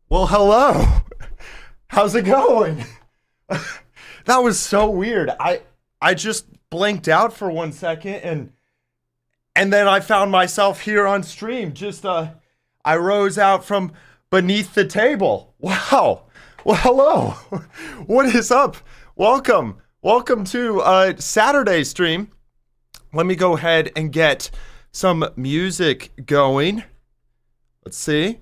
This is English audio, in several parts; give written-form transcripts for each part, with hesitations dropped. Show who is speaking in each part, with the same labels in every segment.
Speaker 1: Well, hello. How's it going? That was so weird. I just blanked out for 1 second and then I found myself here on stream. I rose out from beneath the table. Wow. Well, hello. What is up? Welcome. Welcome to Saturday stream. Let me go ahead and get some music going. Let's see.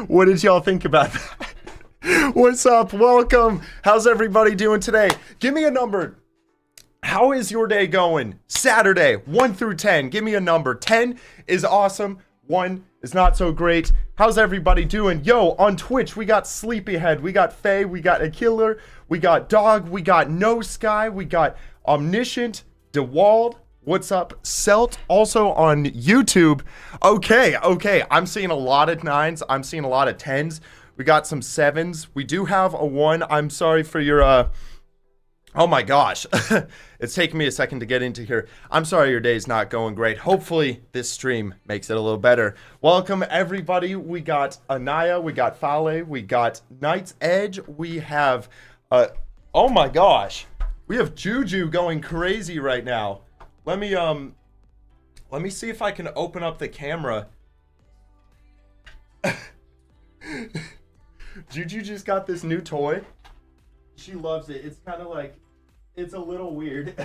Speaker 1: What did y'all think about that? What's up? Welcome. How's everybody doing today? Give me a number. How is your day going? Saturday, 1 through 10. Give me a number. 10 is awesome. 1 is not so great. How's everybody doing? Yo, on Twitch, we got Sleepyhead, we got Faye, we got A Killer, we got Dog, we got No Sky, we got Omniscient, DeWald. What's up, Selt? Also on YouTube. Okay. I'm seeing a lot of 9s. I'm seeing a lot of 10s. We got some 7s. We do have a 1. I'm sorry for your, oh my gosh. It's taking me a second to get into here. I'm sorry your day's not going great. Hopefully this stream makes it a little better. Welcome everybody. We got Anaya, we got Fale, we got Knight's Edge. We have, oh my gosh. We have Juju going crazy right now. Let me see if I can open up the camera. Juju just got this new toy. She loves it. It's kind of like, it's a little weird.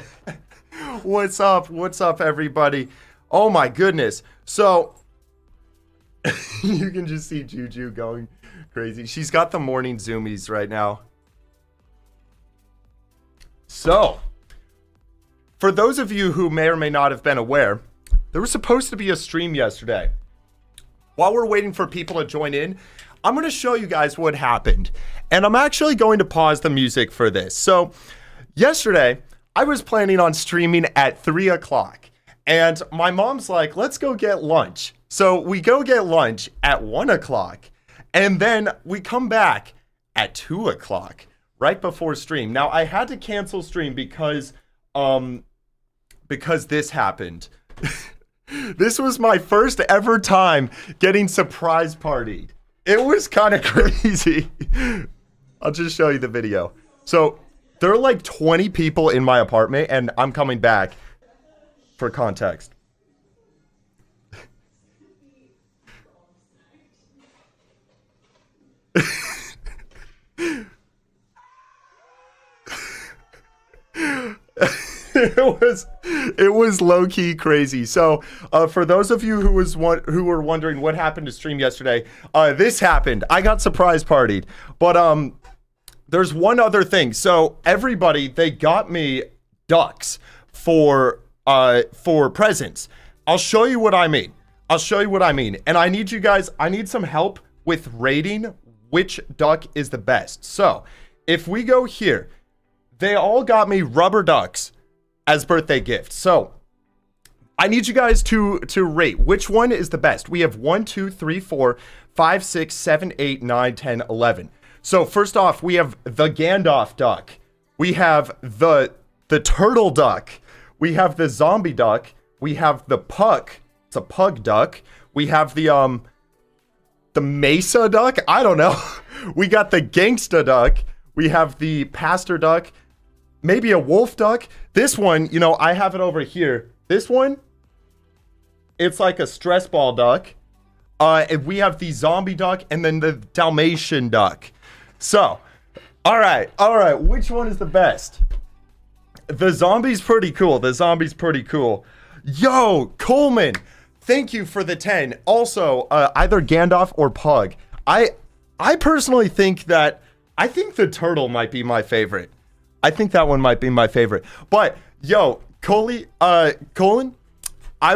Speaker 1: What's up? What's up, everybody? Oh my goodness. So, you can just see Juju going crazy. She's got the morning zoomies right now. So, for those of you who may or may not have been aware, there was supposed to be a stream yesterday. While we're waiting for people to join in, I'm going to show you guys what happened. And I'm actually going to pause the music for this. So, yesterday, I was planning on streaming at 3 o'clock. And my mom's like, let's go get lunch. So, we go get lunch at 1 o'clock. And then we come back at 2 o'clock, right before stream. Now, I had to cancel stream because this happened. This was my first ever time getting surprise partied. It was kind of crazy. I'll just show you the video. So there are like 20 people in my apartment and I'm coming back for context. It was low-key crazy. So for those of you who were wondering what happened to stream yesterday, this happened. I got surprise partied. But there's one other thing. So everybody, they got me ducks for presents. I'll show you what I mean. And I need you guys, I need some help with rating which duck is the best. So if we go here, they all got me rubber ducks as birthday gifts. So I need you guys to rate which one is the best. We have 1, 2, 3, 4, 5, 6, 7, 8, 9, 10, 11. So first off, we have the Gandalf duck. We have the turtle duck. We have the zombie duck. We have the puck. It's a pug duck. We have the mesa duck. I don't know. We got the gangsta duck. We have the pastor duck. Maybe a wolf duck. This one, you know, I have it over here. This one, it's like a stress ball duck. And we have the zombie duck and then the Dalmatian duck. So, all right. Which one is the best? The zombie's pretty cool. Yo, Coleman, thank you for the 10. Also, either Gandalf or Pug. I personally think that, I think the turtle might be my favorite. I think that one might be my favorite. But, yo, Colin, I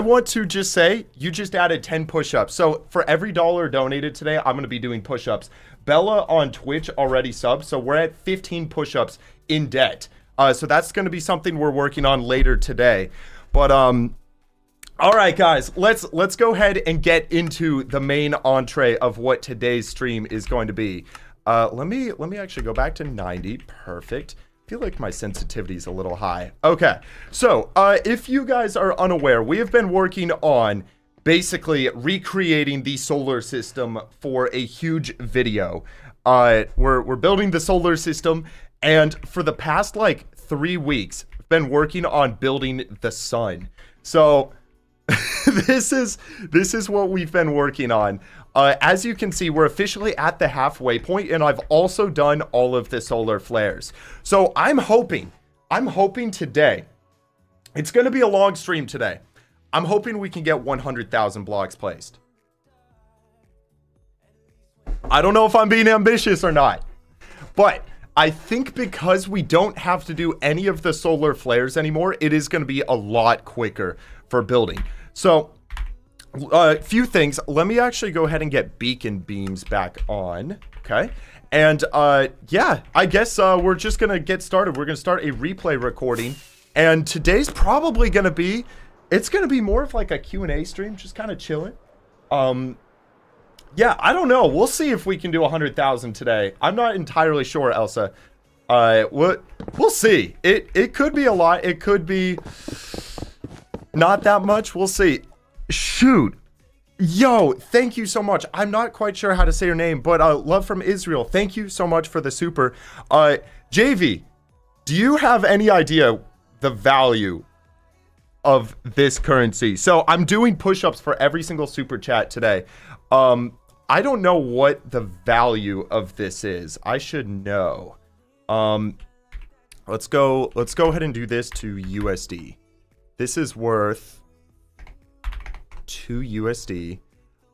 Speaker 1: want to just say, you just added 10 push-ups. So, for every dollar donated today, I'm going to be doing push-ups. Bella on Twitch already subbed, so we're at 15 push-ups in debt. So, that's going to be something we're working on later today. But, all right, guys, let's go ahead and get into the main entree of what today's stream is going to be. Let me actually go back to 90. Perfect. Feel like my sensitivity is a little high. Okay, so if you guys are unaware, we have been working on basically recreating the solar system for a huge video. We're building the solar system, and for the past like 3 weeks, I've been working on building the sun. So this is what we've been working on. As you can see, we're officially at the halfway point, and I've also done all of the solar flares. So I'm hoping today, it's going to be a long stream today. I'm hoping we can get 100,000 blocks placed. I don't know if I'm being ambitious or not, but I think because we don't have to do any of the solar flares anymore, it is going to be a lot quicker for building. So a few things. Let me actually go ahead and get beacon beams back on. Okay. And yeah, I guess we're just going to get started. We're going to start a replay recording. And today's probably going to be, it's going to be more of like a Q&A stream, just kind of chilling. Yeah, I don't know. We'll see if we can do 100,000 today. I'm not entirely sure, Elsa. We'll see. It could be a lot. It could be not that much. We'll see. Shoot. Yo, thank you so much. I'm not quite sure how to say your name, but love from Israel. Thank you so much for the super. JV, do you have any idea the value of this currency? So I'm doing push-ups for every single super chat today. I don't know what the value of this is. I should know. Let's go ahead and do this to USD. This is worth 2 USD.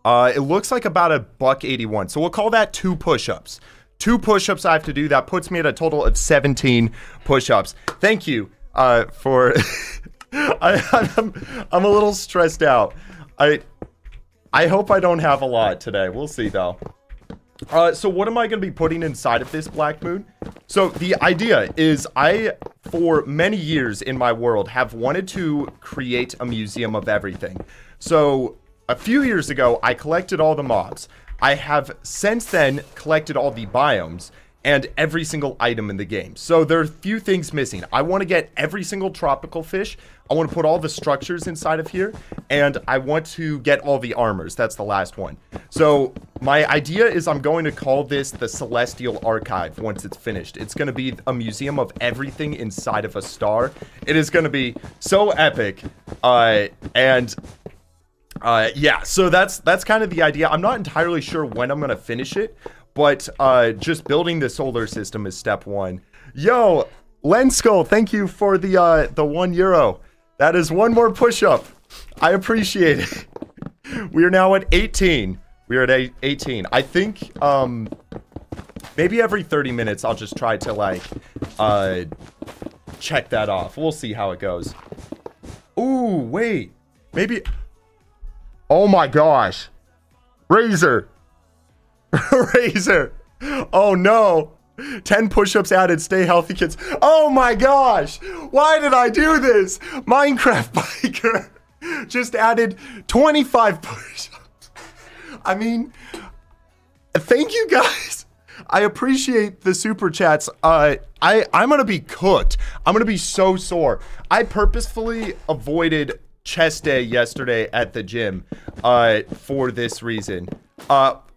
Speaker 1: It looks like about $1.81. So we'll call that 2 push-ups. 2 push-ups I have to do. That puts me at a total of 17 push-ups. Thank you for I'm a little stressed out. I hope I don't have a lot today. We'll see though. So what am I going to be putting inside of this black moon? So the idea is I, for many years in my world, have wanted to create a museum of everything. So a few years ago, I collected all the mobs. I have since then collected all the biomes and every single item in the game. So there are a few things missing. I want to get every single tropical fish. I want to put all the structures inside of here, and I want to get all the armors. That's the last one. So my idea is I'm going to call this the Celestial Archive once it's finished. It's going to be a museum of everything inside of a star. It is going to be so epic. Yeah, so that's kind of the idea. I'm not entirely sure when I'm going to finish it, but just building the solar system is step one. Yo, Lenskull, thank you for the €1. That is one more push-up. I appreciate it. We are now at 18. We are at 18. I think maybe every 30 minutes I'll just try to like check that off. We'll see how it goes. Ooh, wait. Maybe. Oh my gosh. Razor. Razor. Oh no. 10 push-ups added. Stay healthy, kids. Oh my gosh. Why did I do this? Minecraft Biker just added 25 push-ups. I mean, thank you guys. I appreciate the super chats. I'm going to be cooked. I'm going to be so sore. I purposefully avoided chest day yesterday at the gym for this reason.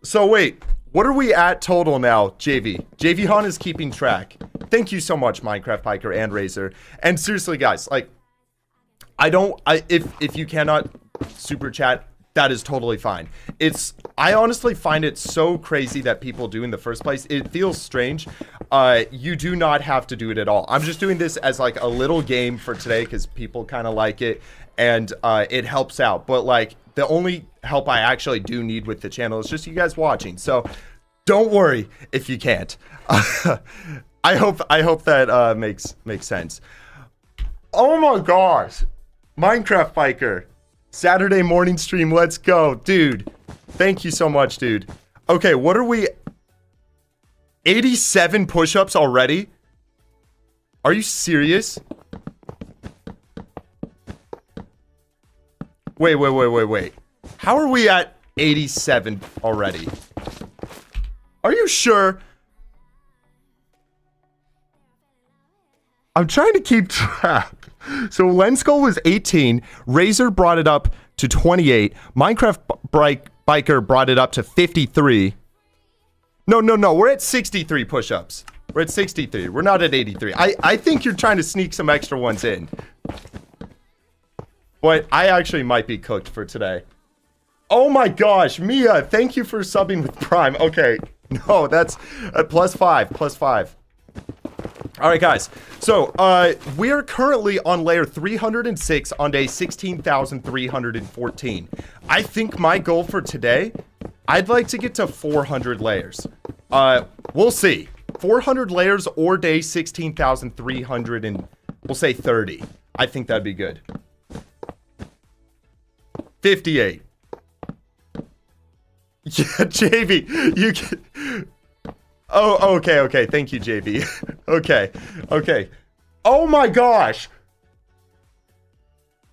Speaker 1: So wait. What are we at total now, JV? JV Han is keeping track. Thank you so much, Minecraft Piker and Razor. And seriously, guys, like, if you cannot super chat, that is totally fine. I honestly find it so crazy that people do in the first place. It feels strange. You do not have to do it at all. I'm just doing this as like a little game for today because people kind of like it and it helps out. But like, the only help I actually do need with the channel is just you guys watching. So don't worry if you can't. I hope that makes sense. Oh my gosh. Minecraft Biker. Saturday morning stream. Let's go. Dude. Thank you so much, dude. Okay, what are we? 87 push-ups already? Are you serious? Wait. How are we at 87 already? Are you sure? I'm trying to keep track. So Lenskull was 18. Razor brought it up to 28. Minecraft Biker brought it up to 53. No, we're at 63 push-ups. We're at 63. We're not at 83. I think you're trying to sneak some extra ones in. But I actually might be cooked for today. Oh my gosh, Mia, thank you for subbing with Prime. Okay, no, that's +5, +5. All right, guys. So, we're currently on layer 306 on day 16,314. I think my goal for today, I'd like to get to 400 layers. We'll see. 400 layers or day 16,300 and we'll say 30. I think that'd be good. 58. Yeah, JV, you can... Oh, okay. Thank you, JV. Okay. Oh my gosh.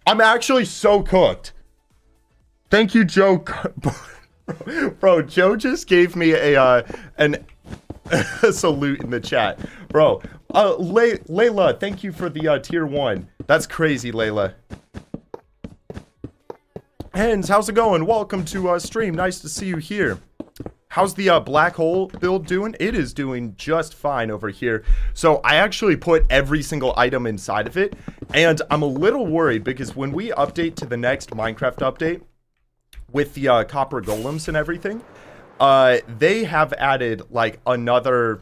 Speaker 1: I'm actually so cooked. Thank you, Joe. Bro, Joe just gave me a salute in the chat. Bro, Layla, thank you for the tier 1. That's crazy, Layla. Hens, how's it going? Welcome to stream. Nice to see you here. How's the black hole build doing? It is doing just fine over here. So I actually put every single item inside of it, and I'm a little worried because when we update to the next Minecraft update with the copper golems and everything, they have added like another,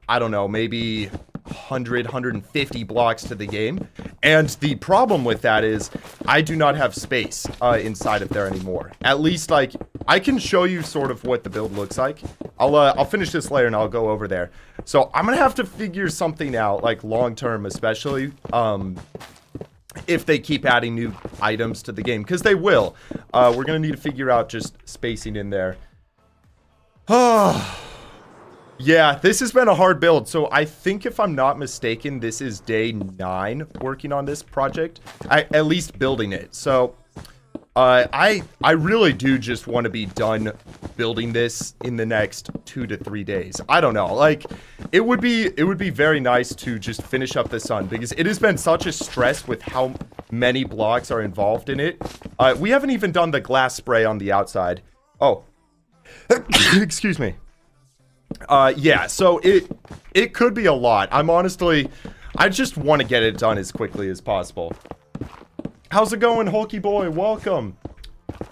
Speaker 1: I don't know, maybe 150 blocks to the game. And the problem with that is I do not have space inside of there anymore. At least, like, I can show you sort of what the build looks like. I'll finish this layer and I'll go over there. So I'm gonna have to figure something out, like long term especially, if they keep adding new items to the game, because they will. We're gonna need to figure out just spacing in there. Yeah, this has been a hard build. So I think if I'm not mistaken, this is day 9 working on this project. At least building it. So I really do just want to be done building this in the next 2 to 3 days. I don't know. Like, it would be very nice to just finish up the sun, because it has been such a stress with how many blocks are involved in it. We haven't even done the glass spray on the outside. Oh, excuse me. Yeah, so it could be a lot. I just want to get it done as quickly as possible. How's it going, Hulky boy? Welcome.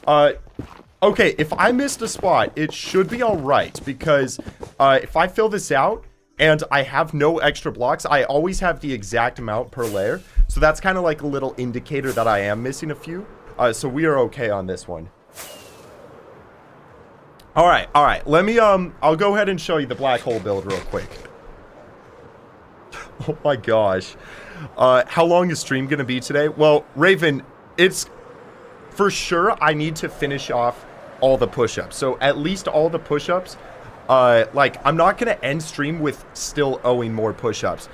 Speaker 1: Okay, if I missed a spot, it should be all right, because if I fill this out and I have no extra blocks, I always have the exact amount per layer. So that's kind of like a little indicator that I am missing a few. So we are okay on this one. All right. Let me, I'll go ahead and show you the black hole build real quick. Oh my gosh. How long is stream gonna be today? Well, Raven, it's for sure I need to finish off all the push-ups. So at least all the push-ups. Like, I'm not gonna end stream with still owing more push-ups.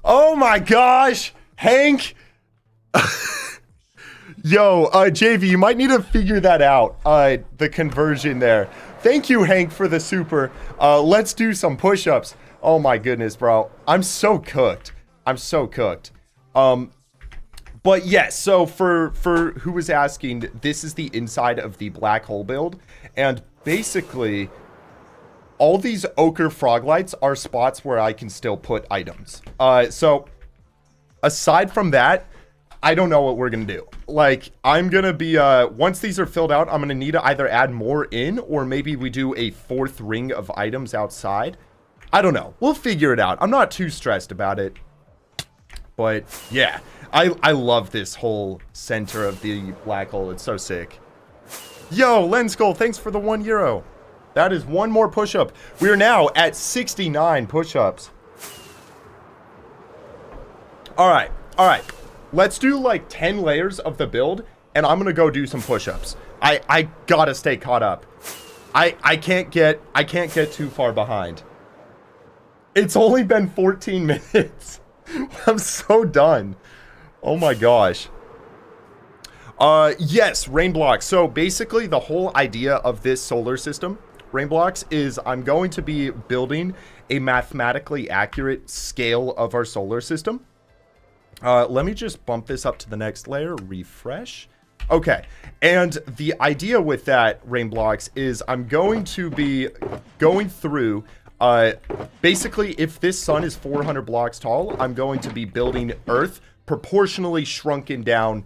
Speaker 1: Oh my gosh, Hank. Yo, JV, you might need to figure that out. The conversion there. Thank you, Hank, for the super. Let's do some push-ups. Oh my goodness, bro. I'm so cooked. But yes, so for who was asking, this is the inside of the black hole build. And basically, all these ochre frog lights are spots where I can still put items. So aside from that, I don't know what we're gonna do. Like, I'm gonna be, once these are filled out, I'm gonna need to either add more in, or maybe we do a 4th ring of items outside. I don't know. We'll figure it out. I'm not too stressed about it. But, yeah. I love this whole center of the black hole. It's so sick. Yo, Lenskull, thanks for the €1. That is one more push-up. We are now at 69 push-ups. Alright. Let's do like 10 layers of the build, and I'm gonna go do some push-ups. I gotta stay caught up. I can't get too far behind. It's only been 14 minutes. I'm so done. Oh my gosh. Yes, rain blocks. So basically the whole idea of this solar system, rain blocks, is I'm going to be building a mathematically accurate scale of our solar system. Let me just bump this up to the next layer, refresh. Okay. And the idea with that, Rain Blocks, is I'm going to be going through, basically, if this sun is 400 blocks tall, I'm going to be building Earth proportionally shrunken down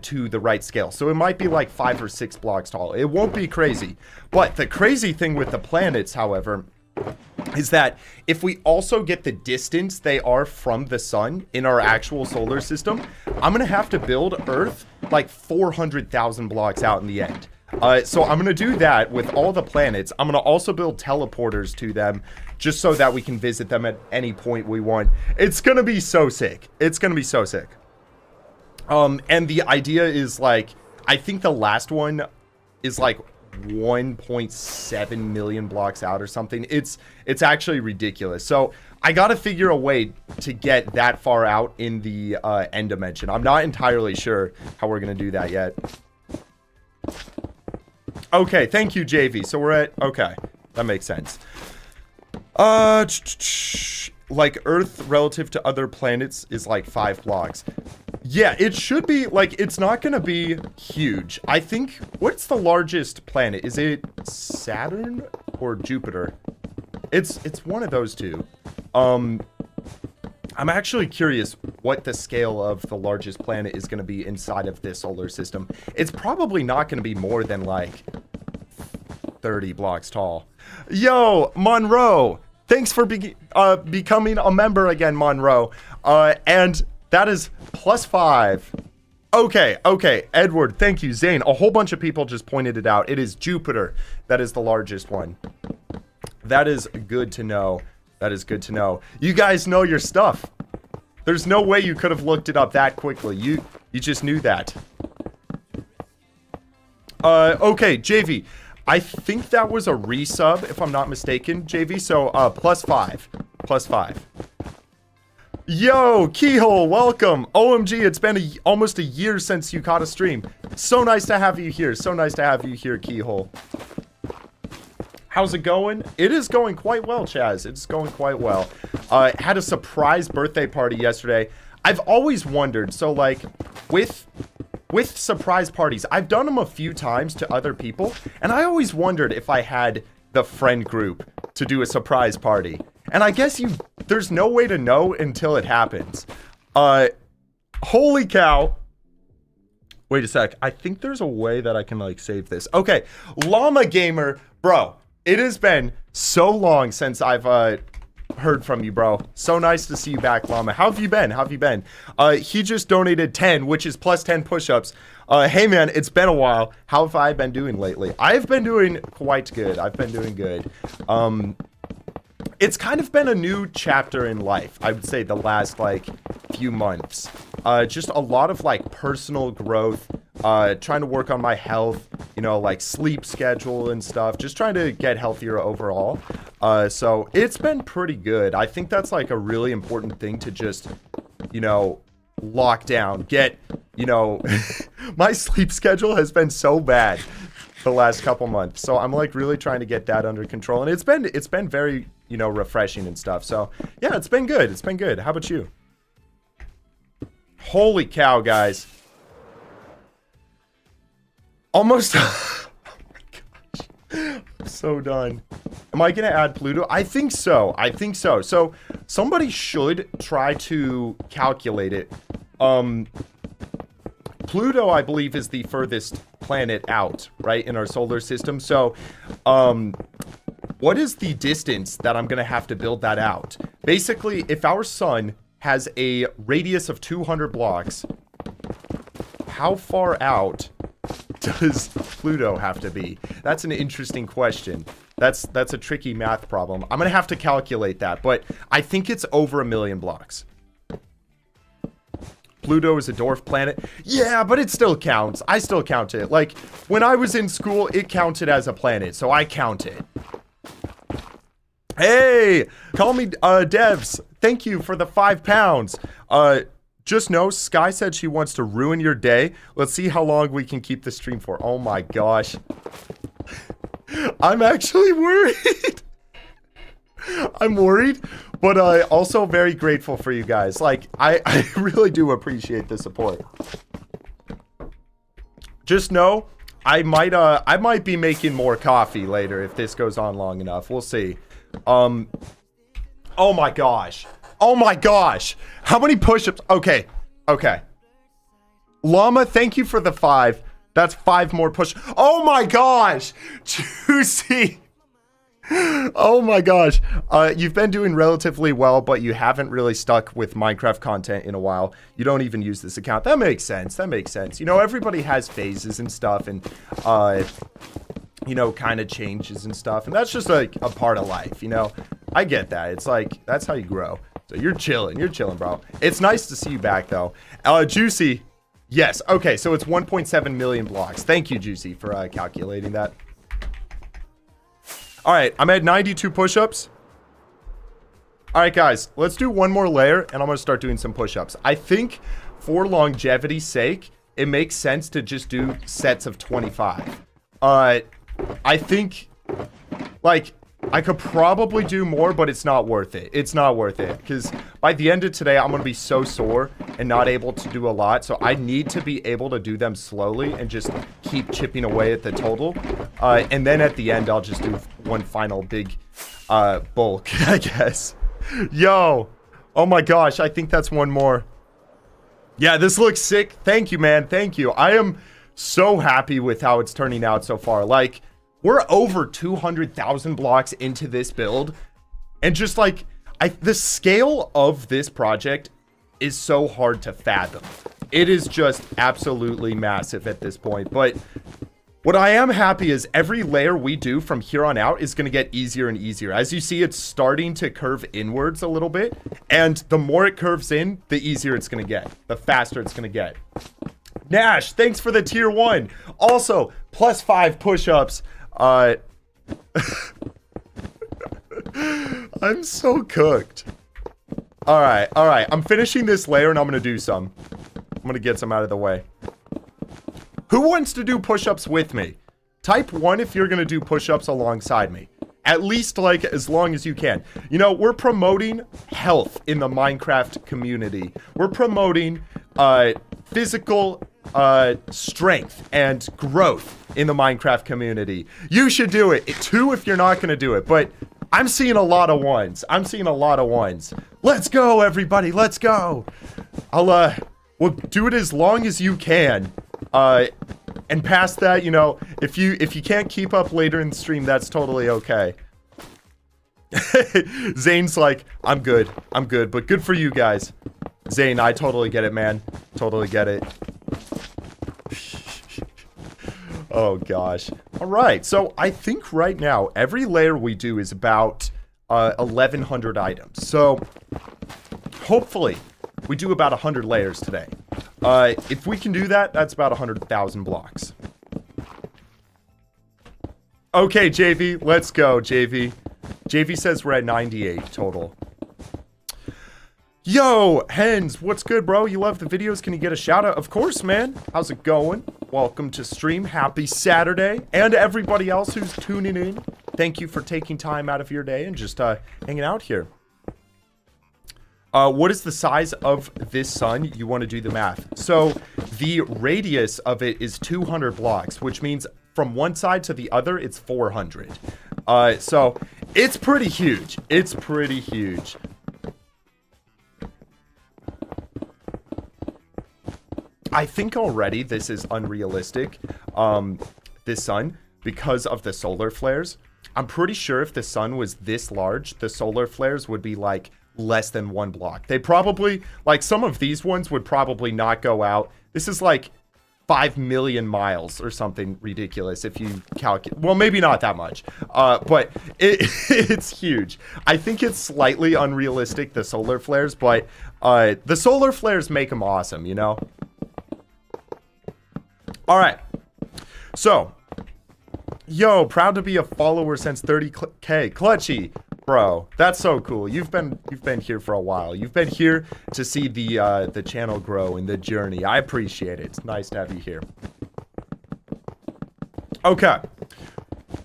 Speaker 1: to the right scale. So it might be like 5 or 6 blocks tall. It won't be crazy. But the crazy thing with the planets, however, is that if we also get the distance they are from the sun in our actual solar system, I'm going to have to build Earth like 400,000 blocks out in the end. So I'm going to do that with all the planets. I'm going to also build teleporters to them just so that we can visit them at any point we want. It's going to be so sick. It's going to be so sick. And the idea is like, I think the last one is like 1.7 million blocks out or something. It's actually ridiculous. So I gotta figure a way to get that far out in the end dimension. I'm not entirely sure how we're gonna do that yet. Okay, thank you, JV. So we're at, okay, that makes sense. Like Earth relative to other planets is like 5 blocks. Yeah, it should be, like, it's not gonna be huge. I think, what's the largest planet? Is it Saturn or Jupiter? It's one of those two. I'm actually curious what the scale of the largest planet is gonna be inside of this solar system. It's probably not gonna be more than, like, 30 blocks tall. Yo, Monroe! Thanks for becoming a member again, Monroe. And that is +5. Okay, Edward, thank you. Zane, a whole bunch of people just pointed it out. It is Jupiter that is the largest one. That is good to know. That is good to know. You guys know your stuff. There's no way you could have looked it up that quickly. You just knew that. Okay, JV. I think that was a resub, if I'm not mistaken, JV. So, +5. +5. Yo, Keyhole, welcome. OMG, it's been almost a year since you caught a stream. So nice to have you here. So nice to have you here, Keyhole. How's it going? It is going quite well, Chaz. It's going quite well. Had a surprise birthday party yesterday. I've always wondered, so like, with surprise parties, I've done them a few times to other people, and I always wondered if I had the friend group to do a surprise party. And I guess there's no way to know until it happens. Holy cow. Wait a sec. I think there's a way that I can like save this. Okay, Llama Gamer, bro, it has been so long since I've heard from you, bro. So nice to see you back, Llama. How have you been? How have you been? He just donated 10, which is +10 push-ups. Hey man, it's been a while. How have I been doing lately? I've been doing quite good. I've been doing good. It's kind of been a new chapter in life, I would say, the last, like, few months. Just a lot of, like, personal growth, trying to work on my health, you know, like, sleep schedule and stuff, just trying to get healthier overall. So it's been pretty good. I think that's, like, a really important thing to just, you know, lock down. Get, you know, my sleep schedule has been so bad the last couple months. So I'm, like, really trying to get that under control. And it's been very, you know, refreshing and stuff. So yeah, it's been good. It's been good. How about you? Holy cow, guys. Almost. Oh my gosh. I'm so done. Am I going to add Pluto? I think so. I think so. So somebody should try to calculate it. Pluto, I believe, is the furthest planet out, right, in our solar system. So, what is the distance that I'm going to have to build that out? Basically, if our sun has a radius of 200 blocks, how far out does Pluto have to be? That's an interesting question. That's a tricky math problem. I'm going to have to calculate that, but I think it's over 1 million blocks. Pluto is a dwarf planet. Yeah, but it still counts. I still count it. Like, when I was in school, it counted as a planet, so I count it. Hey, call me Devs. Thank you for the £5. Just know, Sky said she wants to ruin your day. Let's see how long we can keep the stream for. Oh my gosh. I'm actually worried. I'm worried, but also very grateful for you guys. Like, I really do appreciate the support. just know I might be making more coffee later if this goes on long enough. We'll see. Oh my gosh. Oh my gosh. How many push-ups? Okay. Okay. Llama, thank you for the 5. That's 5 more push. Oh my gosh. Juicy. Oh my gosh. You've been doing relatively well, but you haven't really stuck with Minecraft content in a while. You don't even use this account. That makes sense. That makes sense. You know, everybody has phases and stuff, and you know, kind of changes and stuff, and that's just like a part of life, you know. I get that. It's like, that's how you grow. So you're chilling, bro. It's nice to see you back though. Juicy, yes. Okay, so it's 1.7 million blocks. Thank you, Juicy, for calculating that. All right, I'm at 92 push-ups. All right, guys, let's do one more layer, and I'm gonna start doing some push-ups. I think for longevity's sake, it makes sense to just do sets of 25. I think, like, I could probably do more, but it's not worth it. It's not worth it, because by the end of today, I'm going to be so sore and not able to do a lot. So I need to be able to do them slowly and just keep chipping away at the total. And then at the end, I'll just do one final big bulk, I guess. Yo, oh my gosh, I think that's one more. Yeah, this looks sick. Thank you, man. Thank you. I am so happy with how it's turning out so far. Like, we're over 200,000 blocks into this build, and just like, the scale of this project is so hard to fathom. It is just absolutely massive at this point. But what I am happy is every layer we do from here on out is going to get easier and easier. As you see, it's starting to curve inwards a little bit, and the more it curves in, the easier it's going to get, the faster it's going to get. Nash, thanks for the tier 1. Also, +5 push-ups. I'm so cooked. All right. I'm finishing this layer and I'm gonna do some. I'm gonna get some out of the way. Who wants to do push-ups with me? Type 1 if you're gonna do push-ups alongside me. At least, like, as long as you can. You know, we're promoting health in the Minecraft community. We're promoting physical strength and growth in the Minecraft community. You should do it. 2 if you're not gonna do it, but I'm seeing a lot of 1s. I'm seeing a lot of 1s. Let's go, everybody. Let's go. We'll do it as long as you can. And past that, you know, if you can't keep up later in the stream, that's totally okay. Zane's like, I'm good, but good for you guys. Zane, I totally get it, man. Totally get it. Oh gosh. All right, so I think right now every layer we do is about 1,100 items. So hopefully we do about 100 layers today. If we can do that, that's about 100,000 blocks. Okay, JV, let's go, JV. JV says we're at 98 total. Yo, Hens, what's good, bro? You love the videos? Can you get a shout out? Of course, man. How's it going? Welcome to stream. Happy Saturday. And to everybody else who's tuning in, thank you for taking time out of your day and just hanging out here. What is the size of this sun? You want to do the math. So the radius of it is 200 blocks, which means from one side to the other, it's 400. So it's pretty huge. It's pretty huge. I think already this is unrealistic, this sun, because of the solar flares. I'm pretty sure if the sun was this large, the solar flares would be like less than 1 block. They probably, like some of these ones would probably not go out. This is like 5 million miles or something ridiculous if you calculate. Well, maybe not that much, but it's huge. I think it's slightly unrealistic, the solar flares, but the solar flares make them awesome, you know? All right, so, yo, proud to be a follower since 30K. Clutchy, bro, that's so cool. You've been here for a while. You've been here to see the channel grow and the journey. I appreciate it. It's nice to have you here. Okay,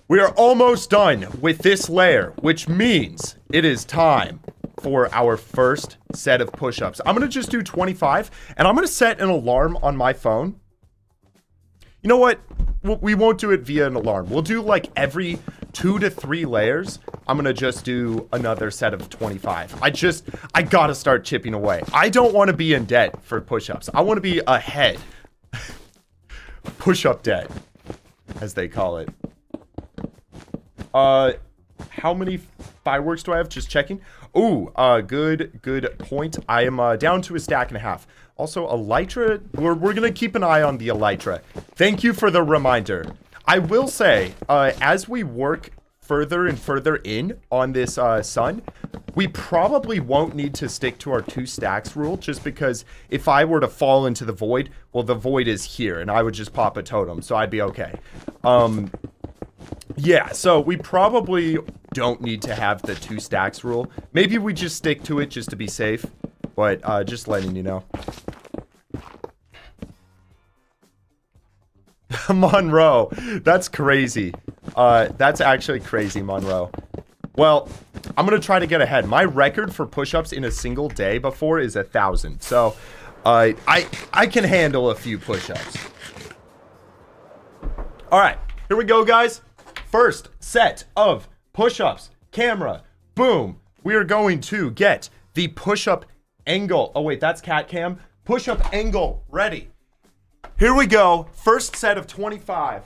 Speaker 1: we are almost done with this layer, which means it is time for our first set of push-ups. I'm gonna just do 25, and I'm gonna set an alarm on my phone. You know what? We won't do it via an alarm. We'll do like every 2 to 3 layers. I'm gonna just do another set of 25. I gotta start chipping away. I don't want to be in debt for push-ups. I want to be ahead. Push-up debt, as they call it. How many fireworks do I have? Just checking. Ooh, good point. I am down to a stack and a half. Also, elytra, we're gonna keep an eye on the elytra. Thank you for the reminder. I will say, as we work further and further in on this sun, we probably won't need to stick to our 2 stacks rule, just because if I were to fall into the void, well, the void is here, and I would just pop a totem, so I'd be okay. Yeah, so we probably don't need to have the 2 stacks rule. Maybe we just stick to it just to be safe, but just letting you know. Monroe, that's crazy. That's actually crazy, Monroe. Well, I'm gonna try to get ahead. My record for push-ups in a single day before is 1,000, so I can handle a few push-ups. All right, here we go, guys. First set of push-ups. Camera, boom. We are going to get the push-up angle. Oh wait, that's cat cam. Push-up angle, ready. Here we go. First set of 25.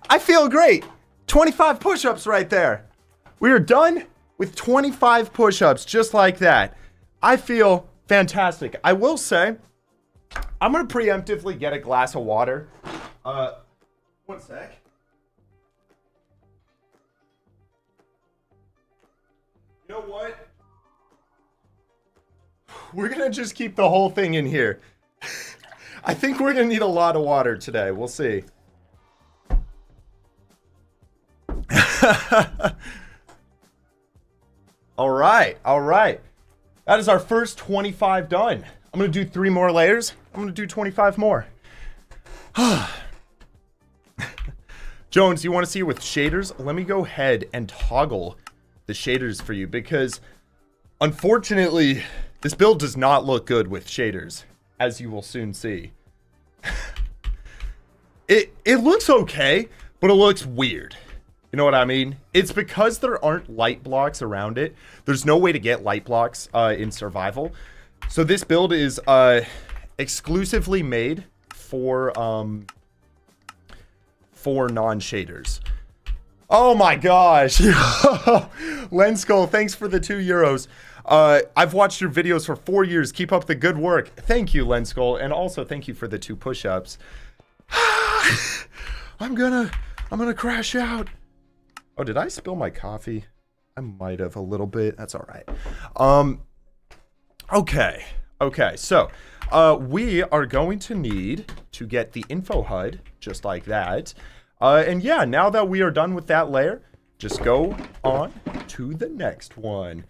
Speaker 1: I feel great. 25 push-ups right there. We are done with 25 push-ups just like that. I feel fantastic. I will say, I'm going to preemptively get a glass of water. One sec. You know what? We're going to just keep the whole thing in here. I think we're going to need a lot of water today. We'll see. All right. That is our first 25 done. I'm going to do 3 more layers. I'm going to do 25 more. Jones, you want to see it with shaders? Let me go ahead and toggle the shaders for you, because unfortunately, this build does not look good with shaders, as you will soon see. It looks okay, but it looks weird. You know what I mean? It's because there aren't light blocks around it. There's no way to get light blocks in survival. So this build is exclusively made for non-shaders. Oh my gosh. Lenskull, thanks for the 2 euros. I've watched your videos for 4 years. Keep up the good work. Thank you, Lenskull. And also thank you for the 2 push-ups. I'm gonna crash out. Oh, did I spill my coffee? I might have a little bit. That's all right. Okay. So, we are going to need to get the info HUD just like that. And yeah, now that we are done with that layer, just go on to the next one.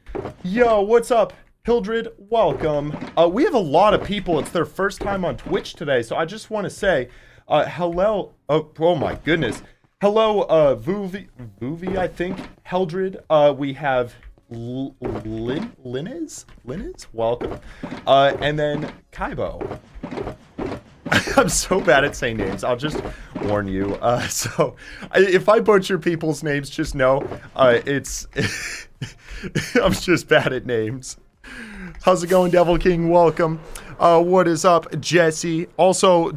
Speaker 1: Yo, what's up? Hildred, welcome. We have a lot of people. It's their first time on Twitch today, so I just want to say, hello. Oh my goodness. Hello, Vuvi, I think. Heldred. We have Linez, welcome. And then Kaibo. I'm so bad at saying names. I'll just warn you. So if I butcher people's names, just know it's I'm just bad at names. How's it going, Devil King? Welcome. What is up, Jesse? Also,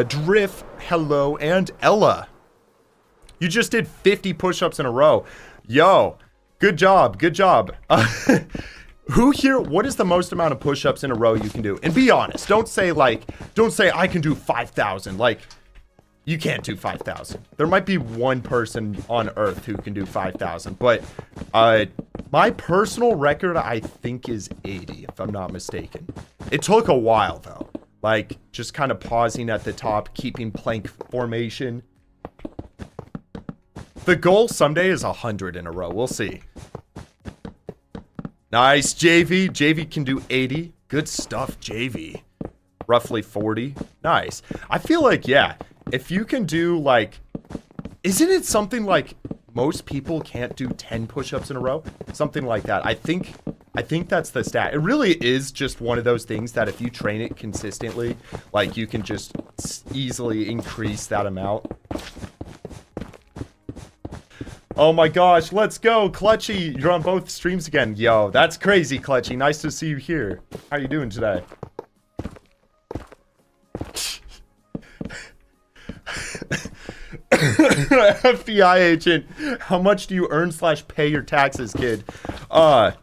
Speaker 1: Drift, hello, and Ella. You just did 50 push-ups in a row. Yo, good job. Who here, what is the most amount of push-ups in a row you can do? And be honest, don't say I can do 5,000. Like, you can't do 5,000. There might be one person on Earth who can do 5,000. But my personal record, I think, is 80, if I'm not mistaken. It took a while, though. Like, just kind of pausing at the top, keeping plank formation. The goal someday is 100 in a row. We'll see. Nice, JV. JV can do 80. Good stuff, JV. Roughly 40. Nice. I feel like, yeah, if you can do, like, isn't it something like most people can't do 10 push-ups in a row? Something like that. I think that's the stat. It really is just one of those things that if you train it consistently, like, you can just easily increase that amount. Oh my gosh, let's go, Clutchy. You're on both streams again. Yo, that's crazy, Clutchy. Nice to see you here. How you doing today? FBI agent, how much do you earn / pay your taxes, kid? What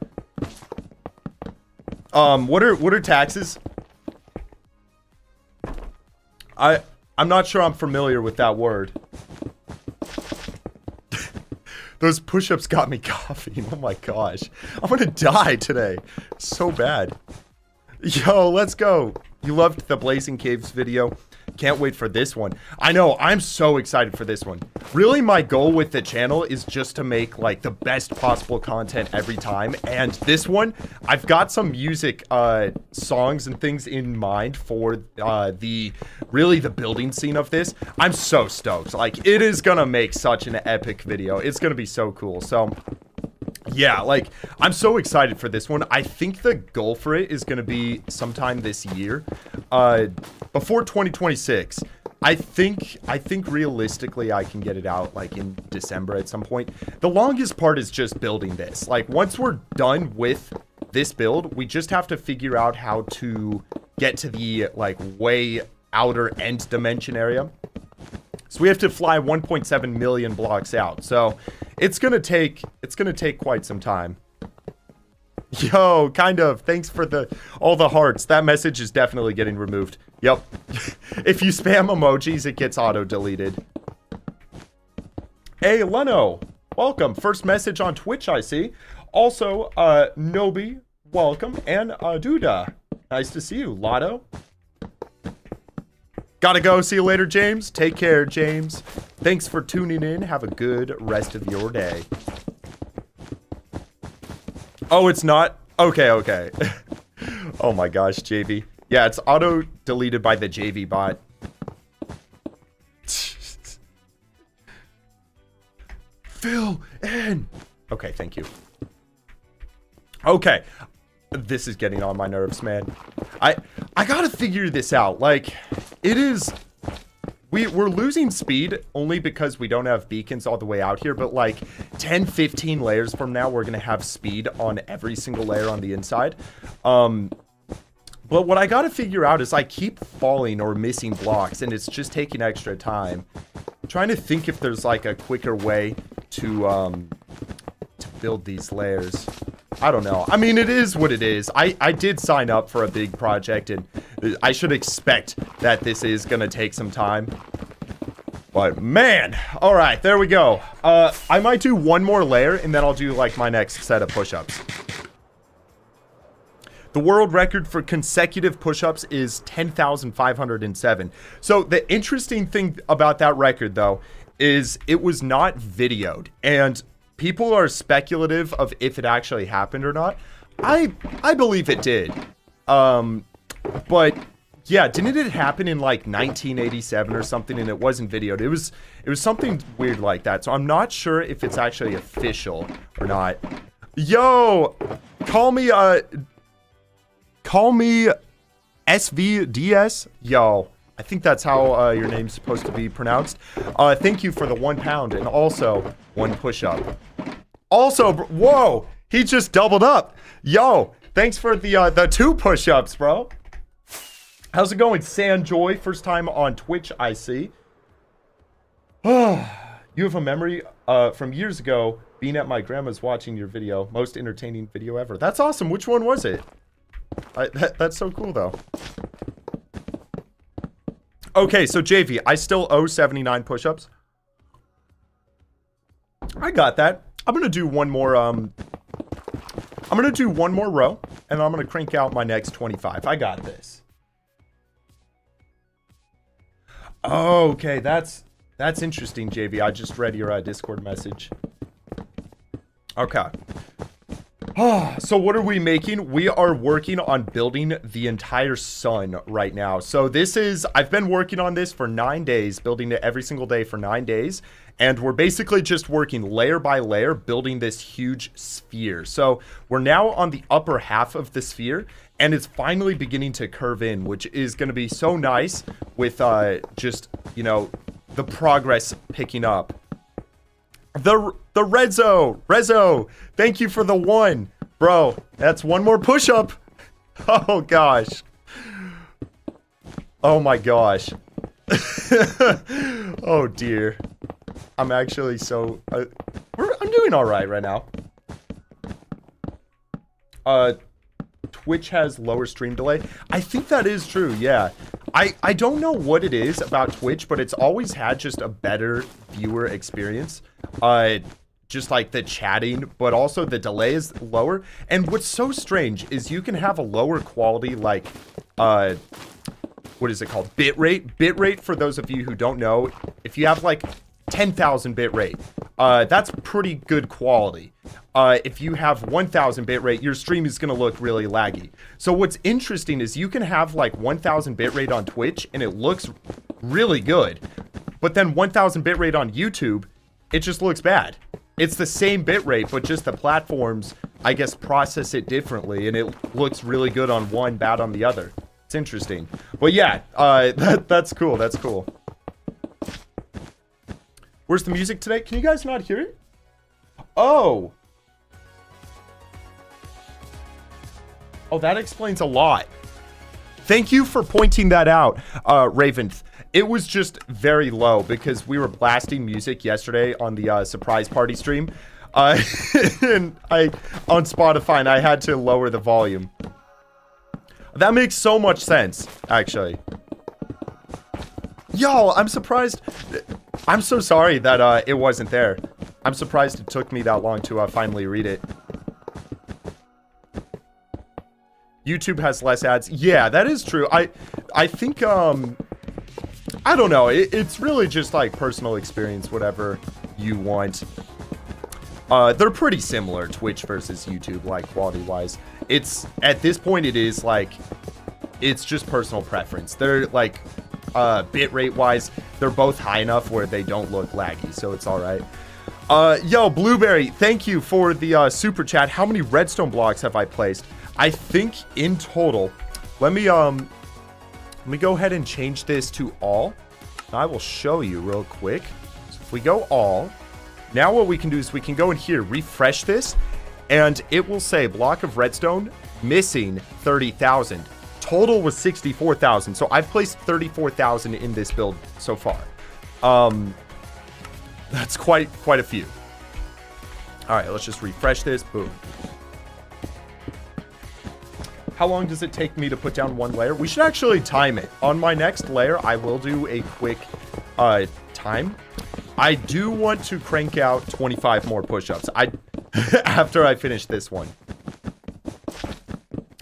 Speaker 1: are taxes? I'm not sure I'm familiar with that word. Those push-ups got me coughing. Oh my gosh. I'm gonna die today. So bad. Yo, let's go. You loved the Blazing Caves video. Can't wait for this one. I know, I'm so excited for this one. Really, my goal with the channel is just to make, like, the best possible content every time. And this one, I've got some music, songs and things in mind for, the building scene of this. I'm so stoked. Like, it is gonna make such an epic video. It's gonna be so cool. So, yeah, like, I'm so excited for this one. I think the goal for it is going to be sometime this year, before 2026. I think realistically I can get it out, like, in December at some point. The longest part is just building this. Like, once we're done with this build, we just have to figure out how to get to the, like, way outer end dimension area. So we have to fly 1.7 million blocks out. So it's gonna take quite some time. Yo, kind of. Thanks for all the hearts. That message is definitely getting removed. Yep. If you spam emojis, it gets auto-deleted. Hey, Leno. Welcome. First message on Twitch, I see. Also, Nobi, welcome. And Duda. Nice to see you. Lotto. Gotta go. See you later, James. Take care, James. Thanks for tuning in. Have a good rest of your day. Oh, it's not? Okay, okay. Oh my gosh, JV. Yeah, it's auto-deleted by the JV bot. Fill in. Okay, thank you. Okay. This is getting on my nerves, man. I gotta figure this out. Like, it is... We're losing speed only because we don't have beacons all the way out here, but like 10, 15 layers from now, we're gonna have speed on every single layer on the inside. But what I gotta figure out is I keep falling or missing blocks, and it's just taking extra time. I'm trying to think if there's like a quicker way to build these layers. I don't know. I mean, it is what it is. I did sign up for a big project, and I should expect that this is gonna take some time. But man, all right, there we go. I might do one more layer, and then I'll do like my next set of push-ups. The world record for consecutive push-ups is 10,507. So the interesting thing about that record, though, is it was not videoed, and people are speculative of if it actually happened or not. I believe it did. But yeah, didn't it happen in like 1987 or something, and it wasn't videoed? It was something weird like that. So I'm not sure if it's actually official or not. Yo, call me SVDS. Yo, I think that's how your name's supposed to be pronounced. Thank you for the £1 and also 1 push-up. Also, whoa, he just doubled up. Yo, thanks for the 2 push-ups, bro. How's it going, Sanjoy? First time on Twitch, I see. You have a memory from years ago being at my grandma's watching your video. Most entertaining video ever. That's awesome. Which one was it? That's so cool, though. Okay, so JV, I still owe 79 push-ups. I got that. I'm gonna do one more. I'm gonna do one more row, and I'm gonna crank out my next 25. I got this. Okay, that's interesting, JV. I just read your Discord message. Okay. So what are we making? We are working on building the entire sun right now. So I've been working on this for 9 days, building it every single day for 9 days. And we're basically just working layer by layer, building this huge sphere. So we're now on the upper half of the sphere, and it's finally beginning to curve in, which is going to be so nice with just, you know, the progress picking up. The Rezo, thank you for the 1. Bro, that's 1 more push-up. Oh, gosh. Oh, my gosh. Oh, dear. I'm actually so... I'm doing all right now. Twitch has lower stream delay. I think that is true, yeah. I don't know what it is about Twitch, but it's always had just a better viewer experience. Just like the chatting, but also the delay is lower. And what's so strange is you can have a lower quality, like, what is it called? Bitrate. Bitrate, for those of you who don't know, if you have like 10,000 bitrate, that's pretty good quality. If you have 1,000 bitrate, your stream is going to look really laggy. So what's interesting is you can have like 1,000 bitrate on Twitch and it looks really good. But then 1,000 bitrate on YouTube, it just looks bad. It's the same bitrate, but just the platforms, I guess, process it differently, and it looks really good on one, bad on the other. It's interesting. But yeah, that's cool. That's cool. Where's the music today? Can you guys not hear it? Oh. Oh, that explains a lot. Thank you for pointing that out, Raven. It was just very low because we were blasting music yesterday on the surprise party stream. And on Spotify, and I had to lower the volume. That makes so much sense, actually. Yo, I'm surprised. I'm so sorry that it wasn't there. I'm surprised it took me that long to finally read it. YouTube has less ads. Yeah, that is true. I think, I don't know. It's really just like personal experience, whatever you want. They're pretty similar, Twitch versus YouTube, like quality-wise. It's, at this point, it is like, it's just personal preference. They're like, bitrate-wise, they're both high enough where they don't look laggy, so it's all right. Yo, Blueberry, thank you for the super chat. How many redstone blocks have I placed? I think in total, let me go ahead and change this to all. I will show you real quick. So if we go all, now what we can do is we can go in here, refresh this, and it will say block of redstone missing 30,000. Total was 64,000. So I've placed 34,000 in this build so far. That's quite a few. All right, let's just refresh this. Boom. How long does it take me to put down one layer? We should actually time it. On my next layer, I will do a quick time. I do want to crank out 25 more push-ups. After I finish this one.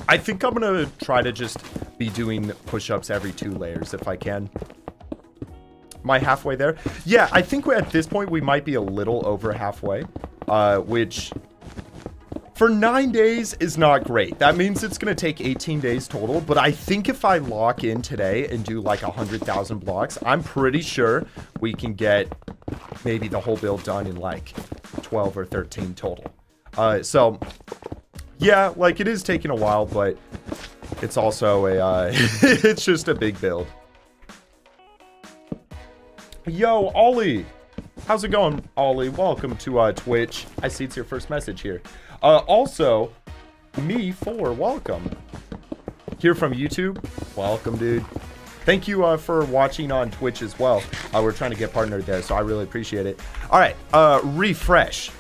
Speaker 1: I think I'm gonna try to just be doing push-ups every 2 layers if I can. Am I halfway there? Yeah, I think at this point we might be a little over halfway, which for 9 days is not great. That means it's gonna take 18 days total, but I think if I lock in today and do like 100,000 blocks, I'm pretty sure we can get maybe the whole build done in like 12 or 13 total. So yeah, like it is taking a while, but it's also a, it's just a big build. Yo, Ollie. How's it going, Ollie? Welcome to Twitch. I see it's your first message here. Also, me4, welcome. Here from YouTube, welcome, dude. Thank you for watching on Twitch as well. We're trying to get partnered there, so I really appreciate it. All right, refresh.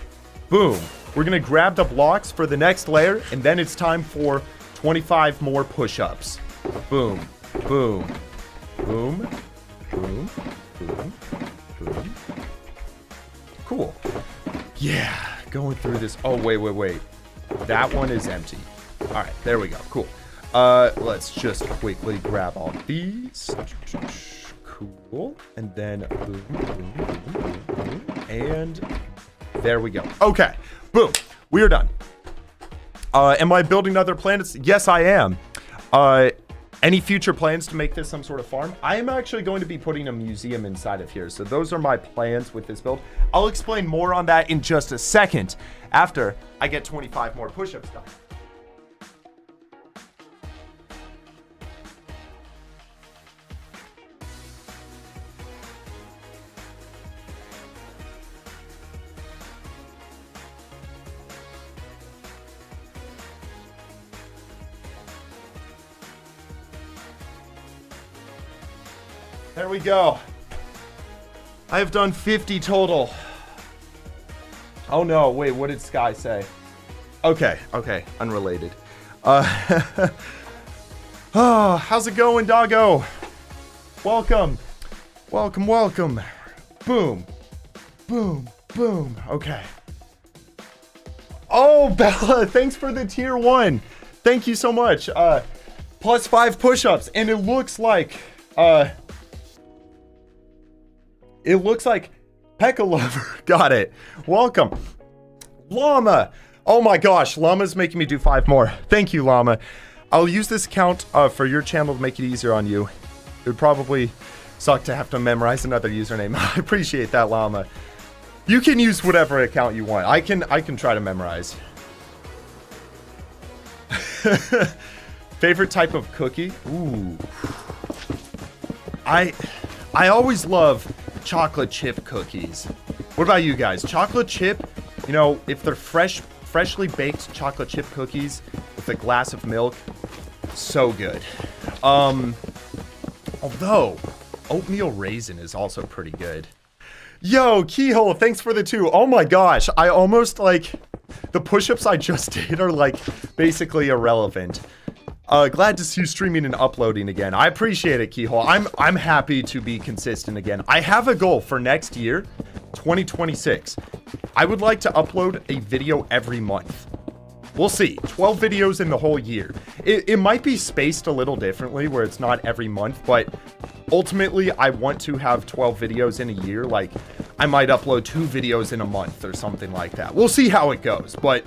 Speaker 1: Boom. We're going to grab the blocks for the next layer, and then it's time for 25 more push-ups. Boom, boom, boom, boom, boom, boom. Cool. Yeah, going through this. Oh, wait. That one is empty. All right, there we go. Cool. Let's just quickly grab all these. Cool. And then boom, boom, boom, boom, boom. And there we go. Okay. Boom. We are done. Am I building other planets? Yes, I am. Any future plans to make this some sort of farm? I am actually going to be putting a museum inside of here. So those are my plans with this build. I'll explain more on that in just a second after I get 25 more push-ups done. There we go. I have done 50 total. Oh no, wait, what did Sky say? Okay, unrelated. Oh, how's it going, doggo? Welcome. Boom. Okay. Oh, Bella, thanks for the tier 1. Thank you so much. Plus 5 push-ups, and it looks like Pekka Lover. Got it. Welcome. Llama. Oh my gosh, Llama's making me do 5 more. Thank you, Llama. I'll use this account for your channel to make it easier on you. It would probably suck to have to memorize another username. I appreciate that, Llama. You can use whatever account you want. I can try to memorize. Favorite type of cookie? Ooh. I always love chocolate chip cookies. What about you guys? Chocolate chip, you know, if they're freshly baked chocolate chip cookies with a glass of milk, so good. Although oatmeal raisin is also pretty good. Yo, Keyhole, thanks for the 2. Oh my gosh, I almost like the push-ups I just did are like basically irrelevant. Glad to see you streaming and uploading again. I appreciate it, Keyhole. I'm happy to be consistent again. I have a goal for next year, 2026. I would like to upload a video every month. We'll see. 12 videos in the whole year. It might be spaced a little differently where it's not every month, but ultimately I want to have 12 videos in a year. Like, I might upload 2 videos in a month or something like that. We'll see how it goes, but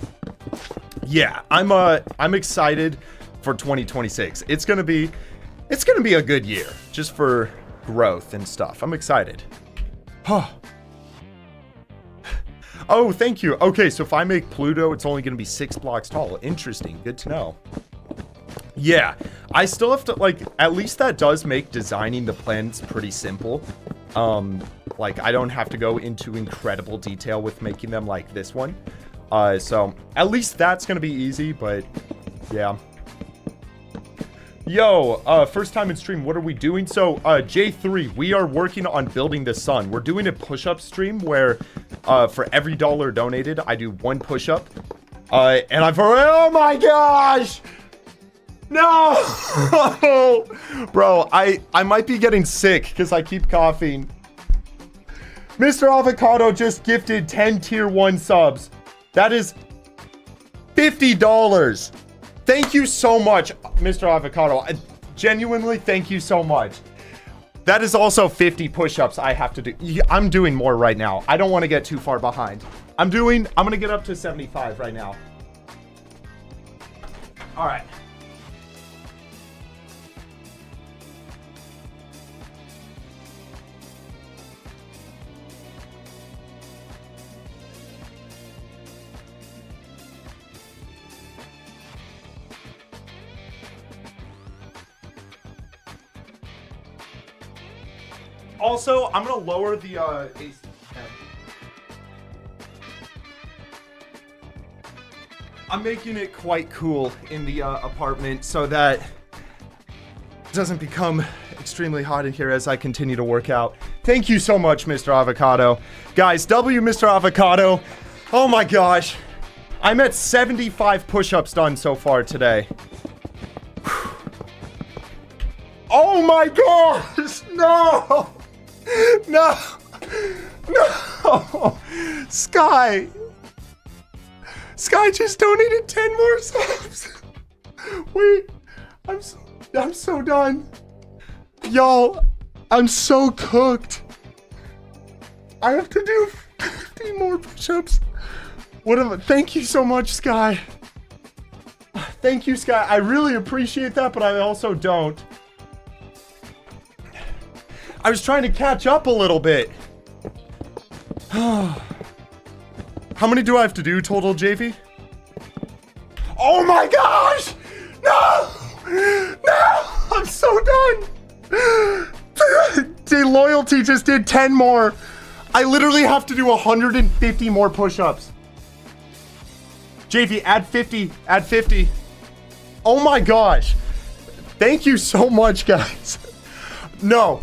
Speaker 1: yeah, I'm excited for 2026. It's gonna be a good year just for growth and stuff. I'm excited. Oh, thank you. Okay, so if I make Pluto, it's only gonna be 6 blocks tall. Interesting. Good to know. Yeah, I still have to, like, at least that does make designing the planets pretty simple. Like, I don't have to go into incredible detail with making them like this one. So at least that's gonna be easy, but yeah. Yo, first time in stream, what are we doing? So, J3, we are working on building the sun. We're doing a push-up stream where, for every $1 donated, I do 1 push-up. And I've already, oh my gosh! No! Bro, I might be getting sick because I keep coughing. Mr. Avocado just gifted 10 tier 1 subs. That is $50. Thank you so much, Mr. Avocado. Genuinely, thank you so much. That is also 50 push-ups I have to do. I'm doing more right now. I don't want to get too far behind. I'm going to get up to 75 right now. All right. Also, I'm gonna lower the AC. I'm making it quite cool in the apartment so that it doesn't become extremely hot in here as I continue to work out. Thank you so much, Mr. Avocado. Guys, Mr. Avocado. Oh my gosh. I'm at 75 push-ups done so far today. Oh my gosh! No! No! No! Sky just donated 10 more subs. Wait, I'm so done. Y'all, I'm so cooked. I have to do 50 more push-ups. Thank you so much, Sky. Thank you, Sky. I really appreciate that, but I also don't. I was trying to catch up a little bit. How many do I have to do total, JV? Oh my gosh! No! No! I'm so done! The loyalty just did 10 more. I literally have to do 150 more push-ups. JV, add 50. Add 50. Oh my gosh. Thank you so much, guys. No.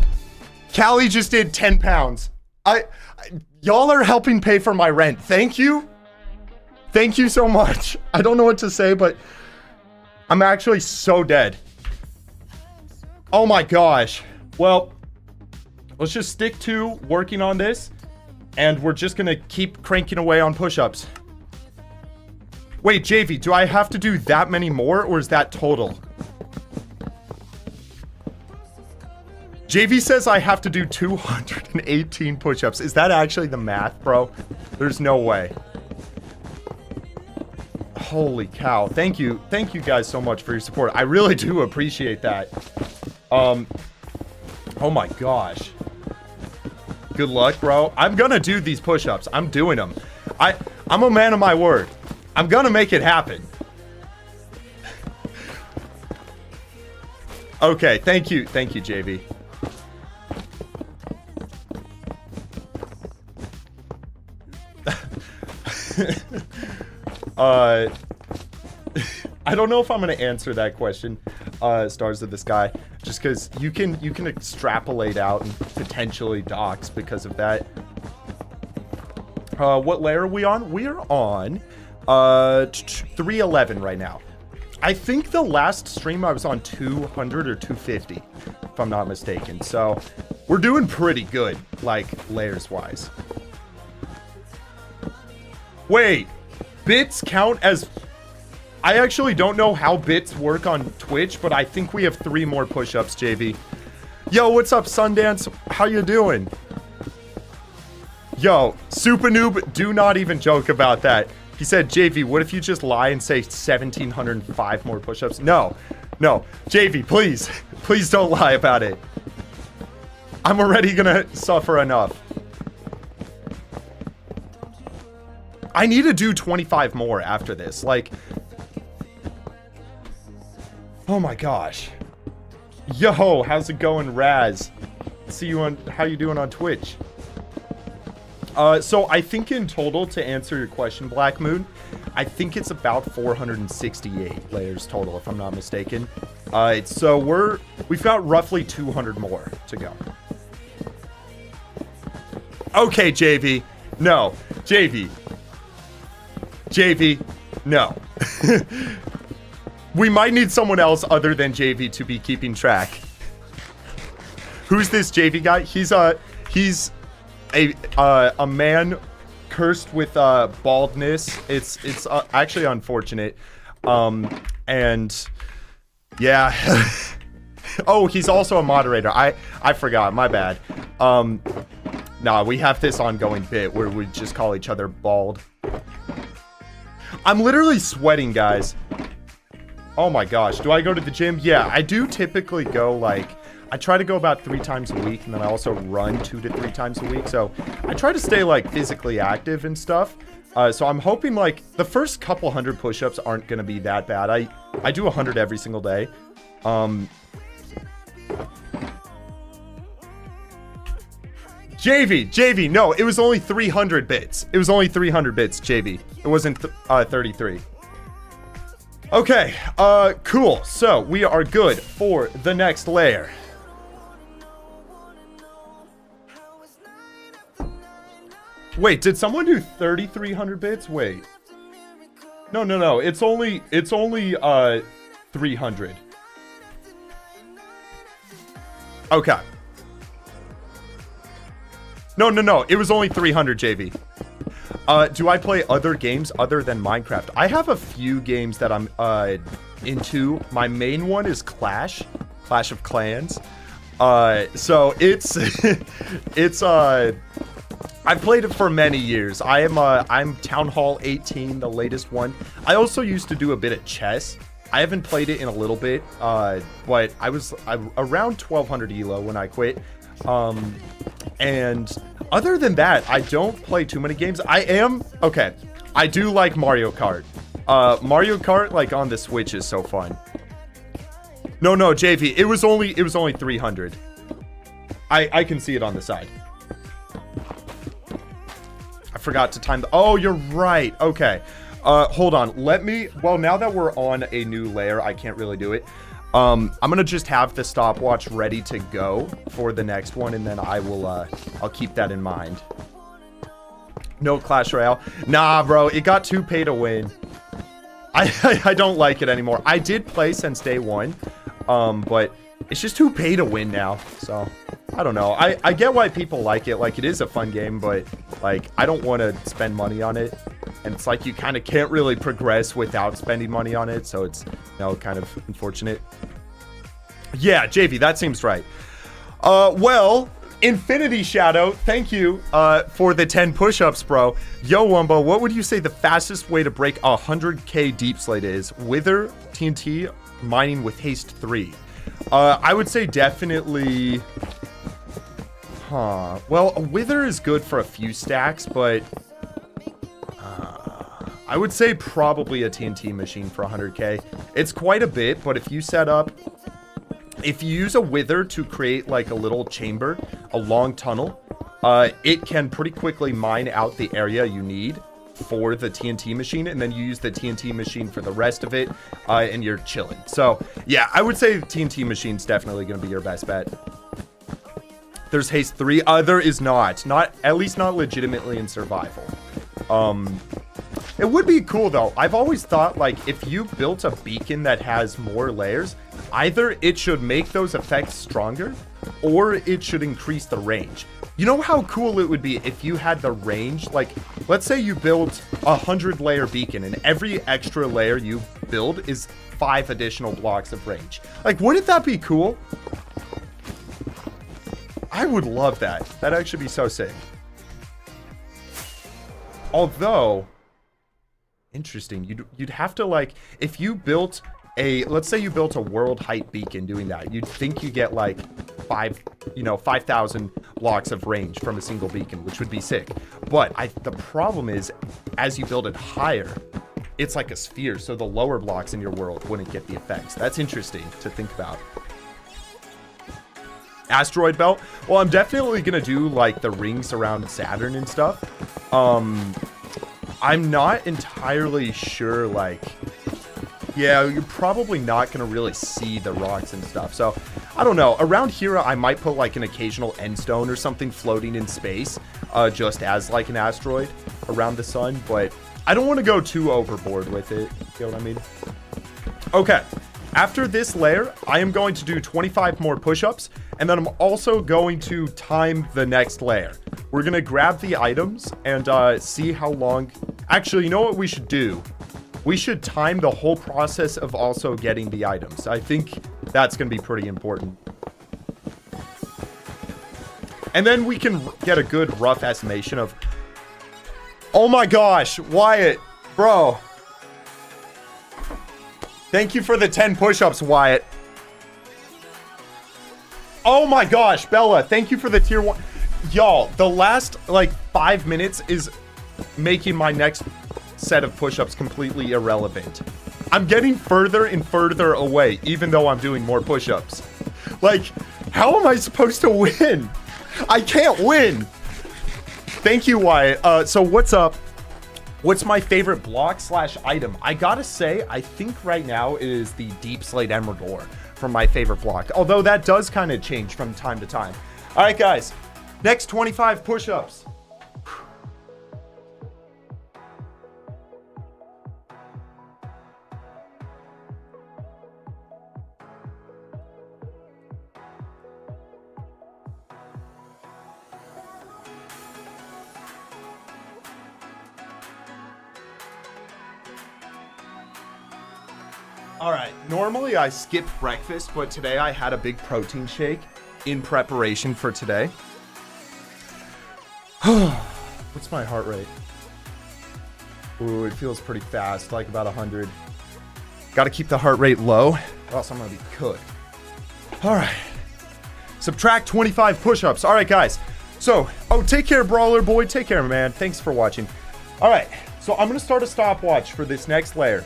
Speaker 1: Callie just did 10 pounds. Y'all are helping pay for my rent. Thank you. Thank you so much. I don't know what to say, but I'm actually so dead. Oh my gosh. Well, let's just stick to working on this, and we're just gonna keep cranking away on push-ups. Wait, JV, do I have to do that many more, or is that total? JV says I have to do 218 push-ups. Is that actually the math, bro? There's no way. Holy cow. Thank you guys so much for your support. I really do appreciate that. Oh my gosh. Good luck, bro. I'm gonna do these push-ups. I'm doing them. I'm a man of my word. I'm gonna make it happen. Okay, thank you, JV. I don't know if I'm gonna answer that question, Stars of the Sky, just because you can extrapolate out and potentially dox because of that. What layer are we on? We are on 311 right now. I think the last stream I was on 200 or 250, if I'm not mistaken. So we're doing pretty good, like layers wise. Wait, bits count as... I actually don't know how bits work on Twitch, but I think we have 3 more push-ups, JV. Yo, what's up, Sundance? How you doing? Yo, Super Noob, do not even joke about that. He said, JV, what if you just lie and say 1,705 more push-ups? No, JV, please. Please don't lie about it. I'm already gonna suffer enough. I need to do 25 more after this. Like, oh my gosh. Yo, how's it going, Raz? See you on, how you doing on Twitch? So I think in total, to answer your question, Black Moon, I think it's about 468 layers total, if I'm not mistaken. So we've got roughly 200 more to go. Okay, JV. No. JV, no. We might need someone else other than JV to be keeping track. Who's this JV guy? He's a man cursed with baldness. It's actually unfortunate. And yeah. Oh, he's also a moderator. I forgot. My bad. Nah, we have this ongoing bit where we just call each other bald. I'm literally sweating, guys. Oh my gosh. Do I go to the gym? Yeah, I do typically go, like, I try to go about 3 times a week, and then I also run 2 to 3 times a week. So I try to stay, like, physically active and stuff. So I'm hoping, like, the first couple hundred push-ups aren't going to be that bad. I do 100 every single day. JV, no, it was only 300 bits. It was only 300 bits, JV. It wasn't 33. Okay, cool. So we are good for the next layer. Wait, did someone do 3,300 bits? Wait. No. It's only 300. Okay. No. It was only 300, JV. Do I play other games other than Minecraft? I have a few games that I'm into. My main one is Clash of Clans. So it's I've played it for many years. I'm Town Hall 18, the latest one. I also used to do a bit of chess. I haven't played it in a little bit, but I'm around 1200 elo when I quit. And other than that, I don't play too many games. Okay, I do like Mario Kart. Mario Kart, like, on the Switch is so fun. No, JV, it was only 300. I can see it on the side. I forgot to time the... Oh, you're right. Okay. Hold on. Well, now that we're on a new layer, I can't really do it. I'm gonna just have the stopwatch ready to go for the next one, and then I'll keep that in mind. No Clash Royale. Nah, bro, it got too pay to win. I don't like it anymore. I did play since day one, but it's just too pay to win now. So I don't know. I get why people like it. Like, it is a fun game, but like, I don't want to spend money on it. And it's like you kind of can't really progress without spending money on it. So it's, kind of unfortunate. Yeah, JV, that seems right. Well, Infinity Shadow, thank you for the 10 push-ups, bro. Yo, Wumba, what would you say the fastest way to break 100k deep slate is? Wither, TNT, mining with haste 3. I would say definitely... Well, a Wither is good for a few stacks, but... I would say probably a TNT machine for 100k. It's quite a bit, but if you use a Wither to create like a little chamber, a long tunnel, it can pretty quickly mine out the area you need for the TNT machine, and then you use the TNT machine for the rest of it, and you're chilling. So yeah, I would say the TNT machine's definitely going to be your best bet. There's haste 3. There is not, at least not legitimately in survival. It would be cool though. I've always thought, like, if you built a beacon that has more layers, either it should make those effects stronger, or it should increase the range. You know how cool it would be if you had the range? Like, let's say you build a 100-layer beacon, and every extra layer you build is 5 additional blocks of range. Like, wouldn't that be cool? I would love that. That'd actually be so sick. Although... interesting. You'd have to, like, if you built let's say you built a world height beacon doing that, you'd think you get like 5,000 blocks of range from a single beacon, which would be sick. But the problem is, as you build it higher, it's like a sphere, so the lower blocks in your world wouldn't get the effects. That's interesting to think about. Asteroid belt? Well, I'm definitely gonna do like the rings around Saturn and stuff. I'm not entirely sure, like, yeah, you're probably not going to really see the rocks and stuff. So, I don't know. Around here, I might put, like, an occasional end stone or something floating in space, just as, like, an asteroid around the sun. But I don't want to go too overboard with it. You know what I mean? Okay. After this layer, I am going to do 25 more push-ups, and then I'm also going to time the next layer. We're going to grab the items and see how long... Actually, you know what we should do? We should time the whole process of also getting the items. I think that's going to be pretty important. And then we can get a good rough estimation of... Oh my gosh, Wyatt, bro. Thank you for the 10 push-ups, Wyatt. Oh my gosh, Bella, thank you for the tier 1. Y'all, the last, like, 5 minutes is making my next set of push-ups completely irrelevant. I'm getting further and further away, even though I'm doing more push-ups. Like, how am I supposed to win? I can't win. Thank you, Wyatt. So what's up? What's my favorite block / item? I gotta say, I think right now it is the Deep Slate Emerald Ore from my favorite block. Although that does kind of change from time to time. All right, guys. Next 25 push-ups. All right, normally I skip breakfast, but today I had a big protein shake in preparation for today. What's my heart rate? Ooh, it feels pretty fast, like about 100. Got to keep the heart rate low, or else I'm going to be cooked. All right. Subtract 25 push-ups. All right, guys. So, take care, Brawler Boy. Take care, man. Thanks for watching. All right. So, I'm going to start a stopwatch for this next layer.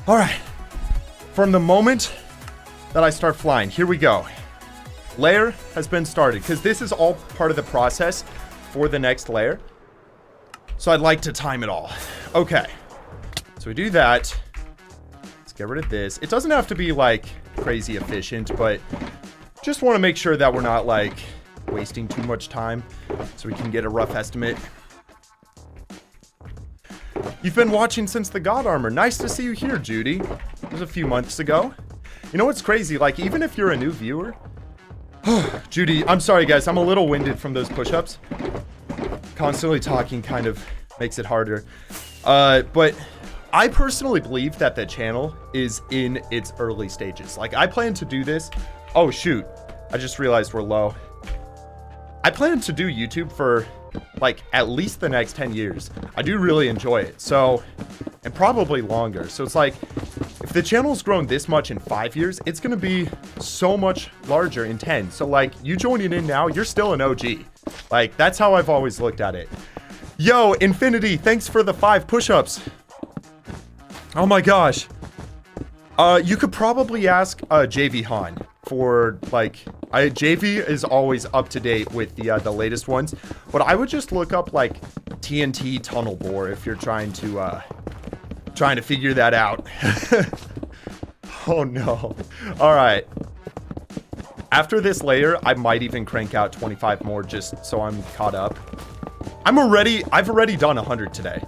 Speaker 1: All right. From the moment that I start flying, here we go. Layer has been started, because this is all part of the process for the next layer. So, I'd like to time it all. Okay. So, we do that. Let's get rid of this. It doesn't have to be, like, crazy efficient, but just want to make sure that we're not, like, wasting too much time, so we can get a rough estimate. You've been watching since the God Armor. Nice to see you here, Judy. It was a few months ago. You know what's crazy? Like, even if you're a new viewer... Judy, I'm sorry, guys. I'm a little winded from those push-ups. Constantly talking kind of makes it harder. But I personally believe that the channel is in its early stages. Like, I plan to do this... Oh, shoot. I just realized we're low. I plan to do YouTube for, like, at least the next 10 years. I do really enjoy it. So, and probably longer. So it's like, if the channel's grown this much in 5 years, it's going to be so much larger in 10. So, like, you joining in now, you're still an OG. Like, that's how I've always looked at it. Yo, Infinity, thanks for the 5 push-ups. Oh my gosh. You could probably ask JV Han for, like, JV is always up to date with the latest ones, but I would just look up, like, TNT tunnel bore if you're trying to figure that out. Oh no. All right. After this layer, I might even crank out 25 more just so I'm caught up. I've already done 100 today.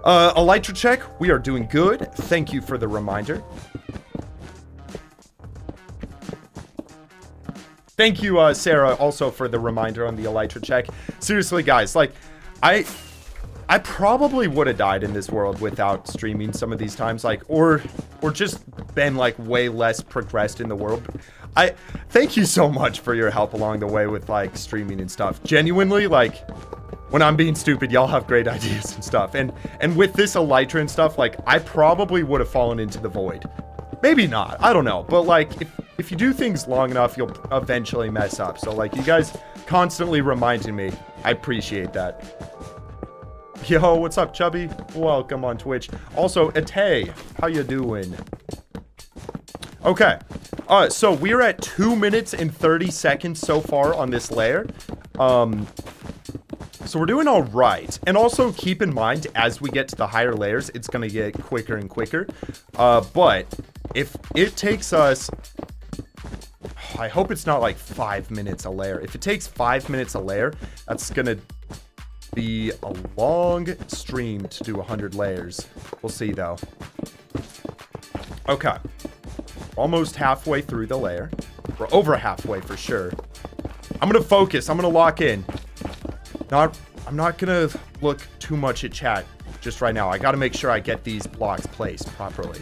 Speaker 1: Elytra check, we are doing good. Thank you for the reminder. Thank you, Sarah, also for the reminder on the Elytra check. Seriously, guys, like, I probably would have died in this world without streaming some of these times, like, or just been, like, way less progressed in the world. Thank you so much for your help along the way with, like, streaming and stuff. Genuinely, like, when I'm being stupid, y'all have great ideas and stuff. And with this Elytra and stuff, like, I probably would have fallen into the void. Maybe not. I don't know. But, like, if you do things long enough, you'll eventually mess up. So, like, you guys constantly reminding me. I appreciate that. Yo, what's up, Chubby? Welcome on Twitch. Also, Ate, how you doing? Okay. So we're at 2 minutes and 30 seconds so far on this layer. So we're doing all right. And also keep in mind, as we get to the higher layers, it's going to get quicker and quicker. But if it takes us... I hope it's not like 5 minutes a layer. If it takes 5 minutes a layer, that's going to be a long stream to do 100 layers. We'll see, though. Okay. Almost halfway through the layer. We're over halfway for sure. I'm going to focus. I'm going to lock in. I'm not going to look too much at chat just right now. I got to make sure I get these blocks placed properly.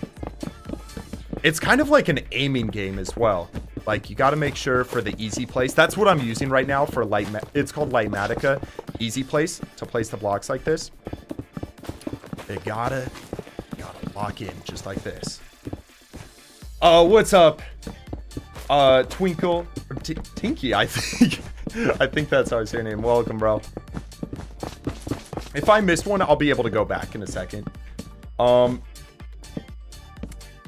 Speaker 1: It's kind of like an aiming game as well. Like, you got to make sure for the easy place. That's what I'm using right now for it's called litematica. Easy place to place the blocks like this. You gotta lock in just like this. What's up? Twinkle, or Tinky, I think. I think that's how I say your name. Welcome, bro. If I missed one, I'll be able to go back in a second.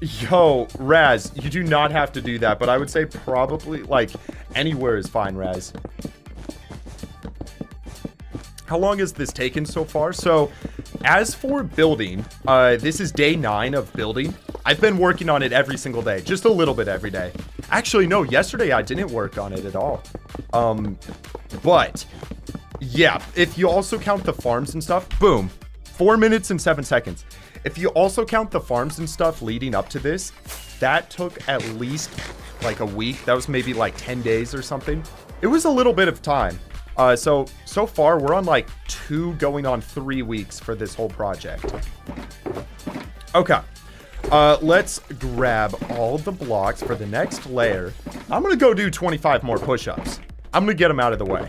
Speaker 1: Yo, Raz, you do not have to do that, but I would say probably, like, anywhere is fine, Raz. How long has this taken so far? So, as for building, this is day 9 of building. I've been working on it every single day, just a little bit every day. Actually, no, yesterday I didn't work on it at all. But, yeah, if you also count the farms and stuff, boom, 4 minutes and 7 seconds. If you also count the farms and stuff leading up to this, that took at least like a week. That was maybe like 10 days or something. It was a little bit of time. So far we're on like 2 going on 3 weeks for this whole project. Okay. Let's grab all the blocks for the next layer. I'm going to go do 25 more push-ups. I'm going to get them out of the way.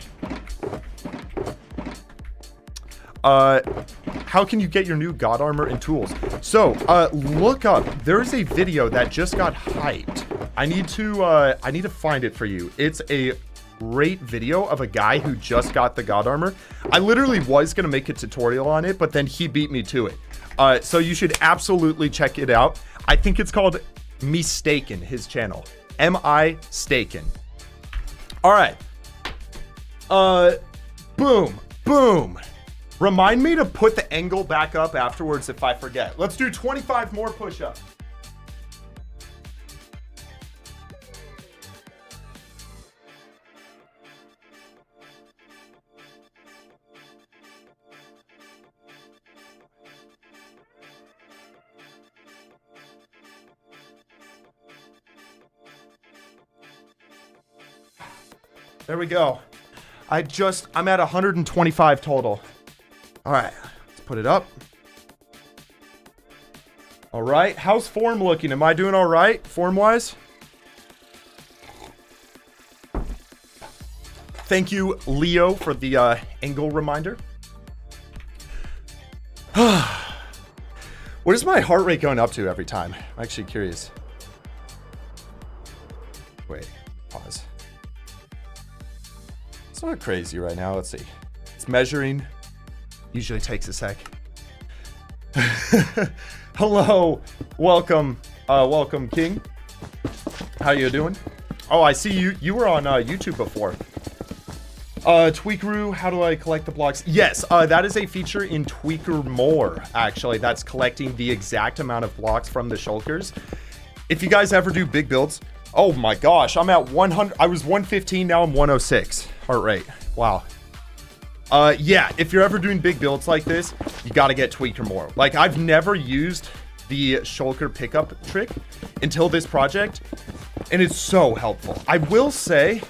Speaker 1: how can you get your new god armor and tools? So, look up. There's a video that just got hyped. I need to find it for you. It's a great video of a guy who just got the god armor. I literally was gonna make a tutorial on it, but then he beat me to it. So you should absolutely check it out. I think it's called Mistaken, his channel. M-I-Staken. All right. Boom, boom. Remind me to put the angle back up afterwards if I forget. Let's do 25 more push-ups. There we go. I'm at 125 total. All right, let's put it up. All right, how's form looking? Am I doing all right, form-wise? Thank you, Leo, for the angle reminder. What is my heart rate going up to every time? I'm actually curious. Wait, pause. It's not crazy right now. Let's see. It's measuring. Usually takes a sec. Hello. Welcome. Welcome, King. How you doing? Oh, I see you. You were on YouTube before. Tweakeroo, how do I collect the blocks? Yes, that is a feature in Tweaker More, actually. That's collecting the exact amount of blocks from the shulkers. If you guys ever do big builds, oh my gosh, I'm at 100. I was 115, now I'm 106 heart rate. Wow. Yeah, if you're ever doing big builds like this, you got to get Tweaker More. Like, I've never used the shulker pickup trick until this project, and it's so helpful. I will say,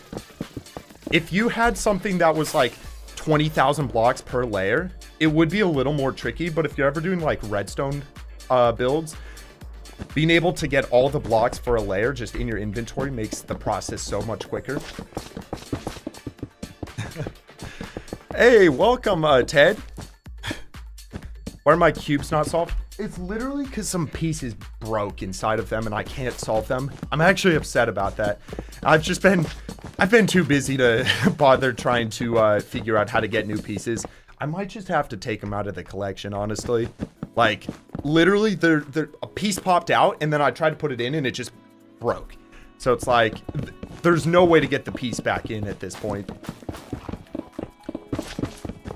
Speaker 1: if you had something that was like 20,000 blocks per layer, it would be a little more tricky. But if you're ever doing like redstone builds, being able to get all the blocks for a layer just in your inventory makes the process so much quicker. Hey, welcome, Ted. Why are my cubes not solved? It's literally because some pieces broke inside of them and I can't solve them. I'm actually upset about that. I've been too busy to bother trying to figure out how to get new pieces. I might just have to take them out of the collection, honestly. Like, literally, a piece popped out, and then I tried to put it in, and it just broke. So it's like, there's no way to get the piece back in at this point.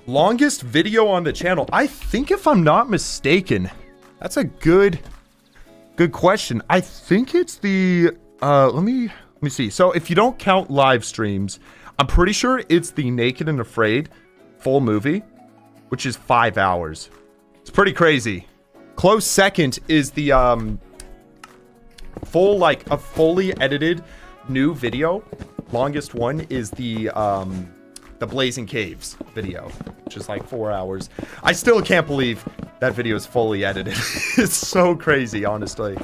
Speaker 1: Longest video on the channel. I think, if I'm not mistaken, that's a good question. I think it's the, let me see. So if you don't count live streams, I'm pretty sure it's the Naked and Afraid full movie, which is 5 hours. It's pretty crazy. Close second is the a fully edited new video. Longest one is the Blazing Caves video, which is like 4 hours. I still can't believe that video is fully edited. It's so crazy, honestly.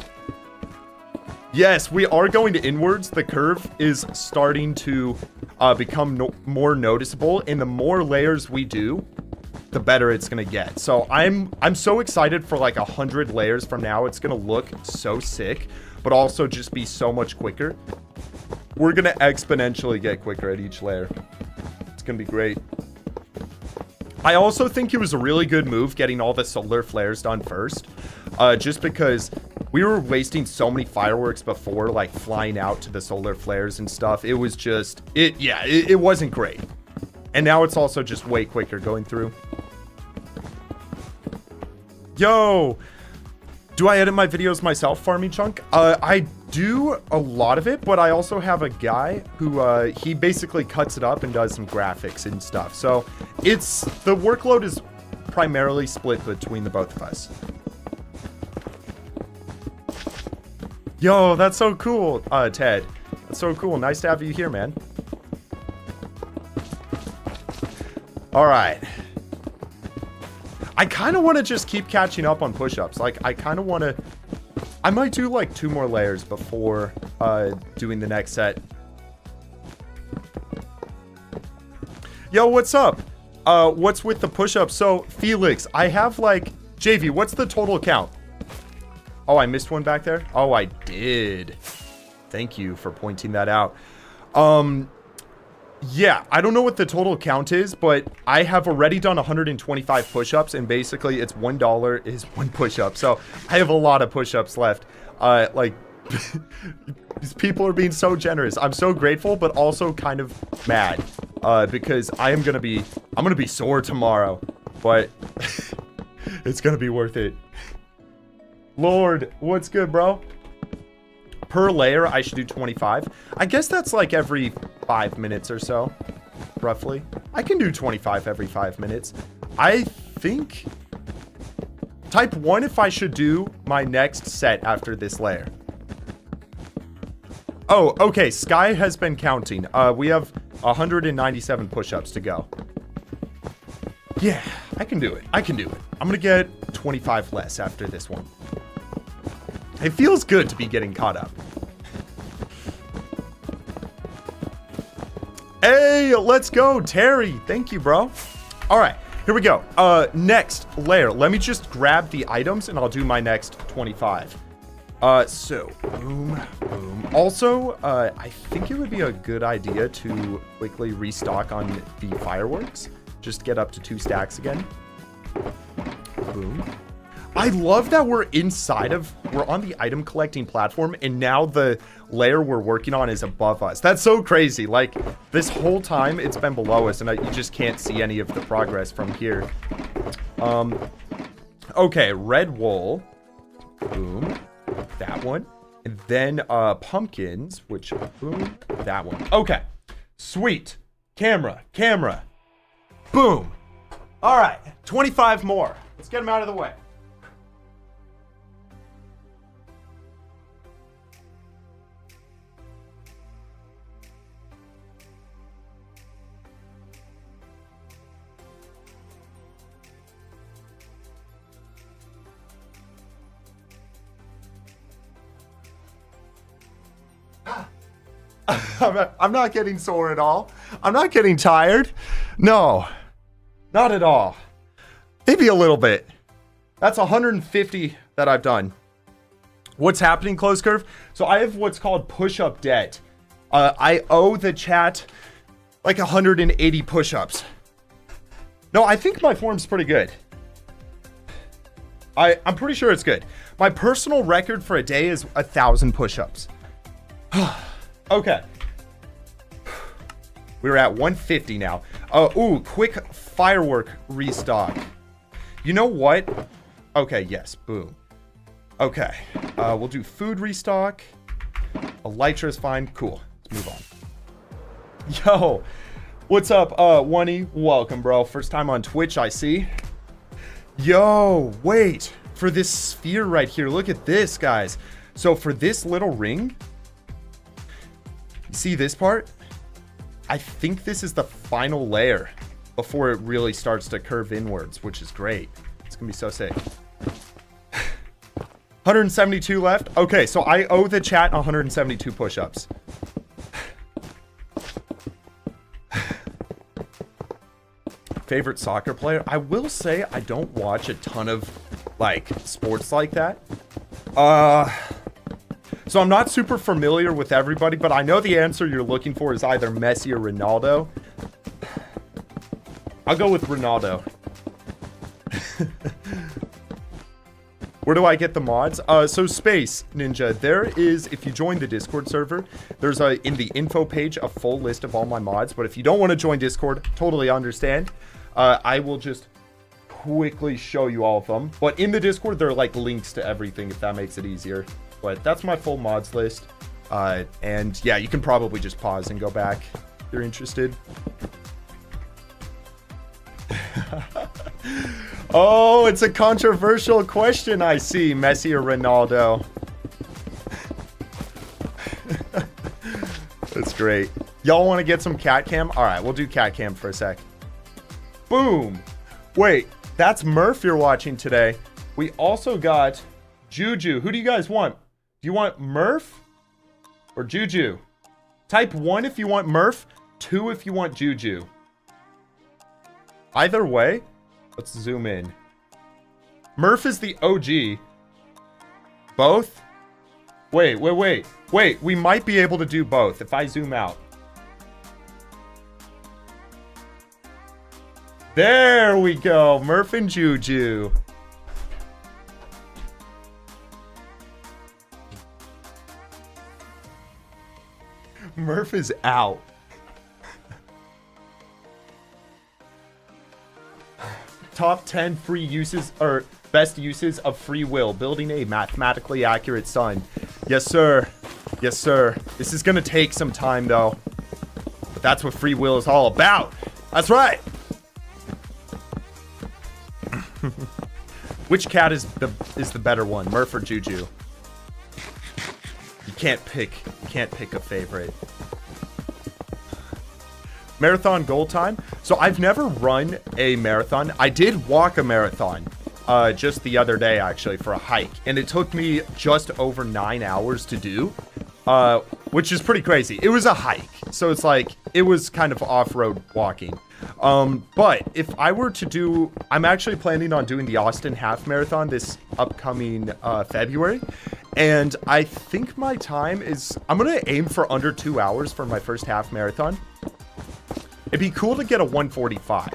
Speaker 1: Yes, we are going to inwards. The curve is starting to become more noticeable, and the more layers we do, the better it's gonna get. So I'm so excited for like 100 layers from now. It's gonna look so sick, but also just be so much quicker. We're gonna exponentially get quicker at each layer. It's gonna be great. I also think it was a really good move getting all the solar flares done first, just because we were wasting so many fireworks before, like flying out to the solar flares and stuff. It was just, it wasn't great. And now it's also just way quicker going through. Yo, do I edit my videos myself, Farming Chunk? I do a lot of it, but I also have a guy who, he basically cuts it up and does some graphics and stuff. So the workload is primarily split between the both of us. Yo, that's so cool, Ted. That's so cool. Nice to have you here, man. All right. I kind of want to just keep catching up on push-ups. Like, I kind of want to... I might do, like, 2 more layers before doing the next set. Yo, what's up? what's with the push-ups? So, Felix, I have like... JV, what's the total count? Oh, I missed one back there? Oh, I did. Thank you for pointing that out. Yeah, I don't know what the total count is, but I have already done 125 push-ups, and basically it's $1 is one push-up. So I have a lot of push-ups left. Like, these people are being so generous. I'm so grateful, but also kind of mad, because I'm gonna be sore tomorrow, but it's gonna be worth it. Lord, what's good, bro? Per layer, I should do 25. I guess that's like every 5 minutes or so, roughly. I can do 25 every 5 minutes. I think type 1 if I should do my next set after this layer. Oh, okay. Sky has been counting. We have 197 push-ups to go. Yeah, I can do it. I can do it. I'm gonna get 25 less after this one. It feels good to be getting caught up. Hey, let's go, Terry. Thank you, bro. All right, here we go. Next layer. Let me just grab the items and I'll do my next 25. So, boom, boom. Also, I think it would be a good idea to quickly restock on the fireworks. Just get up to 2 stacks again. Boom. I love that we're on the item collecting platform, and now the layer we're working on is above us. That's so crazy. Like, this whole time it's been below us, and you just can't see any of the progress from here. Okay, red wool. Boom. That one. And then pumpkins, which, boom, that one. Okay. Sweet. Camera. Boom. All right, 25 more. Let's get them out of the way. I'm not getting sore at all. I'm not getting tired. No, not at all. Maybe a little bit. That's 150 that I've done. What's happening, close curve? So I have what's called push-up debt. I owe the chat like 180 push-ups. No, I think my form's pretty good. I'm pretty sure it's good. My personal record for a day is 1,000 push-ups. Okay. We're at 150 now. Ooh, quick firework restock. You know what? Okay, yes, boom. Okay, we'll do food restock. Elytra is fine. Cool. Let's move on. Yo, what's up, Oney? Welcome, bro. First time on Twitch, I see. Yo, wait. For this sphere right here, look at this, guys. So for this little ring, you see this part? I think this is the final layer before it really starts to curve inwards, which is great. It's gonna be so sick. 172 left. Okay, so I owe the chat 172 push-ups. Favorite soccer player? I will say I don't watch a ton of like sports like that. So I'm not super familiar with everybody, but I know the answer you're looking for is either Messi or Ronaldo. I'll go with Ronaldo. Where do I get the mods? So Space Ninja, there is, if you join the Discord server, there's in the info page a full list of all my mods. But if you don't want to join Discord, totally understand. I will just quickly show you all of them. But in the Discord, there are like links to everything if that makes it easier. But that's my full mods list. And yeah, you can probably just pause and go back if you're interested. Oh, it's a controversial question, I see. Messi or Ronaldo? That's great. Y'all want to get some cat cam? All right, we'll do cat cam for a sec. Boom. Wait, that's Murph you're watching today. We also got Juju. Who do you guys want? Do you want Murph or Juju? Type 1 if you want Murph, 2 if you want Juju. Either way, let's zoom in. Murph is the OG. Both? Wait. We might be able to do both if I zoom out. There we go. Murph and Juju. Murph is out. Top 10 free uses or best uses of free will. Building a mathematically accurate sun. Yes, sir. Yes, sir. This is gonna take some time though. But that's what free will is all about. That's right. Which cat is the better one, Murph or Juju? You can't pick a favorite. Marathon goal time. So I've never run a marathon. I did walk a marathon just the other day actually for a hike, and it took me just over 9 hours to do, which is pretty crazy. It was a hike, so it's like it was kind of off-road walking. But if I were to do, I'm actually planning on doing the Austin half marathon this upcoming February, and I think my time is, I'm gonna aim for under 2 hours for my first half marathon. It'd be cool to get a 1:45,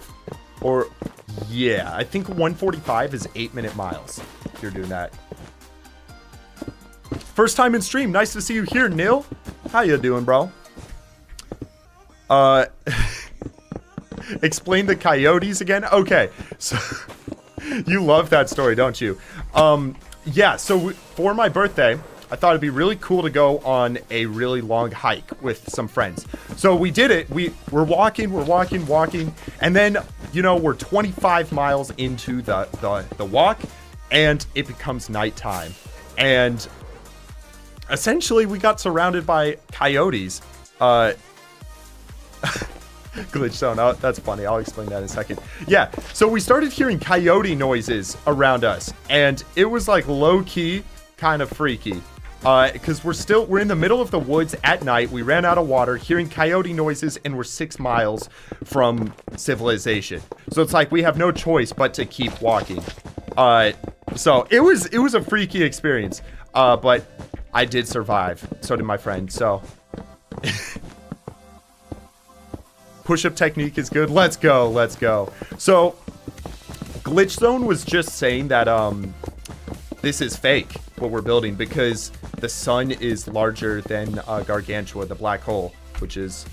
Speaker 1: or yeah, I think 1:45 is 8-minute miles if you're doing that. First time in stream, nice to see you here, Nil. How you doing, bro? Explain the coyotes again. Okay, so you love that story, don't you? Yeah, so for my birthday, I thought it'd be really cool to go on a really long hike with some friends. So we did it. We're walking, and then, you know, we're 25 miles into the walk, and it becomes nighttime. And essentially, we got surrounded by coyotes. Glitch zone. Oh, that's funny. I'll explain that in a second. Yeah, so we started hearing coyote noises around us, and it was like low-key kind of freaky. Because we're in the middle of the woods at night. We ran out of water, hearing coyote noises, and we're 6 miles from civilization. So it's like we have no choice but to keep walking. So it was a freaky experience. But I did survive. So did my friend. So push-up technique is good. Let's go. So Glitch Zone was just saying that this is fake, what we're building, because the sun is larger than Gargantua, the black hole, which is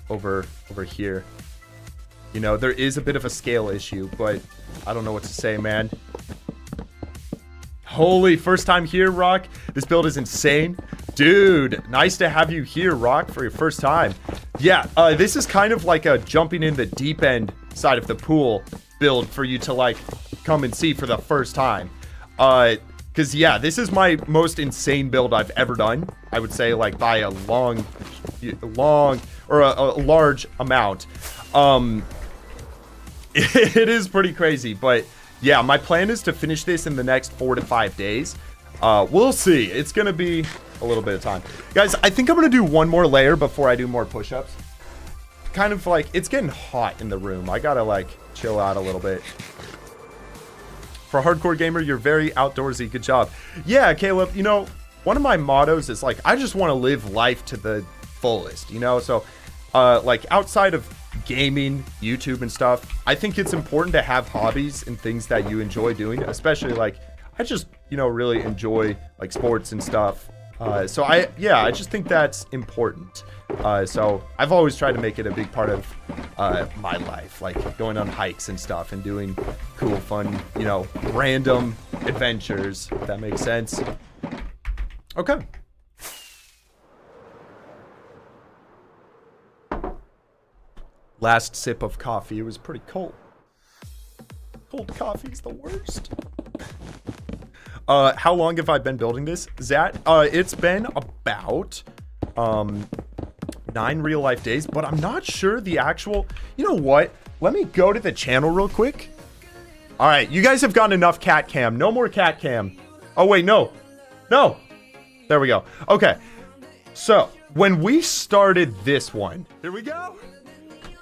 Speaker 1: over here. You know, there is a bit of a scale issue, but I don't know what to say, man. Holy, first time here, Rock. This build is insane. Dude, nice to have you here, Rock, for your first time. Yeah, this is kind of like a jumping in the deep end side of the pool build for you to, like, come and see for the first time. Because, yeah, this is my most insane build I've ever done. I would say, like, by a long, or a large amount. It is pretty crazy, but, yeah, my plan is to finish this in the next 4 to 5 days. We'll see. It's going to be a little bit of time. Guys, I think I'm going to do one more layer before I do more push-ups. Kind of like, it's getting hot in the room. I got to, like, chill out a little bit. For a hardcore gamer, you're very outdoorsy. Good job. Yeah, Caleb, you know, one of my mottos is, like, I just want to live life to the fullest, you know? So, like, outside of gaming, YouTube and stuff, I think it's important to have hobbies and things that you enjoy doing, especially, like, I just, you know, really enjoy, like, sports and stuff. So I just think that's important. So I've always tried to make it a big part of my life, like going on hikes and stuff and doing cool, fun, you know, random adventures, if that makes sense. Okay. Last sip of coffee, it was pretty cold. Cold coffee's the worst. How long have I been building this, Zat? It's been about 9 real life days, but I'm not sure the actual, you know what? Let me go to the channel real quick. All right, you guys have gotten enough cat cam. No more cat cam. Oh, wait, no. There we go. Okay, so when we started this one, here we go.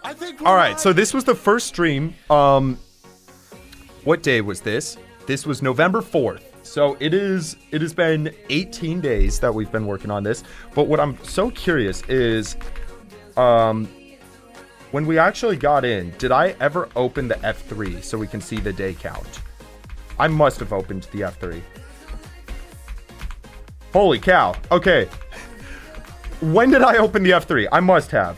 Speaker 1: All right, so this was the first stream. What day was this? This was November 4th. So it has been 18 days that we've been working on this. But what I'm so curious is, when we actually got in, did I ever open the F3 so we can see the day count? I must have opened the F3. Holy cow. Okay. When did I open the F3? I must have.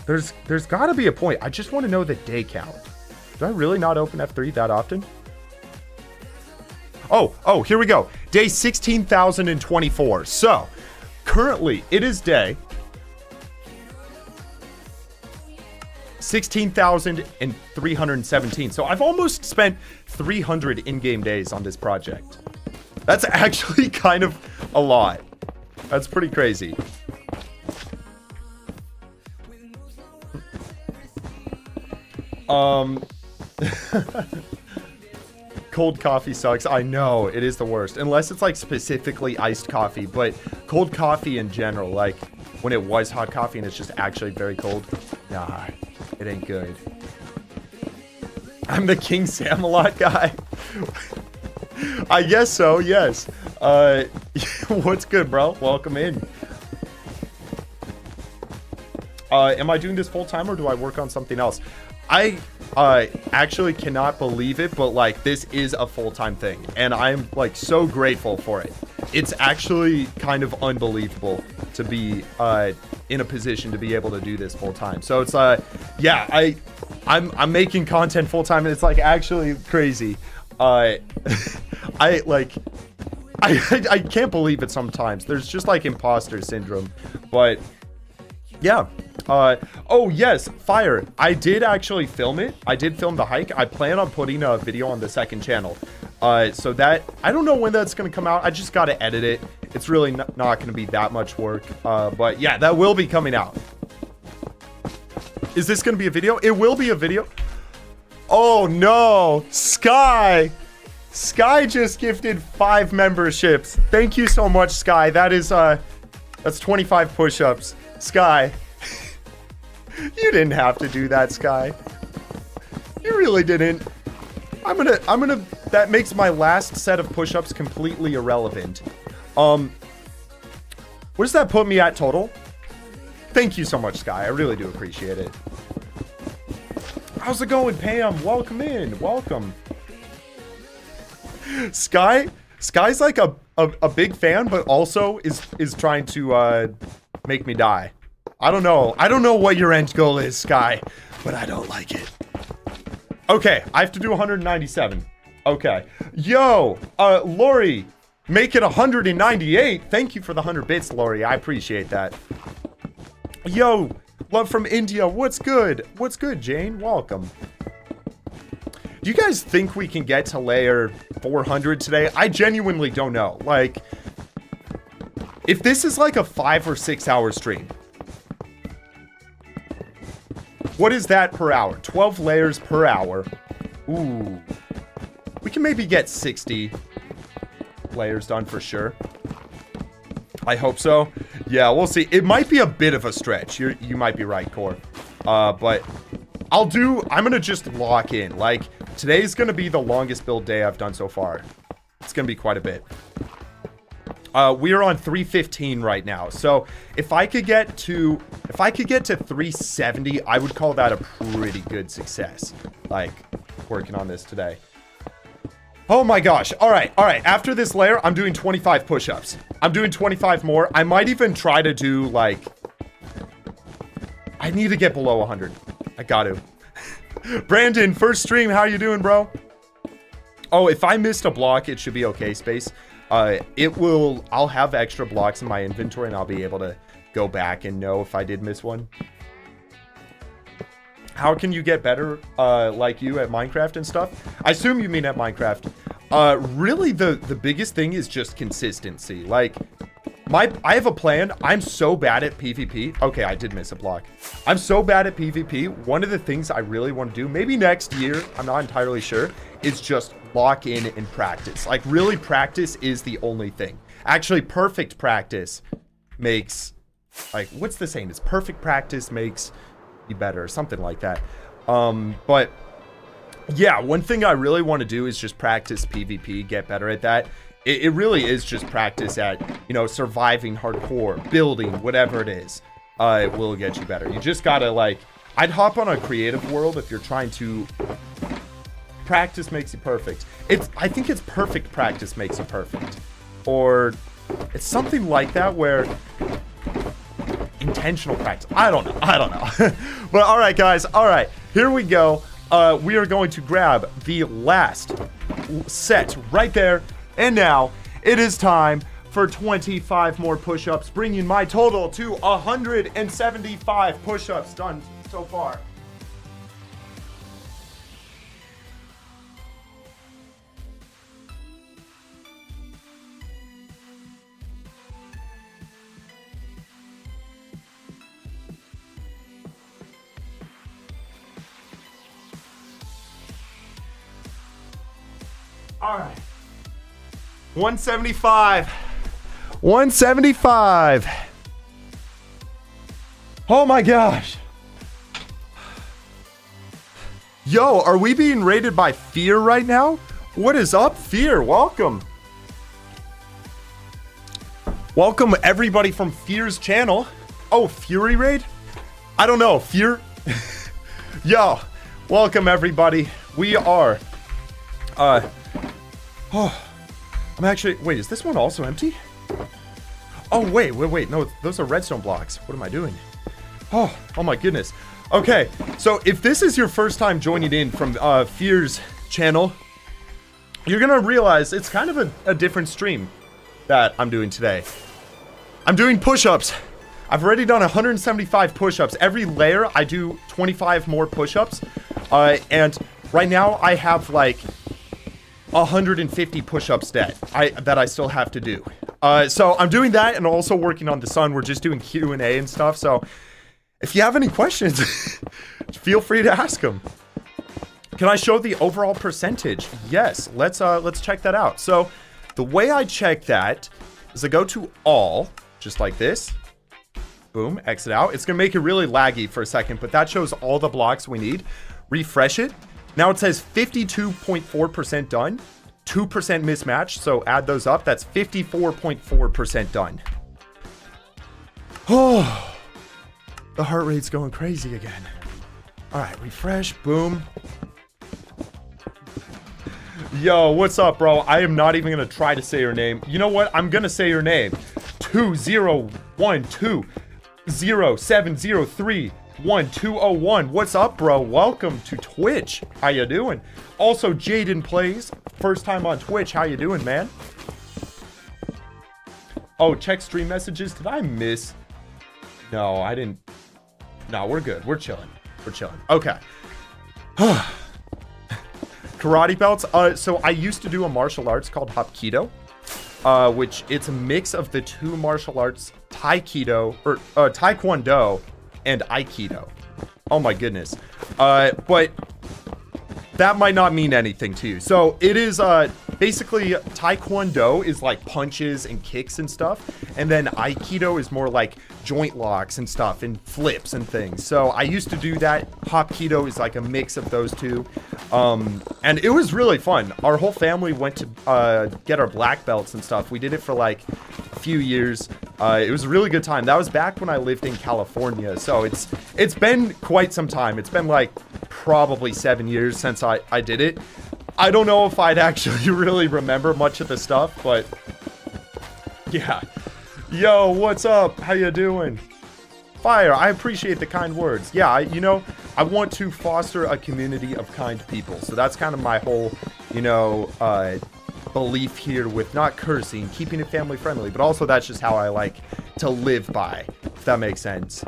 Speaker 1: There's got to be a point. I just want to know the day count. Do I really not open F3 that often? Oh, here we go. Day 16,024. So, currently, it is day 16,317. So, I've almost spent 300 in-game days on this project. That's actually kind of a lot. That's pretty crazy. Cold coffee sucks. I know, it is the worst. Unless it's like specifically iced coffee, but cold coffee in general, like when it was hot coffee and it's just actually very cold, nah, it ain't good. I'm the King Sam-a-lot guy. I guess so, yes. What's good, bro? Welcome in. Am I doing this full time or do I work on something else? I actually cannot believe it, but like this is a full-time thing and I'm like so grateful for it. It's actually kind of unbelievable to be in a position to be able to do this full-time. So it's yeah, I'm making content full-time and it's like actually crazy. I can't believe it sometimes. There's just like imposter syndrome, but yeah. Oh yes, fire. I did actually film it. I did film the hike. I plan on putting a video on the second channel. So that, I don't know when that's going to come out. I just got to edit it. It's really not going to be that much work. But yeah, that will be coming out. Is this going to be a video? It will be a video. Oh no, Sky. Sky just gifted 5 memberships. Thank you so much, Sky. That is, that's 25 push-ups. Sky. You didn't have to do that, Sky. You really didn't. I'm gonna, that makes my last set of push-ups completely irrelevant. What does that put me at total? Thank you so much, Sky. I really do appreciate it. How's it going, Pam? Welcome in. Welcome. Sky's like a big fan, but also is trying to make me die. I don't know what your end goal is, Sky, but I don't like it. Okay, I have to do 197. Okay. Yo, Lori, make it 198. Thank you for the 100 bits, Lori. I appreciate that. Yo, love from India. What's good? What's good, Jane? Welcome. Do you guys think we can get to layer 400 today? I genuinely don't know. Like, if this is like a 5 or 6 hour stream, what is that per hour? 12 layers per hour. Ooh. We can maybe get 60 layers done for sure. I hope so. Yeah, we'll see. It might be a bit of a stretch. You might be right, Core. But I'm gonna just lock in. Like, today's gonna be the longest build day I've done so far. It's gonna be quite a bit. We are on 315 right now. So if I could get to 370, I would call that a pretty good success. Like, working on this today. Oh my gosh. All right. After this layer, I'm doing 25 push-ups. I'm doing 25 more. I might even try to do like, I need to get below 100. I got to. Brandon, first stream. How you doing, bro? Oh, if I missed a block, it should be okay, Space. I'll have extra blocks in my inventory and I'll be able to go back and know if I did miss one. How can you get better, like you at Minecraft and stuff? I assume you mean at Minecraft. Really the biggest thing is just consistency. Like, I have a plan. I'm so bad at PvP. Okay, I did miss a block. I'm so bad at PvP. One of the things I really want to do, maybe next year, I'm not entirely sure, is just lock in and practice. Like, really, practice is the only thing. Actually, perfect practice makes like, what's the saying? It's perfect practice makes you better, or something like that. But yeah, one thing I really want to do is just practice PvP, get better at that. It really is just practice at, you know, surviving hardcore, building, whatever it is. It will get you better. You just gotta, like, I'd hop on a creative world if you're trying to... Practice makes you perfect. I think it's perfect practice makes you perfect. Or it's something like that where... Intentional practice. I don't know. But all right, guys. All right, here we go. We are going to grab the last set right there. And now it is time for 25 more push-ups, bringing my total to 175 push-ups done so far. All right. 175. 175. Oh my gosh. Yo, are we being rated by Fear right now? What is up, Fear? Welcome. Welcome everybody from Fear's channel. Oh, Fury raid? I don't know. Fear? Yo, welcome everybody. We are... Oh, I'm actually... Wait, is this one also empty? Oh, wait. No, those are redstone blocks. What am I doing? Oh my goodness. Okay, so if this is your first time joining in from Fear's channel, you're gonna realize it's kind of a different stream that I'm doing today. I'm doing push-ups. I've already done 175 push-ups. Every layer, I do 25 more push-ups. And right now, I have like 150 push-ups that I still have to do. So I'm doing that and also working on the sun. We're just doing Q&A and stuff. So if you have any questions, feel free to ask them. Can I show the overall percentage? Yes, let's check that out. So the way I check that is I go to all, just like this. Boom, exit out. It's gonna make it really laggy for a second, but that shows all the blocks we need. Refresh it. Now it says 52.4% done, 2% mismatch, so add those up. That's 54.4% done. Oh, the heart rate's going crazy again. All right, refresh, boom. Yo, what's up, bro? I am not even gonna try to say your name. You know what? I'm gonna say your name. 2012007031201. What's up, bro? Welcome to Twitch. How you doing? Also, Jaden Plays. First time on Twitch. How you doing, man? Oh, check stream messages. Did I miss? No, I didn't. No, we're good. We're chilling. We're chilling. Okay. Karate belts. So I used to do a martial arts called Hapkido, which it's a mix of the two martial arts, Taekwondo and Aikido. Oh my goodness. But that might not mean anything to you. So it is basically Taekwondo is like punches and kicks and stuff, and then Aikido is more like joint locks and stuff and flips and things. So I used to do that. Hapkido is like a mix of those two, and it was really fun. Our whole family went to get our black belts and stuff. We did it for like a few years. It was a really good time. That was back when I lived in California, so it's been quite some time. It's been like probably 7 years since I did it. I don't know if I'd actually really remember much of the stuff, but yeah. Yo, what's up? How you doing? Fire, I appreciate the kind words. Yeah, I want to foster a community of kind people. So that's kind of my whole, belief here with not cursing, keeping it family friendly, but also that's just how I like to live by, if that makes sense.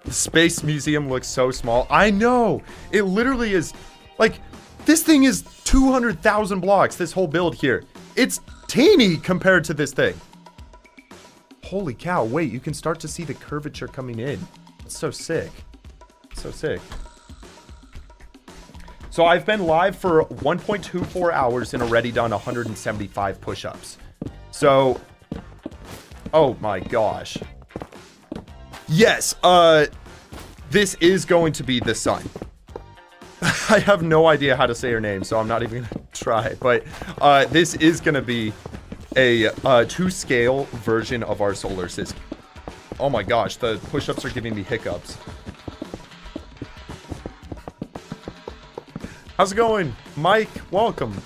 Speaker 1: The Space Museum looks so small. I know! It literally is, like, this thing is 200,000 blocks, this whole build here. It's teeny compared to this thing. Holy cow, wait, you can start to see the curvature coming in. It's so sick. So sick. So I've been live for 1.24 hours and already done 175 push-ups. So Oh my gosh. Yes, this is going to be the sun. I have no idea how to say her name, so I'm not even gonna try. But this is gonna be a to-scale version of our solar system. Oh my gosh, the push-ups are giving me hiccups. How's it going, Mike? Welcome.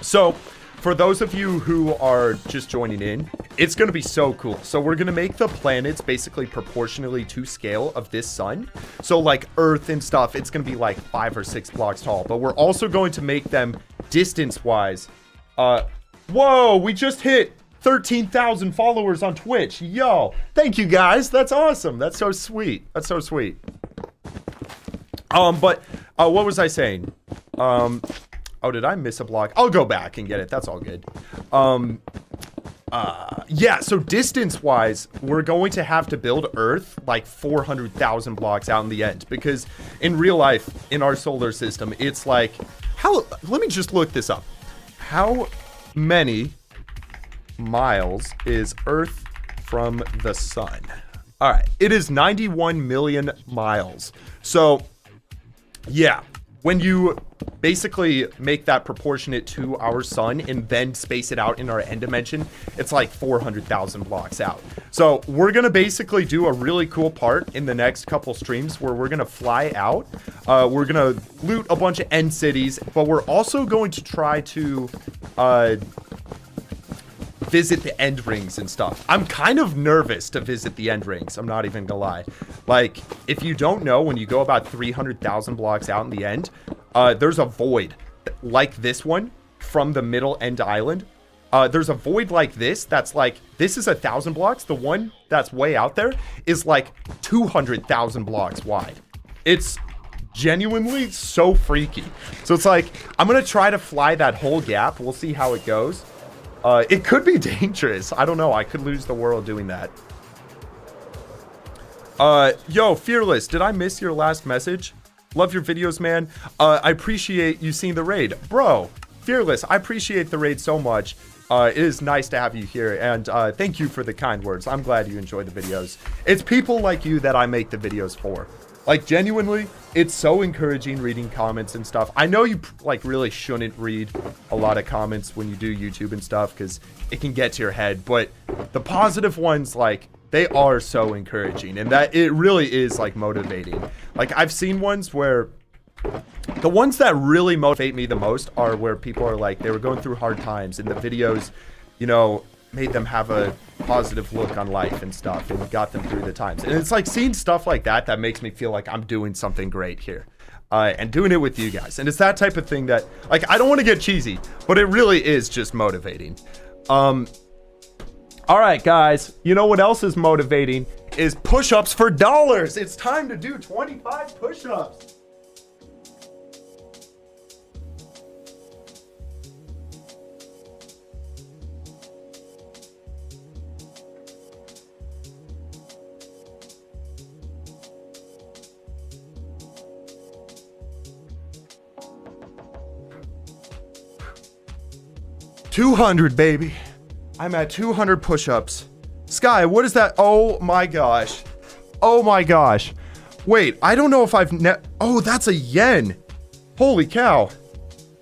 Speaker 1: So, for those of you who are just joining in, it's going to be so cool. So we're going to make the planets basically proportionally to scale of this sun. So like Earth and stuff, it's going to be like 5 or 6 blocks tall. But we're also going to make them distance-wise. Whoa, we just hit 13,000 followers on Twitch. Yo, thank you guys. That's awesome. That's so sweet. That's so sweet. But what was I saying? Oh, did I miss a block? I'll go back and get it. That's all good. Yeah, so distance-wise, we're going to have to build Earth like 400,000 blocks out in the end. Because in real life, in our solar system, it's like... Let me just look this up. How many miles is Earth from the sun? All right, it is 91 million miles. So, yeah, when you basically make that proportionate to our sun and then space it out in our end dimension, it's like 400,000 blocks out. So we're going to basically do a really cool part in the next couple streams where we're going to fly out. We're going to loot a bunch of end cities, but we're also going to try to visit the end rings and stuff. I'm kind of nervous to visit the end rings. I'm not even gonna lie. Like, if you don't know, when you go about 300,000 blocks out in the end, there's a void like this one from the middle end island. There's a void like this that's like, this is 1,000 blocks. The one that's way out there is like 200,000 blocks wide. It's genuinely so freaky. So it's like, I'm gonna try to fly that whole gap. We'll see how it goes. It could be dangerous. I don't know. I could lose the world doing that. Yo, Fearless, did I miss your last message? Love your videos, man. I appreciate you seeing the raid. Bro, Fearless, I appreciate the raid so much. It is nice to have you here, and thank you for the kind words. I'm glad you enjoy the videos. It's people like you that I make the videos for. Like, genuinely, it's so encouraging reading comments and stuff. I know you, like, really shouldn't read a lot of comments when you do YouTube and stuff, because it can get to your head. But the positive ones, like, they are so encouraging. And that, it really is, like, motivating. Like, I've seen ones where... The ones that really motivate me the most are where people are, like, they were going through hard times, and the videos, you know... made them have a positive look on life and stuff and got them through the times. And it's like seeing stuff like that that makes me feel like I'm doing something great here. And doing it with you guys. And it's that type of thing that, like, I don't want to get cheesy, but it really is just motivating. All right, guys, you know what else is motivating is push-ups for dollars. It's time to do 25 push-ups. $200, baby. I'm at 200 push-ups. Sky, what is that? Oh my gosh. Oh my gosh. Wait, I don't know if I've oh, that's a yen. Holy cow.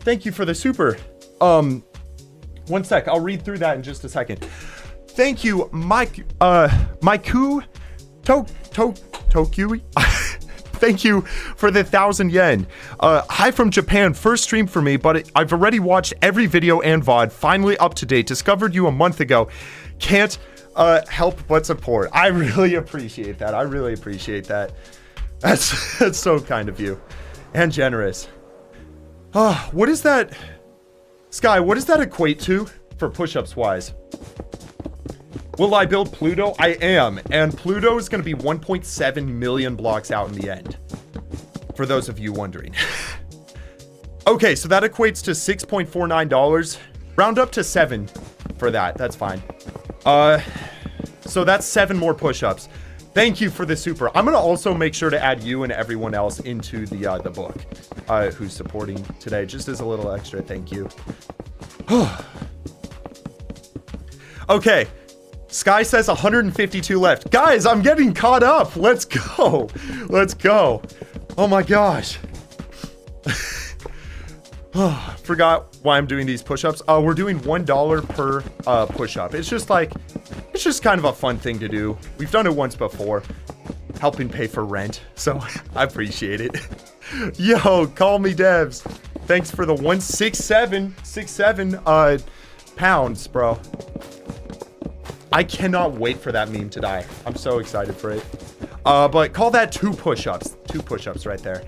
Speaker 1: Thank you for the super. One sec. I'll read through that in just a second. Thank you, Mike. Maiku Tokui. Thank you for the 1,000 yen. Hi from Japan. First stream for me, but I've already watched every video and VOD. Finally up to date. Discovered you a month ago. Can't help but support. I really appreciate that. I really appreciate that. That's so kind of you. And generous. What is that? Sky, what does that equate to for push-ups wise? Will I build Pluto? I am. And Pluto is going to be 1.7 million blocks out in the end. For those of you wondering. Okay, so that equates to $6.49. Round up to 7 for that. That's fine. So that's 7 more push-ups. Thank you for the super. I'm going to also make sure to add you and everyone else into the book who's supporting today. Just as a little extra thank you. Okay. Sky says 152 left. Guys, I'm getting caught up. Let's go. Let's go. Oh my gosh. Forgot why I'm doing these push-ups. We're doing $1 per push-up. It's just kind of a fun thing to do. We've done it once before, helping pay for rent. So I appreciate it. Yo, call me Devs. Thanks for the 167 pounds, bro. I cannot wait for that meme to die. I'm so excited for it. But call that 2 push-ups. 2 push-ups right there.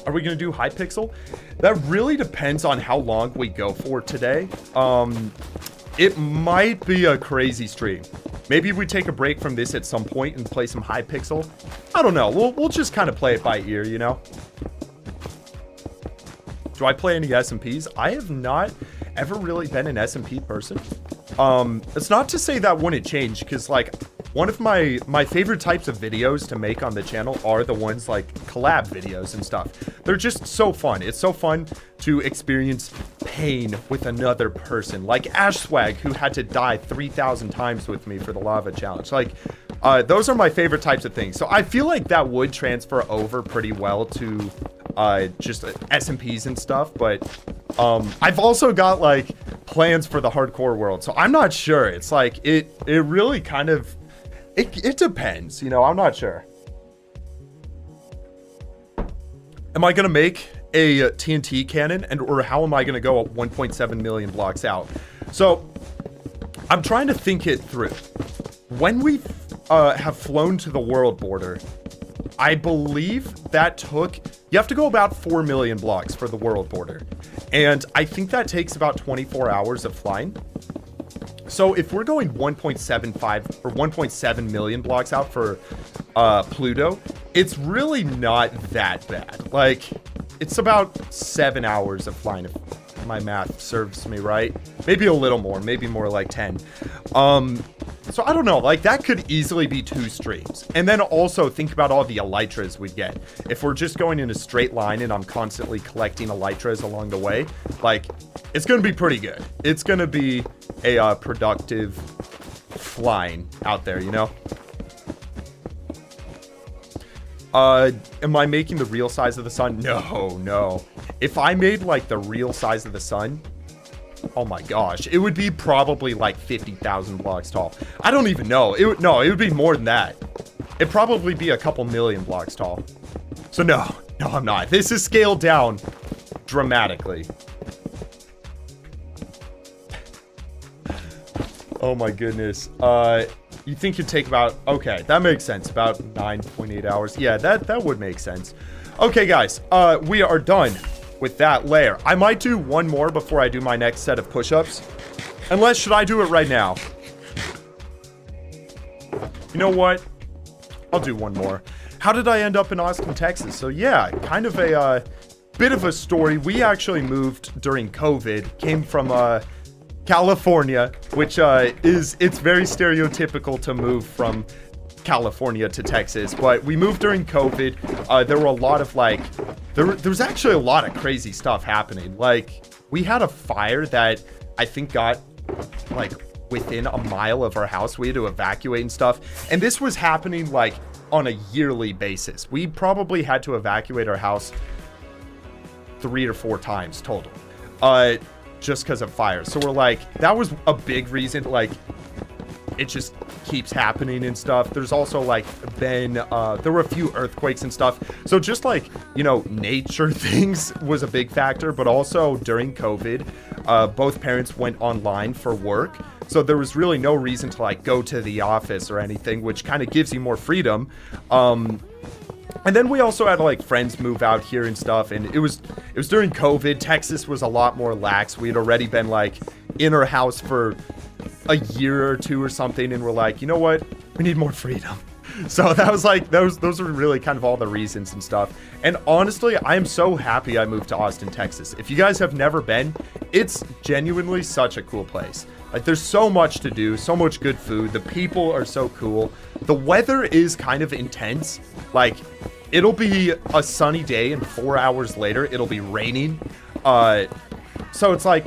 Speaker 1: Are we gonna do Hypixel? That really depends on how long we go for today. It might be a crazy stream. Maybe we take a break from this at some point and play some Hypixel. I don't know. We'll just kind of play it by ear, you know? Do I play any SMPs? I have not ever really been an SMP person. It's not to say that wouldn't change, because like one of my favorite types of videos to make on the channel are the ones like collab videos and stuff. They're just so fun. It's so fun to experience pain with another person, like Ash Swag, who had to die 3,000 times with me for the lava challenge. Like those are my favorite types of things. So I feel like that would transfer over pretty well to just SMPs and stuff. But I've also got like plans for the hardcore world, so I'm not sure. It's like it really kind of it depends, you know. I'm not sure. Am I gonna make a TNT cannon, or how am I gonna go 1.7 million blocks out? So I'm trying to think it through. When we have flown to the world border, I believe that you have to go about 4 million blocks for the world border. And I think that takes about 24 hours of flying. So if we're going 1.75 or 1.7 million blocks out for Pluto, it's really not that bad. Like, it's about 7 hours of flying, if my math serves me right. Maybe a little more, maybe more like 10. So I don't know, like that could easily be 2 streams. And then also think about all the elytras we'd get. If we're just going in a straight line and I'm constantly collecting elytras along the way, like it's going to be pretty good. It's going to be a productive flying out there, you know? Am I making the real size of the sun? No. If I made like the real size of the sun, oh my gosh, it would be probably like 50,000 blocks tall. I don't even know. It would be more than that. It'd probably be a couple million blocks tall. So no, I'm not. This is scaled down dramatically. Oh my goodness. You think it'd take about, okay, that makes sense. About 9.8 hours. Yeah, that would make sense. Okay, guys, we are done with that layer. I might do one more before I do my next set of push-ups. Unless, should I do it right now? You know what? I'll do one more. How did I end up in Austin, Texas? So yeah, kind of a bit of a story. We actually moved during COVID, came from California, which it's very stereotypical to move from California to Texas, but we moved during COVID. There were a lot of like, there was actually a lot of crazy stuff happening. Like, we had a fire that I think got like within a mile of our house. We had to evacuate and stuff. And this was happening like on a yearly basis. We probably had to evacuate our house 3 or 4 times total, just because of fire. So we're like, that was a big reason. Like, it just keeps happening and stuff. There's also like been there were a few earthquakes and stuff. So just like, you know, nature things was a big factor. But also during COVID, both parents went online for work, so there was really no reason to like go to the office or anything, which kind of gives you more freedom. And then we also had like friends move out here and stuff, and it was during COVID. Texas was a lot more lax. We had already been like in our house for a year or 2 or something, and we're like, you know what, we need more freedom. So that was like, those are really kind of all the reasons and stuff. And honestly, I am so happy I moved to Austin, Texas. If you guys have never been, it's genuinely such a cool place. Like, there's so much to do, so much good food. The people are so cool. The weather is kind of intense. Like, it'll be a sunny day and 4 hours later, it'll be raining. So it's like,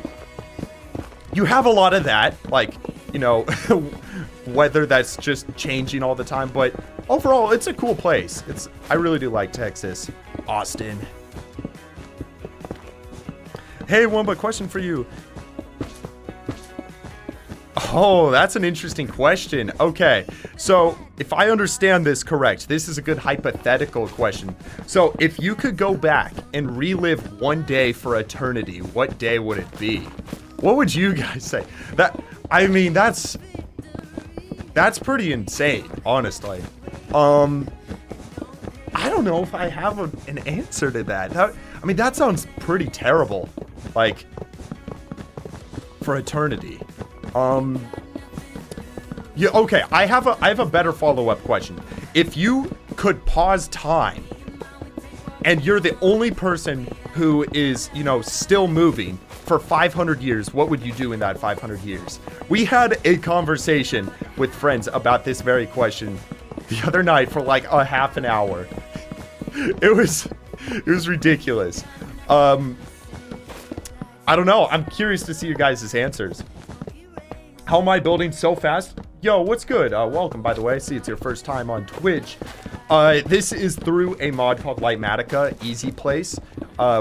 Speaker 1: you have a lot of that, like, you know, weather that's just changing all the time, but overall, it's a cool place. I really do like Texas. Austin. Hey, Wunba, question for you. Oh, that's an interesting question. Okay, so if I understand this correct, this is a good hypothetical question. So if you could go back and relive one day for eternity, what day would it be? What would you guys say? I mean, that's pretty insane, honestly. I don't know if I have an answer to that. I mean, that sounds pretty terrible. Like, for eternity. Yeah, okay, I have a better follow-up question. If you could pause time and you're the only person who is, you know, still moving for 500 years, what would you do in that 500 years? We had a conversation with friends about this very question the other night for like a half an hour. It was ridiculous. I don't know. I'm curious to see you guys' answers. How am I building so fast? Yo, what's good? Welcome, by the way. I see it's your first time on Twitch. This is through a mod called litematica, Easy Place,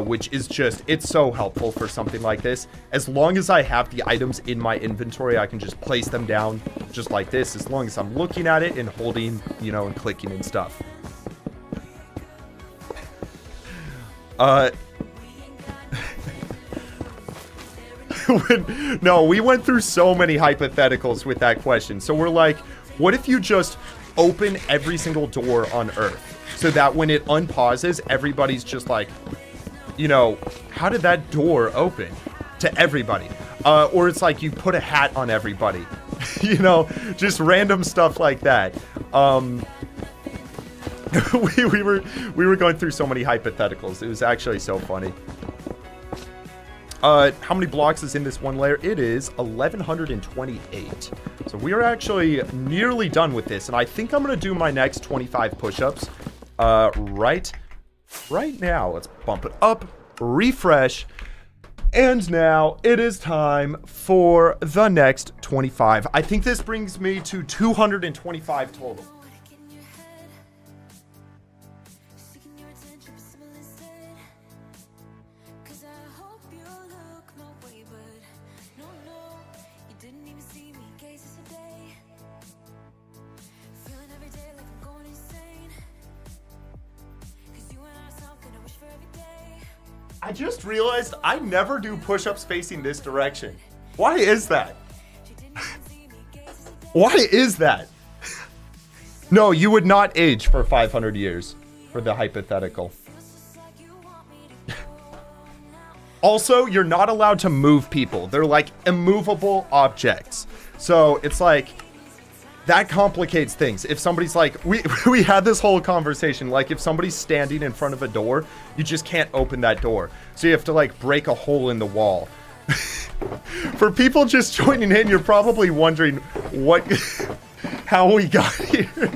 Speaker 1: which is just, it's so helpful for something like this. As long as I have the items in my inventory, I can just place them down just like this, as long as I'm looking at it and holding, you know, and clicking and stuff. No, we went through so many hypotheticals with that question. So we're like, what if you just open every single door on Earth so that when it unpauses, everybody's just like, you know, how did that door open to everybody? Or it's like you put a hat on everybody, you know, just random stuff like that. We were going through so many hypotheticals. It was actually so funny. How many blocks is in this one layer? It is 1128. So we are actually nearly done with this, and I think I'm gonna do my next 25 push-ups right now. Let's bump it up, refresh, and now it is time for the next 25. I think this brings me to 225 total. I just realized I never do push-ups facing this direction. Why is that? Why is that? No, you would not age for 500 years for the hypothetical. Also, you're not allowed to move people. They're like immovable objects. So it's like, that complicates things. If somebody's like, we had this whole conversation, like if somebody's standing in front of a door, you just can't open that door. So you have to like break a hole in the wall. For people just joining in, you're probably wondering how we got here.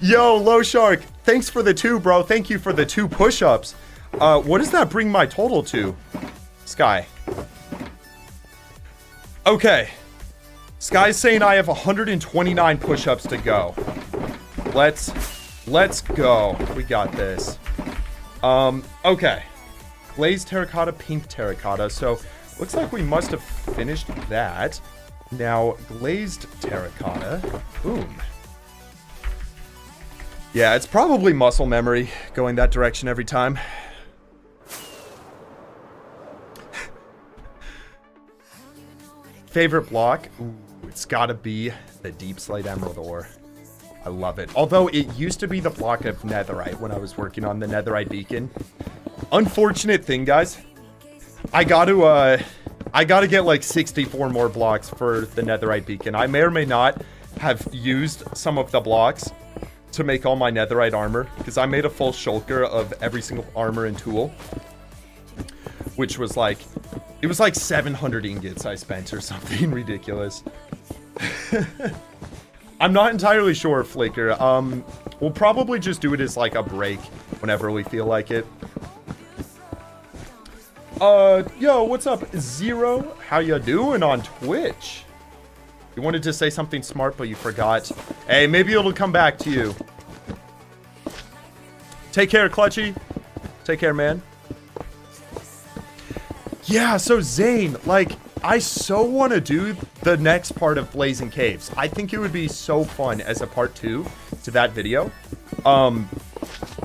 Speaker 1: Yo, Low Shark, thanks for the 2, bro. Thank you for the 2 push-ups. What does that bring my total to? Sky. Okay. Sky's saying I have 129 push-ups to go. Let's go. We got this. Okay. Glazed terracotta, pink terracotta. So, looks like we must have finished that. Now, glazed terracotta. Boom. Yeah, it's probably muscle memory going that direction every time. Favorite block? Ooh, it's gotta be the deep slate emerald ore. I love it. Although it used to be the block of netherite when I was working on the netherite beacon. Unfortunate thing, guys. I gotta get like 64 more blocks for the netherite beacon. I may or may not have used some of the blocks to make all my netherite armor, because I made a full shulker of every single armor and tool, which was like, it was like 700 ingots I spent or something ridiculous. I'm not entirely sure, Flaker. We'll probably just do it as like a break whenever we feel like it. Yo, what's up, Zero? How you doing on Twitch? You wanted to say something smart, but you forgot. Hey, maybe it'll come back to you. Take care, Clutchy. Take care, man. Yeah, so Zane, like, I so want to do the next part of Blazing Caves. I think it would be so fun as a part 2 to that video.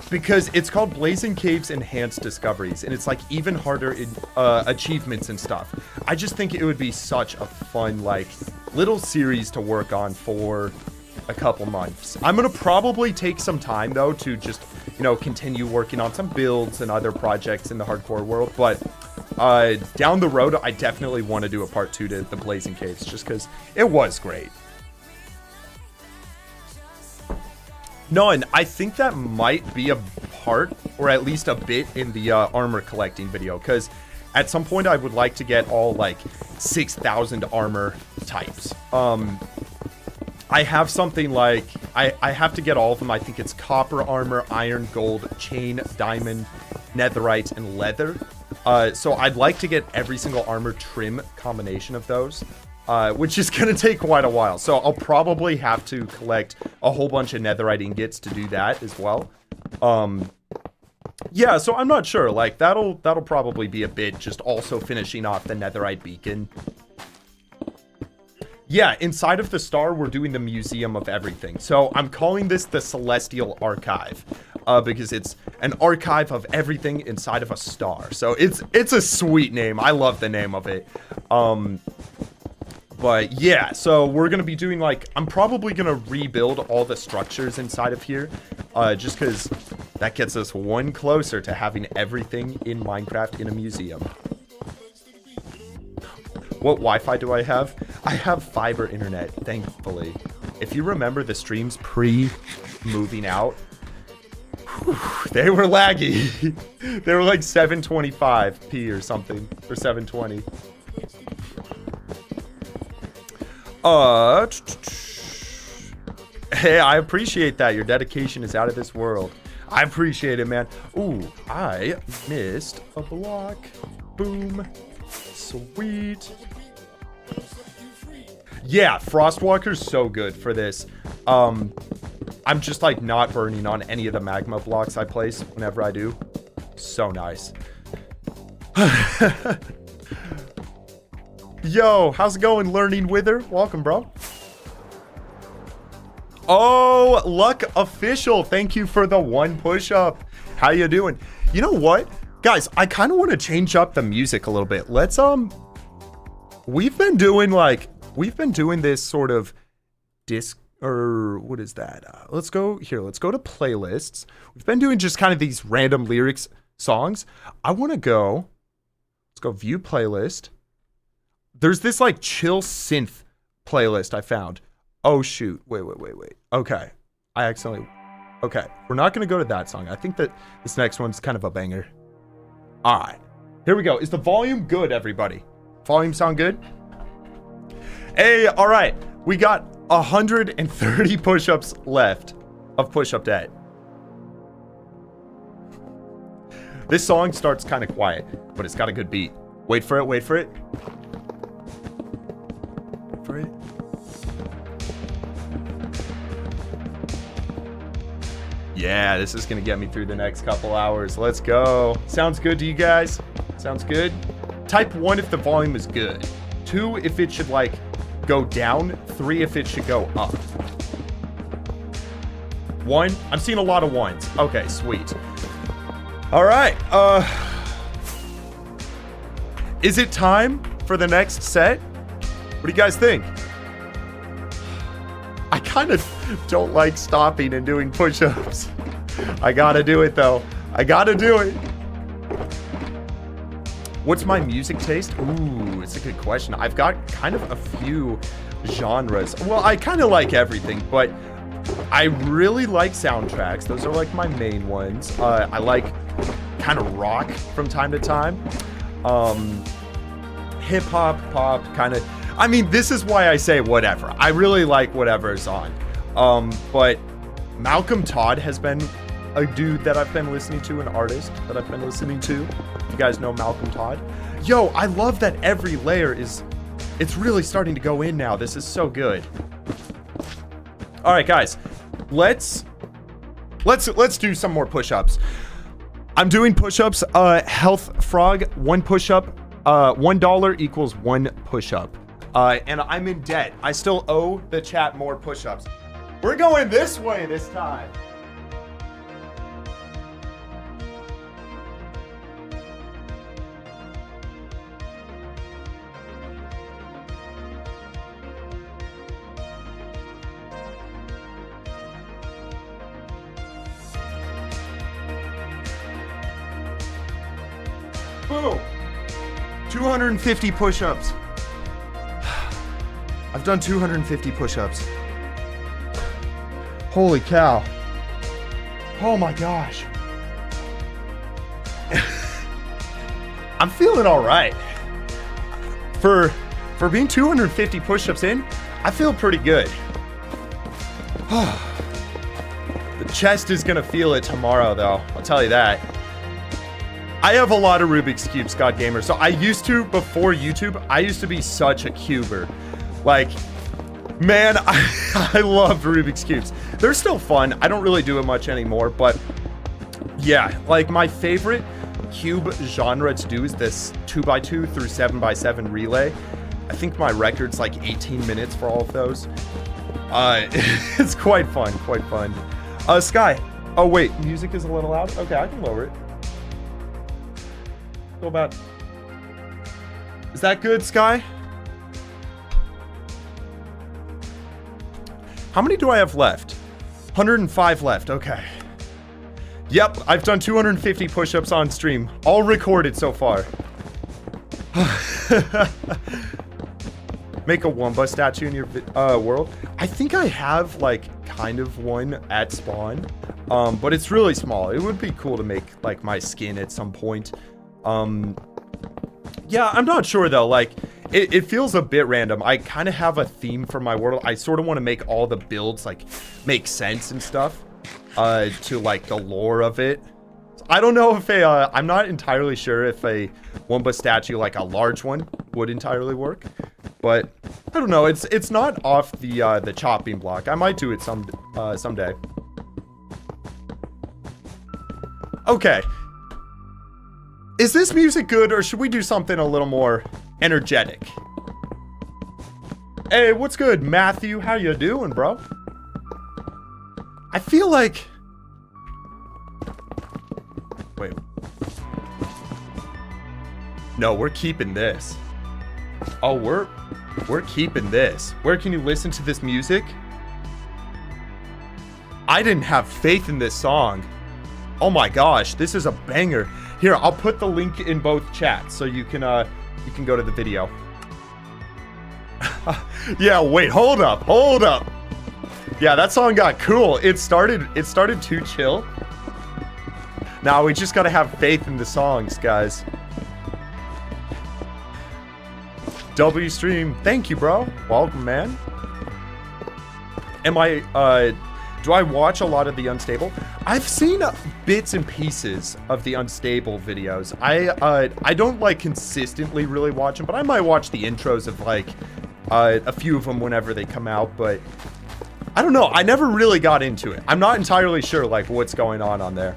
Speaker 1: Because it's called Blazing Caves Enhanced Discoveries, and it's like even harder in achievements and stuff. I just think it would be such a fun, like, little series to work on for a couple months. I'm gonna probably take some time though to just, you know, continue working on some builds and other projects in the hardcore world, but down the road I definitely want to do a part 2 to the Blazing Caves just because it was great. No, and I think that might be a part, or at least a bit, in the armor collecting video, because at some point I would like to get all, like, 6,000 armor types. I have something like, I have to get all of them. I think it's copper armor, iron, gold, chain, diamond, netherite, and leather. So I'd like to get every single armor trim combination of those. Which is going to take quite a while. So I'll probably have to collect a whole bunch of netherite ingots to do that as well. Yeah, so I'm not sure. Like, that'll probably be a bit, just also finishing off the netherite beacon. Yeah, inside of the star, we're doing the Museum of Everything. So I'm calling this the Celestial Archive. Because it's an archive of everything inside of a star. So it's a sweet name. I love the name of it. But yeah, so we're going to be doing, like, I'm probably going to rebuild all the structures inside of here. Just because that gets us one closer to having everything in Minecraft in a museum. What Wi-Fi do I have? I have fiber internet, thankfully. If you remember the streams pre-moving out, whew, they were laggy. They were like 725p or something, or 720. Hey, I appreciate that. Your dedication is out of this world. I appreciate it, man. Ooh, I missed a block. Boom. Sweet. Yeah, Frostwalker's so good for this. I'm just, like, not burning on any of the magma blocks I place whenever I do. So nice. Yo, how's it going, Learning Wither? Welcome, bro. Oh, Luck Official. Thank you for the 1 push-up. How you doing? You know what? Guys, I kind of want to change up the music a little bit. Let's, we've been doing this sort of disc, or what is that? Let's go to playlists. We've been doing just kind of these random lyrics songs. I want to go, let's go view playlist. There's this, like, chill synth playlist I found. Oh, shoot. Wait. Okay. Okay. We're not going to go to that song. I think that this next one's kind of a banger. All right. Here we go. Is the volume good, everybody? Volume sound good? Hey, all right. We got 130 push-ups left of push-up day. This song starts kind of quiet, but it's got a good beat. Wait for it. Yeah, this is gonna get me through the next couple hours. Let's go. Sounds good to you guys? Sounds good? Type 1 if the volume is good. 2 if it should, like, go down. 3 if it should go up. 1? I'm seeing a lot of 1s. Okay, sweet. All right. Is it time for the next set? What do you guys think? I kind of don't like stopping and doing push-ups. I gotta do it, though. I gotta do it. What's my music taste? Ooh, it's a good question. I've got kind of a few genres. Well, I kind of like everything, but I really like soundtracks. Those are, like, my main ones. I like kind of rock from time to time. Hip-hop, pop, kind of... I mean, this is why I say whatever. I really like whatever is on. But Malcolm Todd has been a dude that I've been listening to, an artist that I've been listening to. You guys know Malcolm Todd. Yo, I love that every layer it's really starting to go in now. This is so good. All right, guys, let's do some more push-ups. I'm doing push-ups. Health Frog, 1 push-up. $1 equals 1 push-up. And I'm in debt. I still owe the chat more push-ups. We're going this way this time. Boom. 250 push-ups. I've done 250 push-ups. Holy cow. Oh my gosh. I'm feeling all right. For being 250 push-ups in, I feel pretty good. The chest is gonna feel it tomorrow though, I'll tell you that. I have a lot of Rubik's Cubes, God Gamer. So I used to, before YouTube, I used to be such a cuber. Like, man, I love Rubik's Cubes. They're still fun. I don't really do it much anymore, but yeah, like my favorite cube genre to do is this 2x2 through 7x7 relay. I think my record's like 18 minutes for all of those. It's quite fun, quite fun. Sky. Oh wait, music is a little loud. Okay, I can lower it. Go about. Is that good, Sky? How many do I have left? 105 left. Okay. Yep, I've done 250 push-ups on stream. All recorded so far. Make a Wunba statue in your world. I think I have like kind of one at spawn, but it's really small. It would be cool to make like my skin at some point. Yeah, I'm not sure though. Like, it feels a bit random. I kind of have a theme for my world. I sort of want to make all the builds like make sense and stuff to like the lore of it. I don't know if I'm not entirely sure if a Wumba statue, like a large one, would entirely work. But I don't know. It's not off the chopping block. I might do it someday. Okay. Is this music good, or should we do something a little more energetic? Hey, what's good, Matthew? How you doing, bro? I feel like... Wait. No, we're keeping this. Oh, we're keeping this. Where can you listen to this music? I didn't have faith in this song. Oh my gosh, this is a banger. Here, I'll put the link in both chats so you can go to the video. Yeah, wait, hold up. Yeah, that song got cool. It started too chill. Now we just gotta have faith in the songs, guys. W stream, thank you, bro. Welcome, man. Do I watch a lot of the Unstable? I've seen bits and pieces of the Unstable videos. I don't like consistently really watch them, but I might watch the intros of like a few of them whenever they come out, but I don't know. I never really got into it. I'm not entirely sure like what's going on there.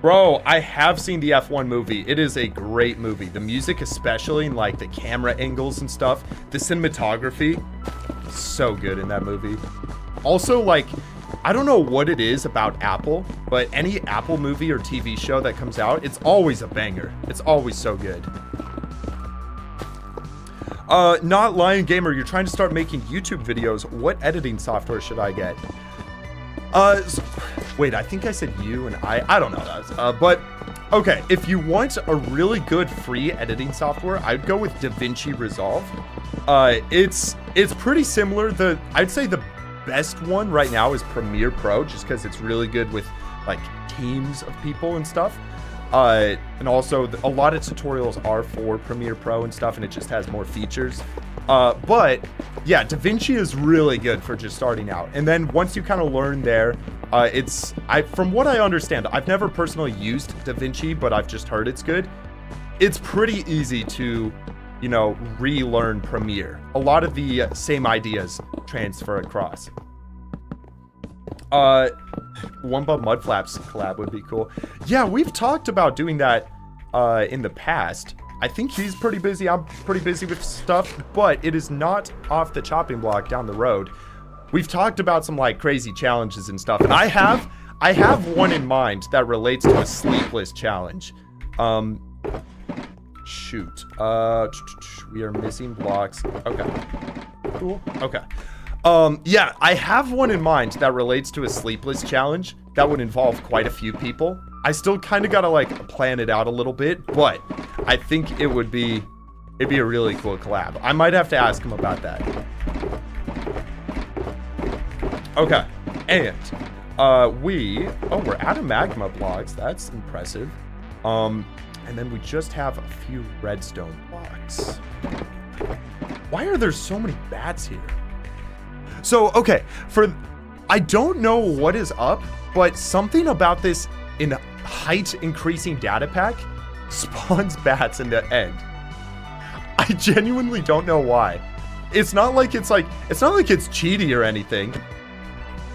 Speaker 1: Bro, I have seen the F1 movie. It is a great movie. The music especially, and like the camera angles and stuff. The cinematography, so good in that movie. Also, like, I don't know what it is about Apple, but any Apple movie or TV show that comes out, it's always a banger. It's always so good. Not Lion Gamer, you're trying to start making YouTube videos. What editing software should I get? Wait, I think I said you and I don't know. But okay, if you want a really good free editing software, I'd go with DaVinci Resolve. It's pretty similar. I'd say the best one right now is Premiere Pro, just because it's really good with like teams of people and stuff. And also a lot of tutorials are for Premiere Pro and stuff, and it just has more features. But yeah, DaVinci is really good for just starting out. And then once you kind of learn there, from what I understand, I've never personally used DaVinci, but I've just heard it's good. It's pretty easy to, you know, relearn Premiere. A lot of the same ideas transfer across. Wunba Mudflaps collab would be cool. Yeah, we've talked about doing that in the past. I think he's pretty busy. I'm pretty busy with stuff, but it is not off the chopping block down the road. We've talked about some like crazy challenges and stuff, and I have one in mind that relates to a sleepless challenge. Shoot. We are missing blocks. Okay. Cool. Okay. Yeah, I have one in mind that relates to a sleepless challenge that would involve quite a few people. I still kind of gotta like plan it out a little bit, but I think it'd be a really cool collab. I might have to ask him about that. Okay, and we're out of magma blocks. That's impressive. And then we just have a few redstone blocks. Why are there so many bats here? So, okay, I don't know what is up, but something about this in height increasing data pack spawns bats in the end. I genuinely don't know why. It's not like it's cheaty or anything.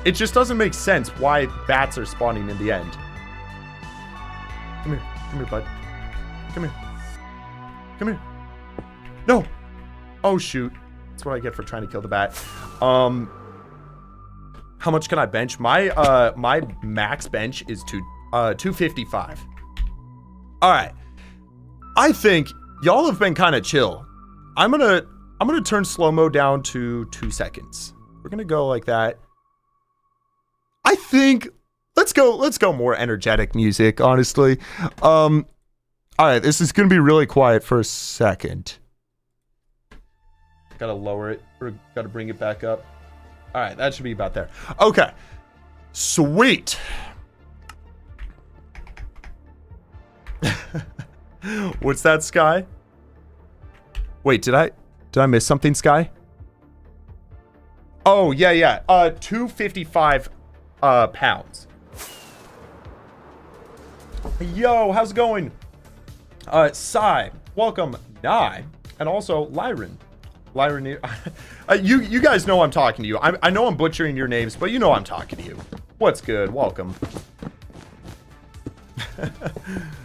Speaker 1: It just doesn't make sense why bats are spawning in the end. Come here, bud. Come here. Come here. No. Oh shoot. That's what I get for trying to kill the bat. How much can I bench? My max bench is 255. All right. I think y'all have been kind of chill. I'm gonna turn slow-mo down to 2 seconds. We're gonna go like that. I think let's go more energetic music, honestly. All right, this is gonna be really quiet for a second. Gotta lower it, or gotta bring it back up. All right, that should be about there. Okay, sweet. What's that, Sky? Wait, did I miss something, Sky? Oh, yeah. 255 pounds. Yo, how's it going? Sai, welcome, Nye, and also Lyron. You guys know I'm talking to you. I know I'm butchering your names, but you know I'm talking to you. What's good? Welcome.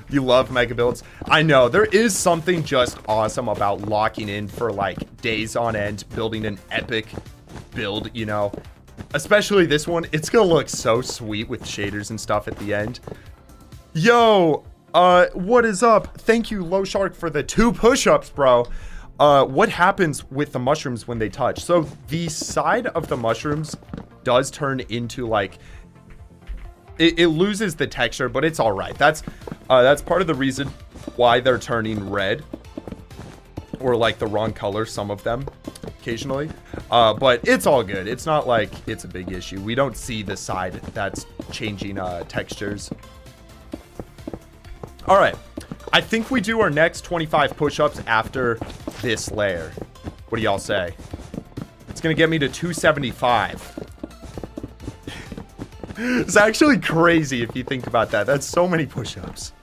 Speaker 1: You love mega builds. I know, there is something just awesome about locking in for like days on end, building an epic build, you know. Especially this one, it's gonna look so sweet with shaders and stuff at the end. Yo, what is up? Thank you, Low Shark, for the 2 push-ups, bro. What happens with the mushrooms when they touch? So the side of the mushrooms does turn into like, it loses the texture, but it's all right. That's part of the reason why they're turning red, or like the wrong color, some of them occasionally. But it's all good. It's not like it's a big issue. We don't see the side that's changing textures. All right. I think we do our next 25 push-ups after this layer. What do y'all say? It's gonna get me to 275. It's actually crazy if you think about that. That's so many push-ups.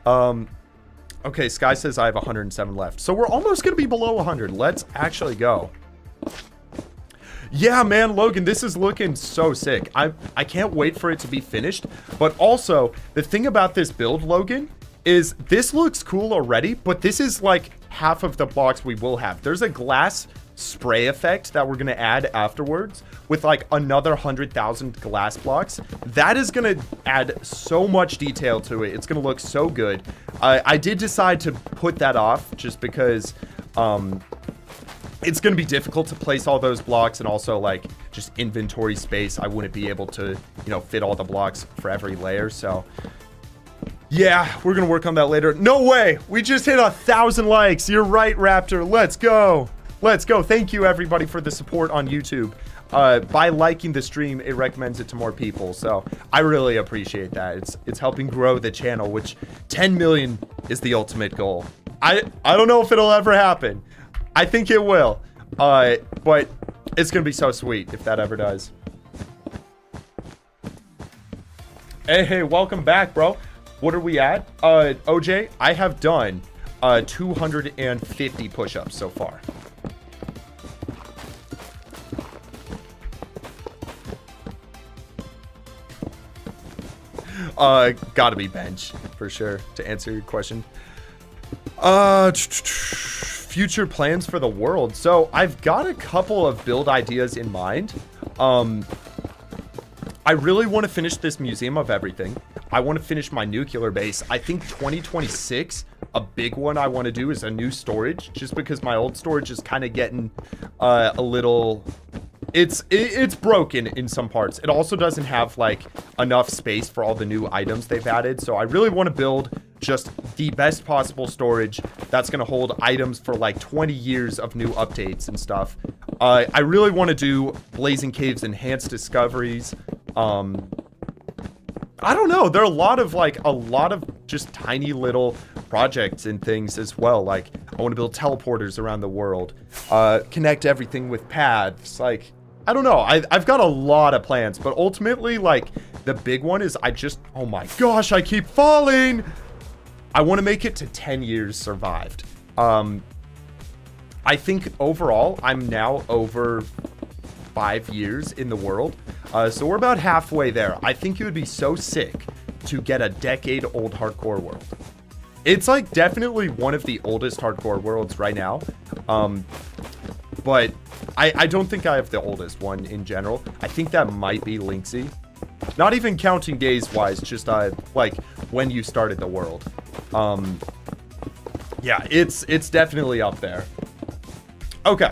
Speaker 1: Okay, Sky says I have 107 left. So we're almost gonna be below 100. Let's actually go. Yeah, man, Logan, this is looking so sick. I can't wait for it to be finished. But also, the thing about this build, Logan, is this looks cool already, but this is like half of the blocks we will have. There's a glass spray effect that we're gonna add afterwards with like another 100,000 glass blocks. That is gonna add so much detail to it. It's gonna look so good. I did decide to put that off just because it's gonna be difficult to place all those blocks, and also like just inventory space. I wouldn't be able to, you know, fit all the blocks for every layer. So yeah, we're gonna work on that later. No way, we just hit 1,000 likes. You're right, Raptor. Let's go. Let's go. Thank you everybody for the support on YouTube. by liking the stream, it recommends it to more people. So I really appreciate that. It's helping grow the channel, which 10 million is the ultimate goal. I don't know if it'll ever happen. I think it will. But it's gonna be so sweet if that ever does. Hey, welcome back, bro. What are we at? OJ, I have done 250 push-ups so far. Gotta be bench for sure to answer your question. Future plans for the world. So I've got a couple of build ideas in mind. I really want to finish this museum of everything. I want to finish my nuclear base. I think 2026, a big one I want to do is a new storage, just because my old storage is kind of getting a little... It's broken in some parts. It also doesn't have like enough space for all the new items they've added. So I really want to build just the best possible storage that's going to hold items for like 20 years of new updates and stuff. I really want to do Blazing Caves enhanced discoveries. I don't know. There are a lot of just tiny little projects and things as well. Like I want to build teleporters around the world, connect everything with paths. Like, I don't know. I've got a lot of plans, but ultimately, like, the big one is oh my gosh, I keep falling. I want to make it to 10 years survived. I think overall, I'm now over 5 years in the world. So we're about halfway there. I think it would be so sick to get a decade-old hardcore world. It's like definitely one of the oldest hardcore worlds right now. But I don't think I have the oldest one in general. I think that might be Lynxy. Not even counting days wise, just like when you started the world. Yeah, it's definitely up there. Okay,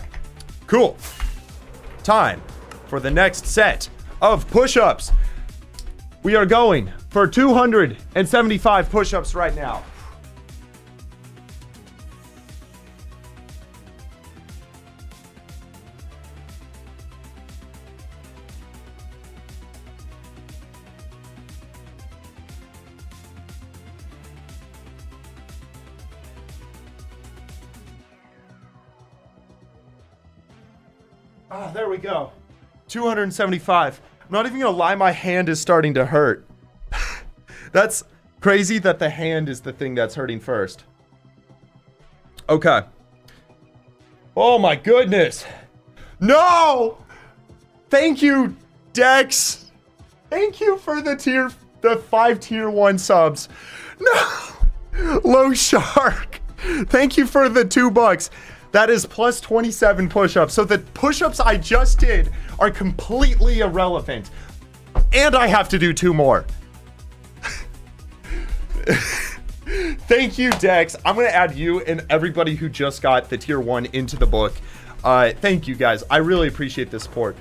Speaker 1: cool. Time for the next set of push-ups. We are going for 275 push-ups right now. Ah, there we go. 275. I'm not even gonna lie, my hand is starting to hurt. That's crazy that the hand is the thing that's hurting first. Okay. Oh my goodness. No! Thank you, Dex. Thank you for the 5 tier 1 subs. No! Low Shark. Thank you for the $2. That is plus 27 push-ups. So the push-ups I just did are completely irrelevant. And I have to do 2 more. Thank you, Dex. I'm going to add you and everybody who just got the tier 1 into the book. Thank you, guys. I really appreciate the support.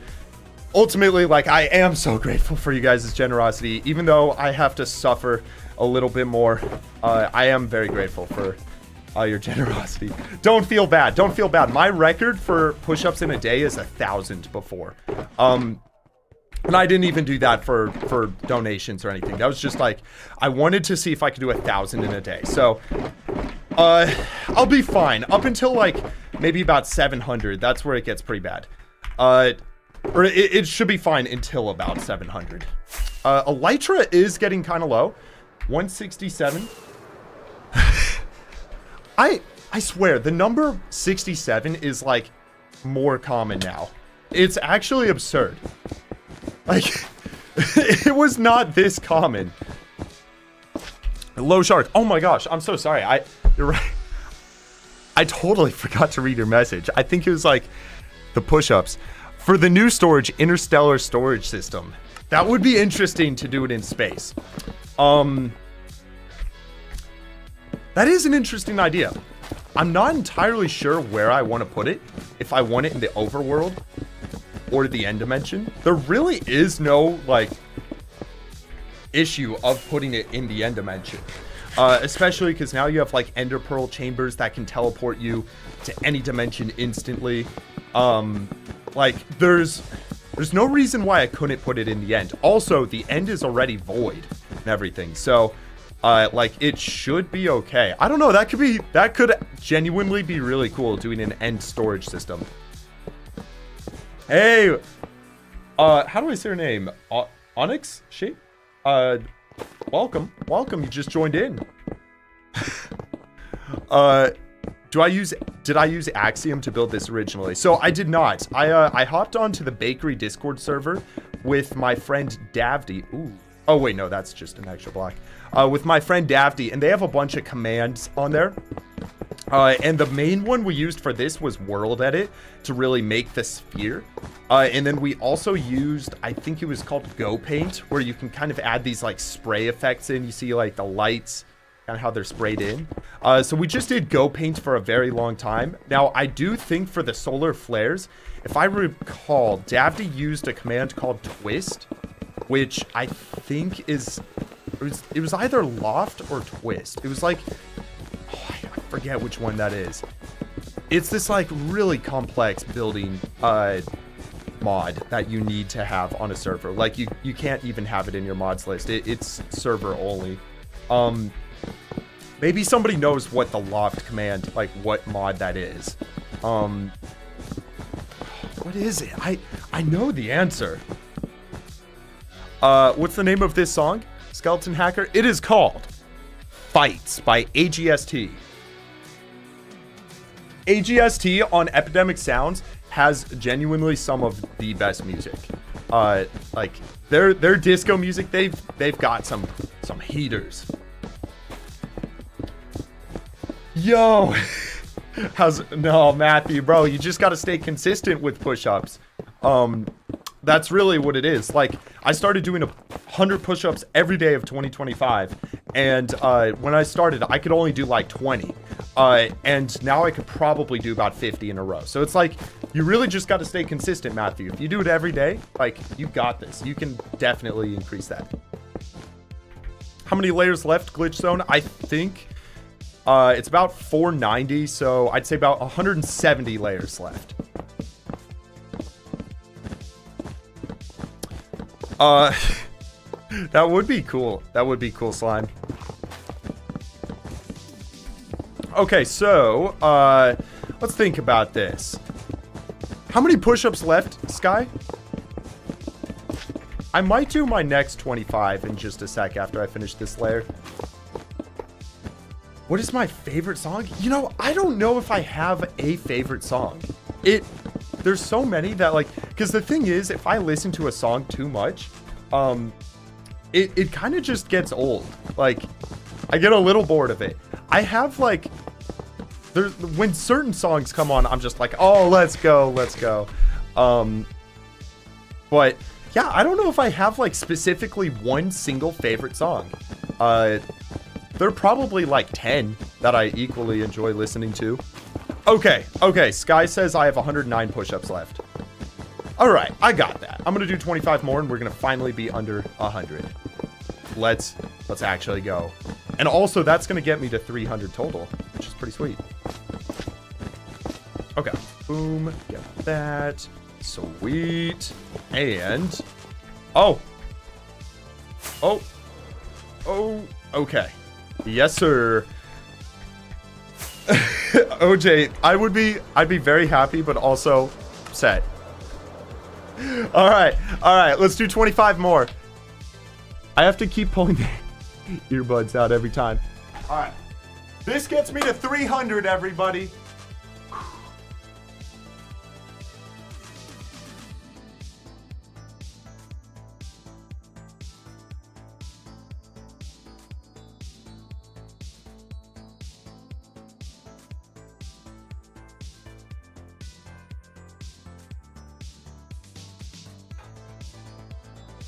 Speaker 1: Ultimately, like, I am so grateful for you guys' generosity. Even though I have to suffer a little bit more, I am very grateful for your generosity. Don't feel bad. Don't feel bad. My record for push-ups in a day is 1,000 before. And I didn't even do that for donations or anything. That was just like, I wanted to see if I could do 1,000 in a day. So, I'll be fine. Up until like, maybe about 700. That's where it gets pretty bad. Or it should be fine until about 700. Elytra is getting kind of low. 167. I swear, the number 67 is, like, more common now. It's actually absurd. Like, it was not this common. Low Shark. Oh my gosh, I'm so sorry. You're right. I totally forgot to read your message. I think it was, like, the push-ups. For the new storage, interstellar storage system. That would be interesting to do it in space. That is an interesting idea. I'm not entirely sure where I want to put it. If I want it in the overworld or the end dimension. There really is no, like, issue of putting it in the end dimension. Especially because now you have, like, ender pearl chambers that can teleport you to any dimension instantly. Like, there's There's no reason why I couldn't put it in the end. Also, the end is already void and everything. So, like, it should be okay. I don't know. That could genuinely be really cool, doing an end storage system. Hey, how do I say your name? Onyx Shape? Welcome. You just joined in. Did I use Axiom to build this originally? So I did not. I hopped onto the bakery Discord server with my friend Davdi. Ooh. Oh wait, no, that's just an extra block. With my friend Davdi, and they have a bunch of commands on there. And the main one we used for this was World Edit to really make the sphere. And then we also used, I think it was called Go Paint, where you can kind of add these like spray effects in. You see like the lights, kind of how they're sprayed in. So we just did Go Paint for a very long time. Now, I do think for the solar flares, if I recall, Davdi used a command called Twist, which I think is, it was either Loft or Twist. It was like, oh, I forget which one that is. It's this like really complex building mod that you need to have on a server. Like you can't even have it in your mods list. It's server only. Maybe somebody knows what the Loft command, like what mod that is. What is it? I know the answer. What's the name of this song? Skeleton Hacker? It is called Fights by AGST. AGST on Epidemic Sounds has genuinely some of the best music. Like their disco music, they've got some heaters. Yo, no, Matthew, bro, you just got to stay consistent with push-ups. That's really what it is. Like, I started doing 100 push-ups every day of 2025, and when I started, I could only do like 20, and now I could probably do about 50 in a row. So it's like, you really just got to stay consistent, Matthew. If you do it every day, like, you got this. You can definitely increase that. How many layers left, Glitch Zone? I think it's about 490, so I'd say about 170 layers left. That would be cool. That would be cool, Slime. Okay, so, let's think about this. How many push-ups left, Sky? I might do my next 25 in just a sec after I finish this layer. What is my favorite song? You know, I don't know if I have a favorite song. There's so many that, like, because the thing is, if I listen to a song too much, it kind of just gets old. Like, I get a little bored of it. I have, like, when certain songs come on, I'm just like, oh, let's go. But, yeah, I don't know if I have, like, specifically one single favorite song. There are probably, like, 10 that I equally enjoy listening to. Okay, Sky says I have 109 push-ups left. All right, I got that. I'm gonna do 25 more, and we're gonna finally be under 100. Let's actually go. And also, that's gonna get me to 300 total, which is pretty sweet. Okay, boom, get that. Sweet. And, oh, okay. Yes, sir. OJ, I'd be very happy, but also upset. All right, let's do 25 more. I have to keep pulling the earbuds out every time. All right, this gets me to 300, everybody.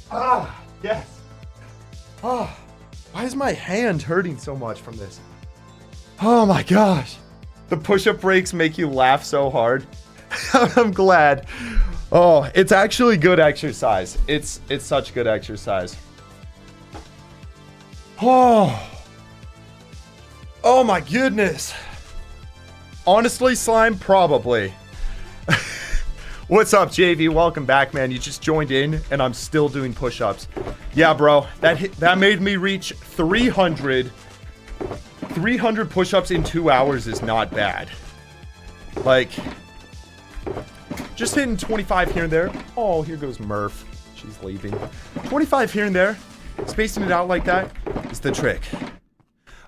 Speaker 1: Ah, yes. Ah, why is my hand hurting so much from this? Oh my gosh. The push-up breaks make you laugh so hard. I'm glad. Oh, it's actually good exercise. It's such good exercise. Oh my goodness. Honestly, Slime, probably. What's up, JV? Welcome back, man. You just joined in, and I'm still doing push-ups. Yeah, bro. That made me reach 300. 300 push-ups in 2 hours is not bad. Like, just hitting 25 here and there. Oh, here goes Murph. She's leaving. 25 here and there. Spacing it out like that is the trick.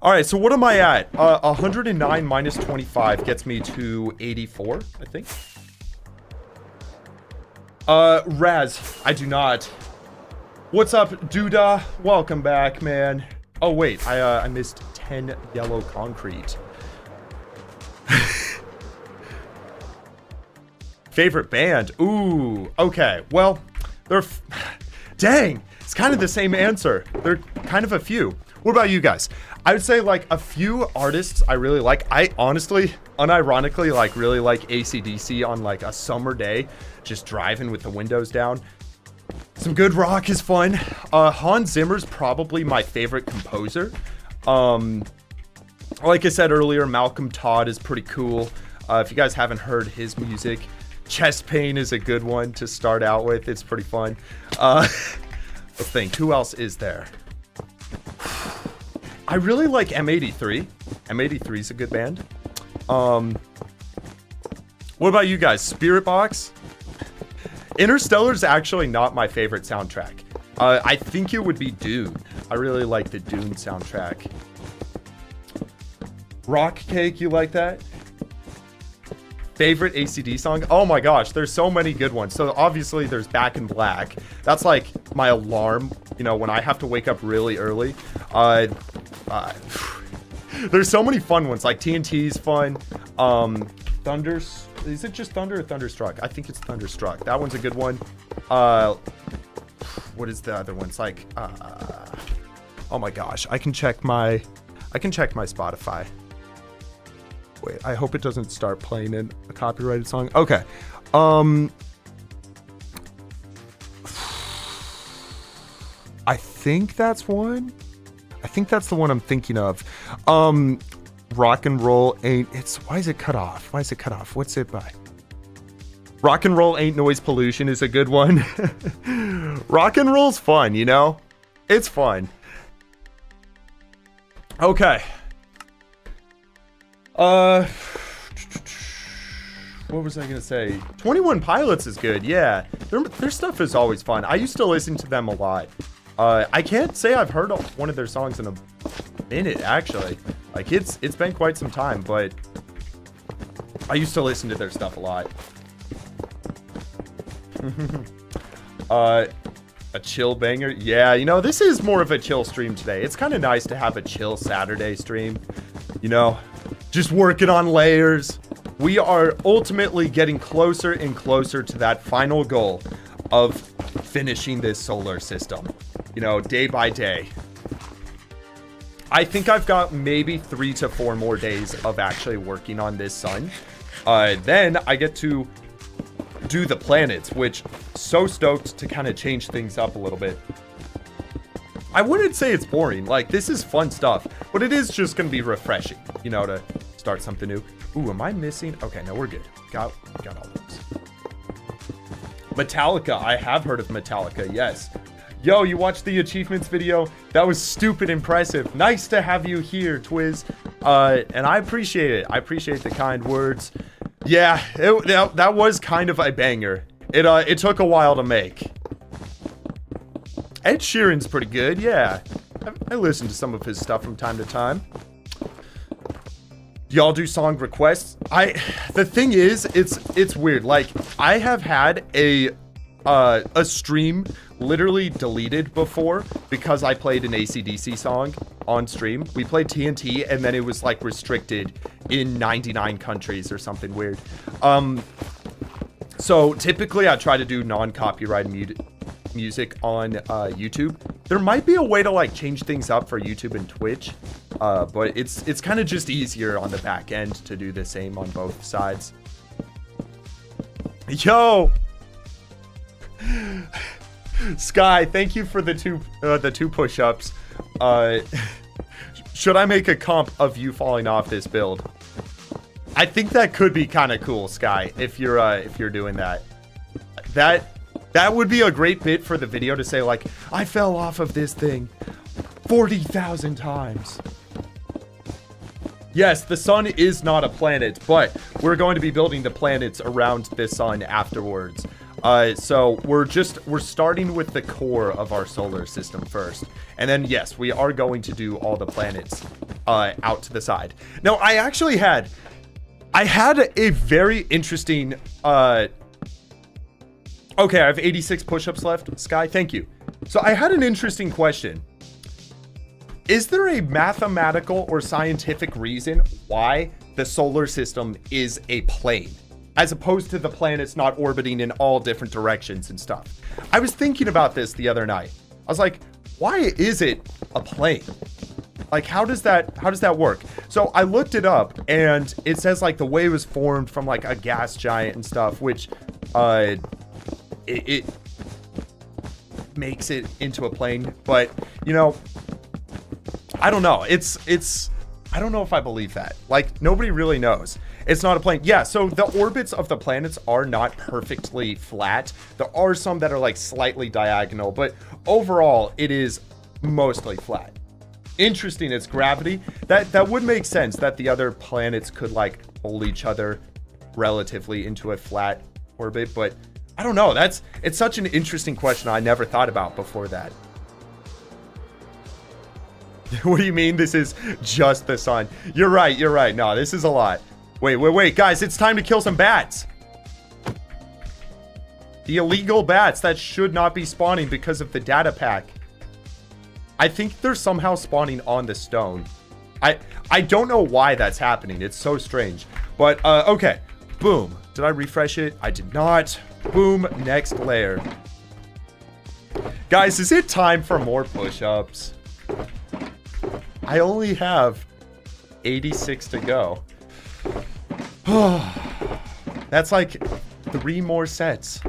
Speaker 1: All right, so what am I at? 109 minus 25 gets me to 84, I think. Raz, I do not. What's up, Duda? Welcome back, man. Oh, wait, I missed 10 yellow concrete. Favorite band? Ooh, okay. Well, dang, it's kind of the same answer. They're kind of a few. What about you guys? I would say like a few artists I really like. I honestly, unironically, like really like AC/DC on like a summer day, just driving with the windows down. Some good rock is fun. Hans Zimmer's probably my favorite composer. Like I said earlier, Malcolm Todd is pretty cool. If you guys haven't heard his music, Chest Pain is a good one to start out with. It's pretty fun. Let's think, who else is there? I really like M83. M83 is a good band. What about you guys? Spirit Box? Interstellar is actually not my favorite soundtrack. I think it would be Dune. I really like the Dune soundtrack. Rock Cake, you like that? Favorite ACD song? Oh my gosh, there's so many good ones. So obviously there's Back in Black. That's like my alarm, you know, when I have to wake up really early. There's so many fun ones, like TNT's fun. Is it just Thunder or Thunderstruck? I think it's Thunderstruck. That one's a good one. What is the other one? It's like, oh my gosh, I can check my Spotify. Wait, I hope it doesn't start playing in a copyrighted song. Okay. I think that's one. I think that's the one I'm thinking of. Rock and Roll Ain't... Why is it cut off? Why is it cut off? What's it by? Rock and Roll Ain't Noise Pollution is a good one. Rock and Roll's fun, you know? It's fun. Okay. What was I gonna say? 21 Pilots is good, yeah. Their stuff is always fun. I used to listen to them a lot. I can't say I've heard one of their songs in a minute, actually. Like, it's been quite some time, but I used to listen to their stuff a lot. A chill banger? Yeah, you know, this is more of a chill stream today. It's kind of nice to have a chill Saturday stream. You know, just working on layers. We are ultimately getting closer and closer to that final goal of finishing this solar system. You know, day by day. I think I've got maybe 3 to 4 more days of actually working on this sun. Then I get to do the planets, which so stoked to kind of change things up a little bit. I wouldn't say it's boring. Like, this is fun stuff, but it is just going to be refreshing, you know, to start something new. Ooh, am I missing? Okay, no, we're good. Got all those. Metallica. I have heard of Metallica, yes. Yo, you watched the achievements video? That was stupid impressive. Nice to have you here, Twiz. And I appreciate it. I appreciate the kind words. Yeah, that was kind of a banger. It took a while to make. Ed Sheeran's pretty good, yeah. I listen to some of his stuff from time to time. Y'all do song requests? The thing is, it's weird. Like, I have had a stream literally deleted before because I played an AC/DC song on stream. We played TNT and then it was like restricted in 99 countries or something weird. So typically I try to do non-copyrighted music on YouTube. There might be a way to like change things up for YouTube and Twitch, but it's kind of just easier on the back end to do the same on both sides. Yo! Sky, thank you for the two push-ups. Should I make a comp of you falling off this build? I think that could be kind of cool, Sky, if you're doing that. That would be a great bit for the video to say, like, I fell off of this thing 40,000 times. Yes, the sun is not a planet, but we're going to be building the planets around the sun afterwards. So we're starting with the core of our solar system first. And then, yes, we are going to do all the planets out to the side. Now, I had a very interesting... Okay, I have 86 push-ups left. Sky, thank you. So I had an interesting question. Is there a mathematical or scientific reason why the solar system is a plane, as opposed to the planets not orbiting in all different directions and stuff? I was thinking about this the other night. I was like, why is it a plane? Like, how does that work? So I looked it up, and it says, like, the way it was formed from, like, a gas giant and stuff, which, it makes it into a plane. But, you know, I don't know. I don't know if I believe that. Like, nobody really knows. It's not a plane. Yeah, so the orbits of the planets are not perfectly flat. There are some that are, like, slightly diagonal, but overall, it is mostly flat. Interesting, it's gravity. That would make sense that the other planets could, like, hold each other relatively into a flat orbit, but I don't know. It's such an interesting question I never thought about before that. What do you mean this is just the sun? You're right. No, this is a lot. Wait, guys, it's time to kill some bats. The illegal bats that should not be spawning because of the data pack. I think they're somehow spawning on the stone. I don't know why that's happening. It's so strange. But, okay. Boom. Did I refresh it? I did not. Boom. Next layer. Guys, is it time for more push-ups? I only have 86 to go. That's like 3 more sets.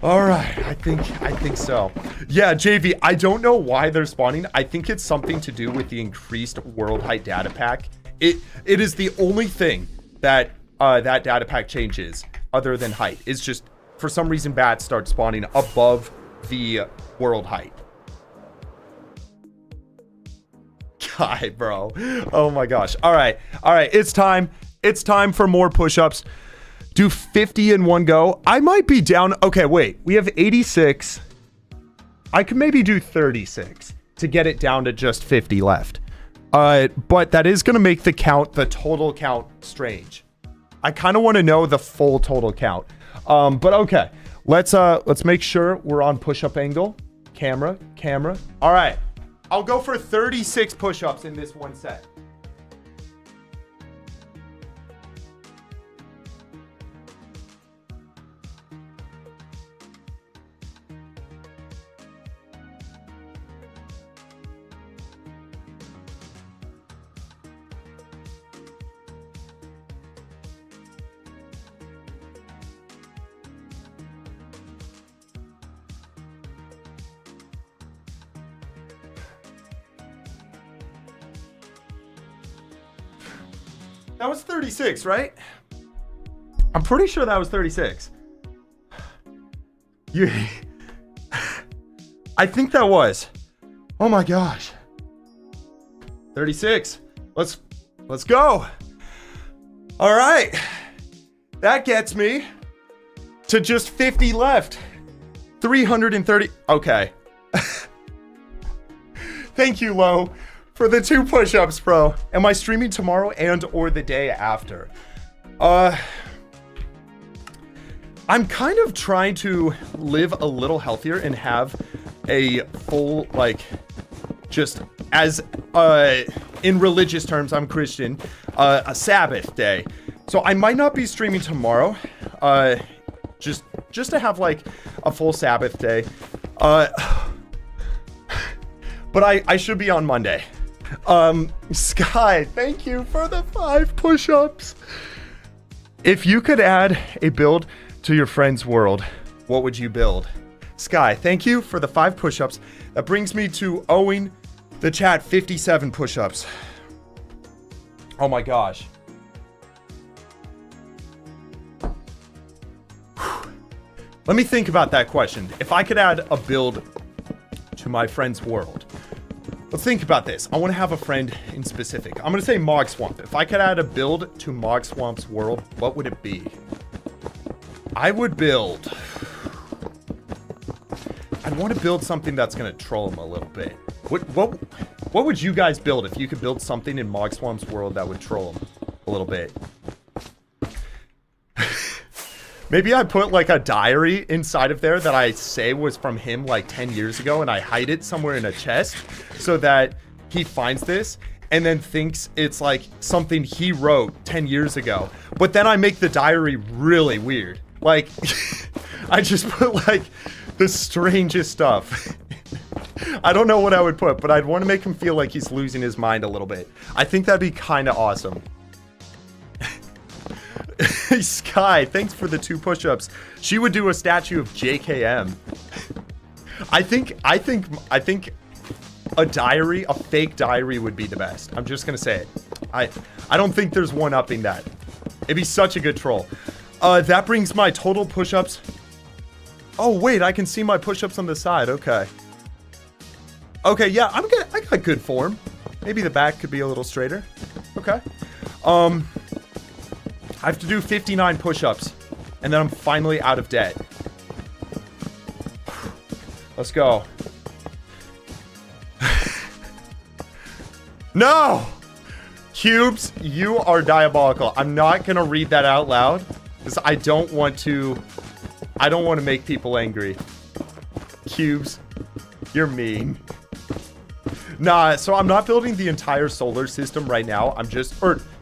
Speaker 1: All right, I think so. Yeah, JV, I don't know why they're spawning. I think it's something to do with the increased world height data pack. It is the only thing that that data pack changes other than height. It's just, for some reason, bats start spawning above the world height. God, bro. Oh my gosh. All right. It's time. It's time for more push-ups. Do 50 in one go. I might be down. Okay, wait. We have 86. I could maybe do 36 to get it down to just 50 left. But that is going to make the total count strange. I kind of want to know the full total count. But okay. Let's make sure we're on push-up angle. Camera. All right. I'll go for 36 push-ups in this one set. That was 36, right? I'm pretty sure that was 36. I think that was. Oh my gosh. 36. Let's go. All right. That gets me to just 50 left. 330. Okay. Thank you, Lo, for the 2 push-ups, bro. Am I streaming tomorrow and or the day after? I'm kind of trying to live a little healthier and have a full, like, just as, in religious terms, I'm Christian, a Sabbath day. So I might not be streaming tomorrow, just to have, like, a full Sabbath day. But I should be on Monday. Sky, thank you for the 5 push-ups. If you could add a build to your friend's world, what would you build? Sky, thank you for the 5 push-ups. That brings me to owing the chat 57 push-ups. Oh my gosh. Let me think about that question. If I could add a build to my friend's world. Let's think about this. I want to have a friend in specific. I'm going to say Mog Swamp. If I could add a build to Mog Swamp's world, what would it be? I would build... I'd want to build something that's going to troll him a little bit. What would you guys build if you could build something in Mog Swamp's world that would troll him a little bit? Maybe I put like a diary inside of there that I say was from him like 10 years ago, and I hide it somewhere in a chest so that he finds this and then thinks it's like something he wrote 10 years ago. But then I make the diary really weird. Like, I just put like the strangest stuff. I don't know what I would put, but I'd want to make him feel like he's losing his mind a little bit. I think that'd be kind of awesome. Sky, thanks for the 2 push-ups. She would do a statue of JKM. I think a diary, a fake diary would be the best. I'm just gonna say it. I don't think there's one upping that. It'd be such a good troll. That brings my total push-ups. Oh wait, I can see my push-ups on the side. Okay. Okay, yeah, I got good form. Maybe the back could be a little straighter. Okay. I have to do 59 push-ups, and then I'm finally out of debt. Let's go. No! Cubes, you are diabolical. I'm not gonna read that out loud, because I don't want to make people angry. Cubes, you're mean. Nah, so I'm not building the entire solar system right now. I'm just,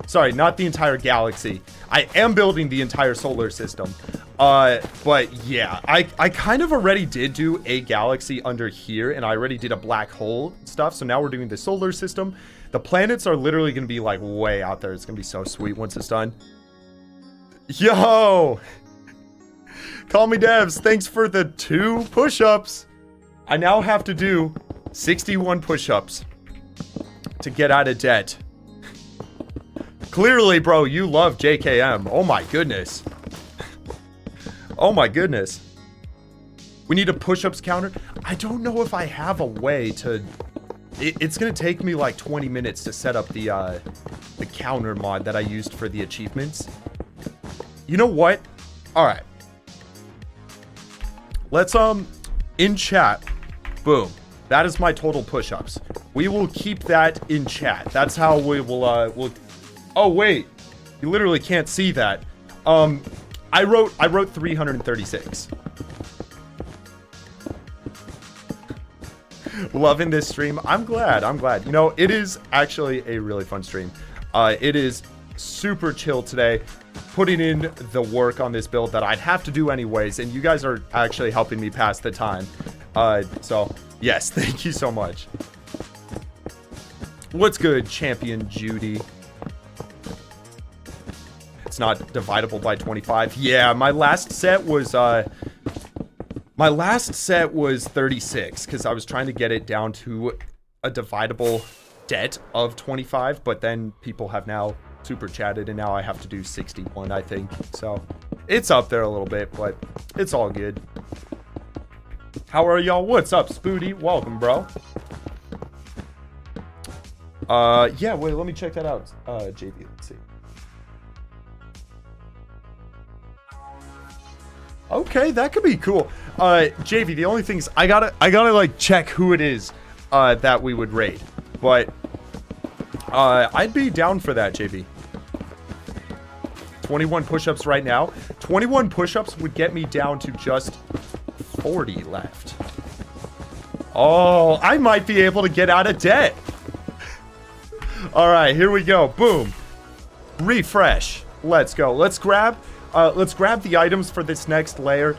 Speaker 1: sorry, not the entire galaxy. I am building the entire solar system. But yeah, I kind of already did do a galaxy under here, and I already did a black hole stuff. So now we're doing the solar system. The planets are literally going to be like way out there. It's going to be so sweet once it's done. Yo! Call me Devs. Thanks for the 2 push-ups. I now have to do 61 push-ups to get out of debt. Clearly, bro, you love JKM. Oh my goodness. Oh my goodness. We need a push-ups counter. I don't know if I have a way to... It's gonna take me like 20 minutes to set up the counter mod that I used for the achievements. You know what? Alright. Let's, in chat. Boom. That is my total push-ups. We will keep that in chat. That's how we will, Oh, wait. You literally can't see that. I wrote 336. Loving this stream. I'm glad. You know, it is actually a really fun stream. It is super chill today. Putting in the work on this build that I'd have to do anyways, and you guys are actually helping me pass the time. So, yes, thank you so much. What's good, Champion Judy? It's not dividable by 25. Yeah, my last set was 36 because I was trying to get it down to a dividable debt of 25, but then people have now super chatted and now I have to do 61, I think. So it's up there a little bit, but it's all good. How are y'all? What's up, Spooty? Welcome, bro. Yeah, wait, let me check that out. JV, let's see. Okay, that could be cool. JV, the only thing is I gotta like check who it is that we would raid. But I'd be down for that, JV. 21 push-ups right now. 21 push-ups would get me down to just 40 left. Oh, I might be able to get out of debt. All right, here we go. Boom. Refresh. Let's go. Let's grab the items for this next layer.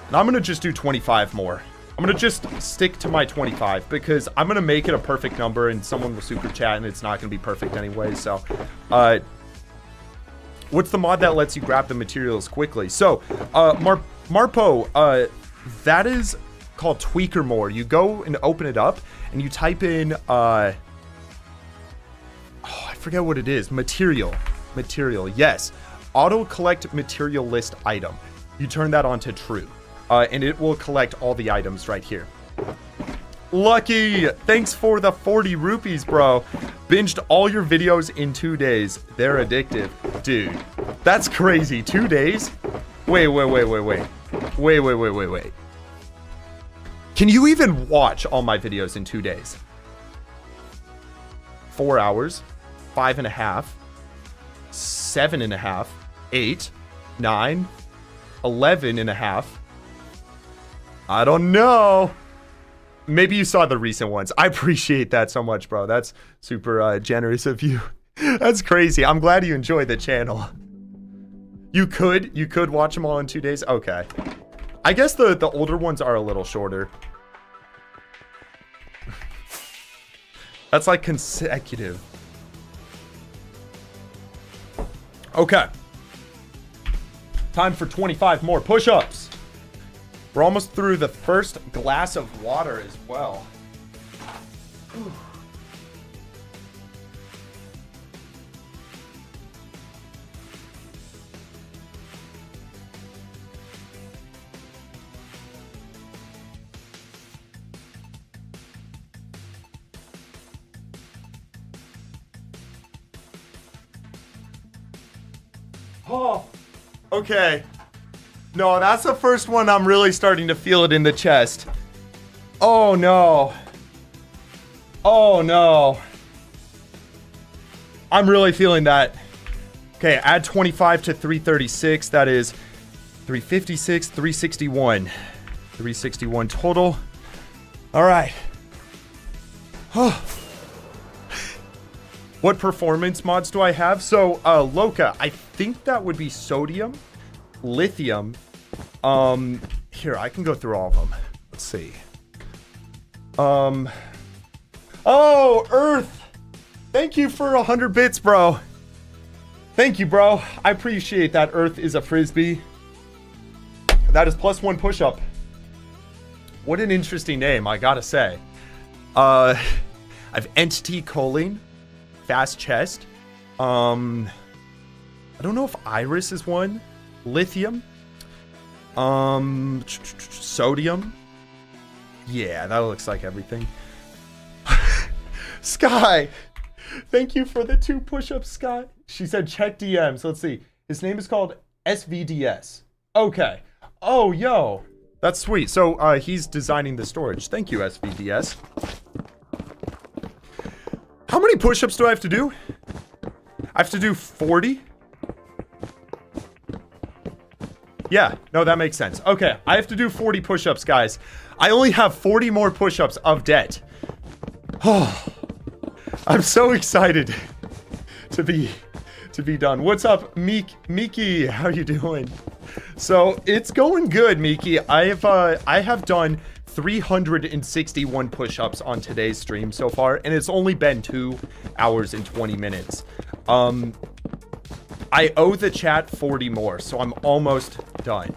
Speaker 1: And I'm going to just do 25 more. I'm going to just stick to my 25 because I'm going to make it a perfect number and someone will super chat and it's not going to be perfect anyway. So, what's the mod that lets you grab the materials quickly? So, Marpo, that is called Tweaker More. You go and open it up and you type in, I forget what it is. Material, yes. Auto collect material list item. You turn that on to true. and it will collect all the items right here. Lucky, thanks for the 40 rupees, bro. Binged all your videos in 2 days. They're addictive. Dude, that's crazy. 2 days? Wait. Can you even watch all my videos in 2 days? 4 hours, 5.5, 7.5, 8, 9, 11.5. I don't know. Maybe you saw the recent ones. I appreciate that so much, bro. That's super generous of you. That's crazy. I'm glad you enjoy the channel. You could watch them all in 2 days. Okay. I guess the older ones are a little shorter. That's like consecutive. Okay. Time for 25 more push-ups. We're almost through the first glass of water as well. Whew. Oh, okay. No, that's the first one I'm really starting to feel it in the chest. Oh, no. Oh, no. I'm really feeling that. Okay, add 25 to 336. That is 356, 361. 361 total. All right. Oh. What performance mods do I have? So, Loka, I think that would be sodium, lithium. Here, I can go through all of them. Let's see. Oh, Earth. Thank you for 100 bits, bro. Thank you, bro. I appreciate that. Earth is a frisbee. That is +1 push-up. What an interesting name, I gotta say. I've entity choline. Fast chest. I don't know if Iris is one. Lithium. Sodium. Yeah, that looks like everything. Sky. Thank you for the 2 push-ups, Sky. She said check DMs. Let's see. His name is called SVDS. Okay. Oh, yo. That's sweet. So, he's designing the storage. Thank you, SVDS. How many push-ups do I have to do? I have to do 40? Yeah, no, that makes sense. Okay, I have to do 40 push-ups, guys. I only have 40 more push-ups of debt. Oh, I'm so excited to be done. What's up, Miki? How you doing? So, it's going good, Miki. I have done 361 push-ups on today's stream so far, and it's only been 2 hours and 20 minutes. I owe the chat 40 more, so I'm almost done.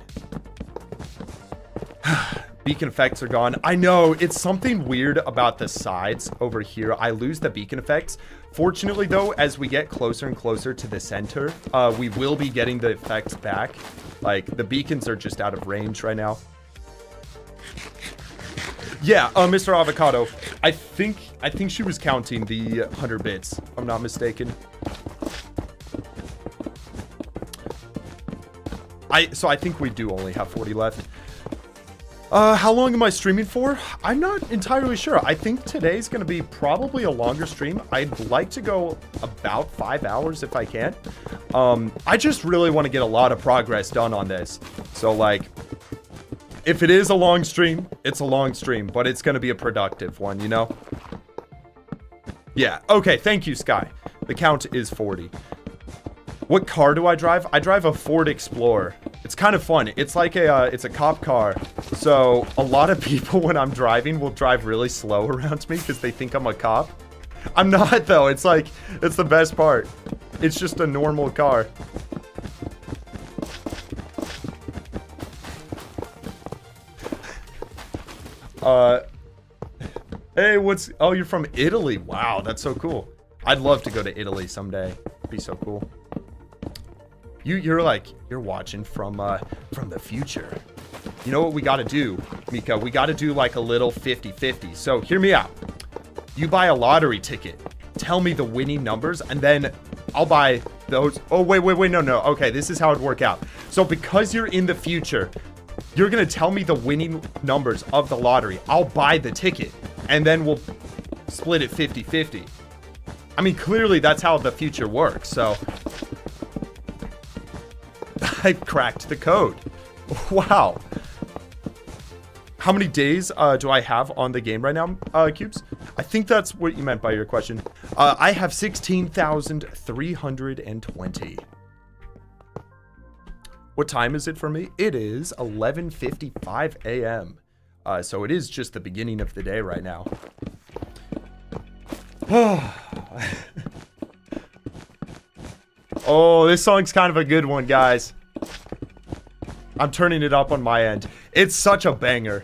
Speaker 1: Beacon effects are gone. I know, it's something weird about the sides over here. I lose the beacon effects. Fortunately, though, as we get closer and closer to the center, we will be getting the effects back. Like, the beacons are just out of range right now. Yeah, Mr. Avocado. I think she was counting the 100 bits, if I'm not mistaken. So I think we do only have 40 left. How long am I streaming for? I'm not entirely sure. I think today's gonna be probably a longer stream. I'd like to go about 5 hours if I can. I just really want to get a lot of progress done on this. So, like, if it is a long stream, it's a long stream, but it's gonna be a productive one, you know? Yeah, okay, thank you, Sky. The count is 40. What car do I drive? I drive a Ford Explorer. It's kind of fun. It's like it's a cop car. So a lot of people when I'm driving will drive really slow around me because they think I'm a cop. I'm not though. It's like, it's the best part. It's just a normal car. Hey, oh, you're from Italy. Wow, that's so cool. I'd love to go to Italy someday. It'd be so cool. You're watching from the future. you know what we got to do, Mika? We got to do like a little 50-50. So hear me out. You buy a lottery ticket. Tell me the winning numbers, and then I'll buy those. Oh, wait. No. Okay, this is how it'd work out. So because you're in the future, you're going to tell me the winning numbers of the lottery. I'll buy the ticket, and then we'll split it 50-50. I mean, clearly that's how the future works, so... I cracked the code. Wow. How many days do I have on the game right now, Cubes? I think that's what you meant by your question. I have 16,320. What time is it for me? It is 11:55 a.m. So it is just the beginning of the day right now. Oh, this song's kind of a good one, guys. I'm turning it up on my end. It's such a banger.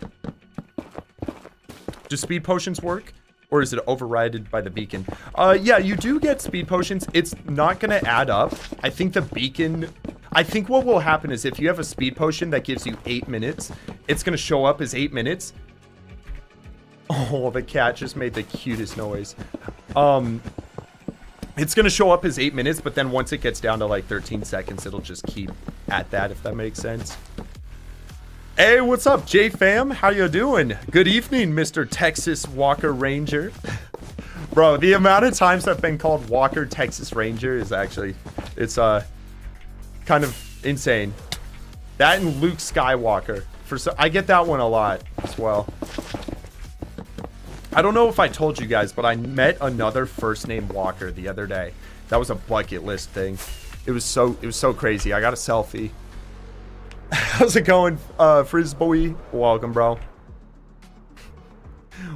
Speaker 1: Do speed potions work? Or is it overridden by the beacon? Yeah, you do get speed potions. It's not gonna add up. I think the beacon... I think what will happen is if you have a speed potion that gives you 8 minutes, it's gonna show up as 8 minutes. Oh, the cat just made the cutest noise. It's gonna show up as 8 minutes, but then once it gets down to like 13 seconds, it'll just keep at that, if that makes sense. Hey, what's up, J-Fam? How you doing? Good evening, Mr. Texas Walker Ranger. Bro, the amount of times I've been called Walker Texas Ranger is actually, it's kind of insane. That and Luke Skywalker. I get that one a lot as well. I don't know if I told you guys, but I met another first name Walker the other day. That was a bucket list thing. It was so crazy. I got a selfie. How's it going, Frisbee? Welcome, bro.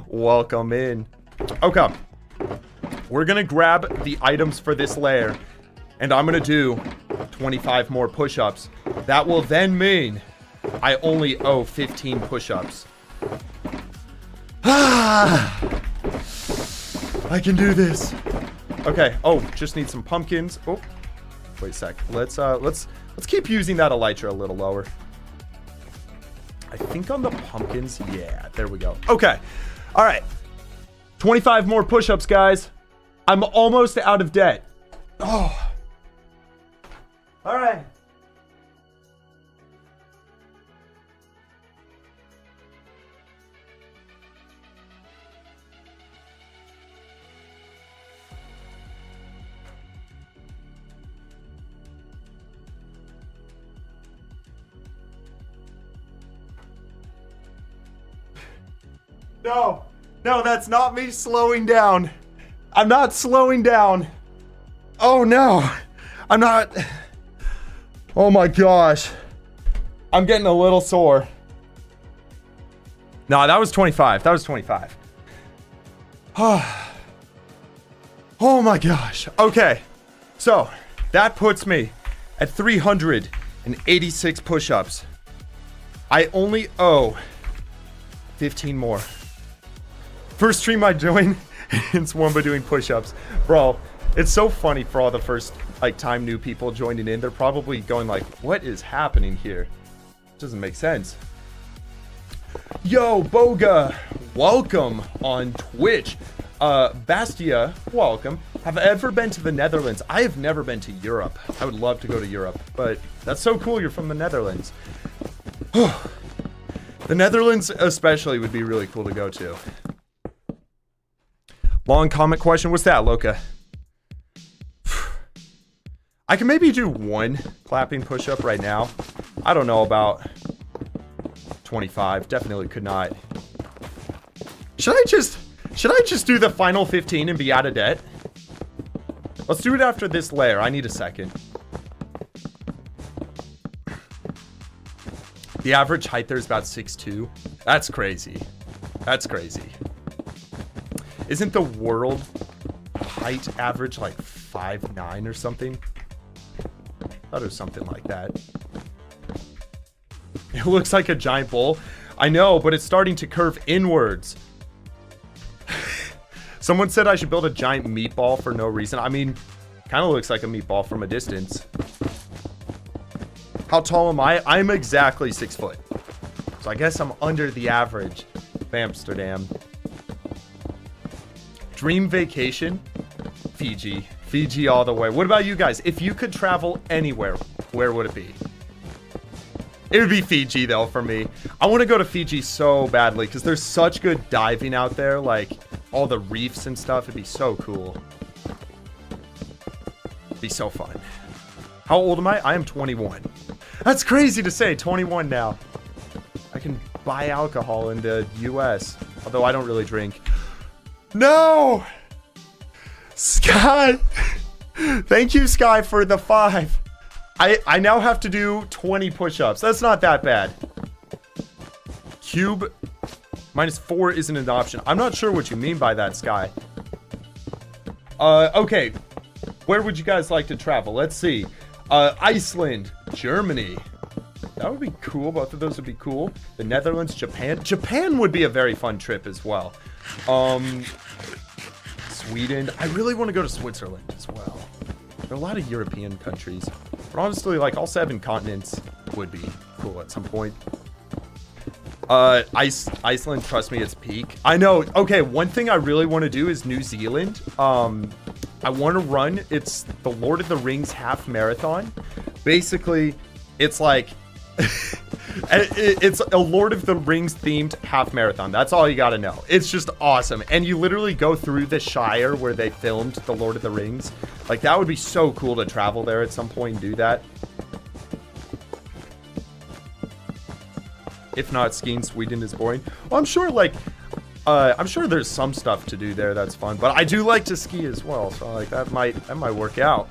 Speaker 1: Welcome in. Okay. We're gonna grab the items for this layer, and I'm gonna do 25 more push-ups. That will then mean I only owe 15 push-ups. I can do this. Okay. Oh, just need some pumpkins. Oh, wait a sec. Let's keep using that elytra a little lower. I think on the pumpkins, yeah, there we go. Okay. All right. 25 more push-ups, guys. I'm almost out of debt. Oh. All right. No, that's not me slowing down. I'm not slowing down. Oh no, I'm not. Oh my gosh. I'm getting a little sore. No, that was 25. That was 25. Oh my gosh. Okay. So that puts me at 386 push-ups. I only owe 15 more. First stream I join, it's Wunba doing push-ups. Bro, it's so funny for all the first time new people joining in. They're probably going like, what is happening here? Doesn't make sense. Yo, Boga, welcome on Twitch. Bastia, welcome. Have I ever been to the Netherlands? I have never been to Europe. I would love to go to Europe, but that's so cool you're from the Netherlands. The Netherlands especially would be really cool to go to. Long comment question. What's that, Loka? I can maybe do one clapping push-up right now. I don't know about 25. Definitely could not. Should I just do the final 15 and be out of debt? Let's do it after this layer. I need a second. The average height there is about 6'2". That's crazy. That's crazy. Isn't the world height average like 5'9" or something? I thought it was something like that. It looks like a giant bowl. I know, but it's starting to curve inwards. Someone said I should build a giant meatball for no reason. I mean, kind of looks like a meatball from a distance. How tall am I? I'm exactly 6 foot. So I guess I'm under the average of Amsterdam. Dream vacation? Fiji. Fiji all the way. What about you guys? If you could travel anywhere, where would it be? It would be Fiji, though, for me. I want to go to Fiji so badly because there's such good diving out there. Like, all the reefs and stuff. It'd be so cool. It'd be so fun. How old am I? I am 21. That's crazy to say. 21 now. I can buy alcohol in the US. Although I don't really drink. No! Sky! Thank you, Sky, for the 5. I now have to do 20 push-ups. That's not that bad. Cube -4 isn't an option. I'm not sure what you mean by that, Sky. Okay. Where would you guys like to travel? Let's see. Iceland, Germany. That would be cool. Both of those would be cool. The Netherlands, Japan. Japan would be a very fun trip as well. Sweden. I really want to go to Switzerland as well. There are a lot of European countries. But honestly, like, all 7 continents would be cool at some point. Iceland, trust me, it's peak. I know. Okay, one thing I really want to do is New Zealand. I want to run, it's the Lord of the Rings half marathon. Basically, it's like... it's a Lord of the Rings themed half marathon. That's all you gotta know. It's just awesome. And you literally go through the Shire where they filmed the Lord of the Rings. Like, that would be so cool to travel there at some point and do that. If not, skiing Sweden is boring. Well, I'm sure, like, I'm sure there's some stuff to do there that's fun. But I do like to ski as well. So, like, that might work out.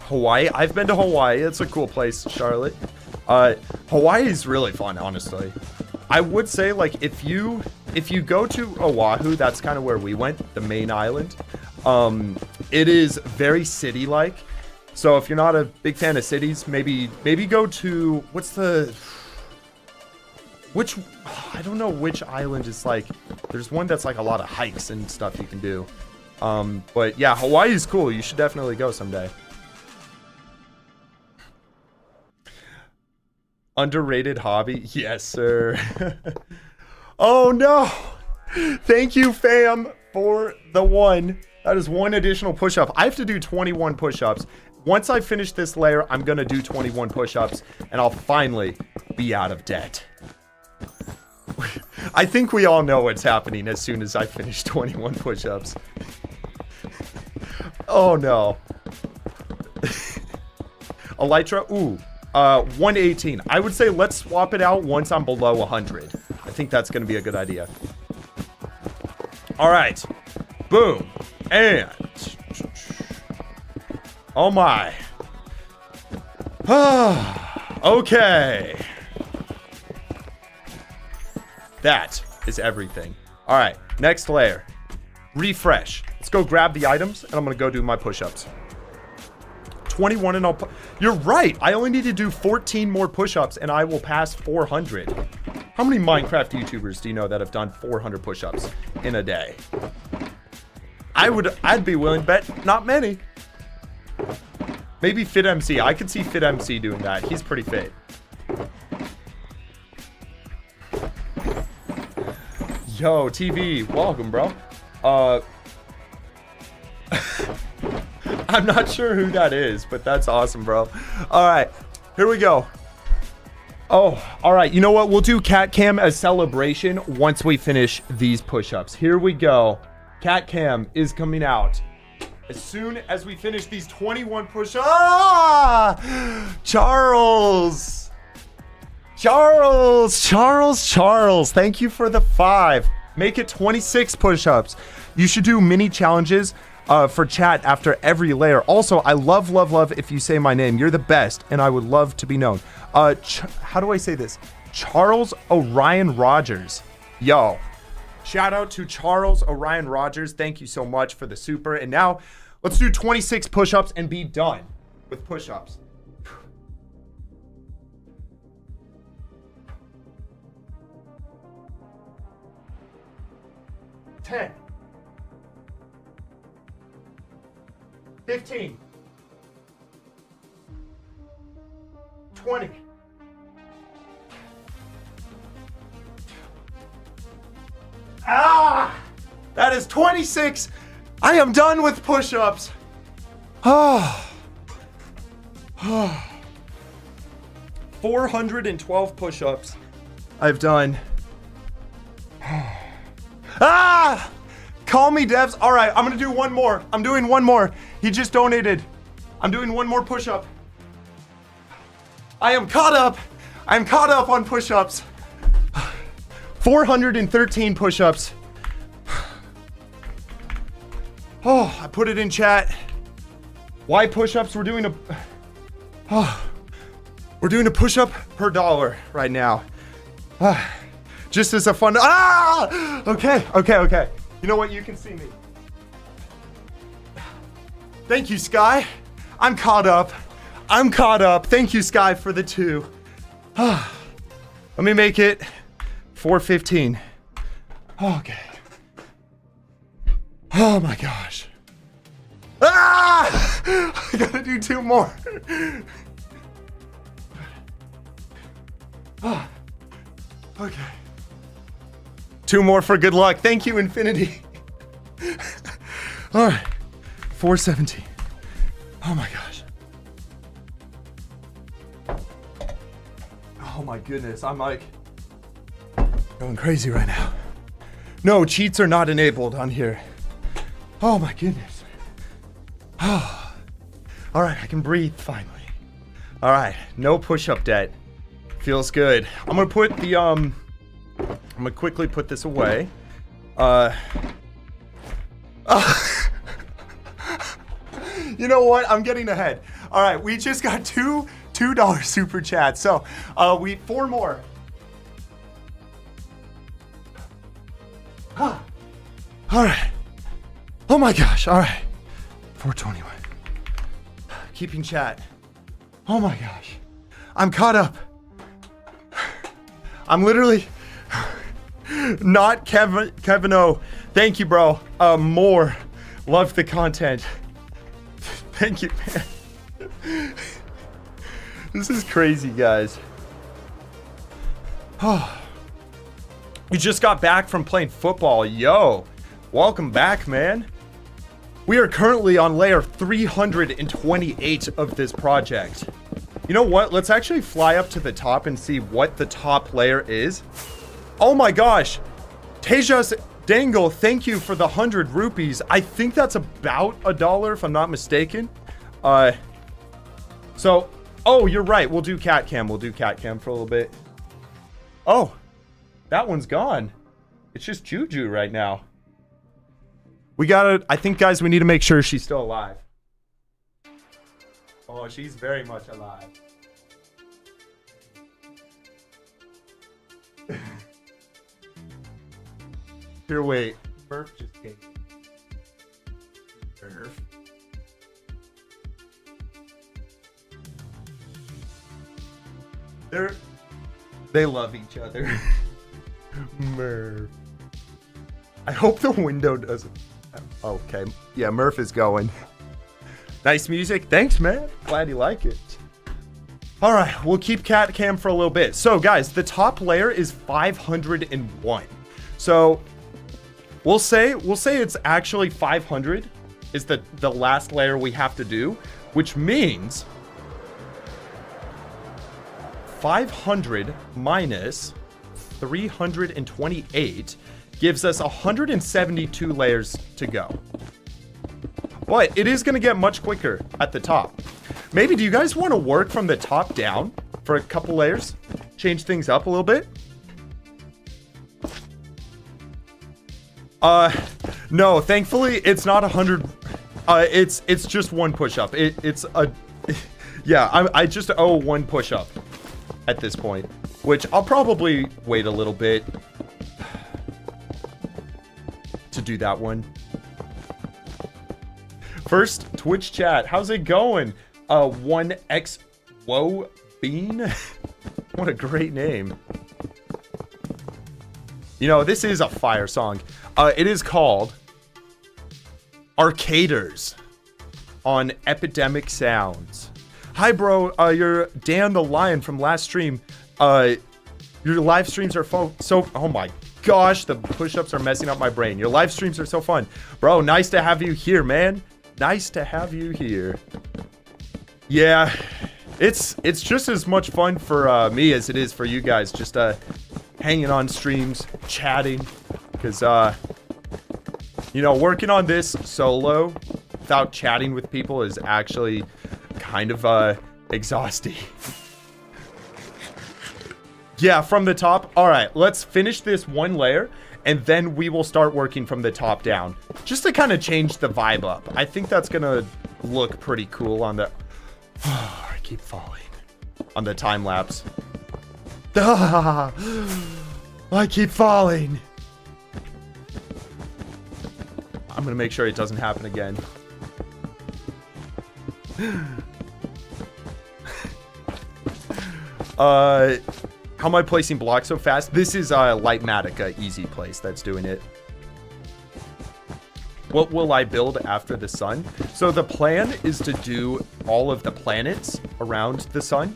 Speaker 1: Hawaii. I've been to Hawaii. It's a cool place, Charlotte. Hawaii is really fun, honestly. I would say, like, if you go to Oahu, that's kind of where we went, the main island. It is very city-like. So if you're not a big fan of cities, maybe go to I don't know which island is like. There's one that's like a lot of hikes and stuff you can do. But yeah, Hawaii is cool. You should definitely go someday. Underrated hobby? Yes, sir. Oh, no. Thank you, fam, for the 1. That is 1 additional push-up. I have to do 21 push-ups. Once I finish this layer, I'm going to do 21 push-ups, and I'll finally be out of debt. I think we all know what's happening as soon as I finish 21 push-ups. Oh, no. Elytra? Ooh. 118. I would say let's swap it out once I'm below 100. I think that's going to be a good idea. All right. Boom. And... oh, my. Okay. That is everything. All right. Next layer. Refresh. Let's go grab the items, and I'm going to go do my push-ups. 21 and you're right. I only need to do 14 more push-ups and I will pass 400. How many Minecraft YouTubers do you know that have done 400 push-ups in a day? I'd be willing to bet not many. Maybe FitMC. I could see FitMC doing that. He's pretty fit. Yo, TV, welcome, bro. I'm not sure who that is, but that's awesome, bro. All right, here we go. Oh, all right. You know what? We'll do cat cam as celebration once we finish these push-ups. Here we go. Cat cam is coming out as soon as we finish these 21 push-ups. Ah! Charles. Thank you for the 5. Make it 26 push-ups. You should do mini challenges for chat after every layer. Also, I love if you say my name. You're the best, and I would love to be known. How do I say this? Charles Orion Rogers. Yo, shout out to Charles Orion Rogers. Thank you so much for the super. And now, let's do 26 push-ups and be done with push-ups. Ten. 15, 20, That is 26. I am done with push-ups. 412 push-ups I've done. Call me, devs. All right, I'm gonna do one more. I'm doing one more. He just donated. I'm doing one more push-up. I am caught up. I'm caught up on push-ups. 413 push-ups. Oh, I put it in chat. Why push-ups? We're doing a push-up per dollar right now. Just as a fun. Okay. You know what? You can see me. Thank you, Sky. I'm caught up. Thank you, Sky, for the 2. Let me make it 415. Okay. Oh my gosh. I gotta do 2 more. Okay. 2 more for good luck. Thank you, Infinity. All right. 417. Oh my gosh. Oh my goodness. I'm like going crazy right now. No, cheats are not enabled on here. Oh my goodness. Oh. All right, I can breathe finally. All right, no push-up debt. Feels good. I'm gonna put the I'm gonna quickly put this away. You know what? I'm getting ahead. All right, we just got $2 super chats. So we 4 more. All right. Oh my gosh. All right. 421. Keeping chat. Oh my gosh. I'm caught up. I'm literally not Kevin O. Thank you, bro. More. Love the content. Thank you, man. This is crazy, guys. Oh. We just got back from playing football. Yo, welcome back, man. We are currently on layer 328 of this project. You know what? Let's actually fly up to the top and see what the top layer is. Oh my gosh. Tejas Dangle, thank you for the 100 rupees. I think that's about $1 if I'm not mistaken. Oh, you're right. We'll do cat cam. We'll do cat cam for a little bit. Oh, that one's gone. It's just Juju right now. We gotta, I think, guys, we need to make sure she's still alive. Oh, she's very much alive. Here, wait. Murph just came. Murph. They love each other. Murph. I hope the window doesn't. Okay. Yeah, Murph is going. Nice music. Thanks, man. Glad you like it. All right, we'll keep cat cam for a little bit. So, guys, the top layer is 501. So, we'll say it's actually 500 is the last layer we have to do, which means 500 minus 328 gives us 172 layers to go. But it is going to get much quicker at the top. Maybe, do you guys want to work from the top down for a couple layers? Change things up a little bit? No, thankfully it's not 100. It's just 1 push-up. It's a, yeah, I just owe 1 push-up at this point, which I'll probably wait a little bit to do that one. First, Twitch chat. How's it going? 1x Woe Bean? What a great name. You know, this is a fire song. It is called Arcaders on Epidemic Sounds. Hi, bro. You're Dan the Lion from last stream. Your live streams are so... Oh my gosh, the push-ups are messing up my brain. Your live streams are so fun. Bro, nice to have you here, man. Nice to have you here. Yeah, it's just as much fun for me as it is for you guys. Just hanging on streams, chatting. Because, you know, working on this solo without chatting with people is actually kind of exhausting. Yeah, from the top. All right, let's finish this one layer, and then we will start working from the top down. Just to kind of change the vibe up. I think that's going to look pretty cool on the... I keep falling. On the time lapse. I keep falling. I'm going to make sure it doesn't happen again. How am I placing blocks so fast? This is litematica, easy place that's doing it. What will I build after the sun? So the plan is to do all of the planets around the sun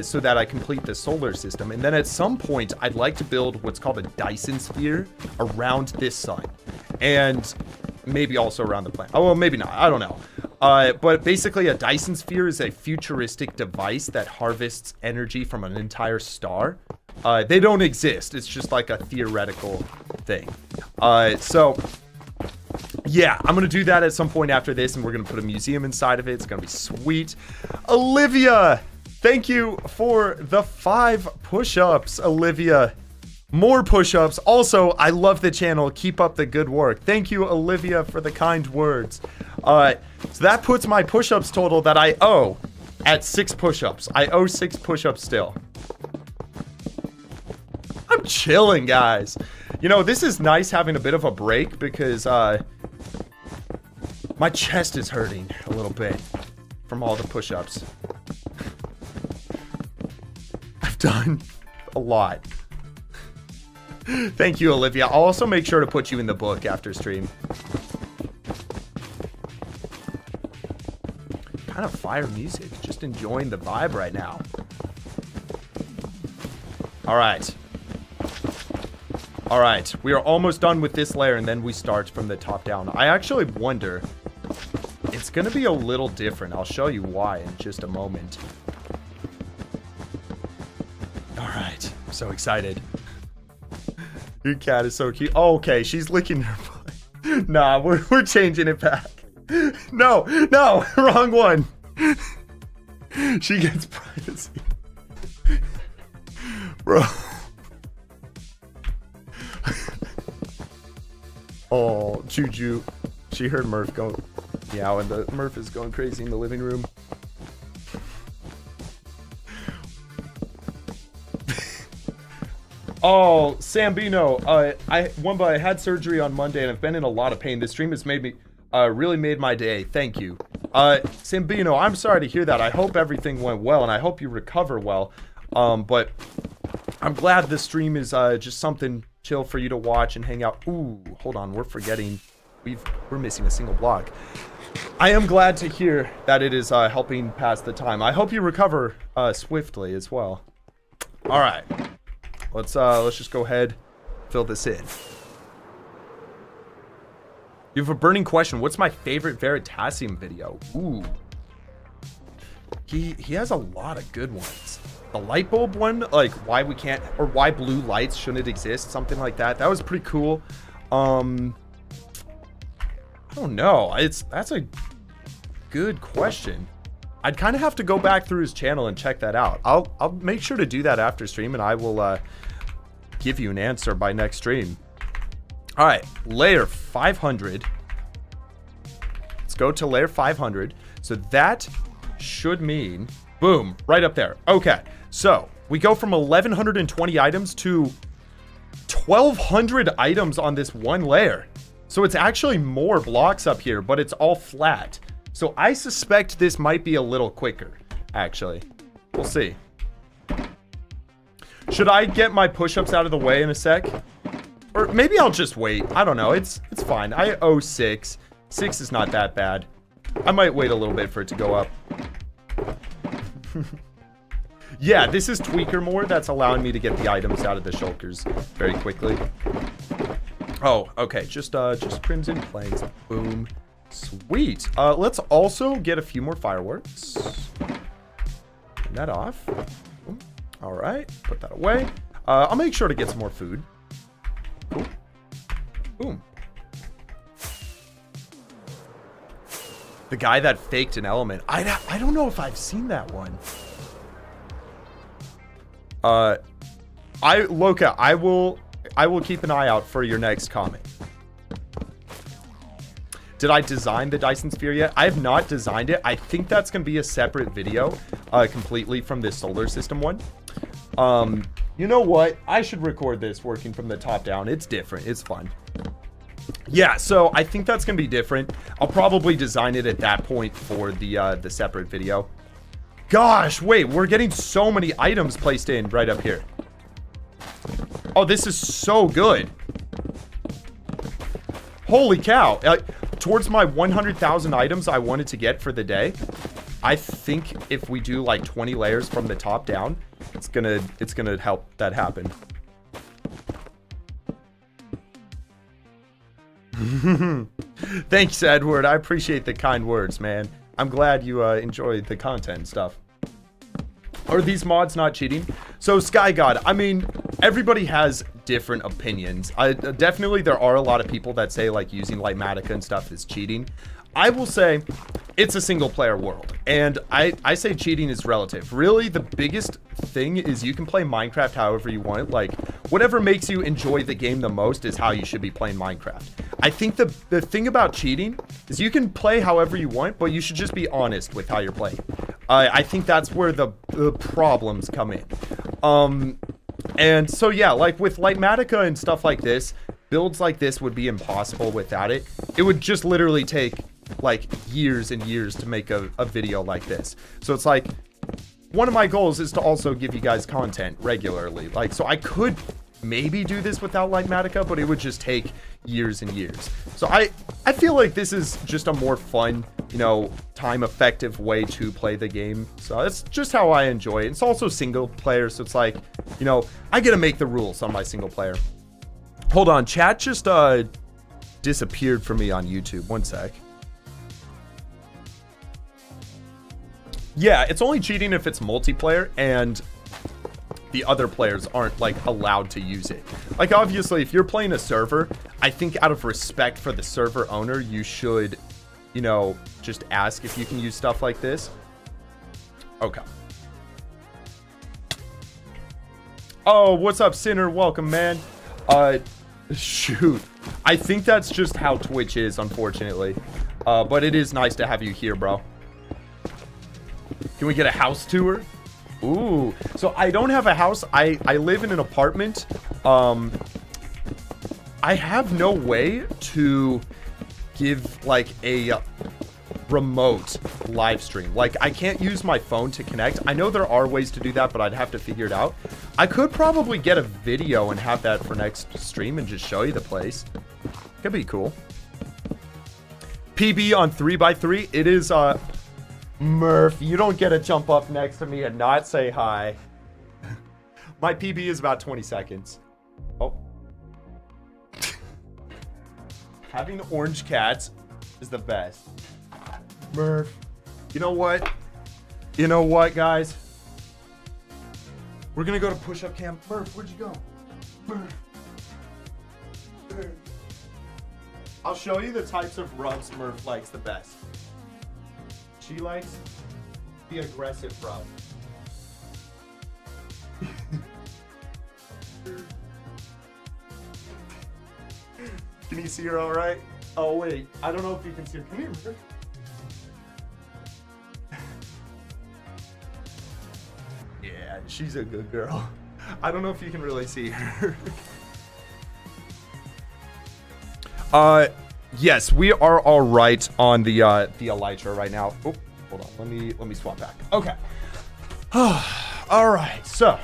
Speaker 1: so that I complete the solar system. And then at some point, I'd like to build what's called a Dyson Sphere around this sun. And maybe also around the planet. Oh, well, maybe not. I don't know. But basically, a Dyson Sphere is a futuristic device that harvests energy from an entire star. They don't exist. It's just like a theoretical thing. So, yeah, I'm going to do that at some point after this, and we're going to put a museum inside of it. It's going to be sweet. Olivia, thank you for the 5 push-ups, Olivia. More push-ups. Also, I love the channel. Keep up the good work. Thank you, Olivia, for the kind words. So that puts my push-ups total that I owe at 6 push-ups. I owe 6 push-ups still. I'm chilling, guys. You know, this is nice having a bit of a break because my chest is hurting a little bit from all the push-ups. I've done a lot. Thank you, Olivia. I'll also make sure to put you in the book after stream. Kind of fire music. Just enjoying the vibe right now. All right. All right. We are almost done with this layer, and then we start from the top down. I actually wonder... It's going to be a little different. I'll show you why in just a moment. All right. I'm so excited. Your cat is so cute. Oh, okay, she's licking her butt. Nah, we're changing it back. No, wrong one. She gets privacy. Bro. Oh, Juju. She heard Murph go meow, and the Murph is going crazy in the living room. Oh, Sambino, Wunba, I had surgery on Monday and I've been in a lot of pain. This stream has made me, really made my day. Thank you. Sambino, I'm sorry to hear that. I hope everything went well and I hope you recover well. But I'm glad this stream is, just something chill for you to watch and hang out. Ooh, hold on, we're forgetting. We're missing a single block. I am glad to hear that it is, helping pass the time. I hope you recover, swiftly as well. All right. Let's just go ahead, fill this in. You have a burning question. What's my favorite Veritasium video? Ooh. He has a lot of good ones. The light bulb one, like why we can't, or why blue lights shouldn't exist, something like that. That was pretty cool. I don't know. That's a good question. I'd kind of have to go back through his channel and check that out. I'll make sure to do that after stream, and I will give you an answer by next stream. All right, layer 500. Let's go to layer 500. So that should mean, boom, right up there. Okay, so we go from 1,120 items to 1,200 items on this one layer. So it's actually more blocks up here, but it's all flat. So I suspect this might be a little quicker, actually. We'll see. Should I get my push-ups out of the way in a sec? Or maybe I'll just wait. I don't know. It's fine. I owe 6. 6 is not that bad. I might wait a little bit for it to go up. Yeah, this is Tweaker more. That's allowing me to get the items out of the shulkers very quickly. Oh, okay. Just Crimson Plains. Boom. Sweet. Let's also get a few more fireworks. Turn that off. Boom. All right. Put that away. I'll make sure to get some more food. Cool. Boom. The guy that faked an element. I don't know if I've seen that one. Loka, I will keep an eye out for your next comment. Did I design the Dyson Sphere yet? I have not designed it. I think that's going to be a separate video, completely from this solar system one. You know what? I should record this working from the top down. It's different. It's fun. Yeah, so I think that's going to be different. I'll probably design it at that point for the separate video. Gosh, wait, we're getting so many items placed in right up here. Oh, this is so good. Holy cow. Towards my 100,000 items I wanted to get for the day, I think if we do like 20 layers from the top down, it's gonna help that happen. Thanks, Edward. I appreciate the kind words, man. I'm glad you enjoyed the content and stuff. Are these mods not cheating? So, Sky God, I mean, everybody has different opinions. Definitely there are a lot of people that say, like, using litematica and stuff is cheating. I will say it's a single player world, and I say cheating is relative. Really, the biggest thing is you can play Minecraft however you want. Like, whatever makes you enjoy the game the most is how you should be playing Minecraft. I think the thing about cheating is you can play however you want, but you should just be honest with how you're playing. I think that's where the problems come in. And so, yeah, like with litematica and stuff like this, builds like this would be impossible without it. It would just literally take like years and years to make a video like this. So it's like, one of my goals is to also give you guys content regularly. Like, so I could maybe do this without litematica, but it would just take years and years. So I feel like this is just a more fun, you know, time effective way to play the game. So that's just how I enjoy it. It's also single player, so it's like, you know, I get to make the rules on my single player. Hold on, chat just disappeared for me on YouTube. One sec. Yeah, it's only cheating if it's multiplayer and the other players aren't like allowed to use it. Like, obviously, if you're playing a server, I think out of respect for the server owner, you should, you know, just ask if you can use stuff like this. Okay. Oh, what's up, Sinner? Welcome, man. Shoot. I think that's just how Twitch is, unfortunately. But it is nice to have you here, bro. Can we get a house tour? Ooh. So I don't have a house. I live in an apartment. I have no way to give like a remote live stream. Like, I can't use my phone to connect. I know there are ways to do that, but I'd have to figure it out. I could probably get a video and have that for next stream and just show you the place. Could be cool. PB on 3x3. It is Murph, you don't get to jump up next to me and not say hi. My PB is about 20 seconds. Oh. Having orange cats is the best. Murph, you know what? You know what, guys? We're gonna go to push-up camp. Murph, where'd you go? Murph. Murph. I'll show you the types of rubs Murph likes the best. She likes the aggressive rub. Can you see her all right? Oh, wait. I don't know if you can see her. Come here, Murph. Yeah, she's a good girl. I don't know if you can really see her. Yes, we are all right on the elytra right now. Oh, hold on. Let me swap back. Okay. All right. So,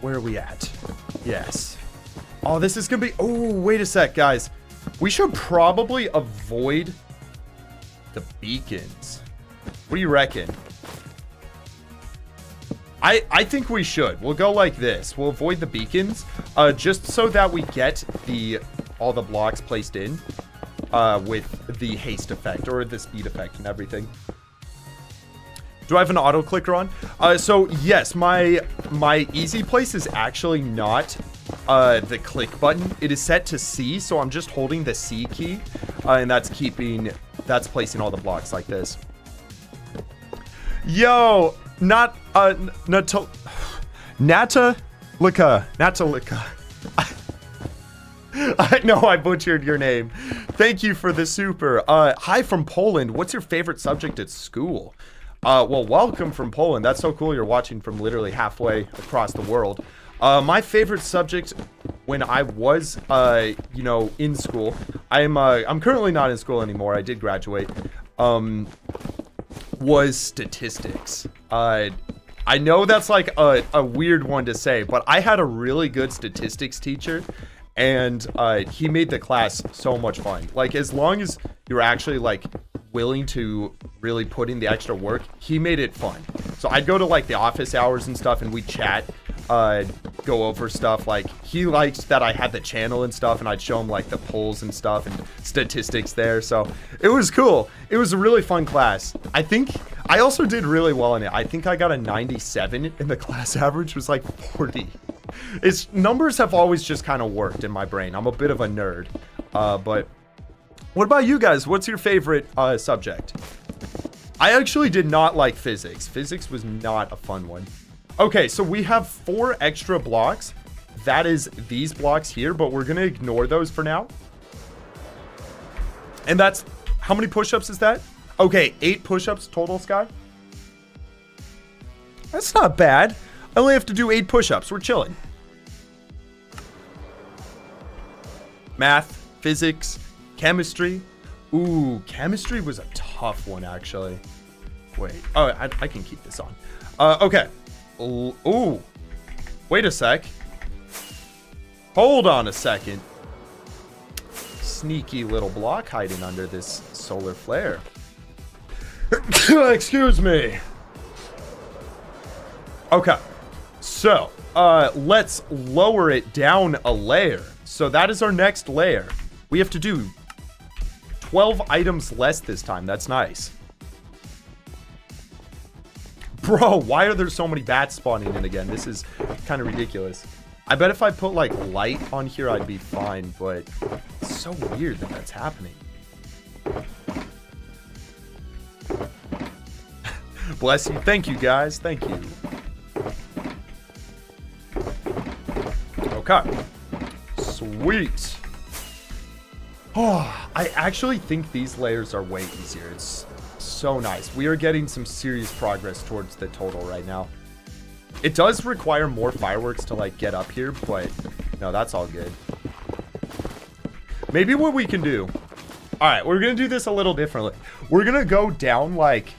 Speaker 1: where are we at? Yes. Oh, this is gonna be. Oh, wait a sec, guys. We should probably avoid the beacons. What do you reckon? I think we should. We'll go like this. We'll avoid the beacons, just so that we get all the blocks placed in with the haste effect or the speed effect and everything. Do I have an auto clicker on? So yes, my easy place is actually not the click button. It is set to C, so I'm just holding the C key, and that's placing all the blocks like this. Yo, Natalika. I know I butchered your name. Thank you for the super. Hi from Poland. What's your favorite subject at school? Well, welcome from Poland. That's so cool. You're watching from literally halfway across the world. My favorite subject when I was, you know, in school, I'm currently not in school anymore. I did graduate, was statistics. I know that's like a weird one to say, but I had a really good statistics teacher, and he made the class so much fun. Like, as long as you're actually like willing to really put in the extra work, he made it fun. So I'd go to like the office hours and stuff, and we'd chat, go over stuff. Like, he liked that I had the channel and stuff, and I'd show him like the polls and stuff and statistics there. So it was cool. It was a really fun class. I think I also did really well in it. I think I got a 97, and the class average was like 40. It's numbers have always just kind of worked in my brain. I'm a bit of a nerd, but what about you guys? What's your favorite subject? I actually did not like physics. Physics was not a fun one. Okay, so we have 4 extra blocks. That is these blocks here, but we're going to ignore those for now. And that's, how many push-ups is that? Okay, 8 push-ups total, Sky. That's not bad. I only have to do 8 push-ups. We're chilling. Math, physics, chemistry. Ooh, chemistry was a tough one, actually. Wait. Oh, I can keep this on. Okay. Ooh. Wait a sec. Hold on a second. Sneaky little block hiding under this solar flare. Excuse me. Okay. So, let's lower it down a layer. So that is our next layer. We have to do 12 items less this time. That's nice. Bro, why are there so many bats spawning in again? This is kind of ridiculous. I bet if I put like light on here, I'd be fine, but it's so weird that that's happening. Bless you. Thank you, guys. Thank you. Okay. Sweet. Oh, I actually think these layers are way easier. It's so nice. We are getting some serious progress towards the total right now. It does require more fireworks to like get up here, but no, that's all good. Maybe what we can do. All right, we're going to do this a little differently. We're going to go down like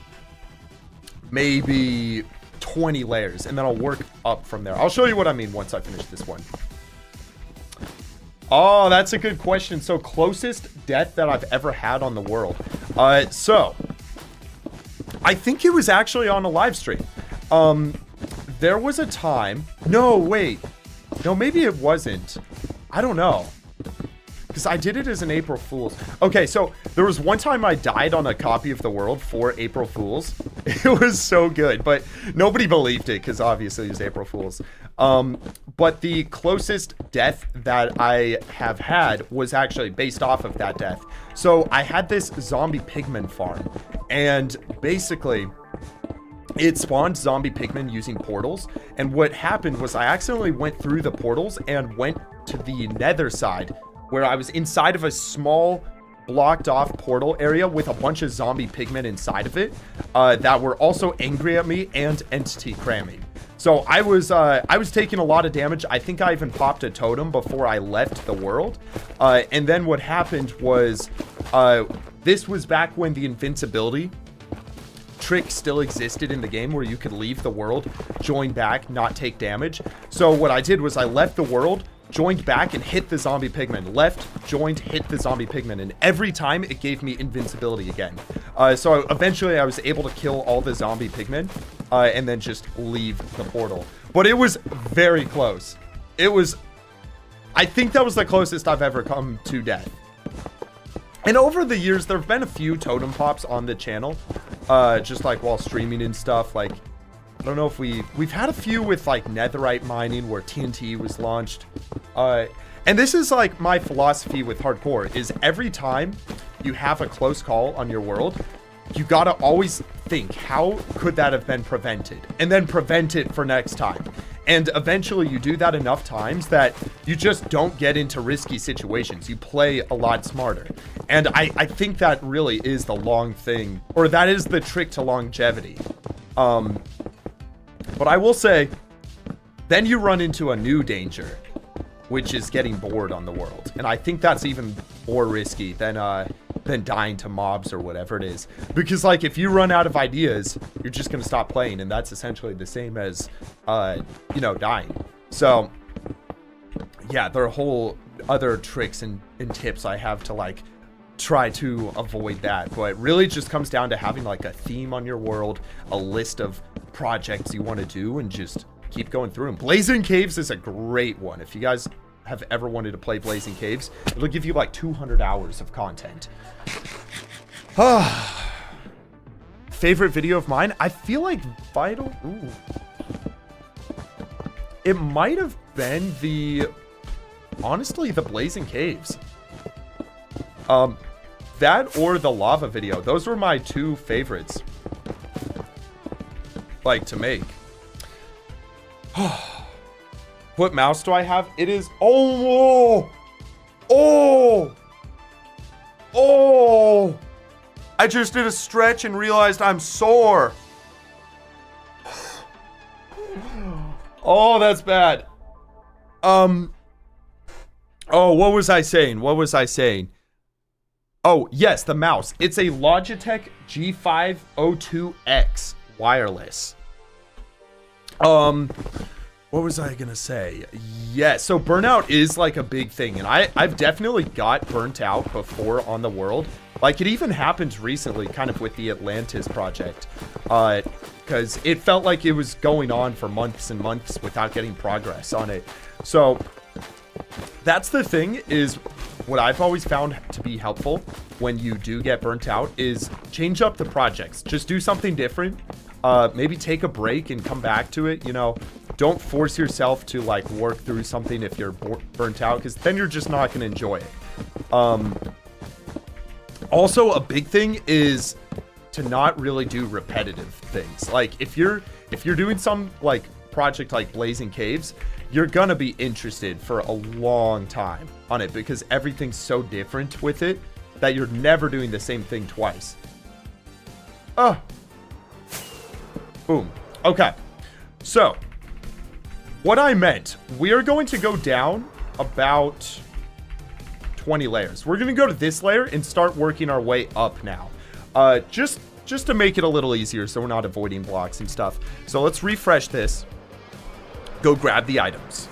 Speaker 1: maybe 20 layers, and then I'll work up from there. I'll show you what I mean once I finish this one. Oh, that's a good question. So, closest death that I've ever had on the world. So, I think it was actually on a live stream. There was a time... No, wait. No, maybe it wasn't. I don't know. Because I did it as an April Fool's. Okay, so there was one time I died on a copy of the world for April Fool's. It was so good, but nobody believed it because obviously it was April Fool's. But the closest death that I have had was actually based off of that death. So I had this zombie pigman farm, and basically it spawned zombie pigmen using portals. And what happened was I accidentally went through the portals and went to the nether side, where I was inside of a small blocked off portal area with a bunch of zombie pigmen inside of it that were also angry at me and entity cramming. So I was taking a lot of damage. I think I even popped a totem before I left the world. And then what happened was this was back when the invincibility trick still existed in the game, where you could leave the world, join back, not take damage. So what I did was I left the world, joined back, and hit the zombie pigman. Left, joined, hit the zombie pigman, and every time it gave me invincibility again. So eventually I was able to kill all the zombie pigmen and then just leave the portal. But it was very close. I think that was the closest I've ever come to death. And over the years, there have been a few totem pops on the channel, just like while streaming and stuff. Like, I don't know if we've had a few with like netherite mining where TNT was launched. And this is like my philosophy with hardcore is every time you have a close call on your world, you gotta always think, how could that have been prevented? And then prevent it for next time. And eventually you do that enough times that you just don't get into risky situations. You play a lot smarter. And I think that really is the long thing, or that is the trick to longevity. But I will say, then you run into a new danger, which is getting bored on the world. And I think that's even more risky than dying to mobs or whatever it is. Because like if you run out of ideas, you're just gonna stop playing, and that's essentially the same as you know, dying. So yeah, there are whole other tricks and tips I have to like try to avoid that, but it really just comes down to having like a theme on your world, a list of projects you want to do, and just keep going through them. Blazing Caves is a great one. If you guys have ever wanted to play Blazing Caves, it'll give you like 200 hours of content. Favorite video of mine? I feel like Vital... Ooh. It might have been honestly, the Blazing Caves. That or the lava video. Those were my two favorites. Like, to make. What mouse do I have? It is... Oh! I just did a stretch and realized I'm sore. Oh, that's bad. Oh, what was I saying? Oh, yes, the mouse. It's a Logitech G502X wireless. What was I gonna say? Yeah, so burnout is like a big thing, and I've definitely got burnt out before on the world. Like, it even happened recently, kind of with the Atlantis project, because it felt like it was going on for months and months without getting progress on it. So that's the thing, is what I've always found to be helpful when you do get burnt out is change up the projects. Just do something different. Maybe take a break and come back to it, you know. Don't force yourself to like work through something if you're burnt out, because then you're just not going to enjoy it. Also, a big thing is to not really do repetitive things. Like if you're doing some like project like Blazing Caves, you're gonna be interested for a long time on it because everything's so different with it that you're never doing the same thing twice. Oh. Boom. Okay. So, what I meant, we are going to go down about 20 layers. We're going to go to this layer and start working our way up now. Just to make it a little easier so we're not avoiding blocks and stuff. So let's refresh this. Go grab the items.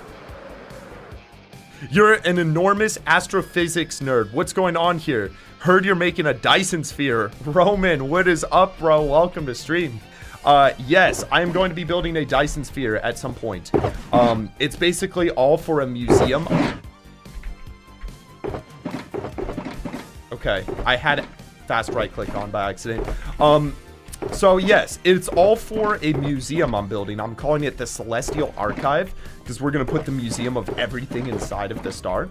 Speaker 1: You're an enormous astrophysics nerd. What's going on here? Heard you're making a Dyson Sphere. Roman, what is up, bro? Welcome to stream. Yes, I am going to be building a Dyson Sphere at some point. It's basically all for a museum. Okay, I had fast right click on by accident. So yes, it's all for a museum I'm building. I'm calling it the Celestial Archive because we're going to put the museum of everything inside of the star.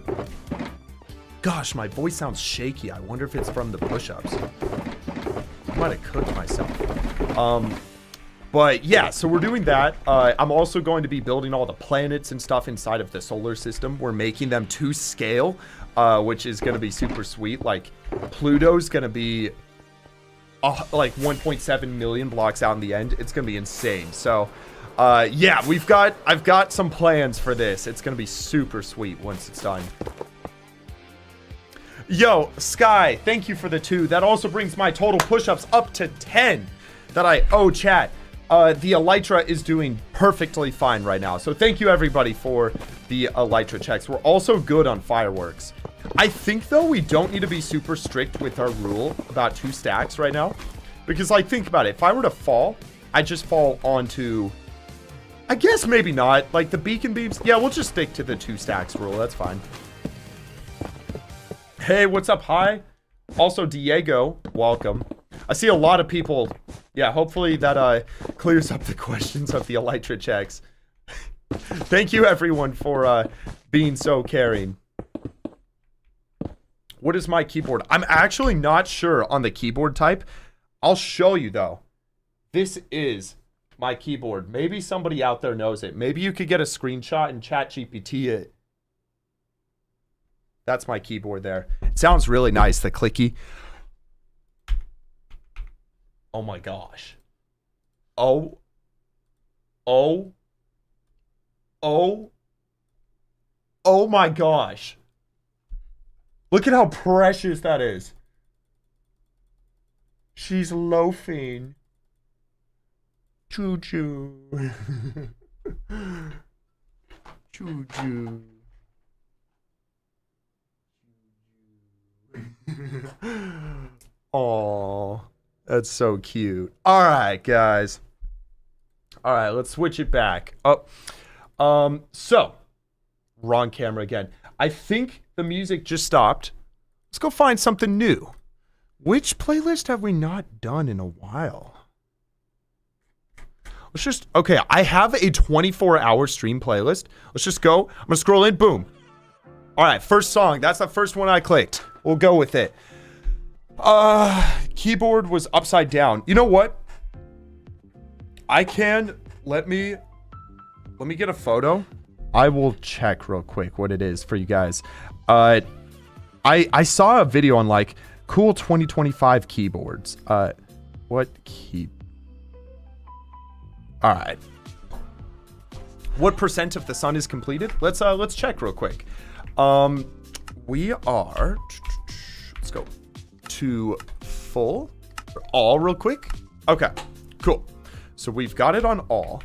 Speaker 1: Gosh, my voice sounds shaky. I wonder if it's from the push-ups. I might have cooked myself. But yeah, so we're doing that. I'm also going to be building all the planets and stuff inside of the solar system. We're making them to scale, which is going to be super sweet. Like, Pluto's going to be like 1.7 million blocks out in the end. It's going to be insane. So, yeah, I've got some plans for this. It's going to be super sweet once it's done. Yo, Sky, thank you for the 2. That also brings my total push-ups up to 10 that I owe chat. The Elytra is doing perfectly fine right now. So thank you everybody for the Elytra checks. We're also good on fireworks. I think, though, we don't need to be super strict with our rule about 2 stacks right now. Because, like, think about it. If I were to fall, I'd just fall onto... I guess maybe not. Like, the beacon beams... Yeah, we'll just stick to the 2 stacks rule. That's fine. Hey, what's up? Hi. Also, Diego, welcome. I see a lot of people... Yeah, hopefully that clears up the questions of the Elytra checks. Thank you, everyone, for being so caring. What is my keyboard? I'm actually not sure on the keyboard type. I'll show you, though. This is my keyboard. Maybe somebody out there knows it. Maybe you could get a screenshot and ChatGPT it. That's my keyboard there. It sounds really nice, the clicky. Oh my gosh. Oh. Oh. Oh. Oh my gosh. Look at how precious that is. She's loafing. Choo-choo. Choo-choo. Aww. That's so cute. Alright, guys. Alright, let's switch it back. So. Wrong camera again. I think the music just stopped. Let's go find something new. Which playlist have we not done in a while? Let's just... Okay, I have a 24-hour stream playlist. Let's just go. I'm gonna scroll in. Boom. Alright, first song. That's the first one I clicked. We'll go with it. Keyboard was upside down. You know what? I can... Let me get a photo. I will check real quick what it is for you guys. I saw a video on like cool 2025 keyboards. What key? All right. What percent of the sun is completed? Let's check real quick. We are. Let's go to full or all real quick. Okay, cool. So we've got it on all.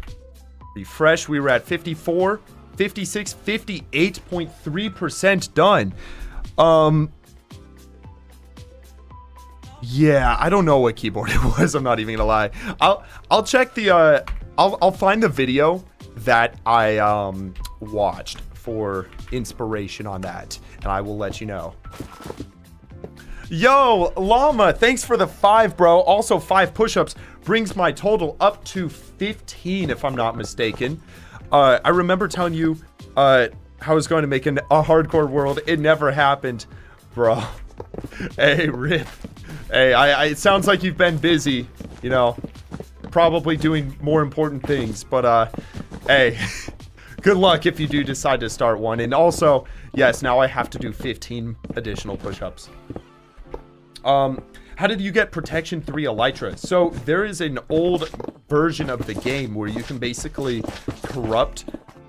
Speaker 1: Refresh. We were at 54. 56, 58.3% done. Yeah, I don't know what keyboard it was. I'm not even gonna lie. I'll check the I'll find the video that I watched for inspiration on that, and I will let you know. Yo, Llama, thanks for the 5, bro. Also 5 push-ups brings my total up to 15 if I'm not mistaken. I remember telling you how I was going to make a hardcore world. It never happened, bro. Hey, rip. Hey, it sounds like you've been busy, you know, probably doing more important things. But, hey, good luck if you do decide to start one. And also, yes, now I have to do 15 additional push-ups. How did you get Protection 3 Elytra? So there is an old version of the game where you can basically corrupt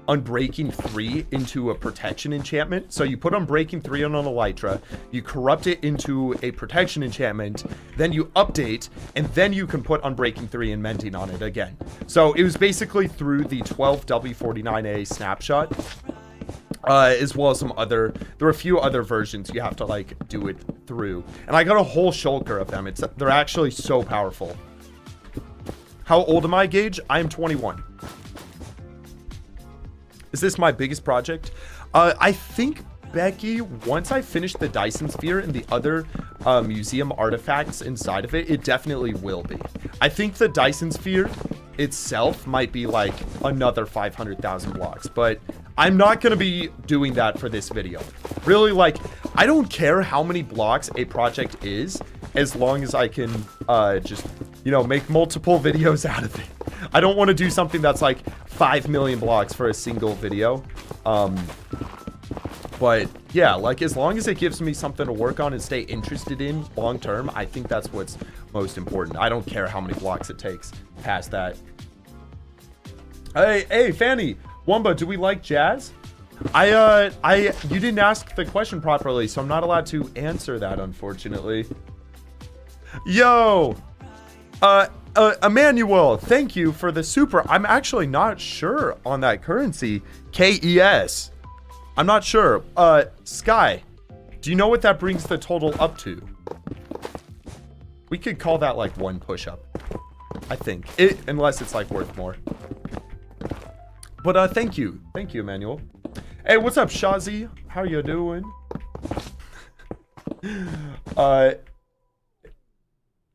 Speaker 1: Unbreaking 3 into a protection enchantment. So you put Unbreaking 3 on an Elytra, you corrupt it into a protection enchantment, then you update, and then you can put Unbreaking 3 and Mending on it again. So it was basically through the 12W49A snapshot. As well as some other, there are a few other versions you have to like do it through, and I got a whole shulker of them. They're actually so powerful. How old am I, Gage? I am 21. Is this my biggest project? I think, Becky, once I finish the Dyson Sphere and the other museum artifacts inside of it, it definitely will be. I think the Dyson Sphere itself might be like another 500,000 blocks, but I'm not going to be doing that for this video. Really, like, I don't care how many blocks a project is, as long as I can just, you know, make multiple videos out of it. I don't want to do something that's like 5 million blocks for a single video. But yeah, like, as long as it gives me something to work on and stay interested in long term, I think that's what's most important. I don't care how many blocks it takes past that. Hey, Fanny, Wunba, do we like jazz? You didn't ask the question properly, so I'm not allowed to answer that, unfortunately. Yo, Emmanuel, thank you for the super. I'm actually not sure on that currency. KES. I'm not sure. Sky, Do you know what that brings the total up to? We could call that like 1 push-up. I think. Unless it's like worth more. But thank you. Thank you, Emmanuel. Hey, what's up, Shazi? How you doing?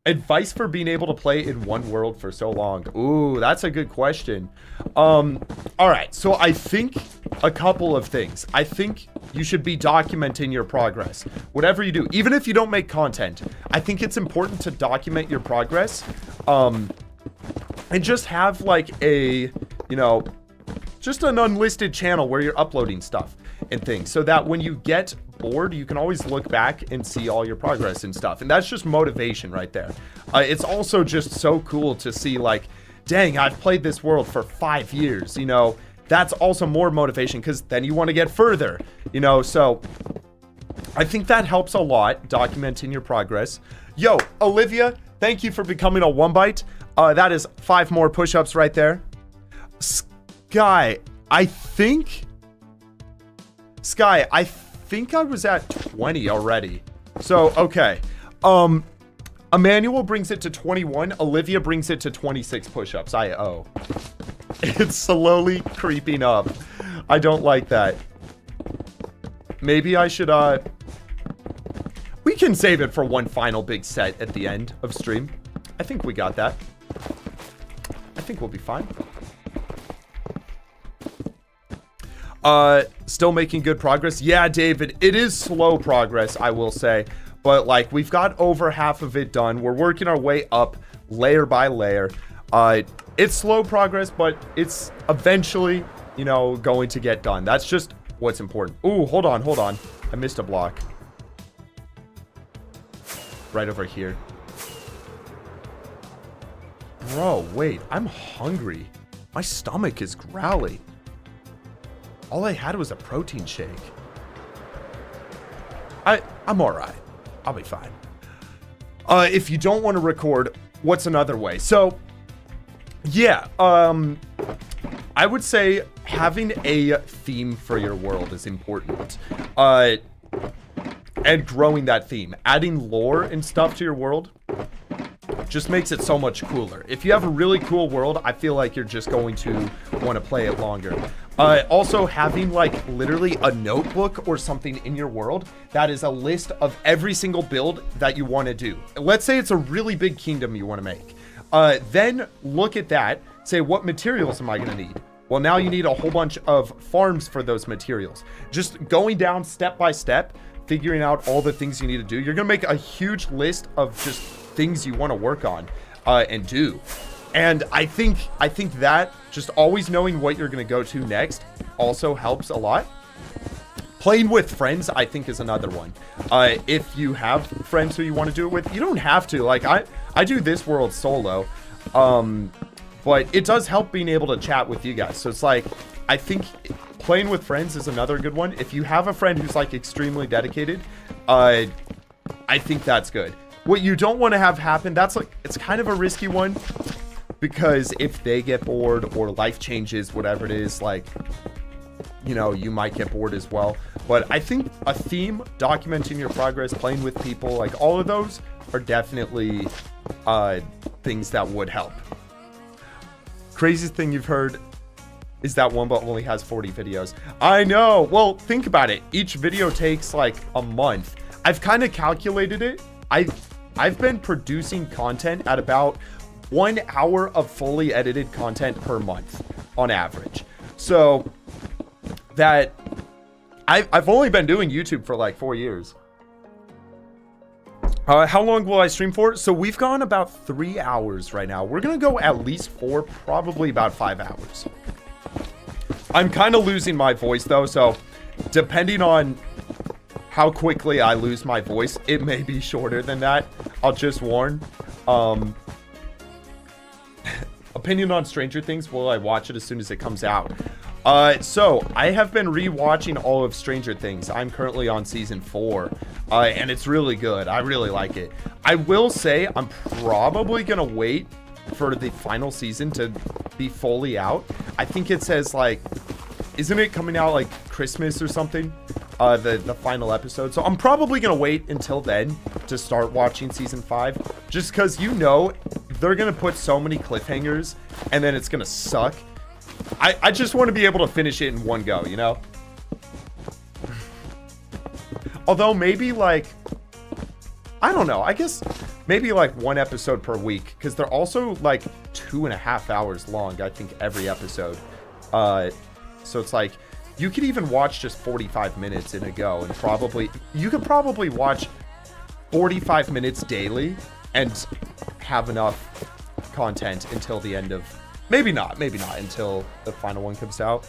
Speaker 1: Advice for being able to play in one world for so long. Ooh, that's a good question. All right, so I think a couple of things. I think you should be documenting your progress. Whatever you do, even if you don't make content, I think it's important to document your progress. And just have like a, you know, just an unlisted channel where you're uploading stuff and things, so that when you get bored, you can always look back and see all your progress and stuff. And that's just motivation right there. It's also just so cool to see like, dang, I've played this world for 5 years, you know. That's also more motivation, because then you want to get further, you know. So I think that helps a lot, documenting your progress. Yo, Olivia, thank you for becoming a Wunba. That is 5 more push-ups right there. Sky, I think I was at 20 already. So, okay. Emmanuel brings it to 21. Olivia brings it to 26 push-ups. I owe. It's slowly creeping up. I don't like that. Maybe I should, we can save it for one final big set at the end of stream. I think we got that. I think we'll be fine. Still making good progress. Yeah, David, it is slow progress, I will say. But, like, we've got over half of it done. We're working our way up layer by layer. It's slow progress, but it's eventually, you know, going to get done. That's just what's important. Ooh, hold on. I missed a block. Right over here. Bro, wait. I'm hungry. My stomach is growling. All I had was a protein shake. I'm alright. I'll be fine. If you don't want to record, what's another way? So, yeah, I would say having a theme for your world is important. And growing that theme. Adding lore and stuff to your world just makes it so much cooler. If you have a really cool world, I feel like you're just going to want to play it longer. Also having like literally a notebook or something in your world that is a list of every single build that you want to do. Let's say it's a really big kingdom you want to make. Then look at that, say, what materials am I going to need? Well, now you need a whole bunch of farms for those materials. Just going down step by step, figuring out all the things you need to do. You're going to make a huge list of just things you want to work on and do. And I think that just always knowing what you're going to go to next also helps a lot. Playing with friends, I think, is another one. If you have friends who you want to do it with, you don't have to. Like, I do this world solo. But it does help being able to chat with you guys. So it's like, I think playing with friends is another good one. If you have a friend who's like extremely dedicated, I think that's good. What you don't want to have happen, that's like, it's kind of a risky one. Because if they get bored or life changes, whatever it is, like, you know, you might get bored as well. But I think a theme, documenting your progress, playing with people, like all of those are definitely things that would help. Craziest thing you've heard is that Wunba only has 40 videos. I know. Well, think about it. Each video takes like a month. I've kind of calculated it. I've been producing content at about 1 hour of fully edited content per month on average. So that I've only been doing YouTube for like 4 years. How long will I stream for? So we've gone about 3 hours right now. We're gonna go at least 4, probably about 5 hours. I'm kind of losing my voice though, so depending on how quickly I lose my voice, it may be shorter than that. I'll just warn. Opinion on Stranger Things, will I watch it as soon as it comes out? So I have been rewatching all of Stranger Things. I'm currently on season 4, and it's really good. I really like it. I will say I'm probably gonna wait for the final season to be fully out. I think it says like, isn't it coming out like Christmas or something? the final episode. So I'm probably gonna wait until then to start watching season 5, just because they're gonna put so many cliffhangers and then it's gonna suck. I just want to be able to finish it in one go, you know? Although maybe like, I don't know, I guess maybe like one episode per week, because they're also like 2.5 hours long, I think, every episode. So it's like, you could even watch just 45 minutes in a go, and you could probably watch 45 minutes daily and have enough content until the end of, maybe not until the final one comes out.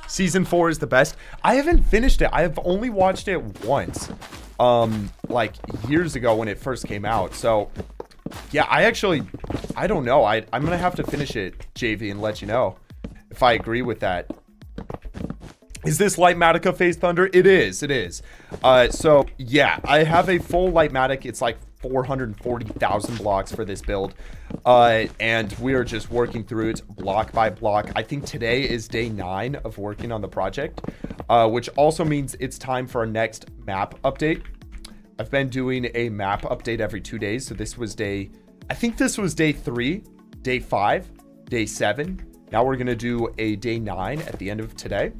Speaker 1: Season 4 is the best. I haven't finished it. I have only watched it once, like years ago when it first came out. So yeah, I don't know. I'm gonna have to finish it, JV, and let you know if I agree with that. Is this litematica phase thunder? It is. So yeah, I have a full litematic. It's like 440,000 blocks for this build, and we are just working through it block by block. I think today is day 9 of working on the project, which also means it's time for our next map update. I've been doing a map update every 2 days, so this was day 3, day 5, day 7. Now we're gonna do a day 9 at the end of today.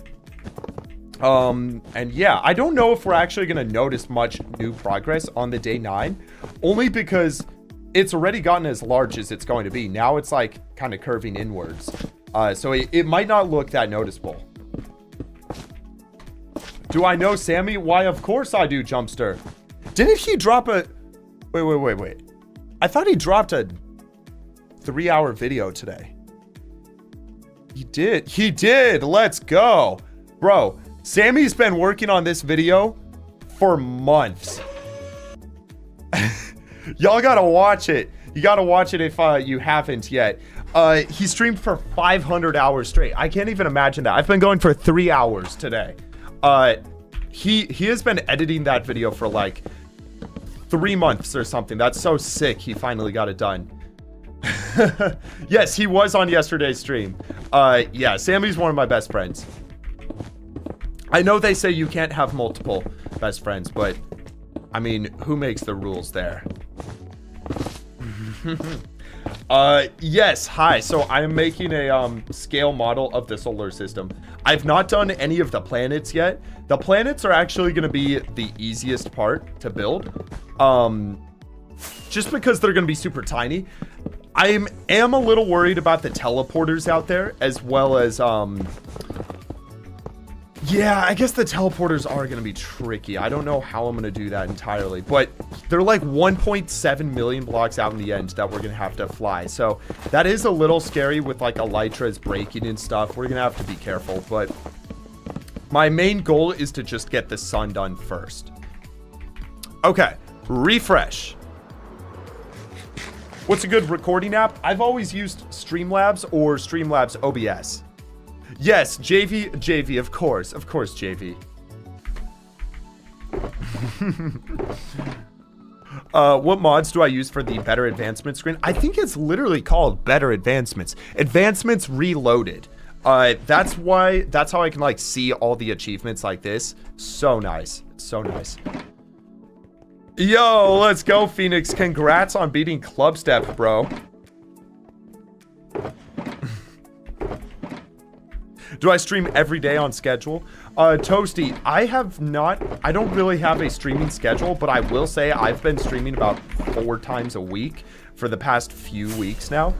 Speaker 1: And yeah, I don't know if we're actually going to notice much new progress on the day 9, only because it's already gotten as large as it's going to be. Now it's like kind of curving inwards. So it might not look that noticeable. Do I know Sammy? Why, of course I do, Jumpster. Didn't he drop a... Wait. I thought he dropped a 3-hour video today. He did. Let's go. Bro, Sammy's been working on this video for months. Y'all gotta watch it. You gotta watch it if you haven't yet. He streamed for 500 hours straight. I can't even imagine that. I've been going for 3 hours today. He has been editing that video for like 3 months or something. That's so sick. He finally got it done. Yes, he was on yesterday's stream. Yeah, Sammy's one of my best friends. I know they say you can't have multiple best friends, but I mean, who makes the rules there? Yes, hi. So I'm making a scale model of the solar system. I've not done any of the planets yet. The planets are actually going to be the easiest part to build, just because they're going to be super tiny. I am a little worried about the teleporters out there, as well as yeah, I guess the teleporters are going to be tricky. I don't know how I'm going to do that entirely, but they're like 1.7 million blocks out in the end that we're going to have to fly. So that is a little scary with like elytras breaking and stuff. We're going to have to be careful, but my main goal is to just get the sun done first. Okay, refresh. What's a good recording app? I've always used Streamlabs or Streamlabs OBS. Yes, JV, of course, JV. What mods do I use for the better advancement screen? I think it's literally called better advancements. Advancements reloaded. That's how I can like see all the achievements like this. So nice. So nice. Yo, let's go, Phoenix. Congrats on beating Clubstep, bro. Do I stream every day on schedule? Toasty, I don't really have a streaming schedule, but I will say I've been streaming about 4 times a week for the past few weeks now.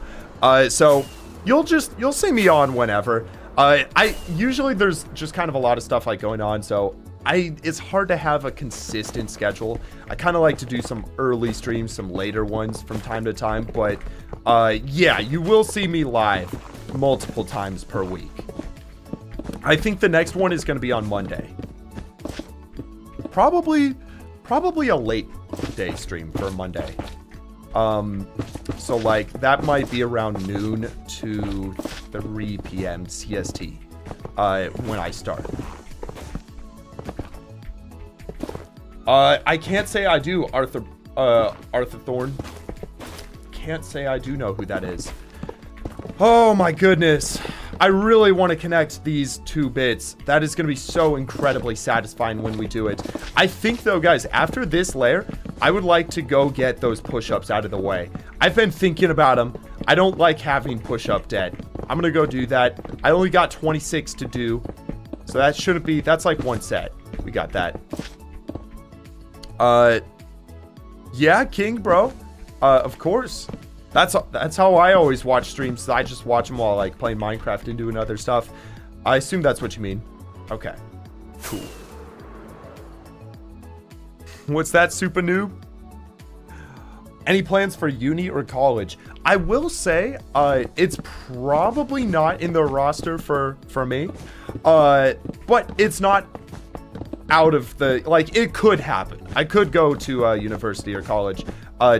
Speaker 1: So you'll see me on whenever. I usually there's just kind of a lot of stuff like going on, so it's hard to have a consistent schedule. I kind of like to do some early streams, some later ones from time to time, but yeah, you will see me live multiple times per week. I think the next one is going to be on Monday. Probably a late day stream for Monday. So like that might be around noon to 3 p.m. CST when I start. I can't say I do, Arthur Thorne. Can't say I do know who that is. Oh my goodness. I really want to connect these 2 bits. That is going to be so incredibly satisfying when we do it. I think, though, guys, after this layer, I would like to go get those push-ups out of the way. I've been thinking about them. I don't like having push-up debt. I'm going to go do that. I only got 26 to do. So that shouldn't be... That's like 1 set. We got that. Yeah, King, bro. Of course. That's how I always watch streams. I just watch them while like playing Minecraft and doing other stuff. I assume that's what you mean. Okay. Cool. What's that, super noob? Any plans for uni or college? I will say, it's probably not in the roster for me. But it's not out of the, like, it could happen. I could go to university or college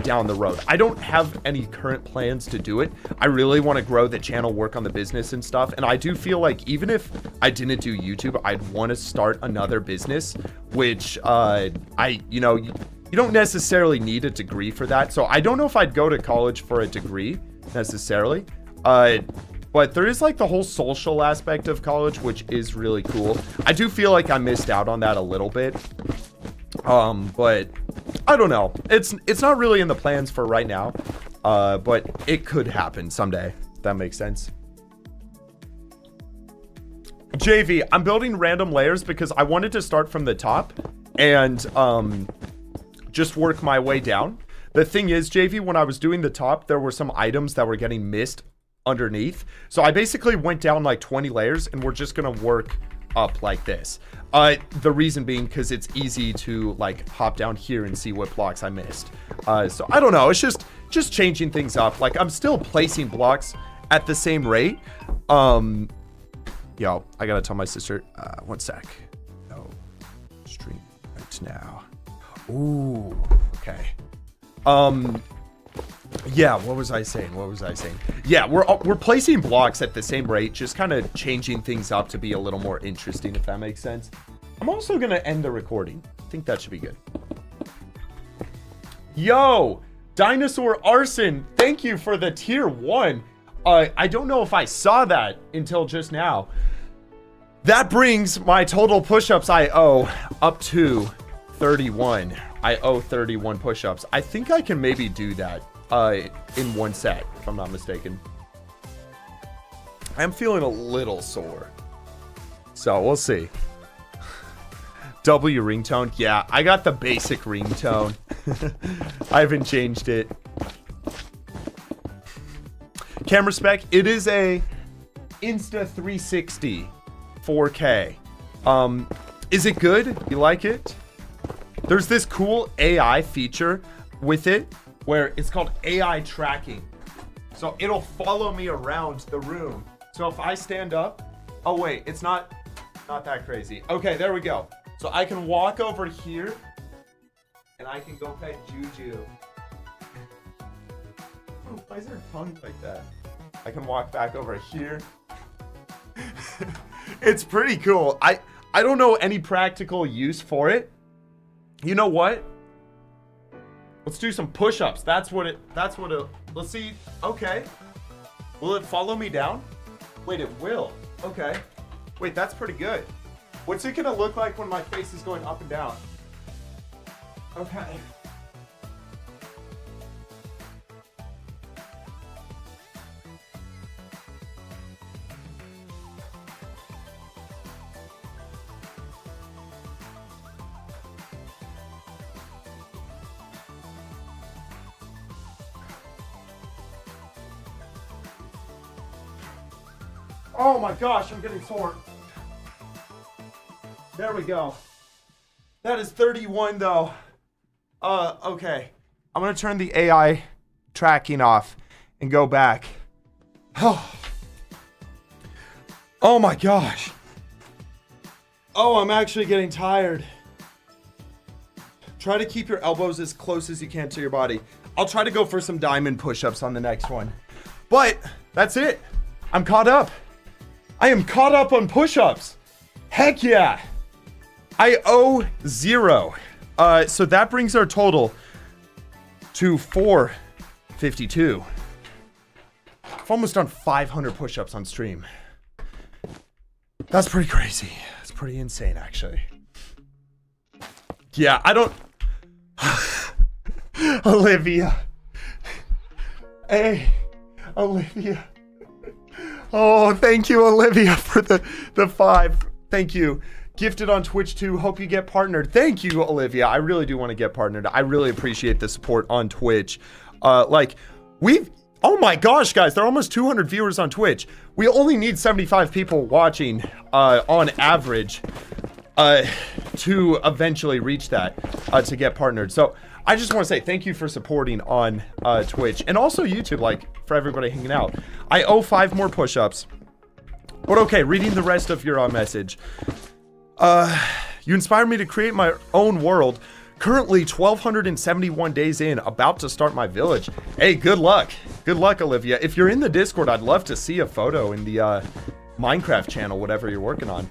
Speaker 1: down the road. I don't have any current plans to do it. I really want to grow the channel, work on the business and stuff. And I do feel like even if I didn't do YouTube, I'd want to start another business, which you know, you don't necessarily need a degree for that. So I don't know if I'd go to college for a degree necessarily. But there is like the whole social aspect of college, which is really cool. I do feel like I missed out on that a little bit. But I don't know. It's not really in the plans for right now. But it could happen someday. If that makes sense. JV, I'm building random layers because I wanted to start from the top and just work my way down. The thing is, JV, when I was doing the top, there were some items that were getting missed underneath. So I basically went down like 20 layers and we're just gonna work up like this. The reason being because it's easy to like hop down here and see what blocks I missed. So I don't know, it's just changing things up. Like I'm still placing blocks at the same rate. Yo, I gotta tell my sister, 1 sec. No, stream right now. Ooh, okay. Yeah, what was I saying? Yeah, we're placing blocks at the same rate, just kind of changing things up to be a little more interesting, if that makes sense. I'm also gonna end the recording. I think that should be good. Yo, Dinosaur Arson, thank you for the tier 1. I don't know if I saw that until just now. That brings my total push-ups I owe up to 31. I owe 31 push-ups. I think I can maybe do that in 1 set, if I'm not mistaken. I'm feeling a little sore, so we'll see. W ringtone. Yeah, I got the basic ringtone. I haven't changed it. Camera spec. It is a Insta360 4K. Is it good? You like it? There's this cool AI feature with it where it's called AI tracking. So it'll follow me around the room. So if I stand up, oh wait, it's not that crazy. Okay, there we go. So I can walk over here and I can go pet Juju. Oh, why is there a tongue like that? I can walk back over here. It's pretty cool. I don't know any practical use for it. You know what? Let's do some push-ups. That's what it, let's see. Okay. Will it follow me down? Wait, it will. Okay. Wait, that's pretty good. What's it gonna look like when my face is going up and down? Okay. Oh my gosh, I'm getting sore. There we go. That is 31 though. Okay. I'm gonna turn the AI tracking off and go back. Oh my gosh. Oh, I'm actually getting tired. Try to keep your elbows as close as you can to your body. I'll try to go for some diamond push-ups on the next one. But that's it. I'm caught up. I am caught up on push-ups. Heck yeah. I owe 0. So that brings our total to 452. I've almost done 500 push-ups on stream. That's pretty crazy. It's pretty insane, actually. Yeah, I don't... Olivia. Hey, Olivia. Oh, thank you, Olivia, for the 5. Thank you. Gifted on Twitch too. Hope you get partnered. Thank you, Olivia. I really do want to get partnered. I really appreciate the support on Twitch. Oh my gosh, guys, there are almost 200 viewers on Twitch. We only need 75 people watching on average to eventually reach that to get partnered. So I just want to say thank you for supporting on Twitch and also YouTube, like for everybody hanging out. I owe 5 more push-ups. But okay, reading the rest of your message. You inspired me to create my own world. Currently 1,271 days in, about to start my village. Hey, good luck. Good luck, Olivia. If you're in the Discord, I'd love to see a photo in the Minecraft channel, whatever you're working on.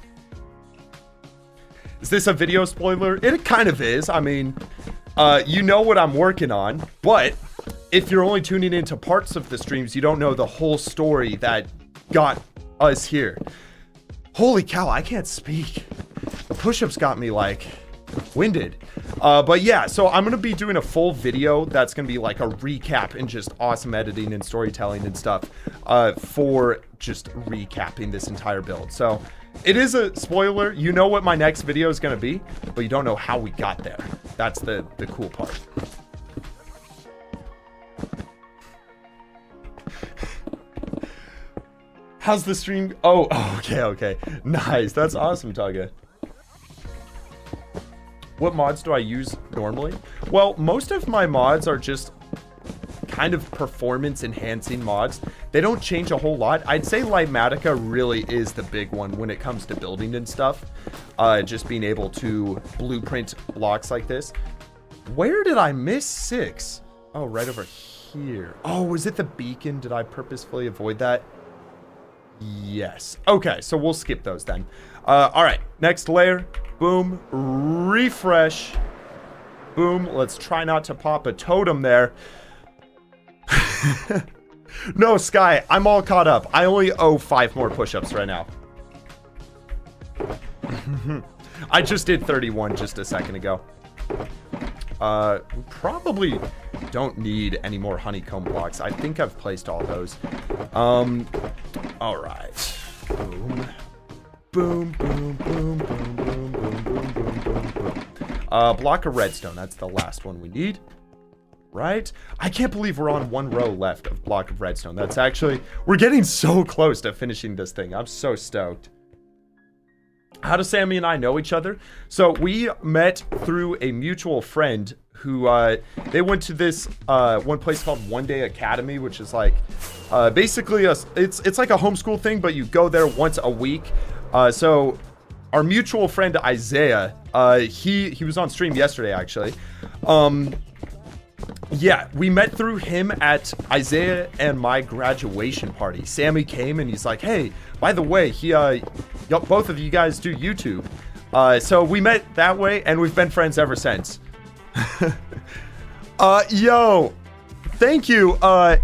Speaker 1: Is this a video spoiler? It kind of is. I mean, you know what I'm working on, but if you're only tuning into parts of the streams, you don't know the whole story that got us here. Holy cow, I can't speak. The push-ups got me like winded. But yeah, so I'm gonna be doing a full video that's gonna be like a recap and just awesome editing and storytelling and stuff for just recapping this entire build. So it is a spoiler. You know what my next video is gonna be, but you don't know how we got there. That's the cool part. How's the stream? Oh, okay. Nice. That's awesome, Taga. What mods do I use normally? Well, most of my mods are just kind of performance enhancing mods. They don't change a whole lot. I'd say litematica really is the big one when it comes to building and stuff. Just being able to blueprint blocks like this. Where did I miss 6? Oh, right over here. Oh, was it the beacon? Did I purposefully avoid that? Yes. Okay, so we'll skip those then. All right, next layer. Boom. Refresh. Boom. Let's try not to pop a totem there. No, Sky, I'm all caught up. I only owe 5 more push-ups right now. I just did 31 just a second ago. We probably don't need any more honeycomb blocks. I think I've placed all those. All right. Boom. Boom, boom, boom, boom, boom, boom, boom, boom, boom, boom. Block of redstone. That's the last one we need. Right? I can't believe we're on 1 row left of block of redstone. That's actually... We're getting so close to finishing this thing. I'm so stoked. How do Sammy and I know each other? So we met through a mutual friend who they went to this one place called One Day Academy, which is like basically it's like a homeschool thing, but you go there once a week. So our mutual friend Isaiah, he was on stream yesterday actually. Yeah, we met through him at Isaiah and my graduation party. Sammy came and he's like, hey, by the way, both of you guys do YouTube. So we met that way and we've been friends ever since. Yo, thank you. How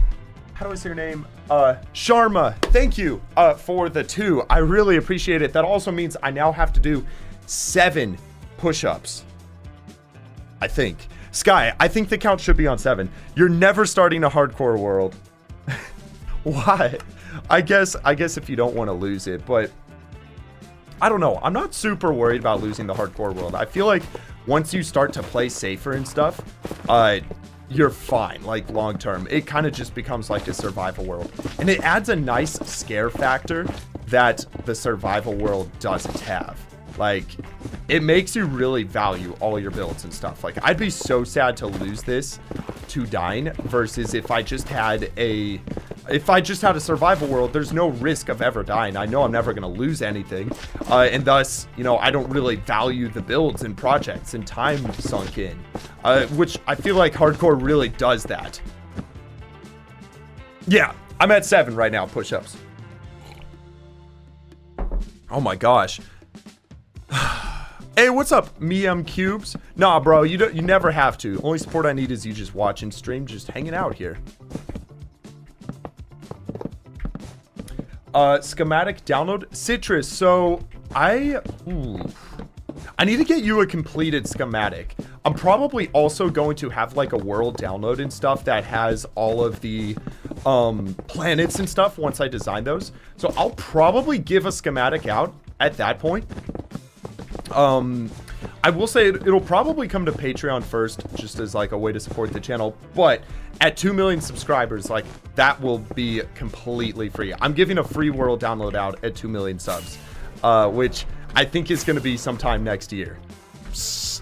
Speaker 1: do I say your name? Sharma, thank you for the 2. I really appreciate it. That also means I now have to do 7 push-ups. I think. Sky, I think the count should be on 7. You're never starting a hardcore world. Why? I guess if you don't want to lose it, but I don't know. I'm not super worried about losing the hardcore world. I feel like once you start to play safer and stuff, you're fine, like long term. It kind of just becomes like a survival world. And it adds a nice scare factor that the survival world doesn't have. Like, it makes you really value all your builds and stuff. Like, I'd be so sad to lose this to dying versus if I just had a survival world, there's no risk of ever dying. I know I'm never going to lose anything. And thus, you know, I don't really value the builds and projects and time sunk in. Which I feel like hardcore really does that. Yeah, I'm at 7 right now, push-ups. Oh my gosh. Hey, what's up, Cubes? Nah, bro, you never have to. Only support I need is you just watching stream, just hanging out here. Schematic download. Citrus, so I need to get you a completed schematic. I'm probably also going to have like a world download and stuff that has all of the planets and stuff once I design those. So I'll probably give a schematic out at that point. I will say it'll probably come to Patreon first, just as like a way to support the channel. But at 2 million subscribers, like that will be completely free. I'm giving a free world download out at 2 million subs, which I think is going to be sometime next year.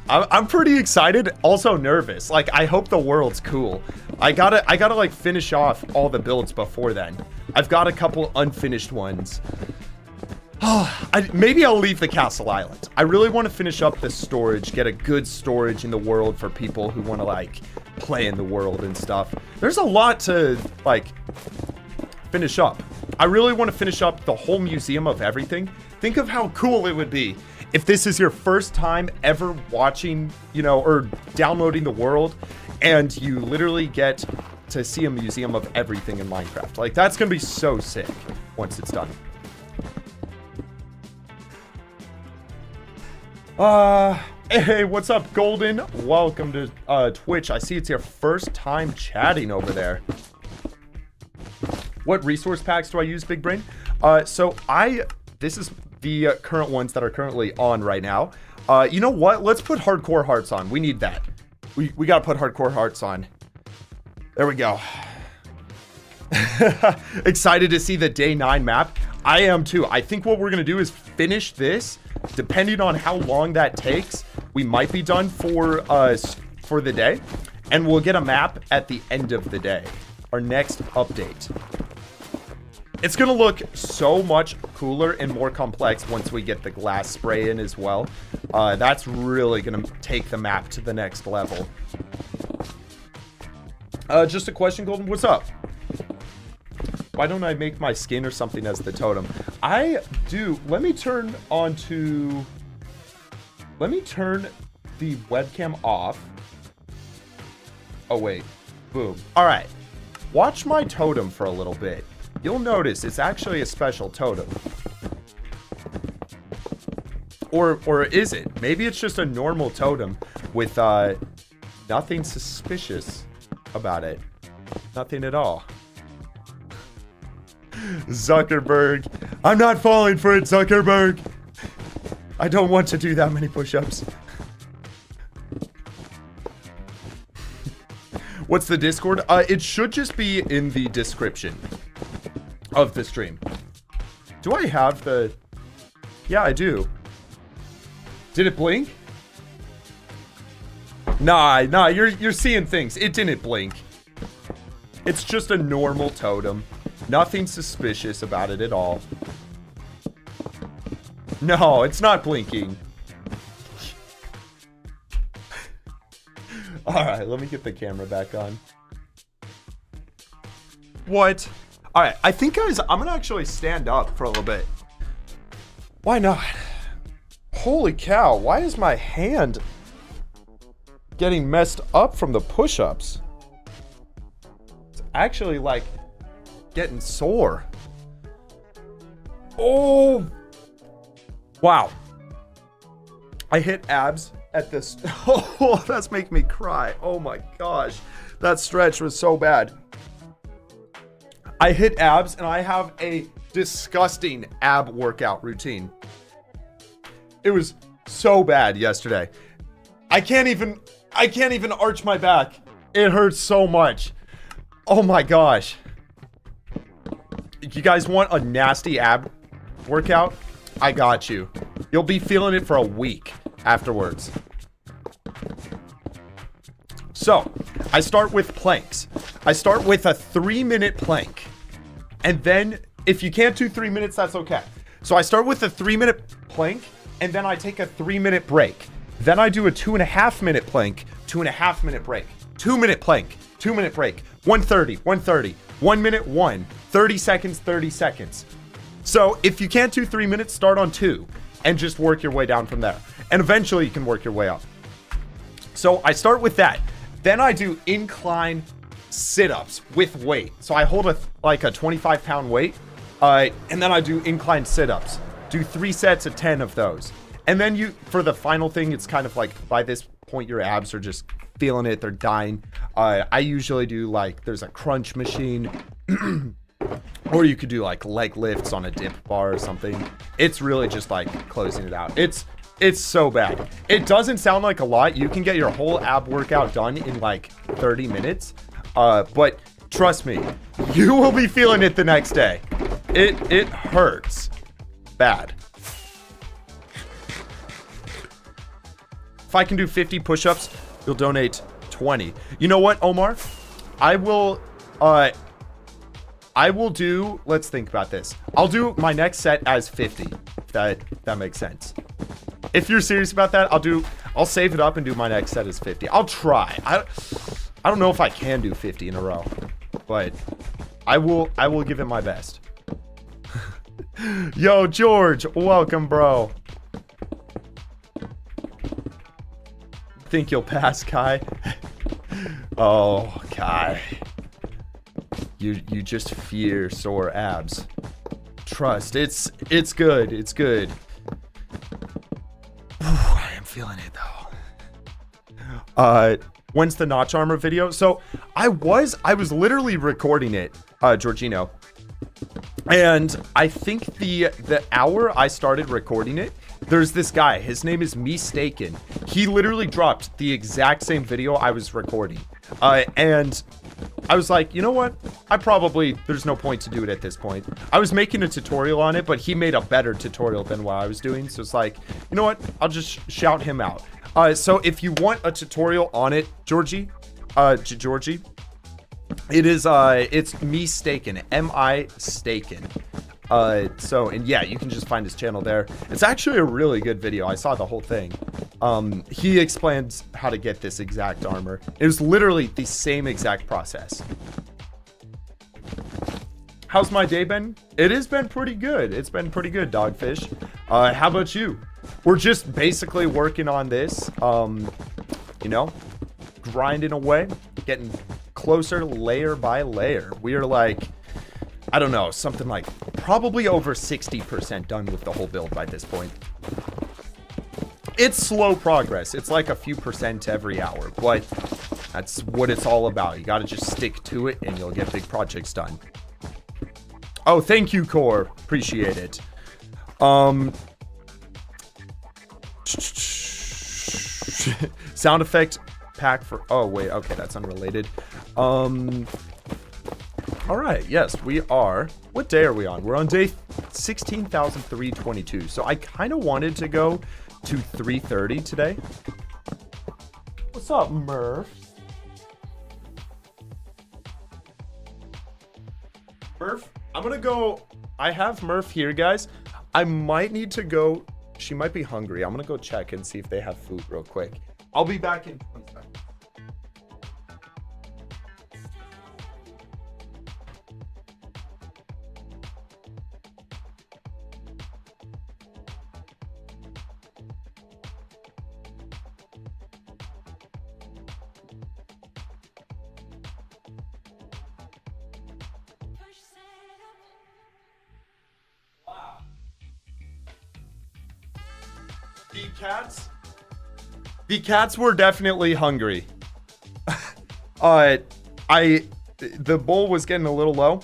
Speaker 1: I'm pretty excited, also nervous. Like, I hope the world's cool. I gotta like finish off all the builds before then. I've got a couple unfinished ones. Maybe I'll leave the Castle Island. I really want to finish up the storage, get a good storage in the world for people who want to like play in the world and stuff. There's a lot to like finish up. I really want to finish up the whole museum of everything. Think of how cool it would be if this is your first time ever watching, you know, or downloading the world, and you literally get to see a museum of everything in Minecraft. Like, that's gonna be so sick once it's done. Hey, what's up, Golden? Welcome to Twitch. I see it's your first time chatting over there. What resource packs do I use, Big Brain? This is the current ones that are currently on right now. You know what? Let's put hardcore hearts on. We need that. We gotta put hardcore hearts on. There we go. Excited to see the day 9 map. I am too. I think what we're gonna do is finish this. Depending on how long that takes, we might be done for the day, and we'll get a map at the end of the day. Our next update. It's gonna look so much cooler and more complex once we get the glass spray in as well. That's really gonna take the map to the next level. Just a question, Golden. What's up? Why don't I make my skin or something as the totem? I do. Let me turn the webcam off. Oh, wait. Boom. All right. Watch my totem for a little bit. You'll notice it's actually a special totem. Or is it? Maybe it's just a normal totem with nothing suspicious about it. Nothing at all. Zuckerberg. I'm not falling for it, Zuckerberg. I don't want to do that many push-ups. What's the Discord? It should just be in the description of the stream. Do I have the... Yeah, I do. Did it blink? Nah, you're seeing things. It didn't blink. It's just a normal totem. Nothing suspicious about it at all. No, it's not blinking. Alright, let me get the camera back on. What? Alright, I think, guys, I'm gonna actually stand up for a little bit. Why not? Holy cow, why is my hand getting messed up from the push-ups? It's actually, like, getting sore. Oh! Wow. I hit abs at this. Oh, that's making me cry. Oh my gosh. That stretch was so bad. I hit abs and I have a disgusting ab workout routine. It was so bad yesterday. I can't even arch my back. It hurts so much. Oh my gosh. You guys want a nasty ab workout? I got you. You'll be feeling it for a week afterwards. So, I start with planks. I start with a 3-minute plank. And then, if you can't do 3 minutes, that's okay. So I start with a 3-minute plank, and then I take a 3-minute break. Then I do a 2.5-minute plank, 2.5-minute break. 2-minute plank, 2-minute break. 130, 130. 1 minute, 1. 30 seconds, 30 seconds. So if you can't do 3 minutes, start on 2 and just work your way down from there. And eventually you can work your way up. So I start with that. Then I do incline sit-ups with weight. So I hold like a 25-pound weight And then I do incline sit-ups. Do 3 sets of 10 of those. And then for the final thing, it's kind of like by this point, your abs are just feeling it. They're dying. I usually do like, there's a crunch machine. Or you could do like leg lifts on a dip bar or something. It's really just like closing it out. It's so bad. It doesn't sound like a lot. You can get your whole ab workout done in like 30 minutes. But trust me, you will be feeling it the next day. It hurts bad. If I can do 50 push-ups, you'll donate 20. You know what, Omar? I will do, let's think about this. I'll do my next set as 50. If that makes sense. If you're serious about that, I'll save it up and do my next set as 50. I'll try. I don't know if I can do 50 in a row, but I will give it my best. Yo, George, welcome, bro. Think you'll pass, Kai? Oh, Kai. You just fear sore abs. Trust, it's good. It's good. I am feeling it though. When's the notch armor video? So I was literally recording it, Georgino. And I think the hour I started recording it, there's this guy, his name is Mistaken. He literally dropped the exact same video I was recording. And I was like, you know what? There's no point to do it at this point. I was making a tutorial on it, but he made a better tutorial than what I was doing. So it's like, you know what? I'll just shout him out. So if you want a tutorial on it, Georgie, it's Mistaken, M-I-Staken. And yeah, you can just find his channel there. It's actually a really good video. I saw the whole thing. He explains how to get this exact armor. It was literally the same exact process. How's my day been? It has been pretty good. It's been pretty good, Dogfish. How about you? We're just basically working on this, you know, grinding away, getting closer layer by layer. We are like, I don't know, something like probably over 60% done with the whole build by this point. It's slow progress. It's like a few percent every hour, but that's what it's all about. You got to just stick to it and you'll get big projects done. Oh, thank you, Core. Appreciate it. Sound effect pack for, oh wait, okay, that's unrelated. All right, yes, we are. What day are we on? We're on day 16,322. So I kind of wanted to go to 3:30 today. What's up, Murph? Murph, I'm gonna go. I have Murph here, guys. I might need to go. She might be hungry. I'm gonna go check and see if they have food real quick. I'll be back in 1 second. The cats were definitely hungry. The bowl was getting a little low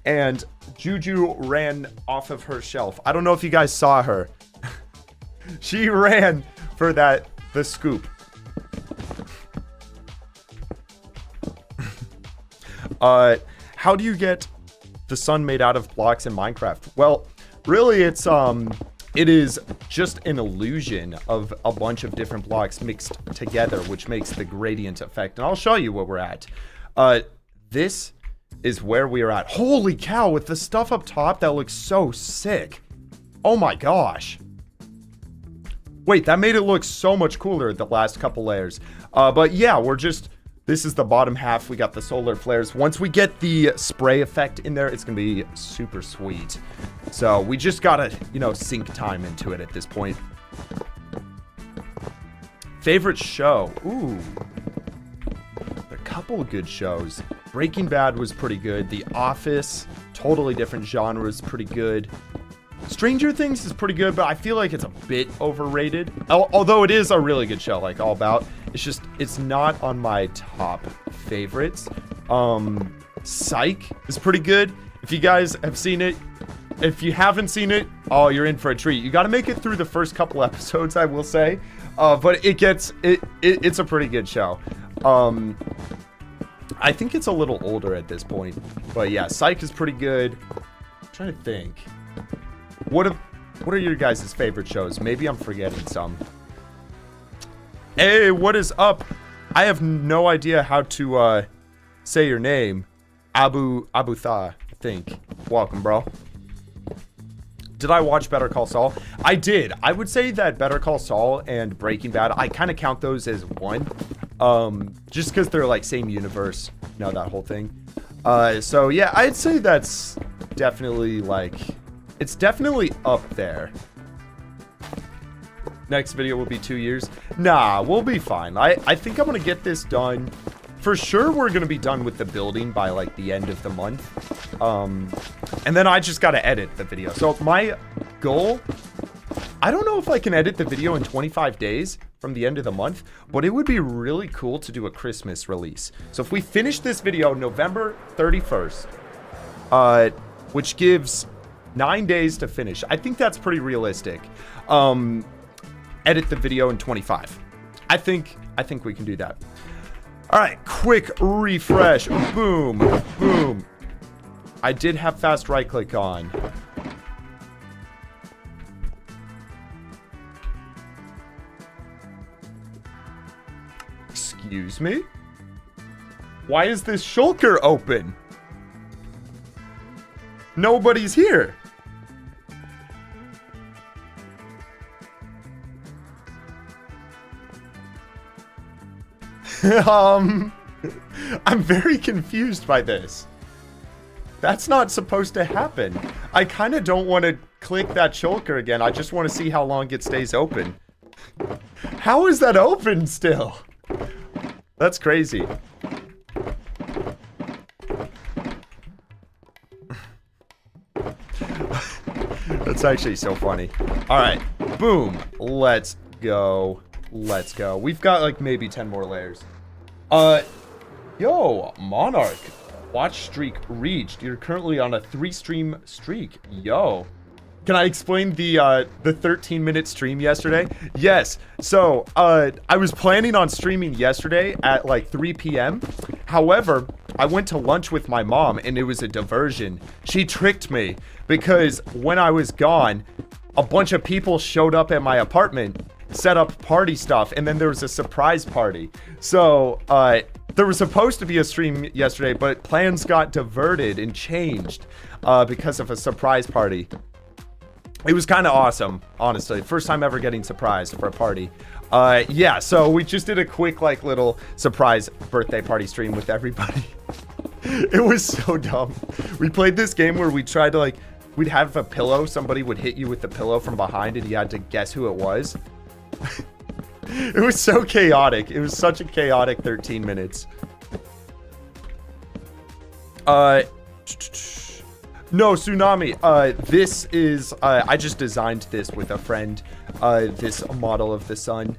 Speaker 1: and Juju ran off of her shelf. I don't know if you guys saw her. She ran for the scoop. How do you get the sun made out of blocks in Minecraft? Well, really it is just an illusion of a bunch of different blocks mixed together, which makes the gradient effect. And I'll show you what we're at. This is where we are at. Holy cow, with the stuff up top, that looks so sick. Oh my gosh. Wait, that made it look so much cooler the last couple layers. But yeah, this is the bottom half. We got the solar flares. Once we get the spray effect in there, it's gonna be super sweet. So we just gotta, sink time into it at this point. Favorite show? Ooh, a couple of good shows. Breaking Bad was pretty good. The Office, totally different genre, is pretty good. Stranger Things is pretty good, but I feel like it's a bit overrated. Although it is a really good show, like All About. It's just, it's not on my top favorites. Psych is pretty good. If you guys have seen it, if you haven't seen it, oh, you're in for a treat. You got to make it through the first couple episodes, I will say. But it's a pretty good show. I think it's a little older at this point. But yeah, Psych is pretty good. I'm trying to think. What are your guys' favorite shows? Maybe I'm forgetting some. Hey, what is up? I have no idea how to say your name. Abu Tha, I think. Welcome, bro. Did I watch Better Call Saul? I did. I would say that Better Call Saul and Breaking Bad, I kind of count those as one. Just because they're like same universe. You know, that whole thing. So yeah, I'd say that's definitely like, it's definitely up there. Next video will be 2 years. Nah, we'll be fine. I think I'm going to get this done. For sure, we're going to be done with the building by like the end of the month. And then I just got to edit the video. So my goal, I don't know if I can edit the video in 25 days from the end of the month, but it would be really cool to do a Christmas release. So if we finish this video November 31st, which gives 9 days to finish, I think that's pretty realistic. Edit the video in 25. I think we can do that. All right, quick refresh. Boom, boom. I did have fast right click on. Excuse me? Why is this shulker open? Nobody's here. I'm very confused by this. That's not supposed to happen. I kind of don't want to click that shulker again. I just want to see how long it stays open. How is that open still? That's crazy. That's actually so funny. All right, boom. Let's go. Let's go. We've got like maybe 10 more layers. Yo, Monarch. Watch streak reached. You're currently on a 3-stream streak. Yo. Can I explain the 13-minute stream yesterday? Yes. So, I was planning on streaming yesterday at like 3 p.m. However, I went to lunch with my mom and it was a diversion. She tricked me because when I was gone, a bunch of people showed up at my apartment, set up party stuff, and then there was a surprise party. So, there was supposed to be a stream yesterday, but plans got diverted and changed because of a surprise party. It was kind of awesome, honestly. First time ever getting surprised for a party. Yeah, so we just did a quick, like, little surprise birthday party stream with everybody. It was so dumb. We played this game where we tried to, like, we'd have a pillow. Somebody would hit you with the pillow from behind, and you had to guess who it was. It was so chaotic. It was such a chaotic 13 minutes. No, Tsunami. This is, I just designed this with a friend. This model of the sun.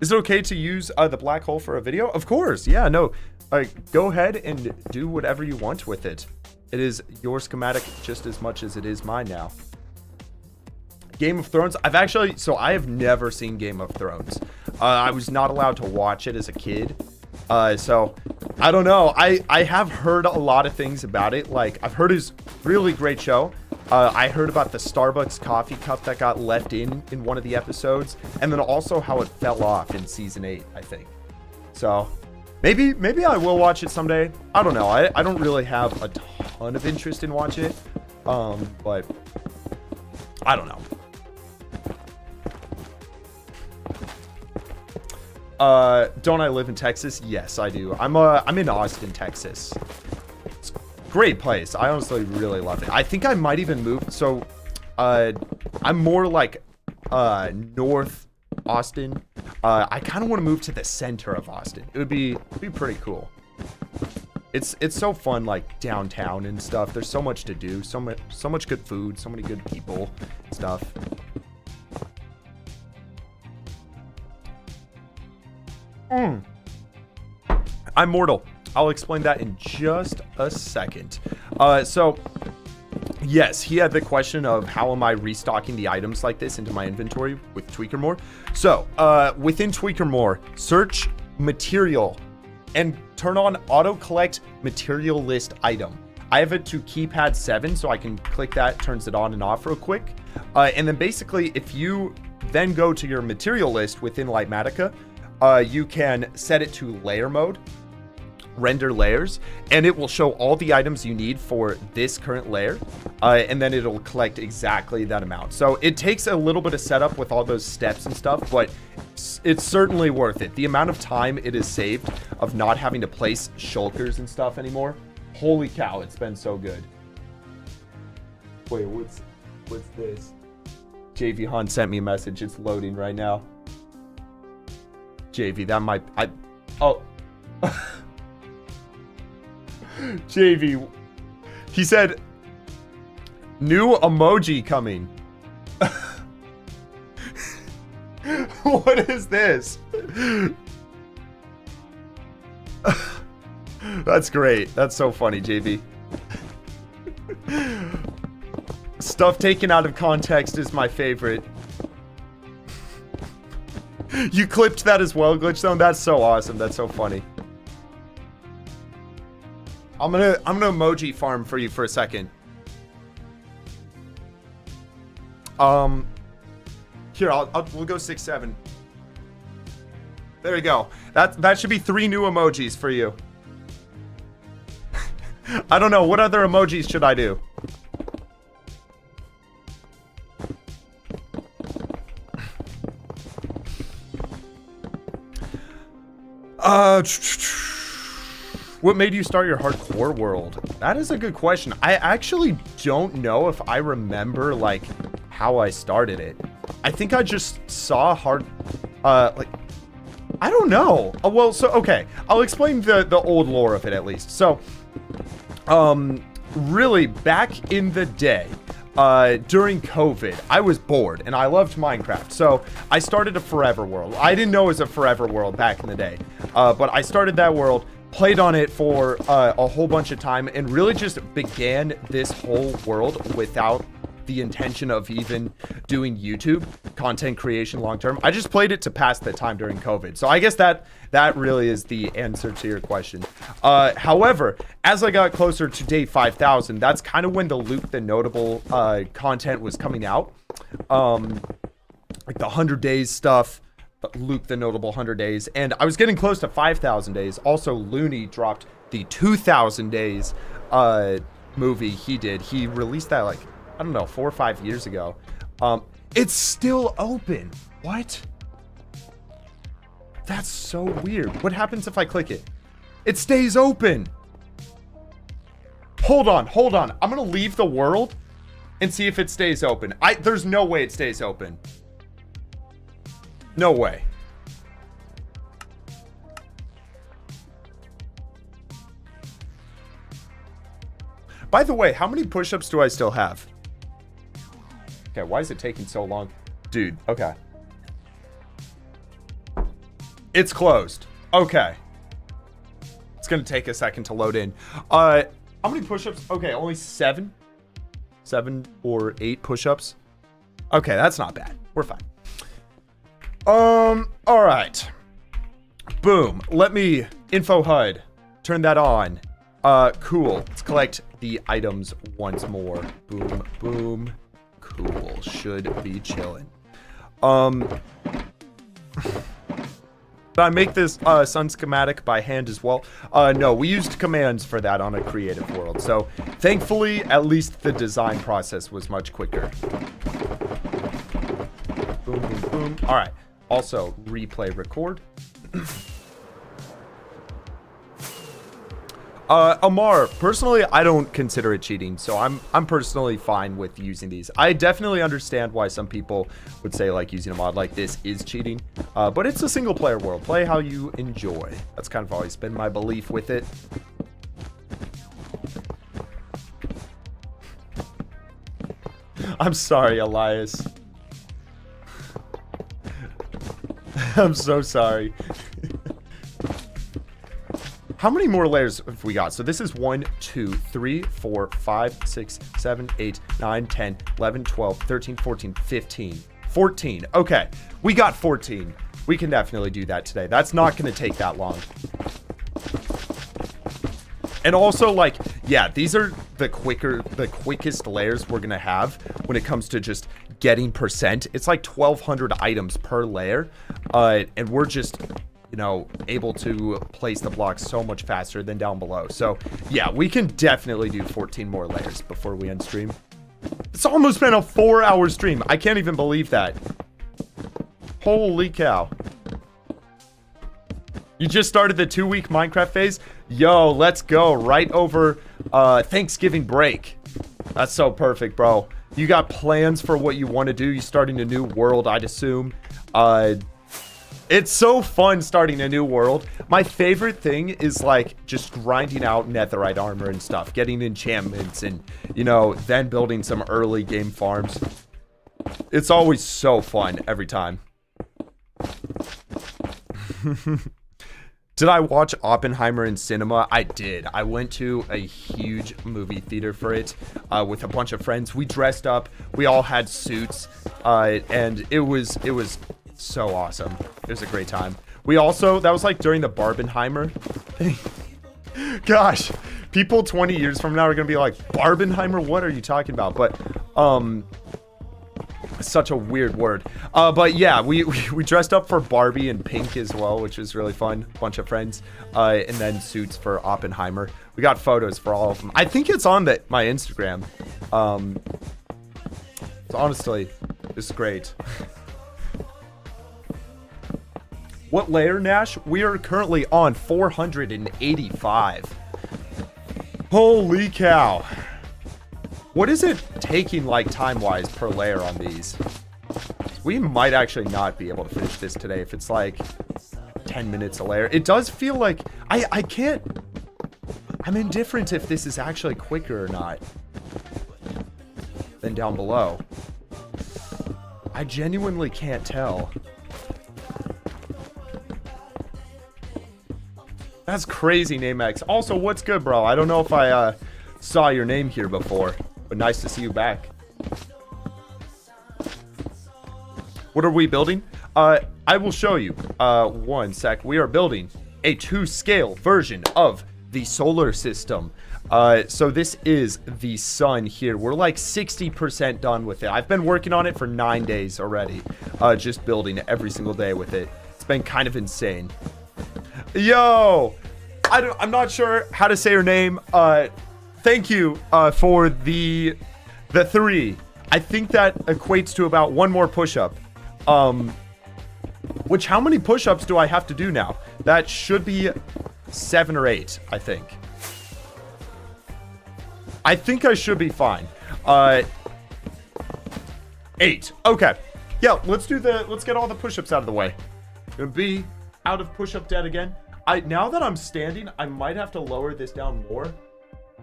Speaker 1: Is it okay to use the black hole for a video? Of course. Yeah, no. Go ahead and do whatever you want with it. It is your schematic just as much as it is mine now. Game of Thrones. I have never seen Game of Thrones. I was not allowed to watch it as a kid. So I don't know. I have heard a lot of things about it. Like, I've heard it's really great show. I heard about the Starbucks coffee cup that got left in one of the episodes, and then also how it fell off in season 8, I think. So maybe I will watch it someday. I don't know. I don't really have a ton of interest in watching it. But I don't know. Don't I live in Texas? Yes, I do. I'm in Austin, Texas. It's a great place. I honestly really love it. I think I might even move. So, I'm more like, North Austin. I kind of want to move to the center of Austin. It would be pretty cool. It's so fun, like downtown and stuff. There's so much to do, so much good food, so many good people, stuff. I'm mortal. I'll explain that in just a second. So yes, he had the question of how am I restocking the items like this into my inventory with Tweaker More. So within Tweaker More, search material and turn on auto collect material list item. I have it to keypad 7, so I can click that, turns it on and off real quick. And then basically, if you then go to your material list within litematica, you can set it to layer mode, render layers, and it will show all the items you need for this current layer, and then it'll collect exactly that amount. So it takes a little bit of setup with all those steps and stuff, but it's certainly worth it. The amount of time it is saved of not having to place shulkers and stuff anymore. Holy cow, it's been so good. Wait, what's this? JV Hunt sent me a message. It's loading right now. JV, that might... Oh. JV, he said, new emoji coming. What is this? That's great. That's so funny, JV. Stuff taken out of context is my favorite. You clipped that as well, Glitchstone? That's so awesome. That's so funny. I'm gonna emoji farm for you for a second. Here, we'll go 6, 7. There you go. That should be 3 new emojis for you. I don't know, what other emojis should I do? What made you start your hardcore world? That is a good question. I actually don't know if I remember, like, how I started it. I think I just saw like, I don't know. Well, so, okay. I'll explain the old lore of it, at least. So, really, back in the day, during COVID, I was bored, and I loved Minecraft. So, I started a forever world. I didn't know it was a forever world back in the day. But I started that world, played on it for a whole bunch of time, and really just began this whole world without the intention of even doing YouTube content creation long term. I just played it to pass the time during COVID. So I guess that really is the answer to your question. However, as I got closer to day 5,000, that's kind of when the Luke the Notable content was coming out. Like the 100 days stuff, Luke the Notable 100 days, and I was getting close to 5,000 days. Also, Looney dropped the 2,000 days movie he did. He released that, like, I don't know, 4 or 5 years ago. It's still open. What? That's so weird. What happens if I click it? It stays open. Hold on. I'm gonna leave the world and see if it stays open. There's no way it stays open. No way. By the way, how many push-ups do I still have? Okay, why is it taking so long? Dude, okay. It's closed. Okay. It's gonna take a second to load in. How many push-ups? Okay, only 7? 7 or 8 push-ups? Okay, that's not bad. We're fine. Alright. Boom. Let me info HUD. Turn that on. Cool. Let's collect the items once more. Boom, boom. Cool. Should be chilling. Did I make this sun schematic by hand as well? No, we used commands for that on a creative world. So thankfully, at least the design process was much quicker. Boom, boom, boom. All right. Also, replay record. Amar, personally, I don't consider it cheating, so I'm personally fine with using these. I definitely understand why some people would say like using a mod like this is cheating, but it's a single player world. Play how you enjoy. That's kind of always been my belief with it. I'm sorry, Elias. I'm so sorry. How many more layers have we got? So this is 1, 2, 3, 4, 5, 6, 7, 8, 9, 10, 11, 12, 13, 14, 15. 14. Okay, we got 14. We can definitely do that today. That's not going to take that long. And also, like, yeah, these are the quickest layers we're going to have when it comes to just getting percent. It's like 1,200 items per layer. And we're just, you know, able to place the blocks so much faster than down below. So, yeah, we can definitely do 14 more layers before we end stream. It's almost been a 4-hour stream. I can't even believe that. Holy cow. You just started the 2-week Minecraft phase? Yo, let's go. Right over Thanksgiving break. That's so perfect, bro. You got plans for what you want to do? You starting a new world, I'd assume. It's so fun starting a new world. My favorite thing is like just grinding out netherite armor and stuff, getting enchantments and, you know, then building some early game farms. It's always so fun every time. Did I watch Oppenheimer in cinema? I did. I went to a huge movie theater for it with a bunch of friends. We dressed up. We all had suits, and it was so awesome. It was a great time. We also, that was like during the Barbenheimer thing. Gosh, people 20 years from now are gonna be like, Barbenheimer? What are you talking about? But such a weird word. But yeah, we dressed up for Barbie in pink as well, which was really fun. Bunch of friends, and then suits for Oppenheimer. We got photos for all of them. I think it's on my Instagram. So honestly, it's great. What layer, Nash? We are currently on 485. Holy cow. What is it taking, like, time-wise per layer on these? We might actually not be able to finish this today if it's, like, 10 minutes a layer. It does feel like... I can't... I'm indifferent if this is actually quicker or not than down below. I genuinely can't tell. That's crazy, NameX. Also, what's good, bro? I don't know if I saw your name here before, but nice to see you back. What are we building? I will show you. One sec. We are building a 2-scale version of the solar system. So this is the sun here. We're like 60% done with it. I've been working on it for 9 days already. Just building every single day with it. It's been kind of insane. Yo, I'm not sure how to say her name. Thank you for the 3. I think that equates to about 1 more push-up. Which, how many push-ups do I have to do now? That should be 7 or 8, I think. I think I should be fine. 8. Okay. Yeah, let's get all the push-ups out of the way. Gonna be out of push-up debt again. Now that I'm standing, I might have to lower this down more.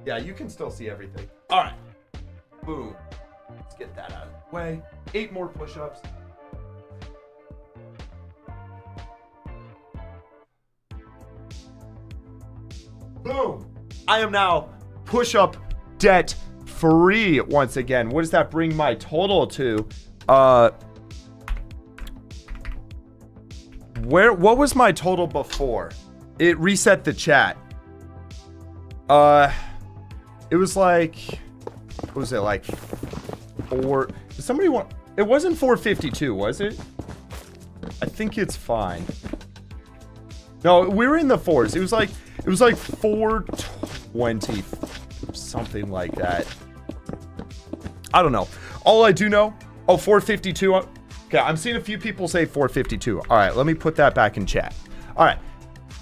Speaker 1: Yeah, you can still see everything. All right. Boom. Let's get that out of the way. 8 more push-ups. Boom. I am now push-up debt free once again. What does that bring my total to? What was my total before? It reset the chat. It was like, what was it, like 4? Did somebody want? It wasn't 452, was it? I think it's fine. No, we were in the 4s. It was like 420, something like that. I don't know. All I do know, 452. Okay, I'm seeing a few people say 452. All right, let me put that back in chat. All right.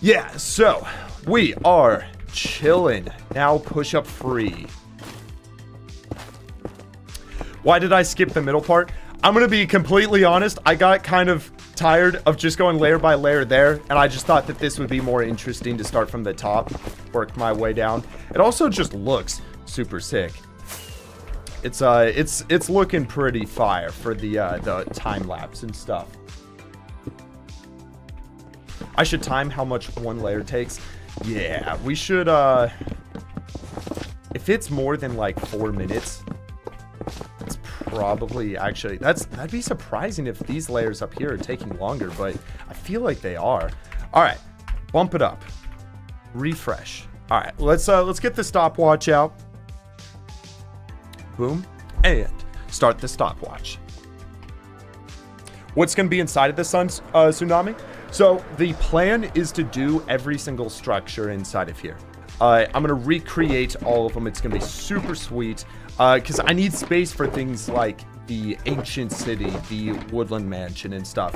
Speaker 1: Yeah, so we are chillin'. Now push up free. Why did I skip the middle part? I'm gonna be completely honest. I got kind of tired of just going layer by layer there, and I just thought that this would be more interesting to start from the top, work my way down. It also just looks super sick. It's looking pretty fire for the time lapse and stuff. I should time how much one layer takes. Yeah, we should if it's more than like 4 minutes, it's probably actually that'd be surprising if these layers up here are taking longer, but I feel like they are. All right, bump it up, refresh. All right, let's get the stopwatch out. Boom, and start the stopwatch. What's going to be inside of the sun, Tsunami? So the plan is to do every single structure inside of here. I'm going to recreate all of them. It's going to be super sweet because I need space for things like the ancient city, the woodland mansion and stuff.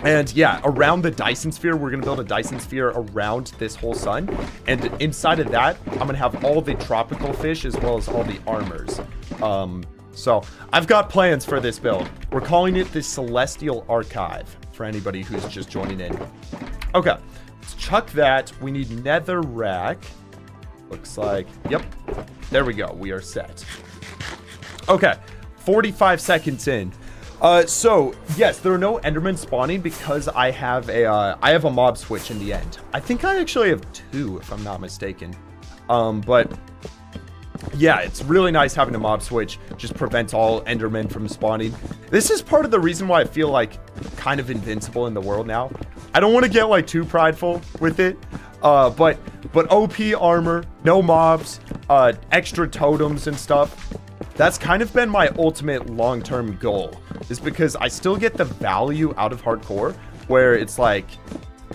Speaker 1: And yeah, around the Dyson Sphere, we're going to build a Dyson Sphere around this whole sun. And inside of that, I'm going to have all the tropical fish as well as all the armors. So I've got plans for this build. We're calling it the Celestial Archive for anybody who's just joining in. Okay, let's chuck that. We need netherrack. Looks like, yep, there we go. We are set. Okay, 45 seconds in. So yes, there are no Endermen spawning because I have a mob switch in the end. I think I actually have 2 if I'm not mistaken. But yeah, it's really nice having a mob switch. Just prevents all Endermen from spawning. This is part of the reason why I feel like kind of invincible in the world now. I don't want to get like too prideful with it. But OP armor, no mobs, extra totems and stuff. That's kind of been my ultimate long-term goal, is because I still get the value out of hardcore where it's like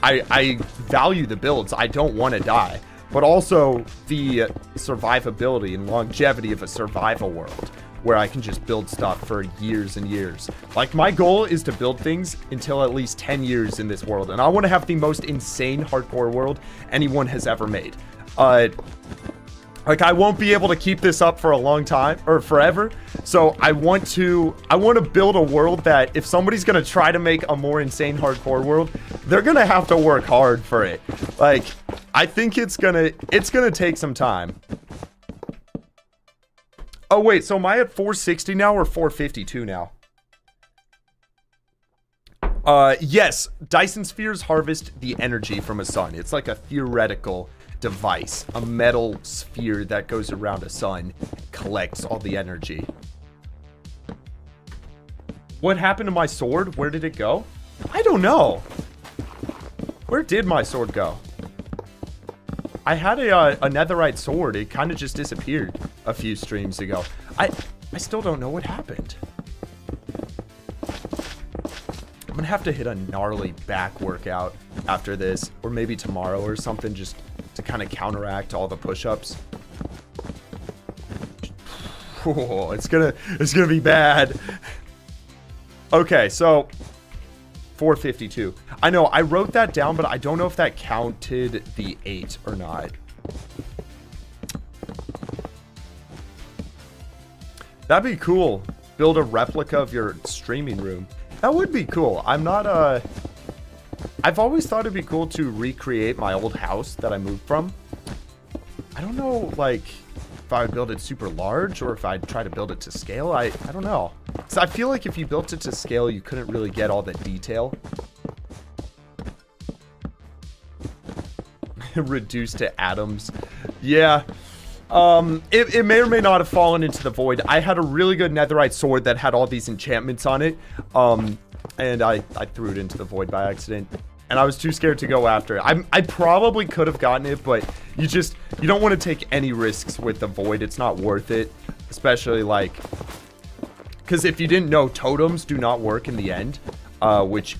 Speaker 1: I value the builds. I don't want to die, but also the survivability and longevity of a survival world where I can just build stuff for years and years. Like, my goal is to build things until at least 10 years in this world, and I want to have the most insane hardcore world anyone has ever made. Like, I won't be able to keep this up for a long time or forever. So I want to build a world that if somebody's going to try to make a more insane hardcore world, they're going to have to work hard for it. Like, I think it's going to take some time. Oh, wait, so am I at 460 now or 452 now? Yes, Dyson Spheres harvest the energy from a sun. It's like a theoretical device, a metal sphere that goes around a sun, collects all the energy. What happened to my sword? Where did it go? I don't know. Where did my sword go? I had a netherite sword. It kind of just disappeared a few streams ago. I still don't know what happened. I'm gonna have to hit a gnarly back workout after this, or maybe tomorrow or something, just to kind of counteract all the push-ups. Oh, it's gonna be bad. Okay, so 452. I know I wrote that down, but I don't know if that counted the 8 or not. That'd be cool. Build a replica of your streaming room. That would be cool. I'm not I've always thought it'd be cool to recreate my old house that I moved from. I don't know, like, if I would build it super large or if I'd try to build it to scale. I don't know. So I feel like if you built it to scale, you couldn't really get all the detail. Reduced to atoms. Yeah. It may or may not have fallen into the void. I had a really good netherite sword that had all these enchantments on it. And I threw it into the void by accident. And I was too scared to go after it. I probably could have gotten it, but you don't want to take any risks with the void. It's not worth it. Especially like, because if you didn't know, totems do not work in the end, which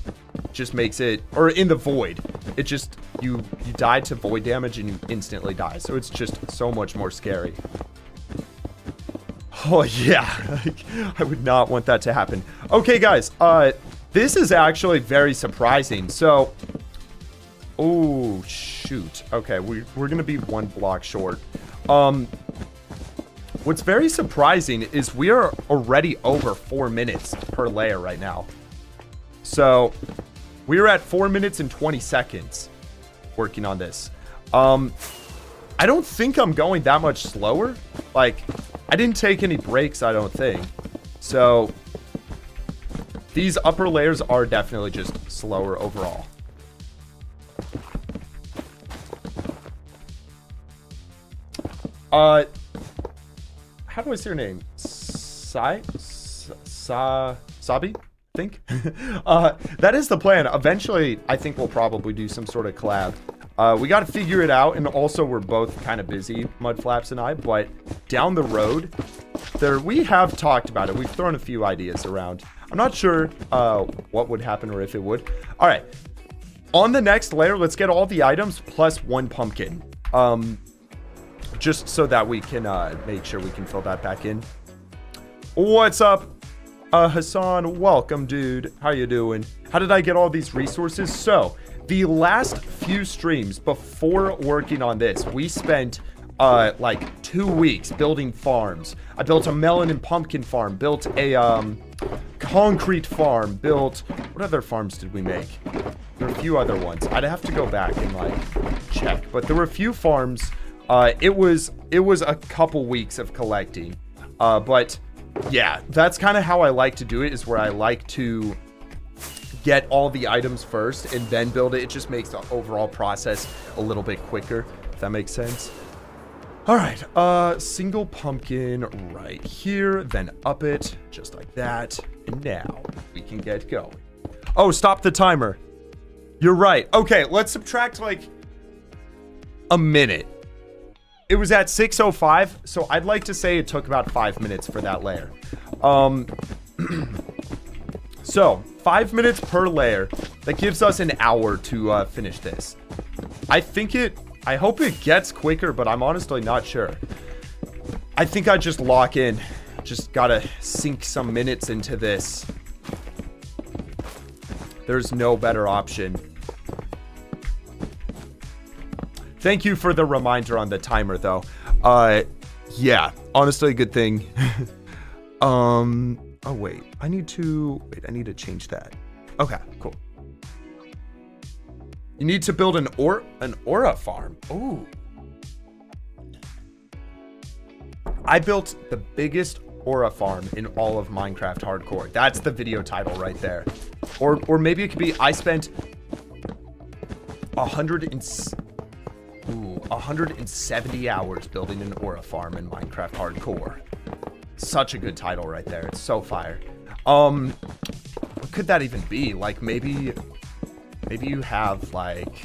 Speaker 1: just makes it, or in the void, it just, you die to void damage and you instantly die. So it's just so much more scary. Oh yeah, I would not want that to happen. Okay guys, this is actually very surprising. So, oh shoot. shoot. Okay, we're going to be 1 block short. What's very surprising is we are already over 4 minutes per layer right now. So we're at 4 minutes and 20 seconds working on this. I don't think I'm going that much slower. Like, I didn't take any breaks, I don't think. So these upper layers are definitely just slower overall. How do I say your name? Sabi, I think. That is the plan. Eventually, I think we'll probably do some sort of collab. We got to figure it out, and also we're both kind of busy, Mudflaps and I, but down the road, we have talked about it. We've thrown a few ideas around. I'm not sure what would happen or if it would. All right. On the next layer, let's get all the items plus 1 pumpkin. Just so that we can make sure we can fill that back in. What's up, Hassan? Welcome, dude. How you doing? How did I get all these resources? So, the last few streams before working on this, we spent like 2 weeks building farms. I built a melon and pumpkin farm, built a concrete farm, built... What other farms did we make? There were a few other ones. I'd have to go back and like check, but there were a few farms. It was a couple weeks of collecting, but yeah, that's kind of how I like to do it, is where I like to get all the items first and then build it. It just makes the overall process a little bit quicker, if that makes sense. All right, single pumpkin right here, then up it just like that. And now we can get going. Oh, stop the timer. You're right. Okay, let's subtract like a minute. It was at 6:05, so I'd like to say it took about 5 minutes for that layer. So 5 minutes per layer. That gives us an hour to finish this. I hope it gets quicker, but I'm honestly not sure. I think I just lock in. Just gotta sink some minutes into this. There's no better option. Thank you for the reminder on the timer, though. Yeah, honestly, a good thing. Oh, wait. I need to change that. Okay, cool. You need to build an aura farm. Ooh. I built the biggest aura farm in all of Minecraft Hardcore. That's the video title right there. Or maybe it could be, I spent 170 hours building an aura farm in Minecraft Hardcore. Such a good title right there. It's so fire. What could that even be? Like, maybe you have like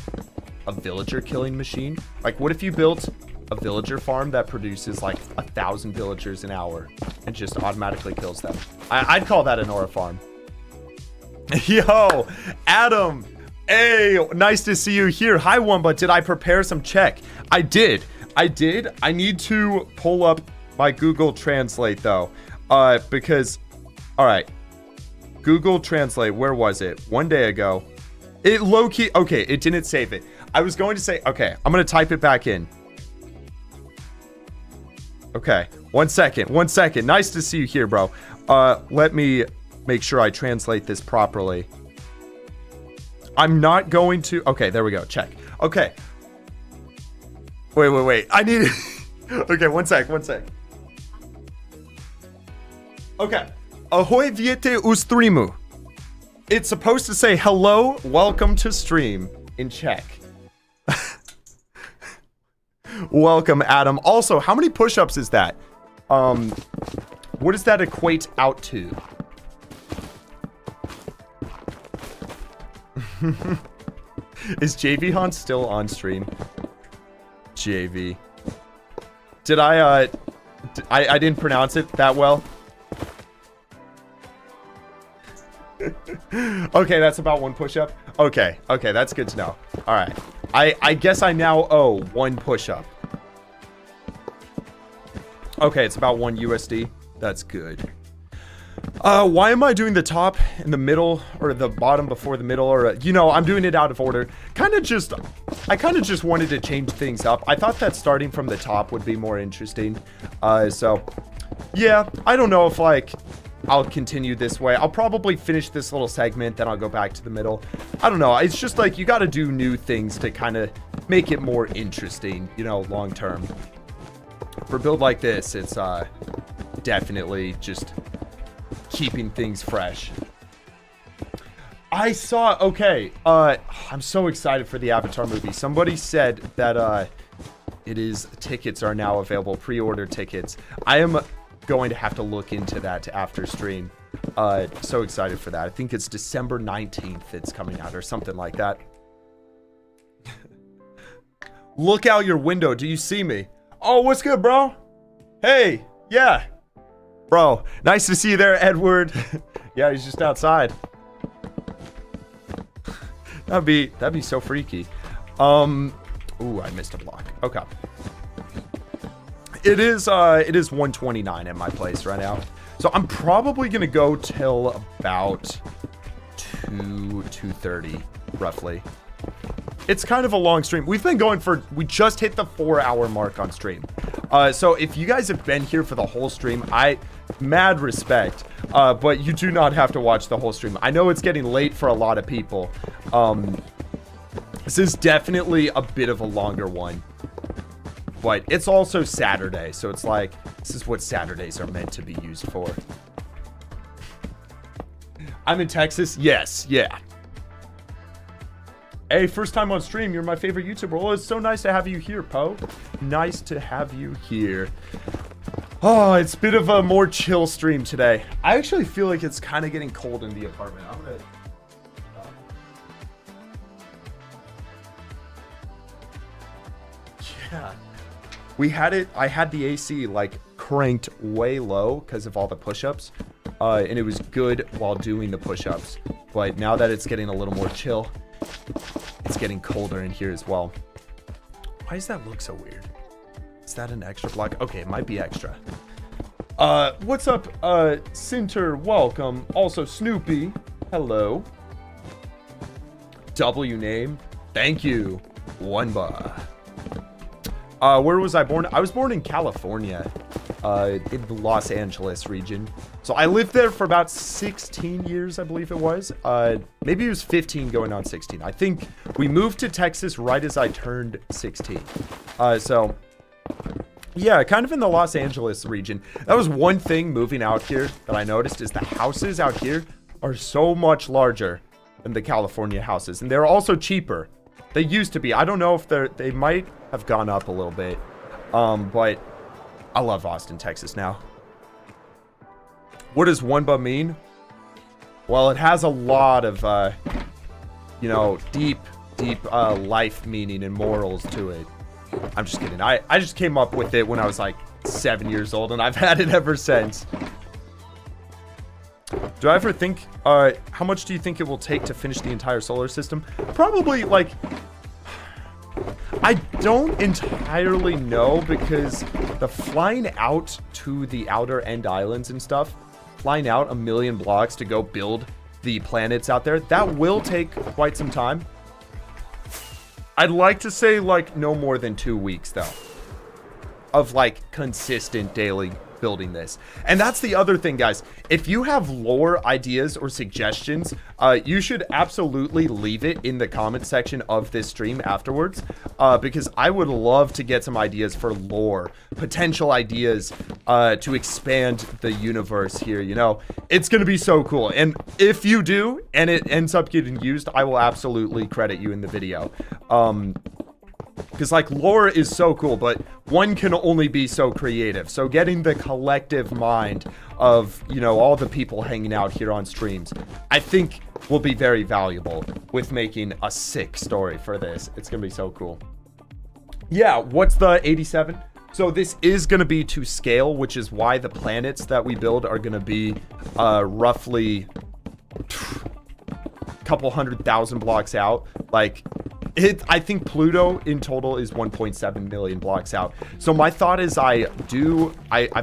Speaker 1: a villager killing machine. Like, what if you built a villager farm that produces like 1,000 villagers an hour and just automatically kills them? I'd call that an aura farm. Yo, Adam. Hey, nice to see you here. Hi, Wunba. Did I prepare some check? I did. I need to pull up my Google Translate, though. Because, all right. Google Translate, where was it? 1 day ago. It low-key, okay, it didn't save it. I was going to say, okay, I'm going to type it back in. Okay, 1 second. Nice to see you here, bro. Let me make sure I translate this properly. I'm not going to... Okay, there we go. Check. Okay. Wait. I need... Okay, one sec. Okay. Ahoy viete u streamu. It's supposed to say, hello, welcome to stream in Czech. Welcome, Adam. Also, how many push-ups is that? What does that equate out to? Is JV Han still on stream? JV. Did I didn't pronounce it that well? Okay, that's about 1 push-up. Okay, that's good to know. All right. I guess I now owe 1 push-up. Okay, it's about 1 USD. That's good. Why am I doing the top in the middle or the bottom before the middle? Or, you know, I'm doing it out of order. I kind of just wanted to change things up. I thought that starting from the top would be more interesting. So, yeah, I don't know if, like, I'll continue this way. I'll probably finish this little segment, then I'll go back to the middle. I don't know. It's just, like, you got to do new things to kind of make it more interesting, you know, long term. For a build like this, it's definitely just keeping things fresh. I saw, okay, I'm so excited for the Avatar movie. Somebody said that tickets are now available, pre-order tickets. I am going to have to look into that after stream. So excited for that. I think it's December 19th it's coming out or something like that. Look out your window. Do you see me? Oh, what's good, bro? Hey, yeah. Bro, nice to see you there, Edward. Yeah, he's just outside. That'd be so freaky. Ooh, I missed a block. Okay. It is 1:29 at my place right now. So I'm probably gonna go till about 2:30, roughly. It's kind of a long stream. We've been going we just hit the 4-hour mark on stream. So if you guys have been here for the whole stream, mad respect. But you do not have to watch the whole stream. I know it's getting late for a lot of people. This is definitely a bit of a longer one. But it's also Saturday, so it's like, this is what Saturdays are meant to be used for. I'm in Texas. Yes, yeah. Hey, first time on stream. You're my favorite YouTuber. Well, it's so nice to have you here, Poe. Nice to have you here. Oh, it's a bit of a more chill stream today. I actually feel like it's kind of getting cold in the apartment. I'm gonna... Yeah. I had the AC like cranked way low because of all the push-ups. And it was good while doing the push-ups. But now that it's getting a little more chill, it's getting colder in here as well. Why does that look so weird? Is that an extra block? Okay, it might be extra. What's up, Cinter? Welcome. Also, Snoopy. Hello. W name. Thank you. Wunba. Where was I born? I was born in California, in the Los Angeles region. So I lived there for about 16 years, I believe it was. Maybe it was 15 going on 16. I think we moved to Texas right as I turned 16. So yeah, kind of in the Los Angeles region. That was one thing moving out here that I noticed is the houses out here are so much larger than the California houses. And they're also cheaper. They used to be. I don't know if they might have gone up a little bit. But I love Austin, Texas now. What does Wunba mean? Well, it has a lot of, you know, deep life meaning and morals to it. I'm just kidding. I just came up with it when I was like 7 years old, and I've had it ever since. Do I ever think, how much do you think it will take to finish the entire solar system? Probably, like, I don't entirely know, because the flying out to the outer end islands and stuff, flying out 1 million blocks to go build the planets out there, that will take quite some time. I'd like to say, like, no more than 2 weeks, though, of, like, consistent daily building this. And that's the other thing, guys. If you have lore ideas or suggestions, you should absolutely leave it in the comment section of this stream afterwards, because I would love to get some ideas for lore, potential ideas to expand the universe here. You know, it's gonna be so cool. And if you do and it ends up getting used, I will absolutely credit you in the video. Because, like, lore is so cool, but one can only be so creative. So getting the collective mind of, you know, all the people hanging out here on streams, I think will be very valuable with making a sick story for this. It's going to be so cool. Yeah, what's the 87? So this is going to be to scale, which is why the planets that we build are going to be roughly a couple 100,000 blocks out. Like, I think Pluto in total is 1.7 million blocks out. So my thought is I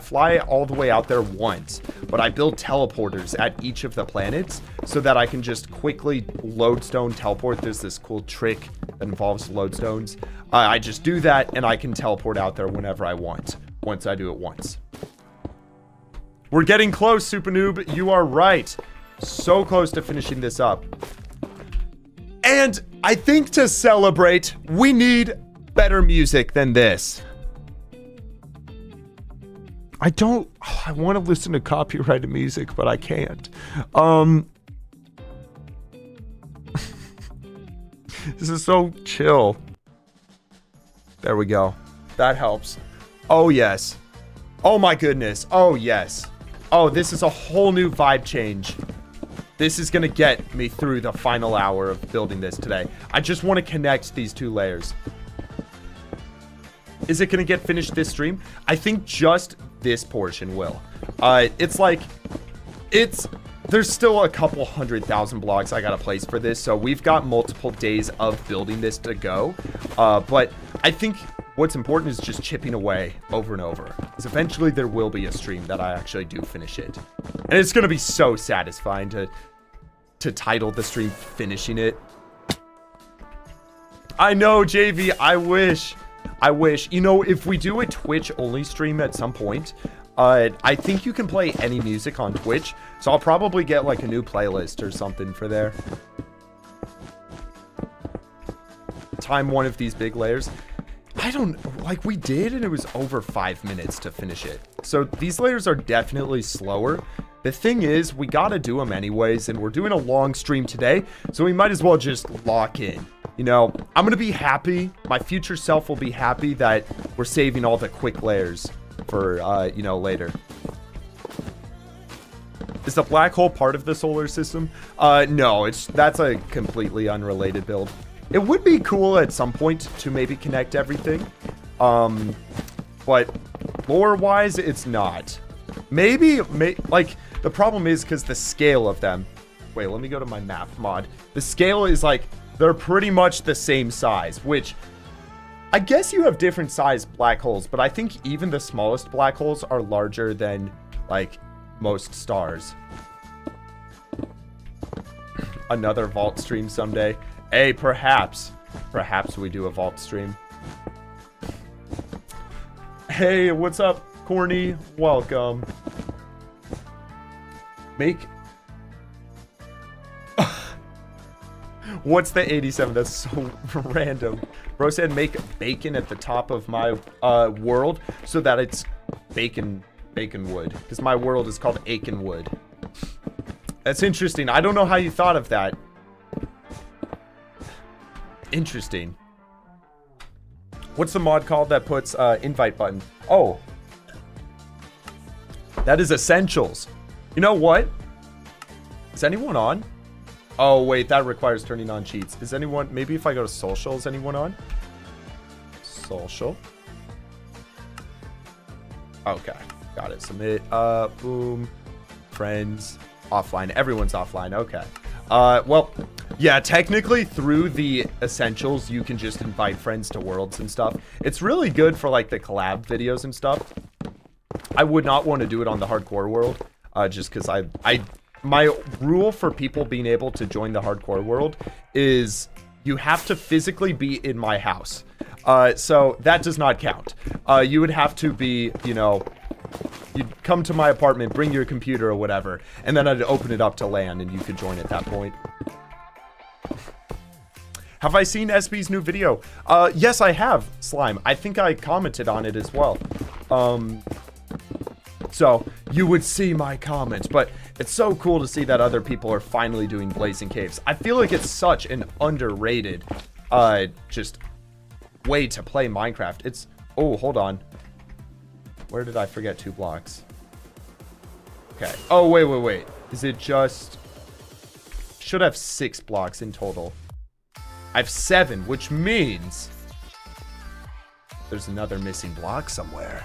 Speaker 1: fly all the way out there once, but I build teleporters at each of the planets so that I can just quickly lodestone teleport. There's this cool trick that involves lodestones. I just do that and I can teleport out there whenever I want, once I do it once. We're getting close, Super Noob. You are right. So close to finishing this up. And I think to celebrate, we need better music than this. I want to listen to copyrighted music, but I can't. This is so chill. There we go. That helps. Oh, yes. Oh, my goodness. Oh, yes. Oh, this is a whole new vibe change. This is going to get me through the final hour of building this today. I just want to connect these two layers. Is it going to get finished this stream? I think just this portion will. There's still a couple 100,000 blocks I got to place for this. So we've got multiple days of building this to go. But I think what's important is just chipping away over and over. Because eventually there will be a stream that I actually do finish it. And it's going to be so satisfying to title the stream finishing it. I know, JV, I wish. You know, if we do a Twitch only stream at some point, I think you can play any music on Twitch. So I'll probably get like a new playlist or something for there. Time one of these big layers. We did, and it was over 5 minutes to finish it. So these layers are definitely slower. The thing is, we gotta do them anyways, and we're doing a long stream today, so we might as well just lock in. You know, I'm gonna be happy. My future self will be happy that we're saving all the quick layers for, you know, later. Is the black hole part of the solar system? No, that's a completely unrelated build. It would be cool at some point to maybe connect everything. But lore-wise, it's not. Like, the problem is because the scale of them... Wait, let me go to my map mod. The scale is like, they're pretty much the same size, which... I guess you have different sized black holes, but I think even the smallest black holes are larger than, like, most stars. Another vault stream someday. Hey, perhaps we do a vault stream. Hey, what's up, Corny? Welcome. What's the 87? That's so random. Bro said make bacon at the top of my world so that it's bacon wood. Because my world is called Aikenwood. That's interesting. I don't know how you thought of that. Interesting. What's the mod called that puts invite button? Oh. That is essentials. You know what? Is anyone on? Oh, wait. That requires turning on cheats. Is anyone... Maybe if I go to social, is anyone on? Social. Okay. Got it. Submit. Boom. Friends. Offline. Everyone's offline. Okay. Well... Yeah, technically through the essentials, you can just invite friends to worlds and stuff. It's really good for like the collab videos and stuff. I would not want to do it on the hardcore world, just because my rule for people being able to join the hardcore world is you have to physically be in my house. So that does not count. You would have to be, you know, you'd come to my apartment, bring your computer or whatever, and then I'd open it up to LAN and you could join at that point. Have I seen SB's new video? Yes, I have, Slime. I think I commented on it as well. So, you would see my comments, but it's so cool to see that other people are finally doing Blazing Caves. I feel like it's such an underrated, just way to play Minecraft. It's... Oh, hold on. Where did I forget 2 blocks? Okay. Oh, wait. Is it just... Should have 6 blocks in total. I have 7, which means there's another missing block somewhere.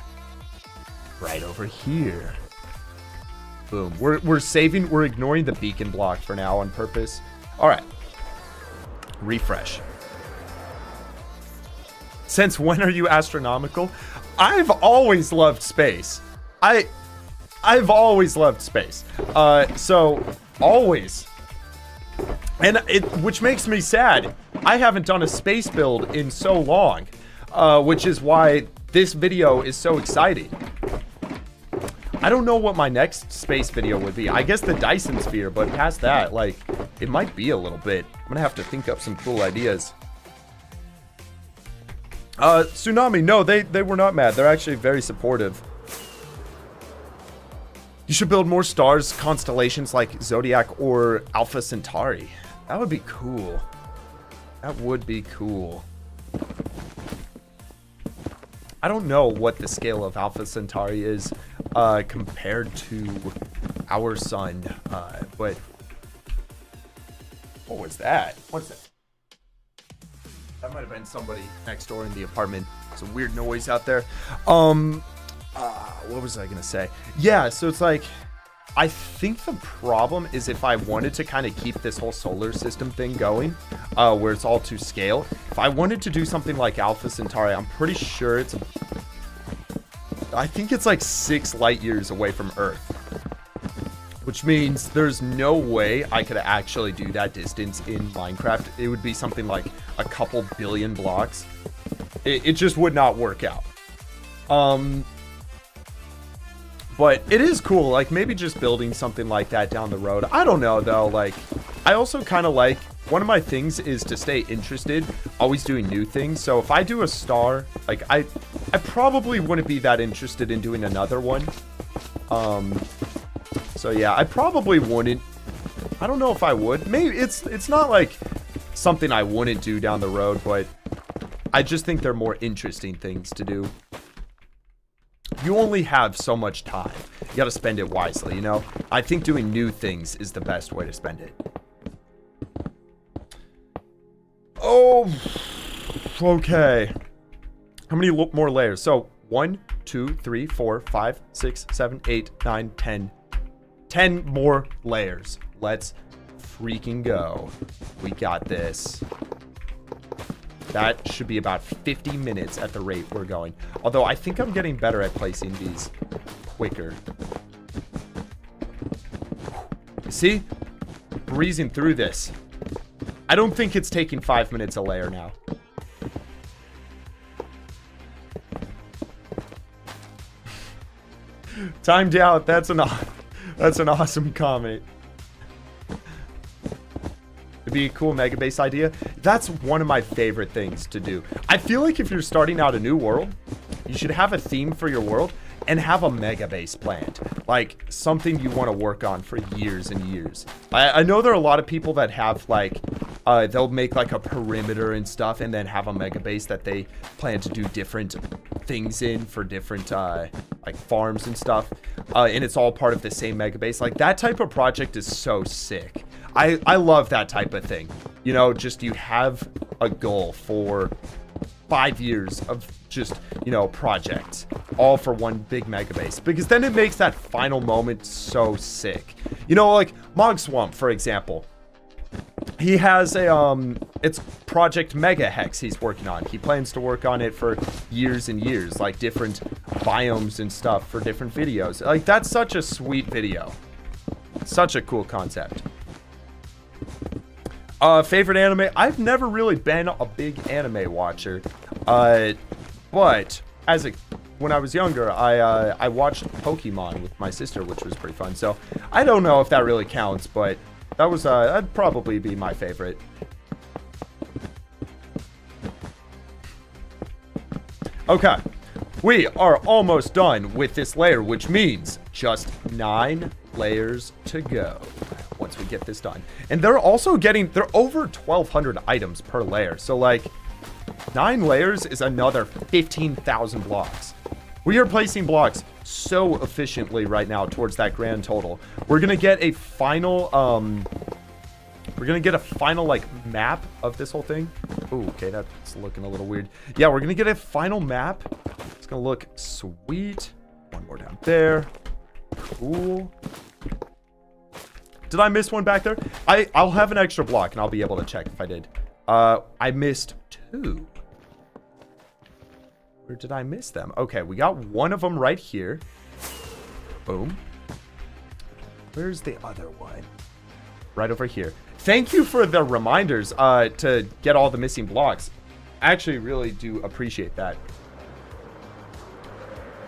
Speaker 1: Right over here. Boom. We're saving, we're ignoring the beacon block for now on purpose. All right. Refresh. Since when are you astronomical? I've always loved space. I've always loved space. So always. And which makes me sad. I haven't done a space build in so long, which is why this video is so exciting. I don't know what my next space video would be. I guess the Dyson Sphere, but past that, like, it might be a little bit. I'm gonna have to think up some cool ideas. Tsunami, no, they were not mad. They're actually very supportive. You should build more stars, constellations like Zodiac or Alpha Centauri. That would be cool. That would be cool. I don't know what the scale of Alpha Centauri is compared to our sun, but what was that? What's that? That might have been somebody next door in the apartment. Some weird noise out there. What was I gonna say? Yeah, so it's like, I think the problem is if I wanted to kind of keep this whole solar system thing going, where it's all to scale, if I wanted to do something like Alpha Centauri, I'm pretty sure I think it's like 6 light years away from Earth. Which means there's no way I could actually do that distance in Minecraft. It would be something like a couple billion blocks. It just would not work out. But it is cool, like maybe just building something like that down the road. I don't know though, like I also kind of like, one of my things is to stay interested, always doing new things. So if I do a star, like I probably wouldn't be that interested in doing another one. So yeah, I probably wouldn't. I don't know if I would. Maybe it's not like something I wouldn't do down the road, but I just think they're more interesting things to do. You only have so much time. You gotta spend it wisely, you know? I think doing new things is the best way to spend it. Oh, okay. How many more layers? So 1, 2, 3, 4, 5, 6, 7, 8, 9, 10. 10 more layers. Let's freaking go. We got this. That should be about 50 minutes at the rate we're going. Although I think I'm getting better at placing these quicker. You see? Breezing through this. I don't think it's taking 5 minutes a layer now. Timed out. That's an awesome comment. It'd be a cool mega base idea. That's one of my favorite things to do. I feel like if you're starting out a new world, you should have a theme for your world and have a mega base planned. Like something you want to work on for years and years. I know there are a lot of people that have like, they'll make like a perimeter and stuff and then have a mega base that they plan to do different things in for different like farms and stuff. And it's all part of the same mega base. Like that type of project is so sick. I love that type of thing. You know, just you have a goal for 5 years of just, you know, projects all for one big mega base, because then it makes that final moment so sick. You know, like Mog Swamp, for example. He has a it's Project Mega Hex he's working on. He plans to work on it for years and years, like different biomes and stuff for different videos. Like that's such a sweet video. Such a cool concept. Favorite anime? I've never really been a big anime watcher. But when I was younger, I watched Pokemon with my sister, which was pretty fun. So I don't know if that really counts, but that was that'd probably be my favorite. Okay, we are almost done with this layer, which means just 9 layers to go once we get this done. And they're also they're over 1,200 items per layer. So like 9 layers is another 15,000 blocks. We are placing blocks so efficiently right now towards that grand total. We're gonna get a final like map of this whole thing. Ooh, okay, that's looking a little weird. Yeah, we're gonna get a final map. It's gonna look sweet. One more down there. Cool. Did I miss one back there? I'll have an extra block and I'll be able to check if I did. I missed 2. Or did I miss them? Okay, we got one of them right here. Boom. Where's the other one? Right over here. Thank you for the reminders to get all the missing blocks. I actually really do appreciate that.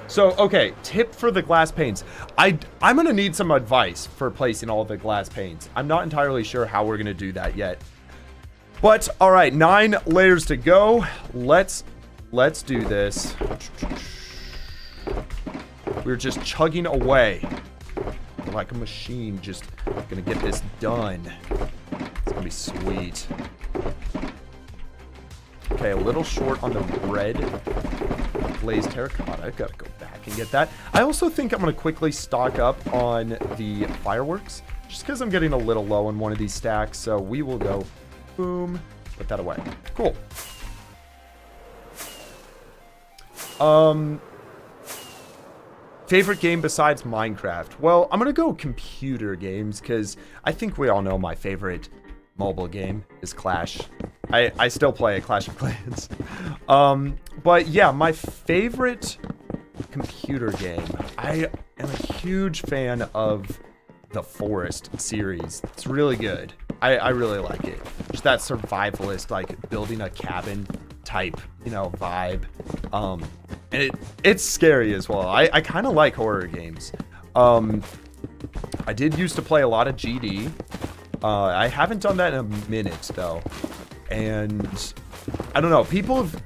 Speaker 1: So, okay, tip for the glass panes. I'm going to need some advice for placing all the glass panes. I'm not entirely sure how we're going to do that yet. But, all right, 9 layers to go. Let's do this. We're just chugging away like a machine, just going to get this done. It's going to be sweet. Okay, a little short on the red glazed terracotta. I've got to go back and get that. I also think I'm going to quickly stock up on the fireworks, just because I'm getting a little low on one of these stacks. So we will go, boom, put that away. Cool. Favorite game besides Minecraft? Well, I'm going to go computer games, because I think we all know my favorite mobile game is Clash. I still play a Clash of Clans. But yeah, my favorite computer game. I am a huge fan of the Forest series. It's really good. I really like it. Just that survivalist, like building a cabin type, you know, vibe. And it's scary as well. I kind of like horror games. I did used to play a lot of GD. I haven't done that in a minute though. And I don't know, people have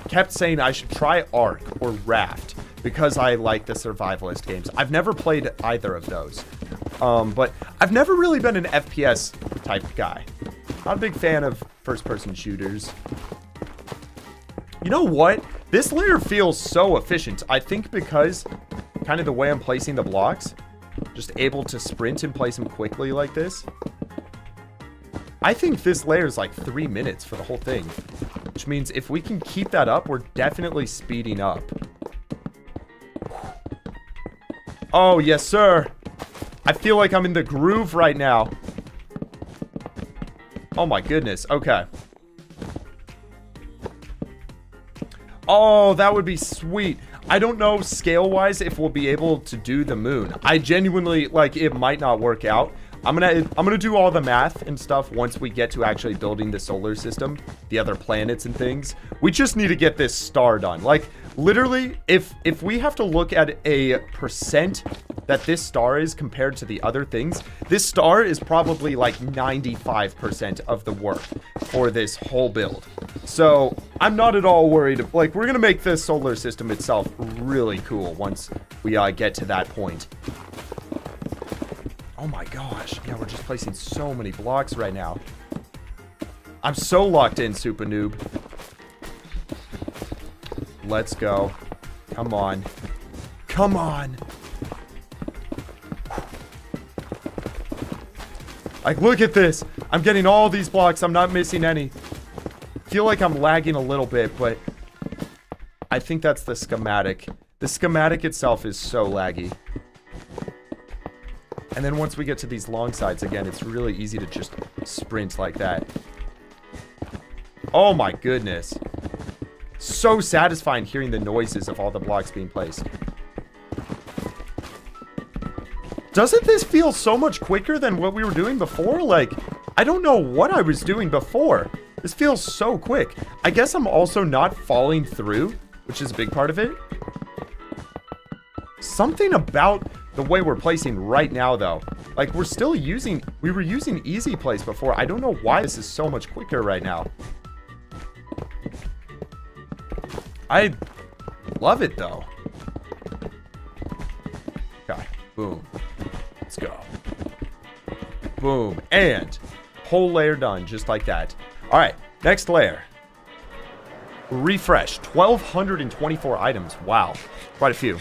Speaker 1: kept saying I should try Ark or Raft because I like the survivalist games. I've never played either of those. But I've never really been an FPS type guy. Not a big fan of first-person shooters. You know what? This layer feels so efficient. I think because kind of the way I'm placing the blocks, just able to sprint and place them quickly like this. I think this layer is like 3 minutes for the whole thing, which means if we can keep that up, we're definitely speeding up. Oh, yes, sir. I feel like I'm in the groove right now. Oh, my goodness. Okay. Oh, that would be sweet. I don't know scale-wise if we'll be able to do the moon. I genuinely, like, it might not work out. I'm gonna do all the math and stuff once we get to actually building the solar system, the other planets and things. We just need to get this star done. Like, literally, if we have to look at a percent that this star is compared to the other things, this star is probably like 95% of the work for this whole build. So I'm not at all worried. Like, we're gonna make the solar system itself really cool once we get to that point. Oh my gosh. Yeah, we're just placing so many blocks right now. I'm so locked in, Super Noob. Let's go. Come on. Come on. Like, look at this. I'm getting all these blocks. I'm not missing any. Feel like I'm lagging a little bit, but I think that's the schematic. The schematic itself is so laggy. And then once we get to these long sides, again, it's really easy to just sprint like that. Oh my goodness. So satisfying hearing the noises of all the blocks being placed. Doesn't this feel so much quicker than what we were doing before? Like, I don't know what I was doing before. This feels so quick. I guess I'm also not falling through, which is a big part of it. Something about the way we're placing right now, though. Like, we were using easy place before. I don't know why this is so much quicker right now. I love it, though. Okay, boom. Let's go. Boom. And whole layer done, just like that. All right, next layer. Refresh. 1,224 items. Wow. Quite a few.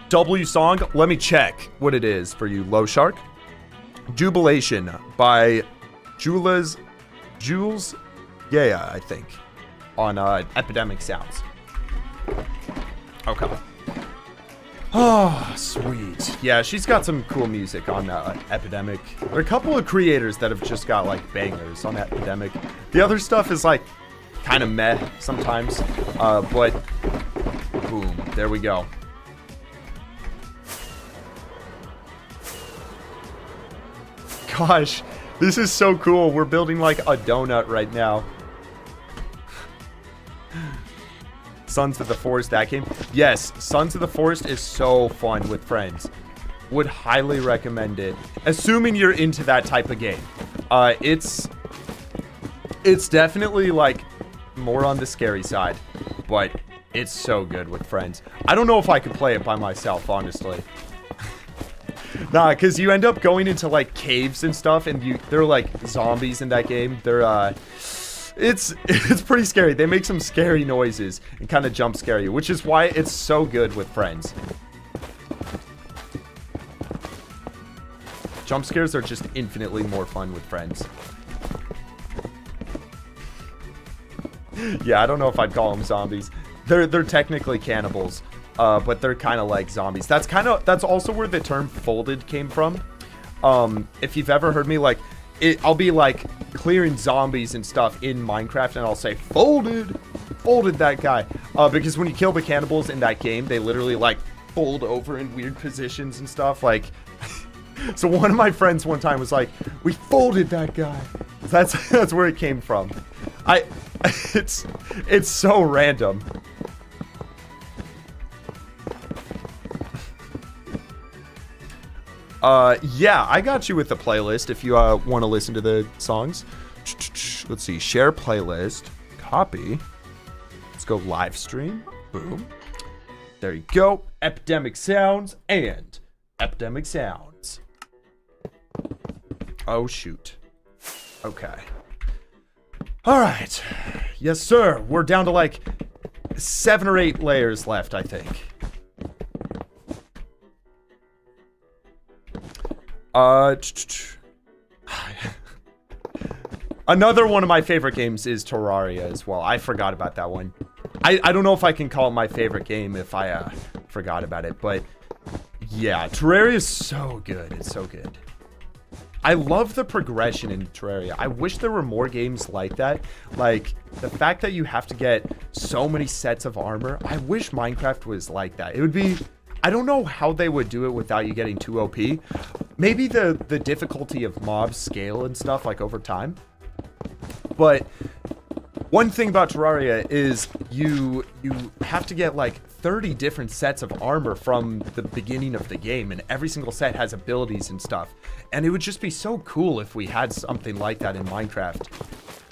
Speaker 1: W song. Let me check what it is for you, Low Shark. Jubilation by Jules Yeah, I think. On Epidemic Sounds. Okay. Oh, sweet. Yeah, she's got some cool music on Epidemic. There are a couple of creators that have just got like bangers on Epidemic. The other stuff is like kind of meh sometimes, but boom, there we go. Gosh, this is so cool. We're building like a donut right now. Sons of the Forest, that game? Yes, Sons of the Forest is so fun with friends. Would highly recommend it. Assuming you're into that type of game. It's definitely like more on the scary side, but it's so good with friends. I don't know if I could play it by myself, honestly. Nah, because you end up going into like caves and stuff, and they're like zombies in that game. They're it's pretty scary. They make some scary noises and kind of jump scare you, which is why it's so good with friends. Jump scares are just infinitely more fun with friends. Yeah, I don't know if I'd call them zombies. They're technically cannibals, but they're kind of like zombies. That's also where the term folded came from. If you've ever heard me like, I'll be like clearing zombies and stuff in Minecraft, and I'll say folded that guy, because when you kill the cannibals in that game, they literally like fold over in weird positions and stuff. Like, so one of my friends one time was like, we folded that guy. That's where it came from. It's so random. Yeah, I got you with the playlist if you want to listen to the songs. Let's see, share playlist, copy. Let's go live stream. Boom. There you go. Epidemic sounds and epidemic sounds. Oh shoot. Okay. All right. Yes, sir. We're down to like 7 or 8 layers left, I think. Another one of my favorite games is Terraria as well. I forgot about that one. I don't know if I can call it my favorite game if I forgot about it, but yeah, Terraria is so good. It's so good. I love the progression in Terraria. I wish there were more games like that. Like, the fact that you have to get so many sets of armor. I wish Minecraft was like that. It would be... I don't know how they would do it without you getting too OP. Maybe the difficulty of mobs scale and stuff, like, over time. But one thing about Terraria is you have to get, like, 30 different sets of armor from the beginning of the game, and every single set has abilities and stuff. And it would just be so cool if we had something like that in Minecraft.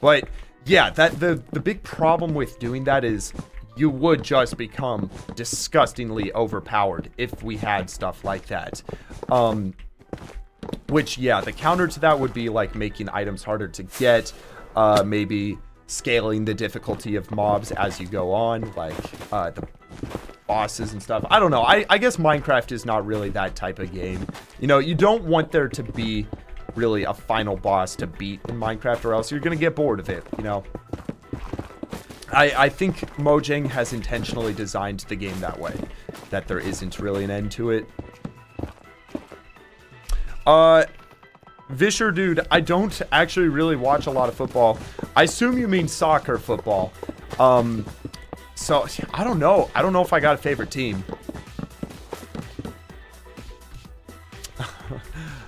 Speaker 1: But, yeah, the big problem with doing that is... you would just become disgustingly overpowered if we had stuff like that. Which, yeah, the counter to that would be, like, making items harder to get. Maybe scaling the difficulty of mobs as you go on. Like, the bosses and stuff. I don't know. I guess Minecraft is not really that type of game. You know, you don't want there to be really a final boss to beat in Minecraft, or else you're going to get bored of it, you know? I think Mojang has intentionally designed the game that way, that there isn't really an end to it. Visher dude, I don't actually really watch a lot of football. I assume you mean soccer football. So I don't know. I don't know if I got a favorite team.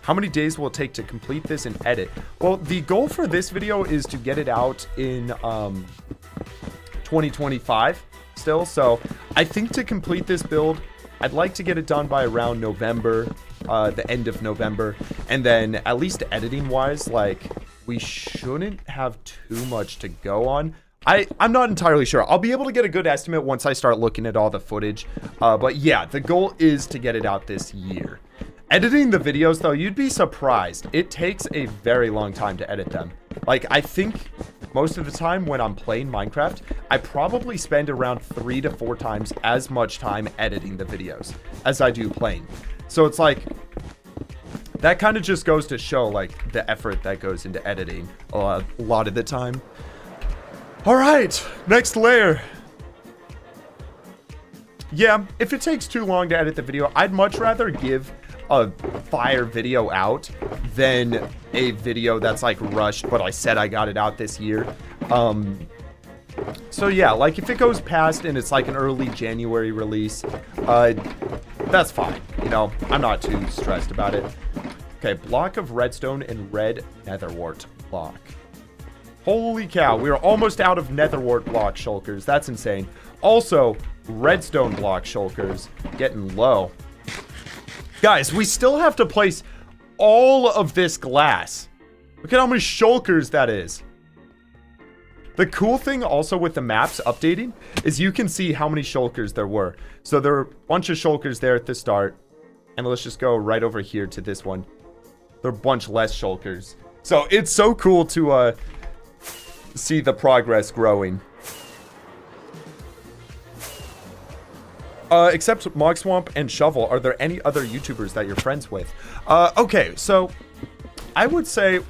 Speaker 1: How many days will it take to complete this and edit? Well, the goal for this video is to get it out in 2025 still. So I think to complete this build, I'd like to get it done by around November, the end of November. And then at least editing wise, like, we shouldn't have too much to go on. I'm not entirely sure. I'll be able to get a good estimate once I start looking at all the footage. But yeah, the goal is to get it out this year. Editing the videos, though, you'd be surprised. It takes a very long time to edit them. Like, I think most of the time when I'm playing Minecraft, I probably spend around 3 to 4 times as much time editing the videos as I do playing. So it's like, that kind of just goes to show, like, the effort that goes into editing a lot of the time. All right, next layer. yeah, if it takes too long to edit the video, I'd much rather give a fire video out than a video that's like rushed, but I said I got it out this year. So yeah, like if it goes past and it's like an early January release, that's fine. You know, I'm not too stressed about it. Okay, block of redstone and red netherwort block. Holy cow, we are almost out of netherwort block shulkers. That's insane. Also, redstone block shulkers getting low. Guys, we still have to place all of this glass. Look at how many shulkers that is. The cool thing also with the maps updating is you can see how many shulkers there were. So there are a bunch of shulkers there at the start. And let's just go right over here to this one. There are a bunch less shulkers. So it's so cool to see the progress growing. Except Mog Swamp and Shovel, are there any other YouTubers that you're friends with? Okay, so I would say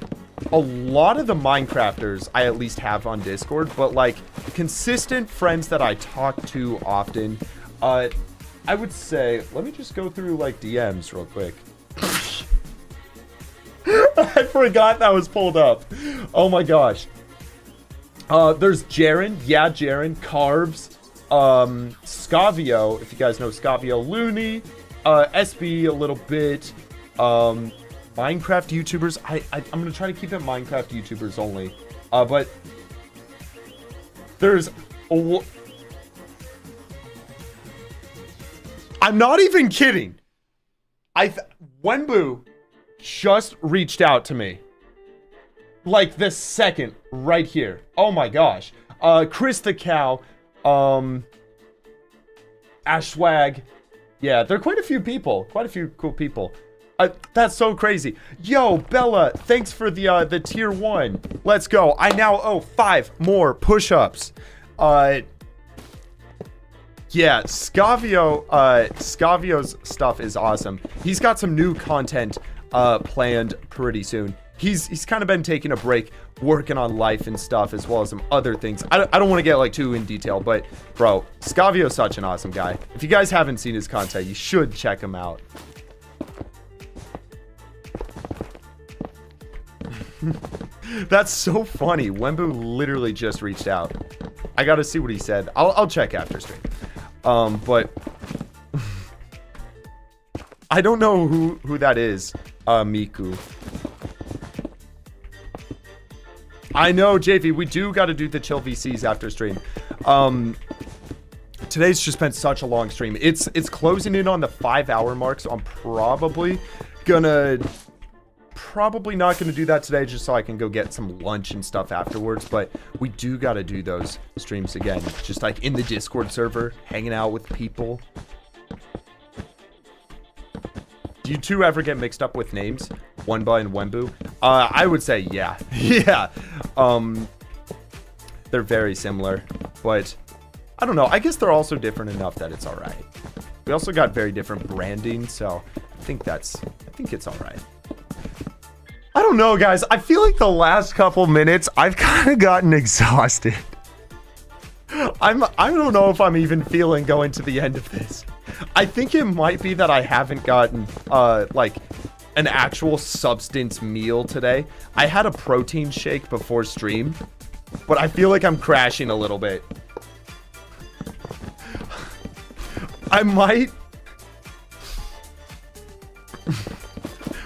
Speaker 1: a lot of the Minecrafters I at least have on Discord, but like consistent friends that I talk to often, I would say, let me just go through like DMs real quick. I forgot that was pulled up. Oh my gosh. There's Jaren, yeah, Jaren, Carbs, Scavio, if you guys know Scavio, Looney, SB a little bit, Minecraft YouTubers. I'm gonna try to keep it Minecraft YouTubers only. But there's I'm not even kidding. Wunba just reached out to me. Like this second right here. Oh my gosh. Chris the Cow, Ashwag. Yeah, there are quite a few people. Quite a few cool people. That's so crazy. Yo, Bella, thanks for the tier 1. Let's go. I now owe 5 more push-ups. Yeah, Scavio's stuff is awesome. He's got some new content planned pretty soon. He's kind of been taking a break, working on life and stuff, as well as some other things. I don't want to get like too in detail, but bro, Scavio's such an awesome guy. If you guys haven't seen his content, you should check him out. That's so funny. Wunba literally just reached out. I gotta see what he said. I'll check after stream. But I don't know who that is. Miku. I know, JV, we do got to do the chill VCs after stream. Today's just been such a long stream. It's closing in on the 5-hour mark, so I'm probably not gonna do that today, just so I can go get some lunch and stuff afterwards. But we do got to do those streams again, just like in the Discord server, hanging out with people. Do you two ever get mixed up with names? Wunba and Wunba? I would say yeah. Yeah. They're very similar, but I don't know. I guess they're also different enough that it's all right. We also got very different branding, so I think it's all right. I don't know, guys. I feel like the last couple minutes, I've kind of gotten exhausted. I don't know if I'm even feeling going to the end of this. I think it might be that I haven't gotten, like, an actual substance meal today. I had a protein shake before stream, but I feel like I'm crashing a little bit. I might...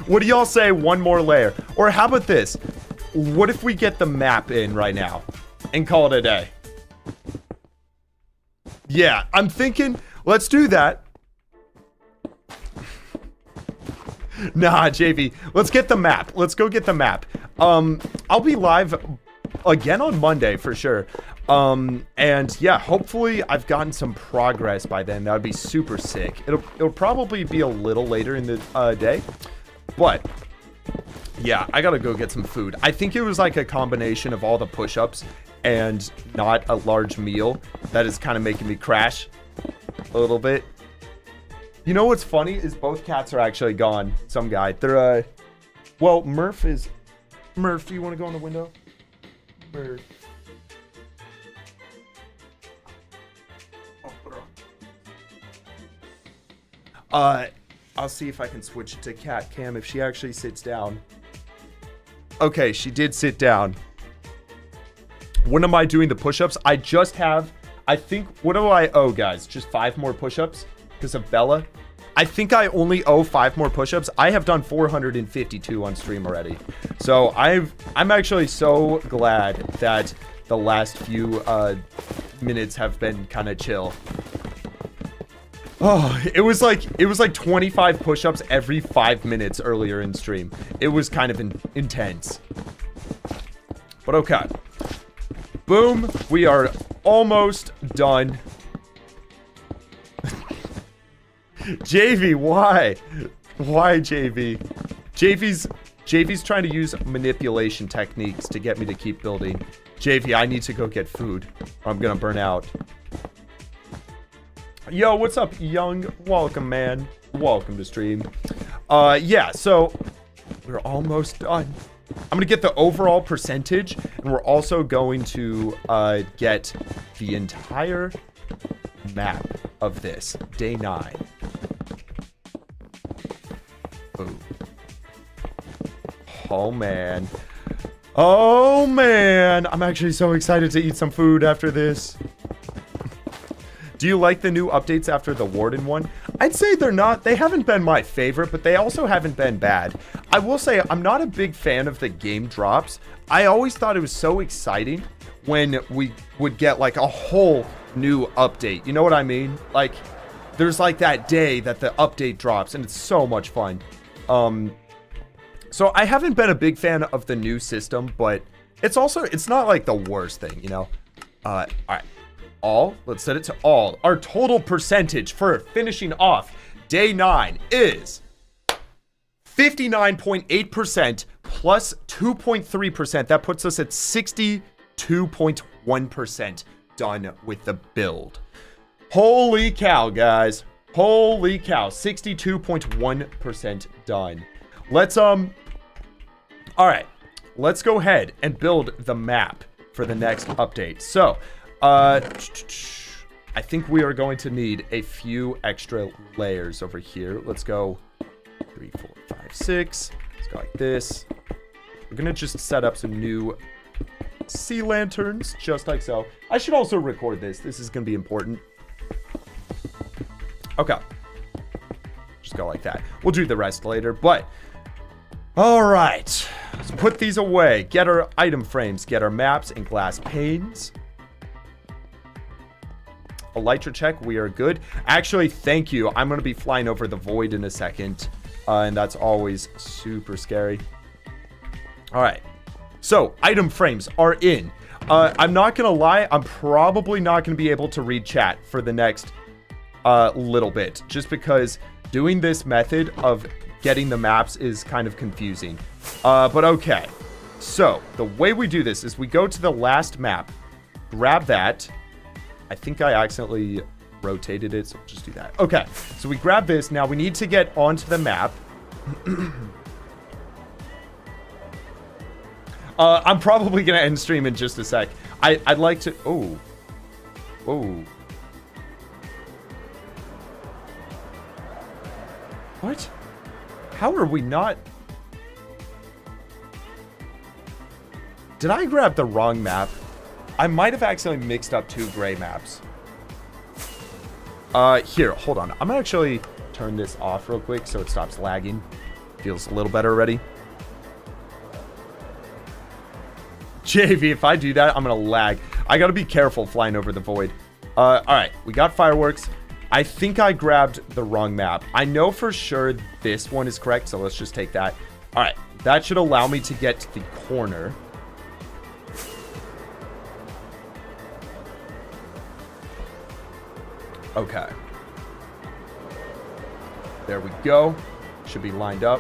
Speaker 1: What do y'all say? One more layer. Or how about this? What if we get the map in right now and call it a day? Yeah, I'm thinking, let's do that. Nah, JV, let's get the map. Let's go get the map. I'll be live again on Monday for sure. And yeah, hopefully I've gotten some progress by then. That would be super sick. It'll probably be a little later in the day, but yeah, I gotta go get some food. I think it was like a combination of all the push-ups and not a large meal that is kind of making me crash a little bit. You know what's funny is both cats are actually gone. Some guy. They're well, Murph, do you want to go in the window? Murph. Oh, put her on. I'll see if I can switch to cat cam if she actually sits down. Okay, she did sit down. When am I doing the push-ups? I just have, I think, what do I owe, guys? Just 5 more push-ups because of Bella? I think I only owe 5 more push-ups. I have done 452 on stream already. So I'm actually so glad that the last few minutes have been kind of chill. Oh, it was like 25 push-ups every 5 minutes earlier in stream. It was kind of intense. But okay. Boom, we are almost done. JV, why? Why, JV? JV's trying to use manipulation techniques to get me to keep building. JV, I need to go get food, or I'm gonna burn out. Yo, what's up, young? Welcome, man. Welcome to stream. Yeah, so we're almost done. I'm gonna get the overall percentage, and we're also going to get the entire map of this. Day 9. Ooh. Oh, man. Oh, man. I'm actually so excited to eat some food after this. Do you like the new updates after the Warden one? I'd say they haven't been my favorite, but they also haven't been bad. I will say I'm not a big fan of the game drops. I always thought it was so exciting when we would get like a whole new update. You know what I mean? Like there's like that day that the update drops and it's so much fun. So I haven't been a big fan of the new system, but it's not like the worst thing, you know? All right. Let's set it to all. Our total percentage for finishing off day 9 is 59.8% plus 2.3%. That puts us at 62.1% done with the build. Holy cow, guys. Holy cow. 62.1% done. Let's, all right. Let's go ahead and build the map for the next update. So, I think we are going to need a few extra layers over here. Let's go 3, 4, 5, 6. Let's go like this. We're going to just set up some new sea lanterns, just like so. I should also record this. This is going to be important. Okay. Just go like that. We'll do the rest later, but all right. Let's put these away. Get our item frames, get our maps and glass panes. Elytra check, we are good. Actually, thank you. I'm going to be flying over the void in a second. And that's always super scary. All right. So, item frames are in. I'm not going to lie. I'm probably not going to be able to read chat for the next little bit. Just because doing this method of getting the maps is kind of confusing. But okay. So, the way we do this is we go to the last map. Grab that. I think I accidentally rotated it, so we'll just do that. Okay, so we grab this. Now we need to get onto the map. I'm probably going to end stream in just a sec. I'd like to... Oh. What? How are we not... Did I grab the wrong map? I might have accidentally mixed up 2 gray maps. Here, hold on. I'm gonna actually turn this off real quick so it stops lagging. Feels a little better already. JV, if I do that, I'm gonna lag. I gotta be careful flying over the void. Alright, we got fireworks. I think I grabbed the wrong map. I know for sure this one is correct, so let's just take that. Alright, that should allow me to get to the corner. Okay. There we go. Should be lined up.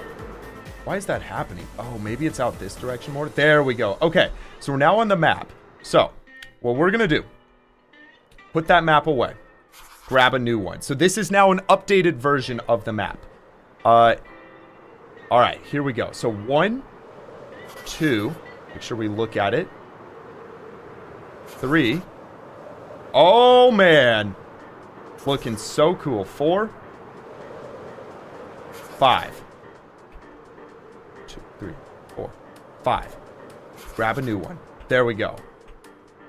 Speaker 1: Why is that happening? Oh, maybe it's out this direction more. There we go. Okay, so we're now on the map. So, what we're going to do, put that map away. Grab a new one. So this is now an updated version of the map. All right, here we go. So 1, 2, make sure we look at it. 3. Oh, man. Looking so cool. 4. 5. 2, 3, 4, 5. Grab a new one. There we go.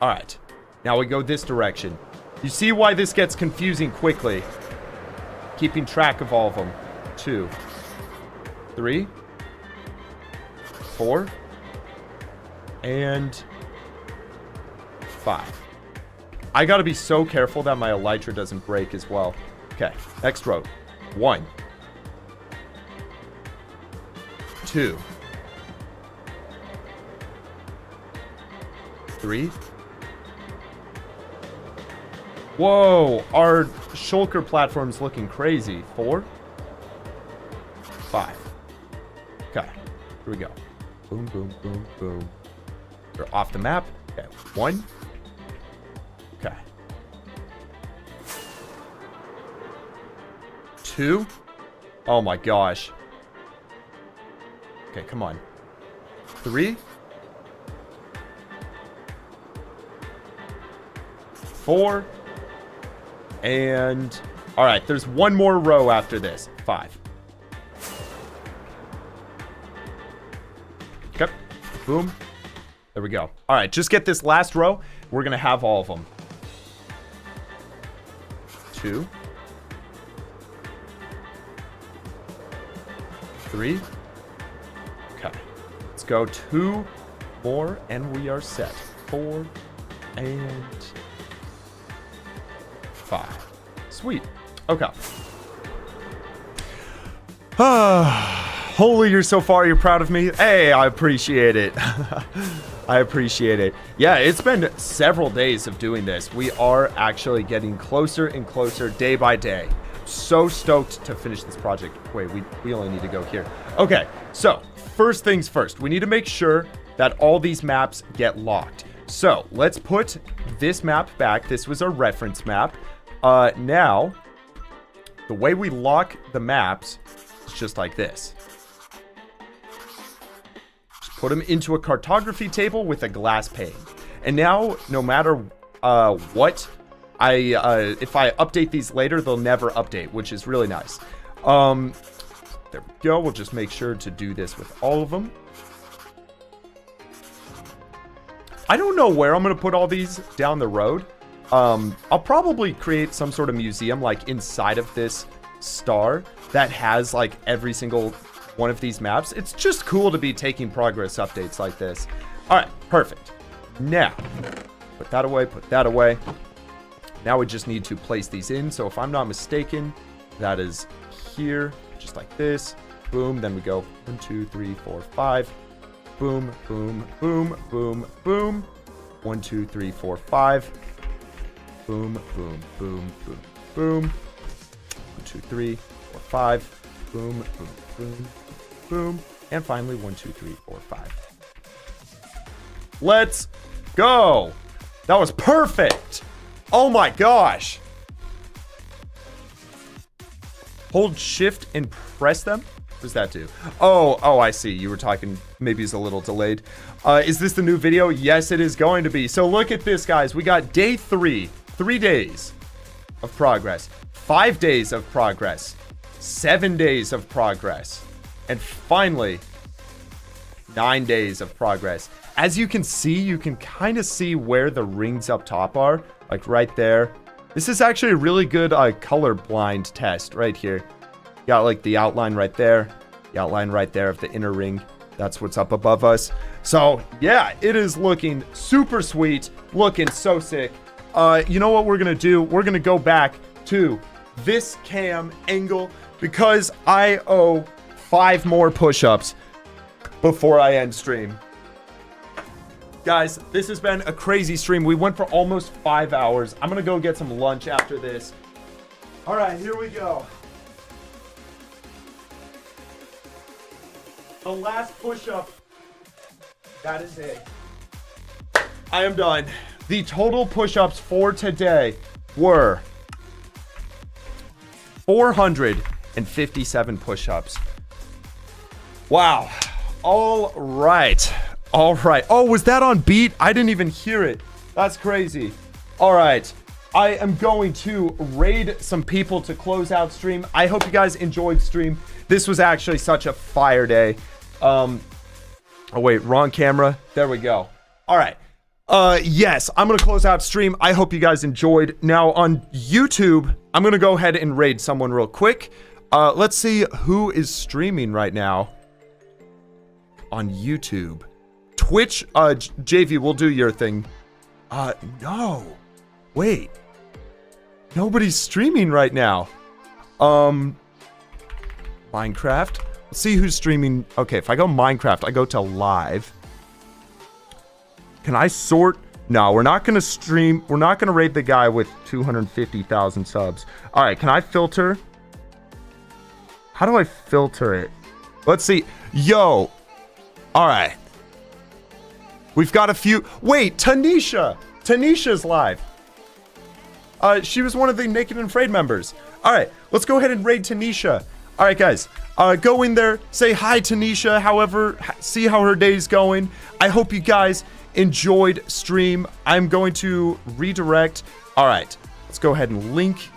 Speaker 1: All right. Now we go this direction. You see why this gets confusing quickly. Keeping track of all of them. 2, 3, 4, and 5. I gotta be so careful that my elytra doesn't break as well. Okay, next row. 1, 2, 3. Whoa, our shulker platform's looking crazy. 4, 5. Okay, here we go. Boom, boom, boom, boom. We're off the map. Okay, 1. Okay. 2. Oh my gosh. Okay, come on. 3. 4. And all right, there's one more row after this. 5. Okay. Boom. There we go. All right, just get this last row. We're gonna have all of them. 2. 3. Okay. Let's go 2 more and we are set. 4 and 5. Sweet. Okay. Holy, you're so far. You're proud of me. Hey, I appreciate it. I appreciate it. Yeah, it's been several days of doing this. We are actually getting closer and closer day by day. So stoked to finish this project. Wait, we only need to go here. Okay, so first things first. We need to make sure that all these maps get locked. So let's put this map back. This was a reference map. Now, the way we lock the maps is just like this. Just put them into a cartography table with a glass pane. And now, no matter what, if I update these later, they'll never update, which is really nice. There we go. We'll just make sure to do this with all of them. I don't know where I'm going to put all these down the road. I'll probably create some sort of museum like inside of this star that has like every single one of these maps. It's just cool to be taking progress updates like this. All right, perfect. Now, put that away, put that away. Now we just need to place these in. So if I'm not mistaken, that is here, just like this. Boom, then we go 1, 2, 3, 4, 5. Boom, boom, boom, boom, boom. 1, 2, 3, 4, 5. Boom, boom, boom, boom, boom. 1, 2, 3, 4, 5. Boom, boom, boom, boom. And finally, 1, 2, 3, 4, 5. Let's go. That was perfect. Oh my gosh. Hold shift and press them. What does that do? Oh, I see. You were talking, maybe it's a little delayed. Is this the new video? Yes, it is going to be. So look at this, guys. We got day 3. 3 days of progress, 5 days of progress, 7 days of progress, and finally 9 days of progress. As you can see, you can kind of see where the rings up top are, like right there. This is actually a really good color blind test right here. Got like the outline right there, the outline right there of the inner ring. That's what's up above us. So yeah, it is looking super sweet, looking so sick. You know what we're gonna do? We're gonna go back to this cam angle because I owe 5 more push-ups before I end stream. Guys, this has been a crazy stream. We went for almost 5 hours. I'm gonna go get some lunch after this. All right, here we go. The last push-up. That is it. I am done. The total push-ups for today were 457 push-ups. Wow. All right. All right. Oh, was that on beat? I didn't even hear it. That's crazy. All right. I am going to raid some people to close out stream. I hope you guys enjoyed stream. This was actually such a fire day. Oh wait, wrong camera. There we go. All right. Yes, I'm gonna close out stream. I hope you guys enjoyed. Now on YouTube, I'm gonna go ahead and raid someone real quick. Let's see who is streaming right now on YouTube. Twitch, JV, we'll do your thing. No. Wait. Nobody's streaming right now. Minecraft. Let's see who's streaming. Okay, if I go Minecraft, I go to live. Can I sort? No, we're not gonna stream. We're not gonna raid the guy with 250,000 subs. All right, can I filter? How do I filter it? Let's see. Yo. All right. We've got a few. Wait, Tanisha. Tanisha's live. She was one of the Naked and Afraid members. All right, let's go ahead and raid Tanisha. All right, guys, go in there, say hi, Tanisha. However, see how her day's going. I hope you guys enjoyed stream. I'm going to redirect. All right, let's go ahead and link.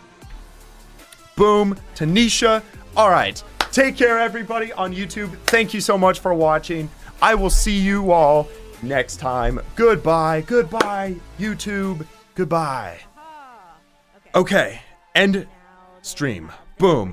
Speaker 1: Boom, Tanisha. All right, take care, everybody on YouTube. Thank you so much for watching. I will see you all next time. Goodbye, goodbye, YouTube. Goodbye. Okay, end stream. Boom.